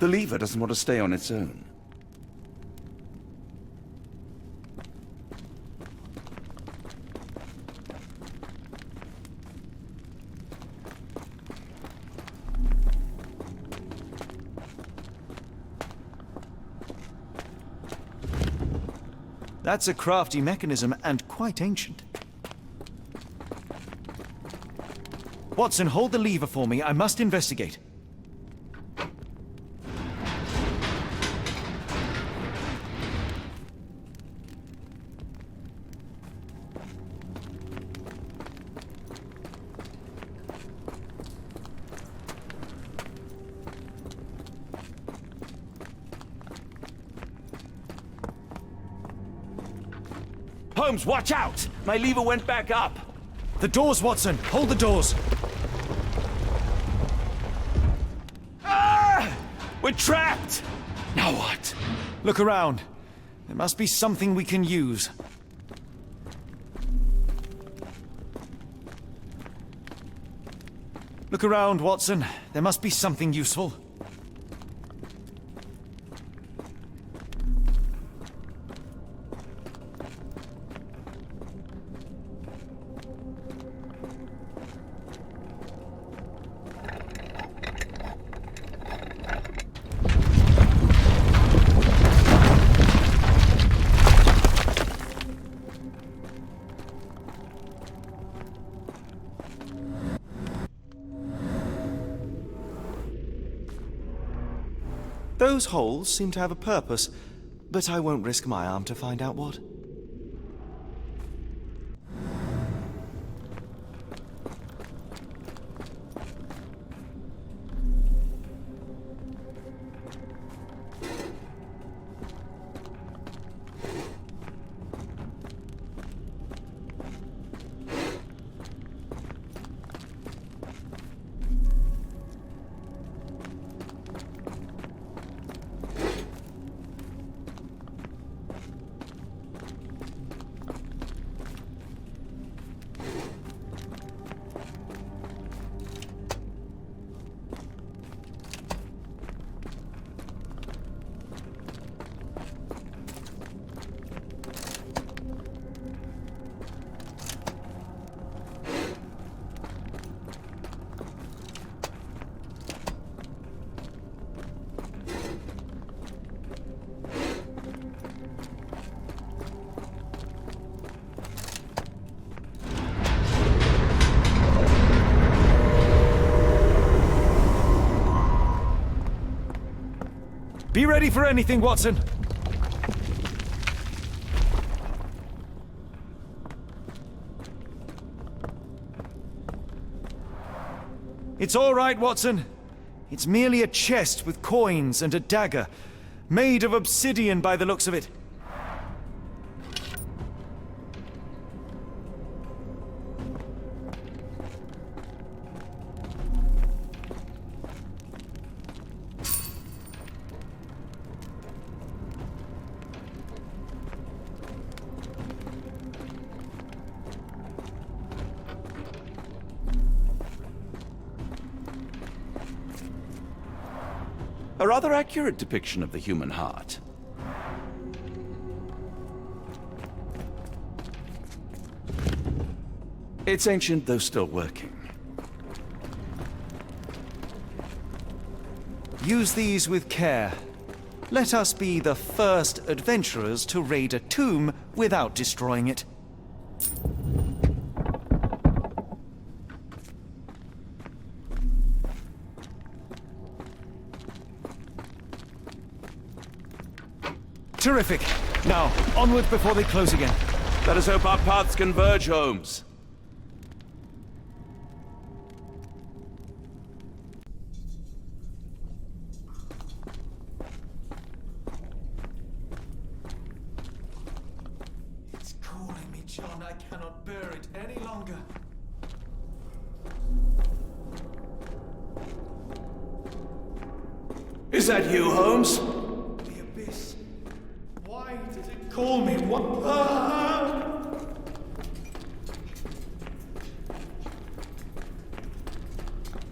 The lever doesn't want to stay on its own. That's a crafty mechanism and quite ancient. Watson, hold the lever for me. I must investigate. Holmes, watch out! My lever went back up! The doors, Watson! Hold the doors! Ah! We're trapped! Now what? Look around. There must be something we can use. Look around, Watson. There must be something useful. Those holes seem to have a purpose, but I won't risk my arm to find out what. Be ready for anything, Watson! It's all right, Watson. It's merely a chest with coins and a dagger, made of obsidian by the looks of it. A rather accurate depiction of the human heart. It's ancient, though still working. Use these with care. Let us be the first adventurers to raid a tomb without destroying it. Terrific. Now, onward before they close again. Let us hope our paths converge, Holmes. It's calling me, John. I cannot bear it any longer. Is that you, Holmes? Why does it call me? What?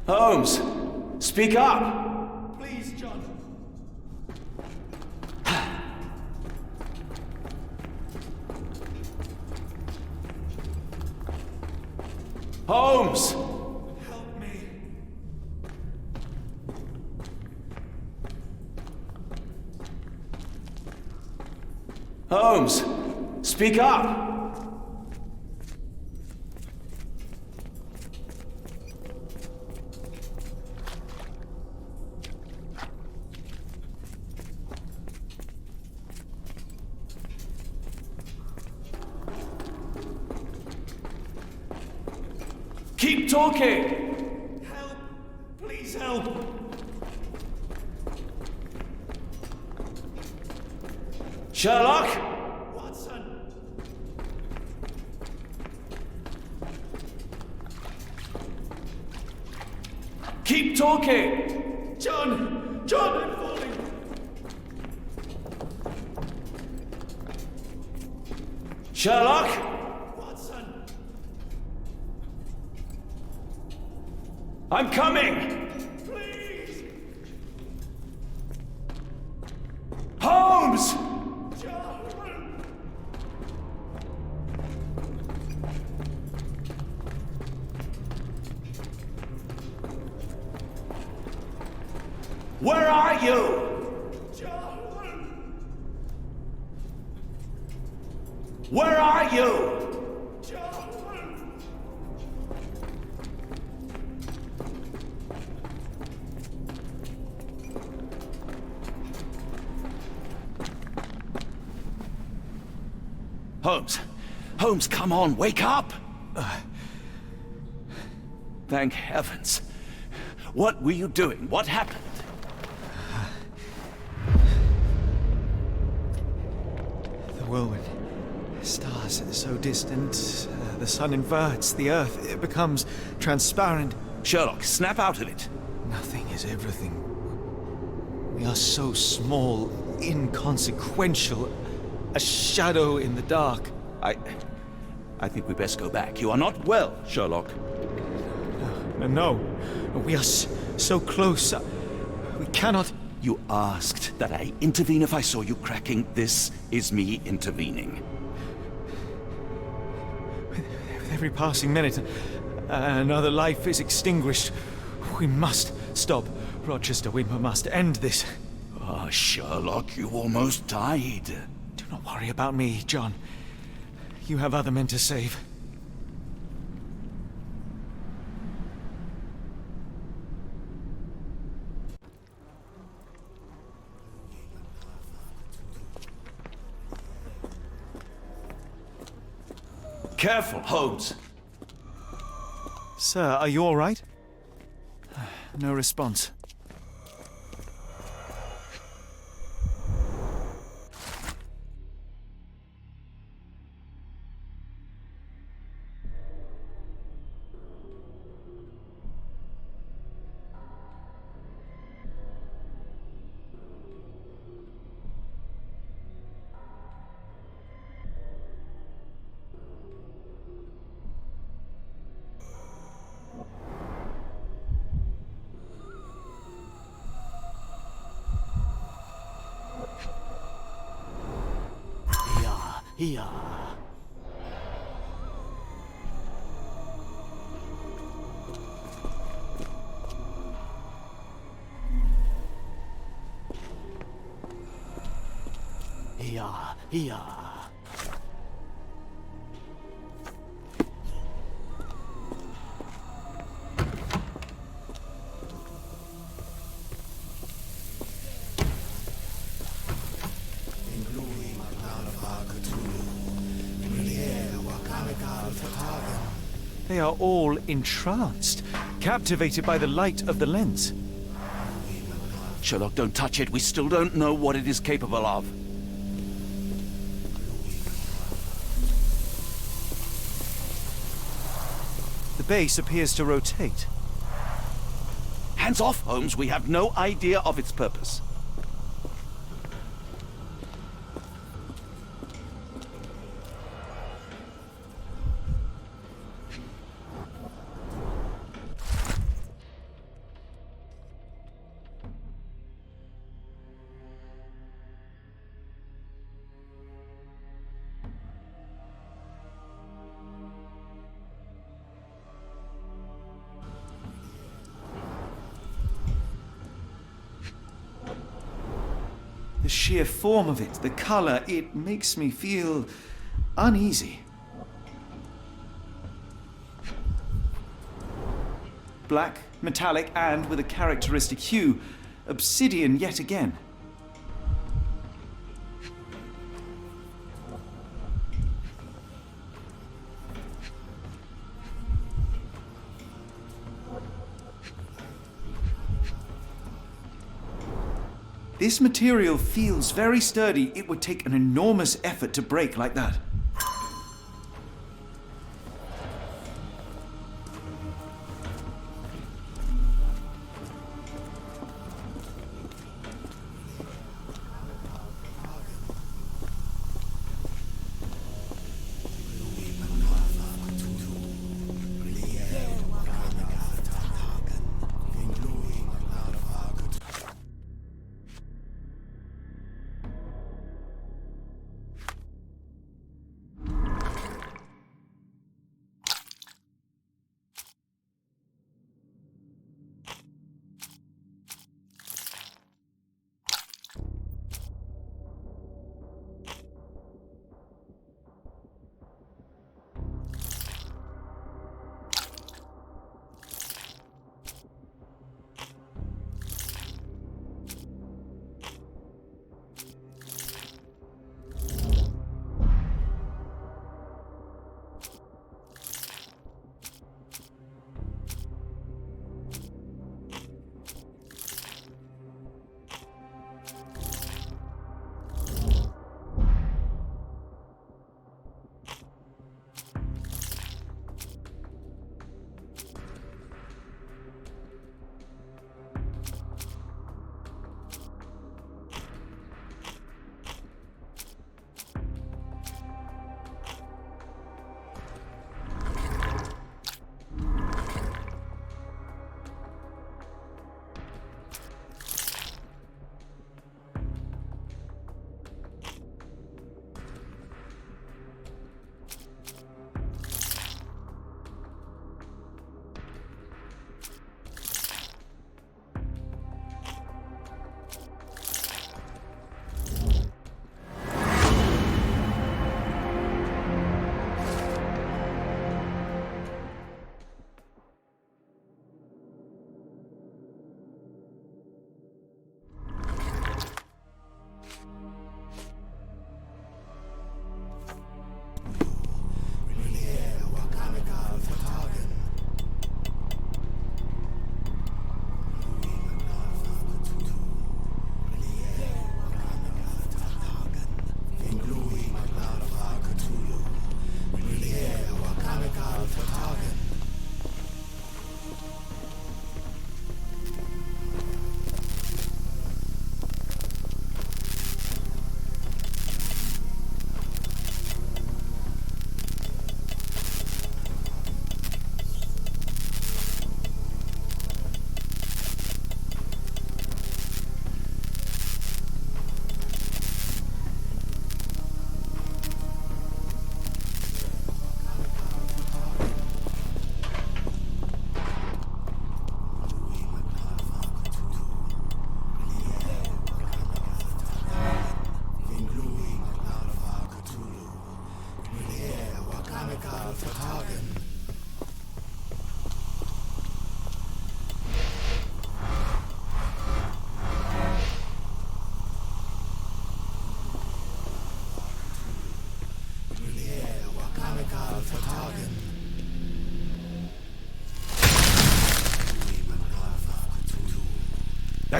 Holmes, speak up! Please, John. Holmes! Help me. Holmes! Speak up! Keep talking! Help! Please help! Sherlock? Watson! Keep talking! John! John, I'm falling! Sherlock? Watson! I'm coming! Please! Holmes! John! Where are you? John! Where are you? John! Holmes! Holmes, come on, wake up! Thank heavens. What were you doing? What happened? The whirlwind. Stars so distant. The sun inverts. The earth, it becomes transparent. Sherlock, snap out of it. Nothing is everything. We are so small, inconsequential. A shadow in the dark. I think we best go back. You are not well, Sherlock. No. We are so close. We cannot... You asked that I intervene if I saw you cracking. This is me intervening. With every passing minute, another life is extinguished. We must stop. Rochester, we must end this. Ah, Sherlock, you almost died. Do not worry about me, John. You have other men to save. Careful, Holmes. Sir, are you all right? No response. Here. Here. They are all entranced, captivated by the light of the lens. Sherlock, don't touch it. We still don't know what it is capable of. The base appears to rotate. Hands off, Holmes. We have no idea of its purpose. sheer form of it, the color, it makes me feel uneasy. Black, metallic, and with a characteristic hue. Obsidian yet again. This material feels very sturdy. It would take an enormous effort to break like that.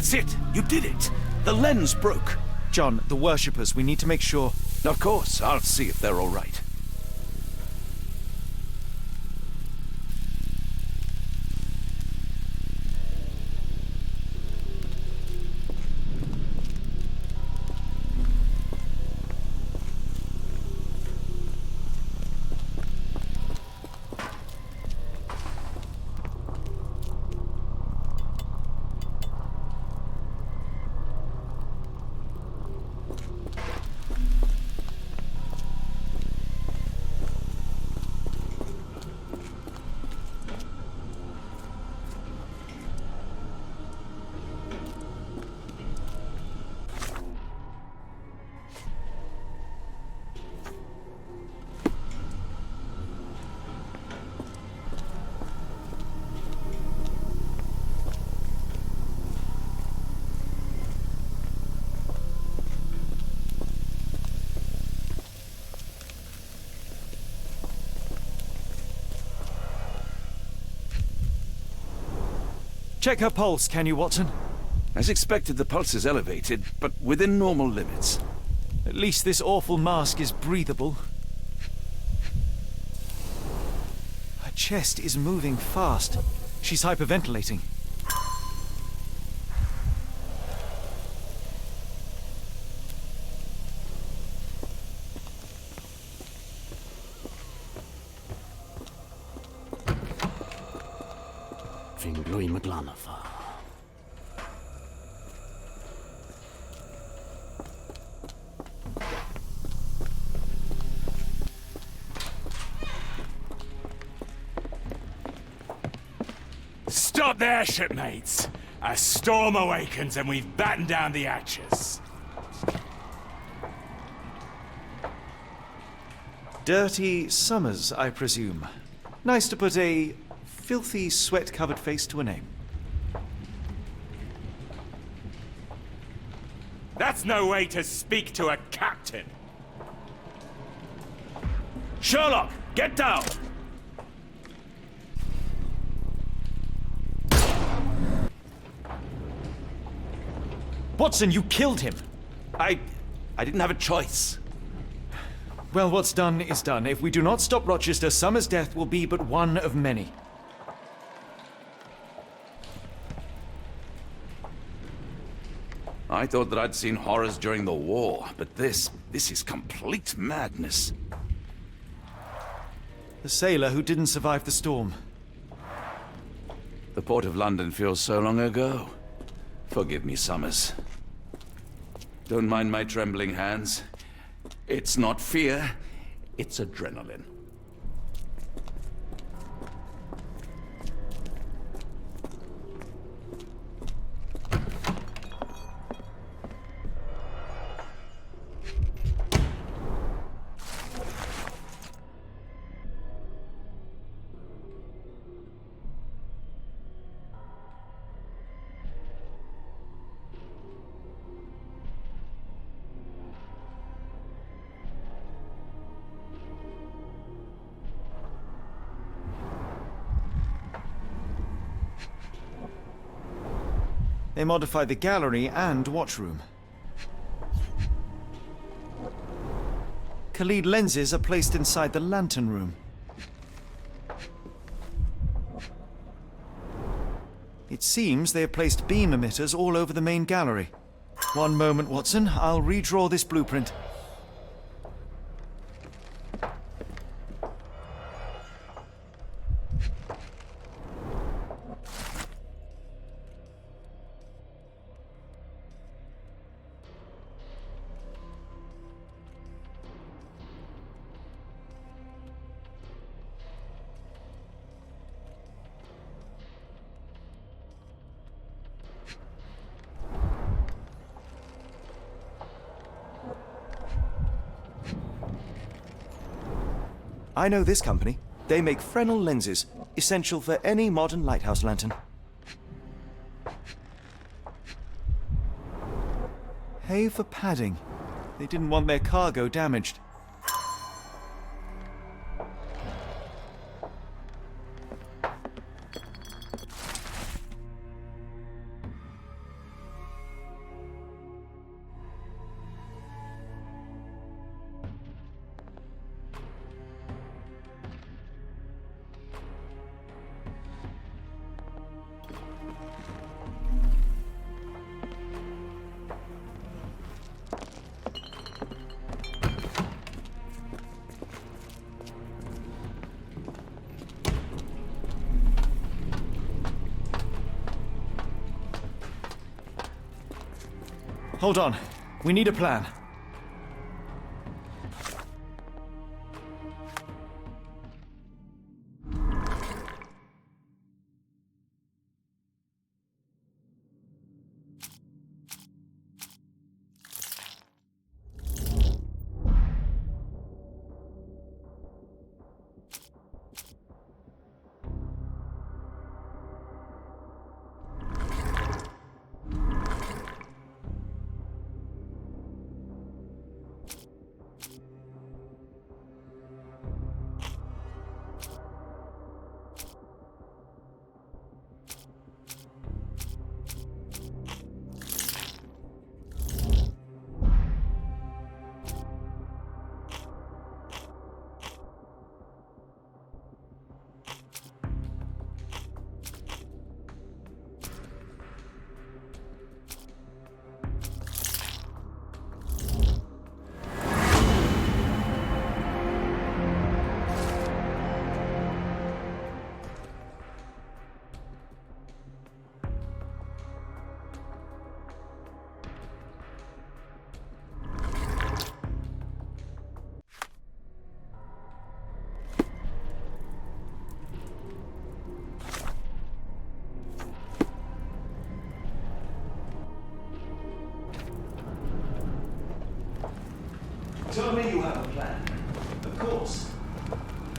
That's it! You did it! The lens broke! John, the worshippers, we need to make sure... Of course, I'll see if they're all right. Check her pulse, can you, Watson? As expected, the pulse is elevated, but within normal limits. At least this awful mask is breathable. Her chest is moving fast. She's hyperventilating. Stop there, shipmates! A storm awakens and we've battened down the hatches. Dirty Summers, I presume. Nice to put a filthy, sweat-covered face to a name. That's no way to speak to a captain! Sherlock, get down! Watson, you killed him! I didn't have a choice. Well, what's done is done. If we do not stop Rochester, Summers' death will be but one of many. I thought that I'd seen horrors during the war, but this is complete madness. The sailor who didn't survive the storm. The Port of London feels so long ago. Forgive me, Summers. Don't mind my trembling hands. It's not fear, it's adrenaline. They modify the gallery and watchroom. Khalid lenses are placed inside the lantern room. It seems they have placed beam emitters all over the main gallery. One moment, Watson. I'll redraw this blueprint. I know this company. They make Fresnel lenses, essential for any modern lighthouse lantern. Hay for padding. They didn't want their cargo damaged. Hold on. We need a plan.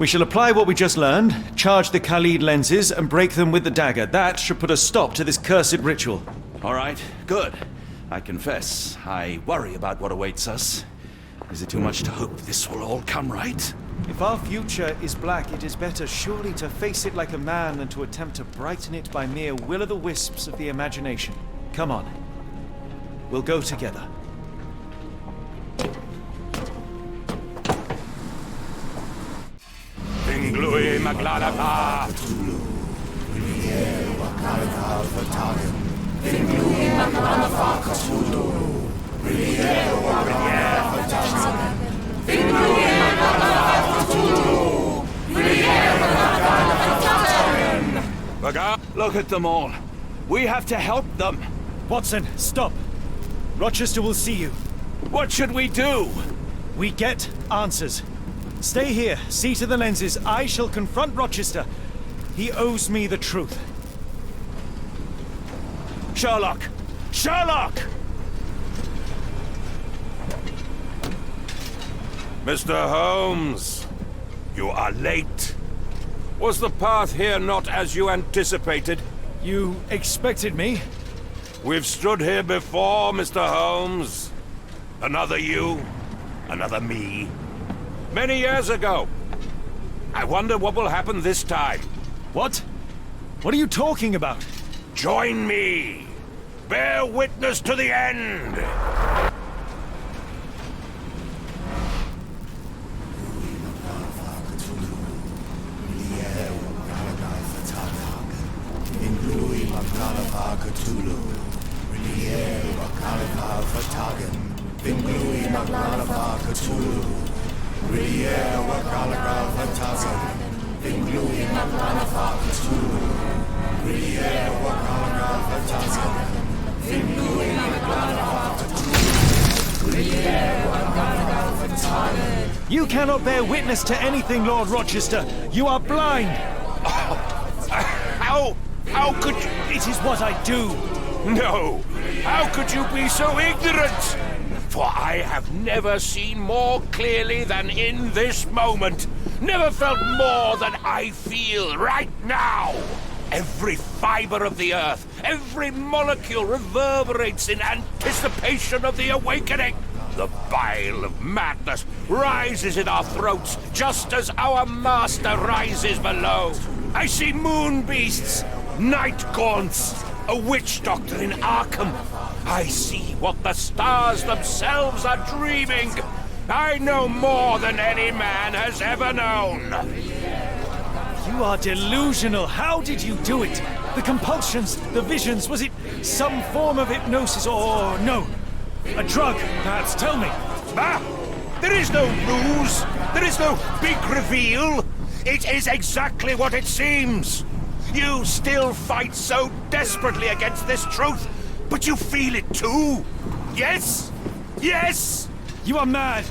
We shall apply what we just learned, charge the Khalid lenses, and break them with the dagger. That should put a stop to this cursed ritual. All right, good. I confess, I worry about what awaits us. Is it too much to hope this will all come right? If our future is black, it is better surely to face it like a man than to attempt to brighten it by mere will-o'-the-wisps of the imagination. Come on. We'll go together. Pinglui Maglalava. Look at them all. We have to help them. Watson, stop. Rochester will see you. What should we do? We get answers. Stay here, see to the lenses. I shall confront Rochester. He owes me the truth. Sherlock! Sherlock! Mr. Holmes, you are late. Was the path here not as you anticipated? You expected me? We've stood here before, Mr. Holmes. Another you, another me. Many years ago. I wonder what will happen this time. What? What are you talking about? Join me. Bear witness to the end. You cannot bear witness to anything, Lord Rochester. You are blind. How could you? It is what I do. No. How could you be so ignorant? For I have never seen more clearly than in this moment. Never felt more than I feel right now. Every fiber of the earth, every molecule reverberates in anticipation of the awakening. The bile of madness rises in our throats just as our master rises below. I see moon beasts, night gaunts, a witch doctor in Arkham. I see what the stars themselves are dreaming. I know more than any man has ever known. You are delusional. How did you do it? The compulsions, the visions, was it some form of hypnosis or no? A drug, perhaps, tell me. Ah! There is no ruse. There is no big reveal. It is exactly what it seems. You still fight so desperately against this truth, but you feel it too. Yes? Yes? You are mad.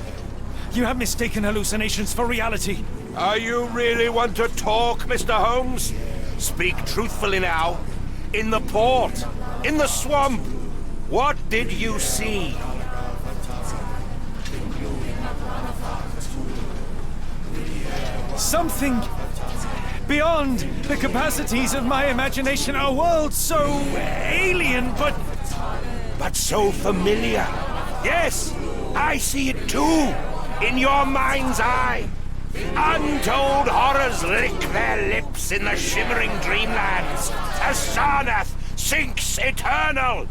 You have mistaken hallucinations for reality. Are you really want to talk, Mr. Holmes? Speak truthfully now. In the port, in the swamp, what did you see? Something beyond the capacities of my imagination. A world so alien, but so familiar. Yes, I see it too, in your mind's eye. Untold horrors lick their lips in the shimmering dreamlands as Sarnath sinks eternal.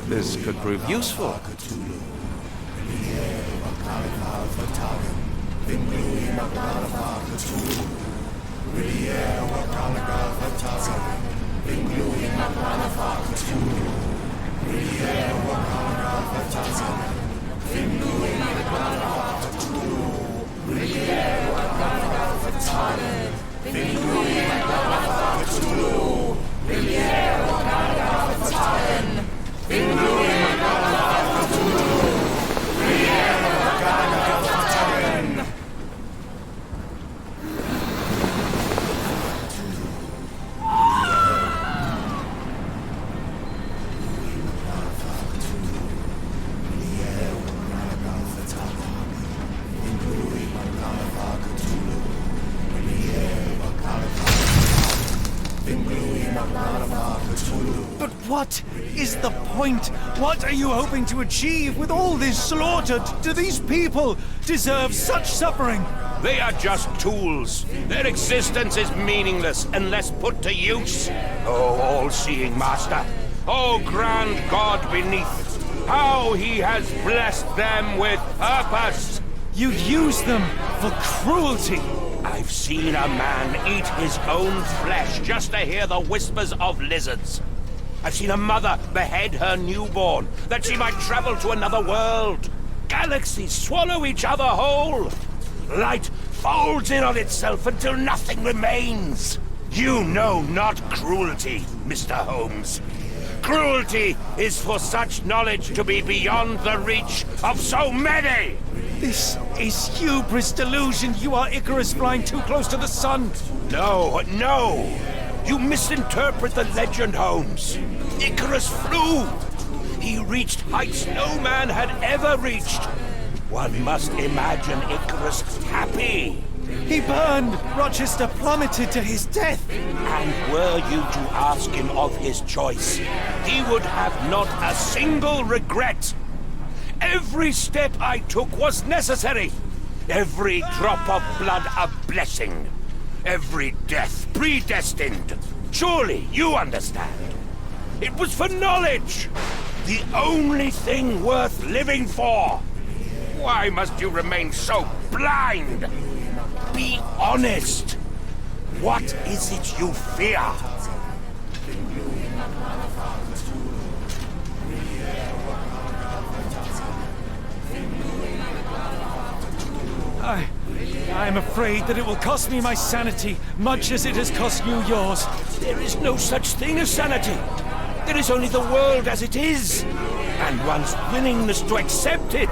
This could prove useful. But what is the point? What are you hoping to achieve with all this slaughter? Do these people deserve such suffering? They are just tools. Their existence is meaningless unless put to use. Oh, all-seeing master. Oh, grand God beneath. How he has blessed them with purpose. You use them for cruelty. I've seen a man eat his own flesh just to hear the whispers of lizards. I've seen a mother behead her newborn that she might travel to another world. Galaxies swallow each other whole. Light folds in on itself until nothing remains. You know not cruelty, Mr. Holmes. Cruelty is for such knowledge to be beyond the reach of so many. This is hubris delusion. You are Icarus flying too close to the sun. No, no. You misinterpret the legend, Holmes. Icarus flew. He reached heights no man had ever reached. One must imagine Icarus happy. He burned. Rochester plummeted to his death. And were you to ask him of his choice, he would have not a single regret. Every step I took was necessary. Every drop of blood a blessing. Every death predestined. Surely you understand. It was for knowledge. The only thing worth living for. Why must you remain so blind? Be honest. What is it you fear? I'm afraid that it will cost me my sanity, much as it has cost you yours. There is no such thing as sanity. There is only the world as it is, and one's willingness to accept it.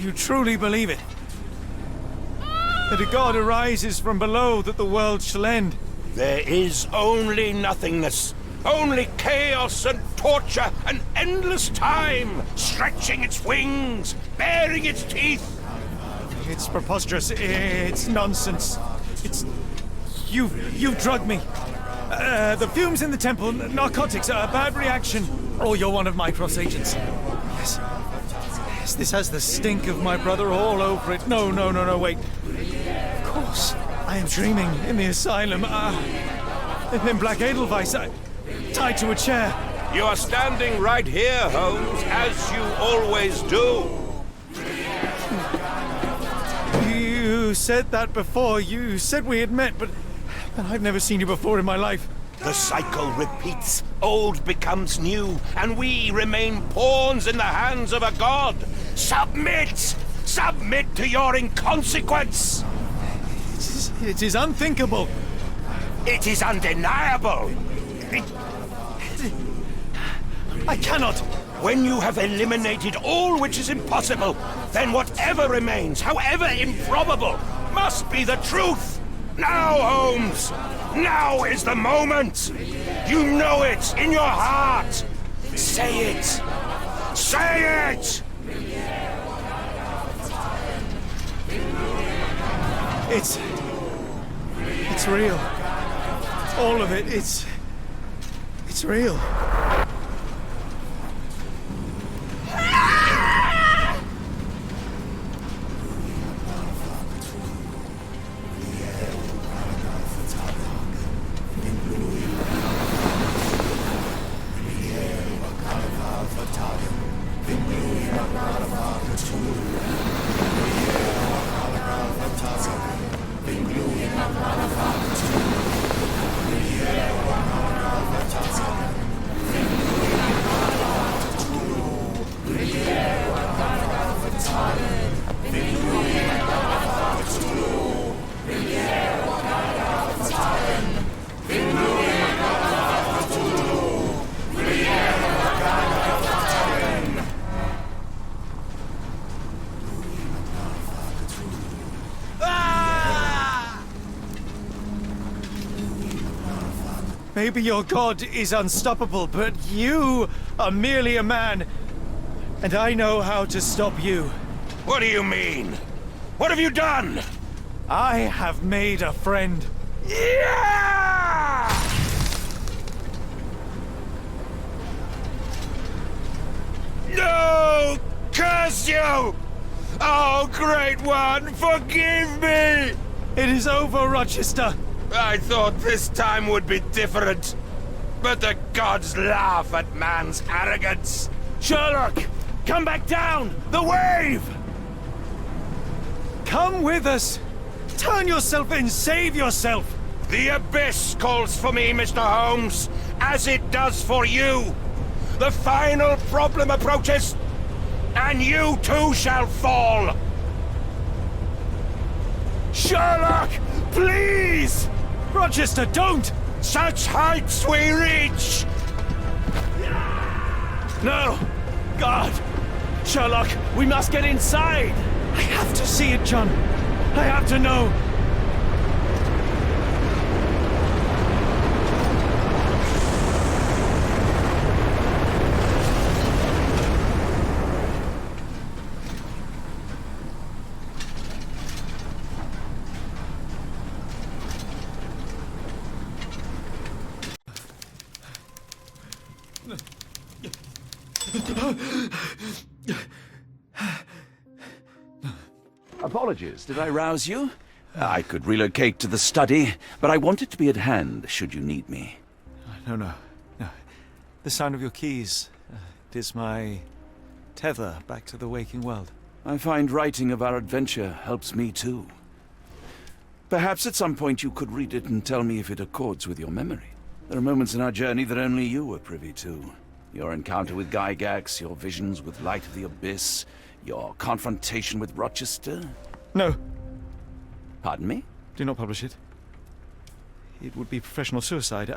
You truly believe it? That a god arises from below, that the world shall end? There is only nothingness. Only chaos and torture and endless time, stretching its wings, baring its teeth. It's preposterous. It's nonsense. It's... You've drugged me. The fumes in the temple, narcotics, a bad reaction. Oh, you're one of my cross agents. Yes. Yes, this has the stink of my brother all over it. No, wait. Of course. I am dreaming in the asylum. In Black Edelweiss, tied to a chair. You are standing right here, Holmes, as you always do. You said that before. You said we had met, but I've never seen you before in my life. The cycle repeats. Old becomes new, and we remain pawns in the hands of a god. Submit! Submit to your inconsequence! It is unthinkable. It is undeniable. I cannot. When you have eliminated all which is impossible, then whatever remains, however improbable, must be the truth. Now, Holmes! Now is the moment! You know it in your heart! Say it! Say it! It's real. All of it, it's real. Maybe your god is unstoppable, but you are merely a man, and I know how to stop you. What do you mean? What have you done? I have made a friend. Yeah! No! Curse you! Oh, Great One, forgive me! It is over, Rochester. I thought this time would be different. But the gods laugh at man's arrogance. Sherlock, come back down! The wave! Come with us! Turn yourself in, save yourself! The abyss calls for me, Mr. Holmes, as it does for you. The final problem approaches, and you too shall fall. Sherlock, please! Rochester, don't! Such heights we reach! No! God! Sherlock, we must get inside! I have to see it, John. I have to know. Apologies, did I rouse you? I could relocate to the study, but I wanted to be at hand should you need me. No. The sound of your keys. It is my tether back to the waking world. I find writing of our adventure helps me too. Perhaps at some point you could read it and tell me if it accords with your memory. There are moments in our journey that only you were privy to. Your encounter with Gygax, your visions with Light of the Abyss, your confrontation with Rochester. No. Pardon me? Do not publish it. It would be professional suicide.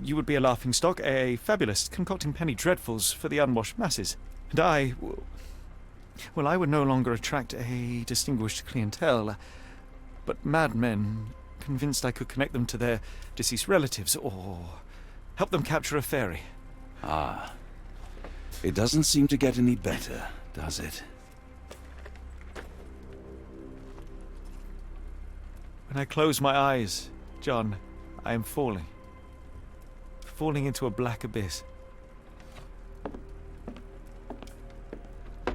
You would be a laughingstock, a fabulist, concocting penny dreadfuls for the unwashed masses. And I would no longer attract a distinguished clientele, but madmen convinced I could connect them to their deceased relatives, or help them capture a fairy. Ah. It doesn't seem to get any better, does it? When I close my eyes, John, I am falling. Falling into a black abyss.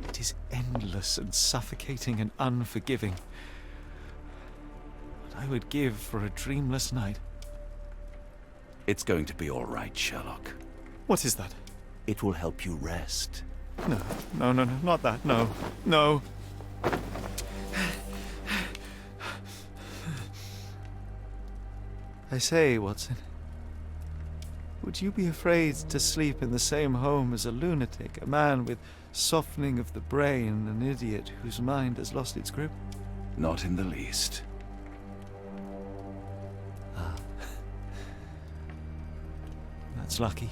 It is endless and suffocating and unforgiving. What I would give for a dreamless night. It's going to be all right, Sherlock. What is that? It will help you rest. No, not that. No. I say, Watson, would you be afraid to sleep in the same home as a lunatic, a man with softening of the brain, an idiot whose mind has lost its grip? Not in the least. Ah. That's lucky.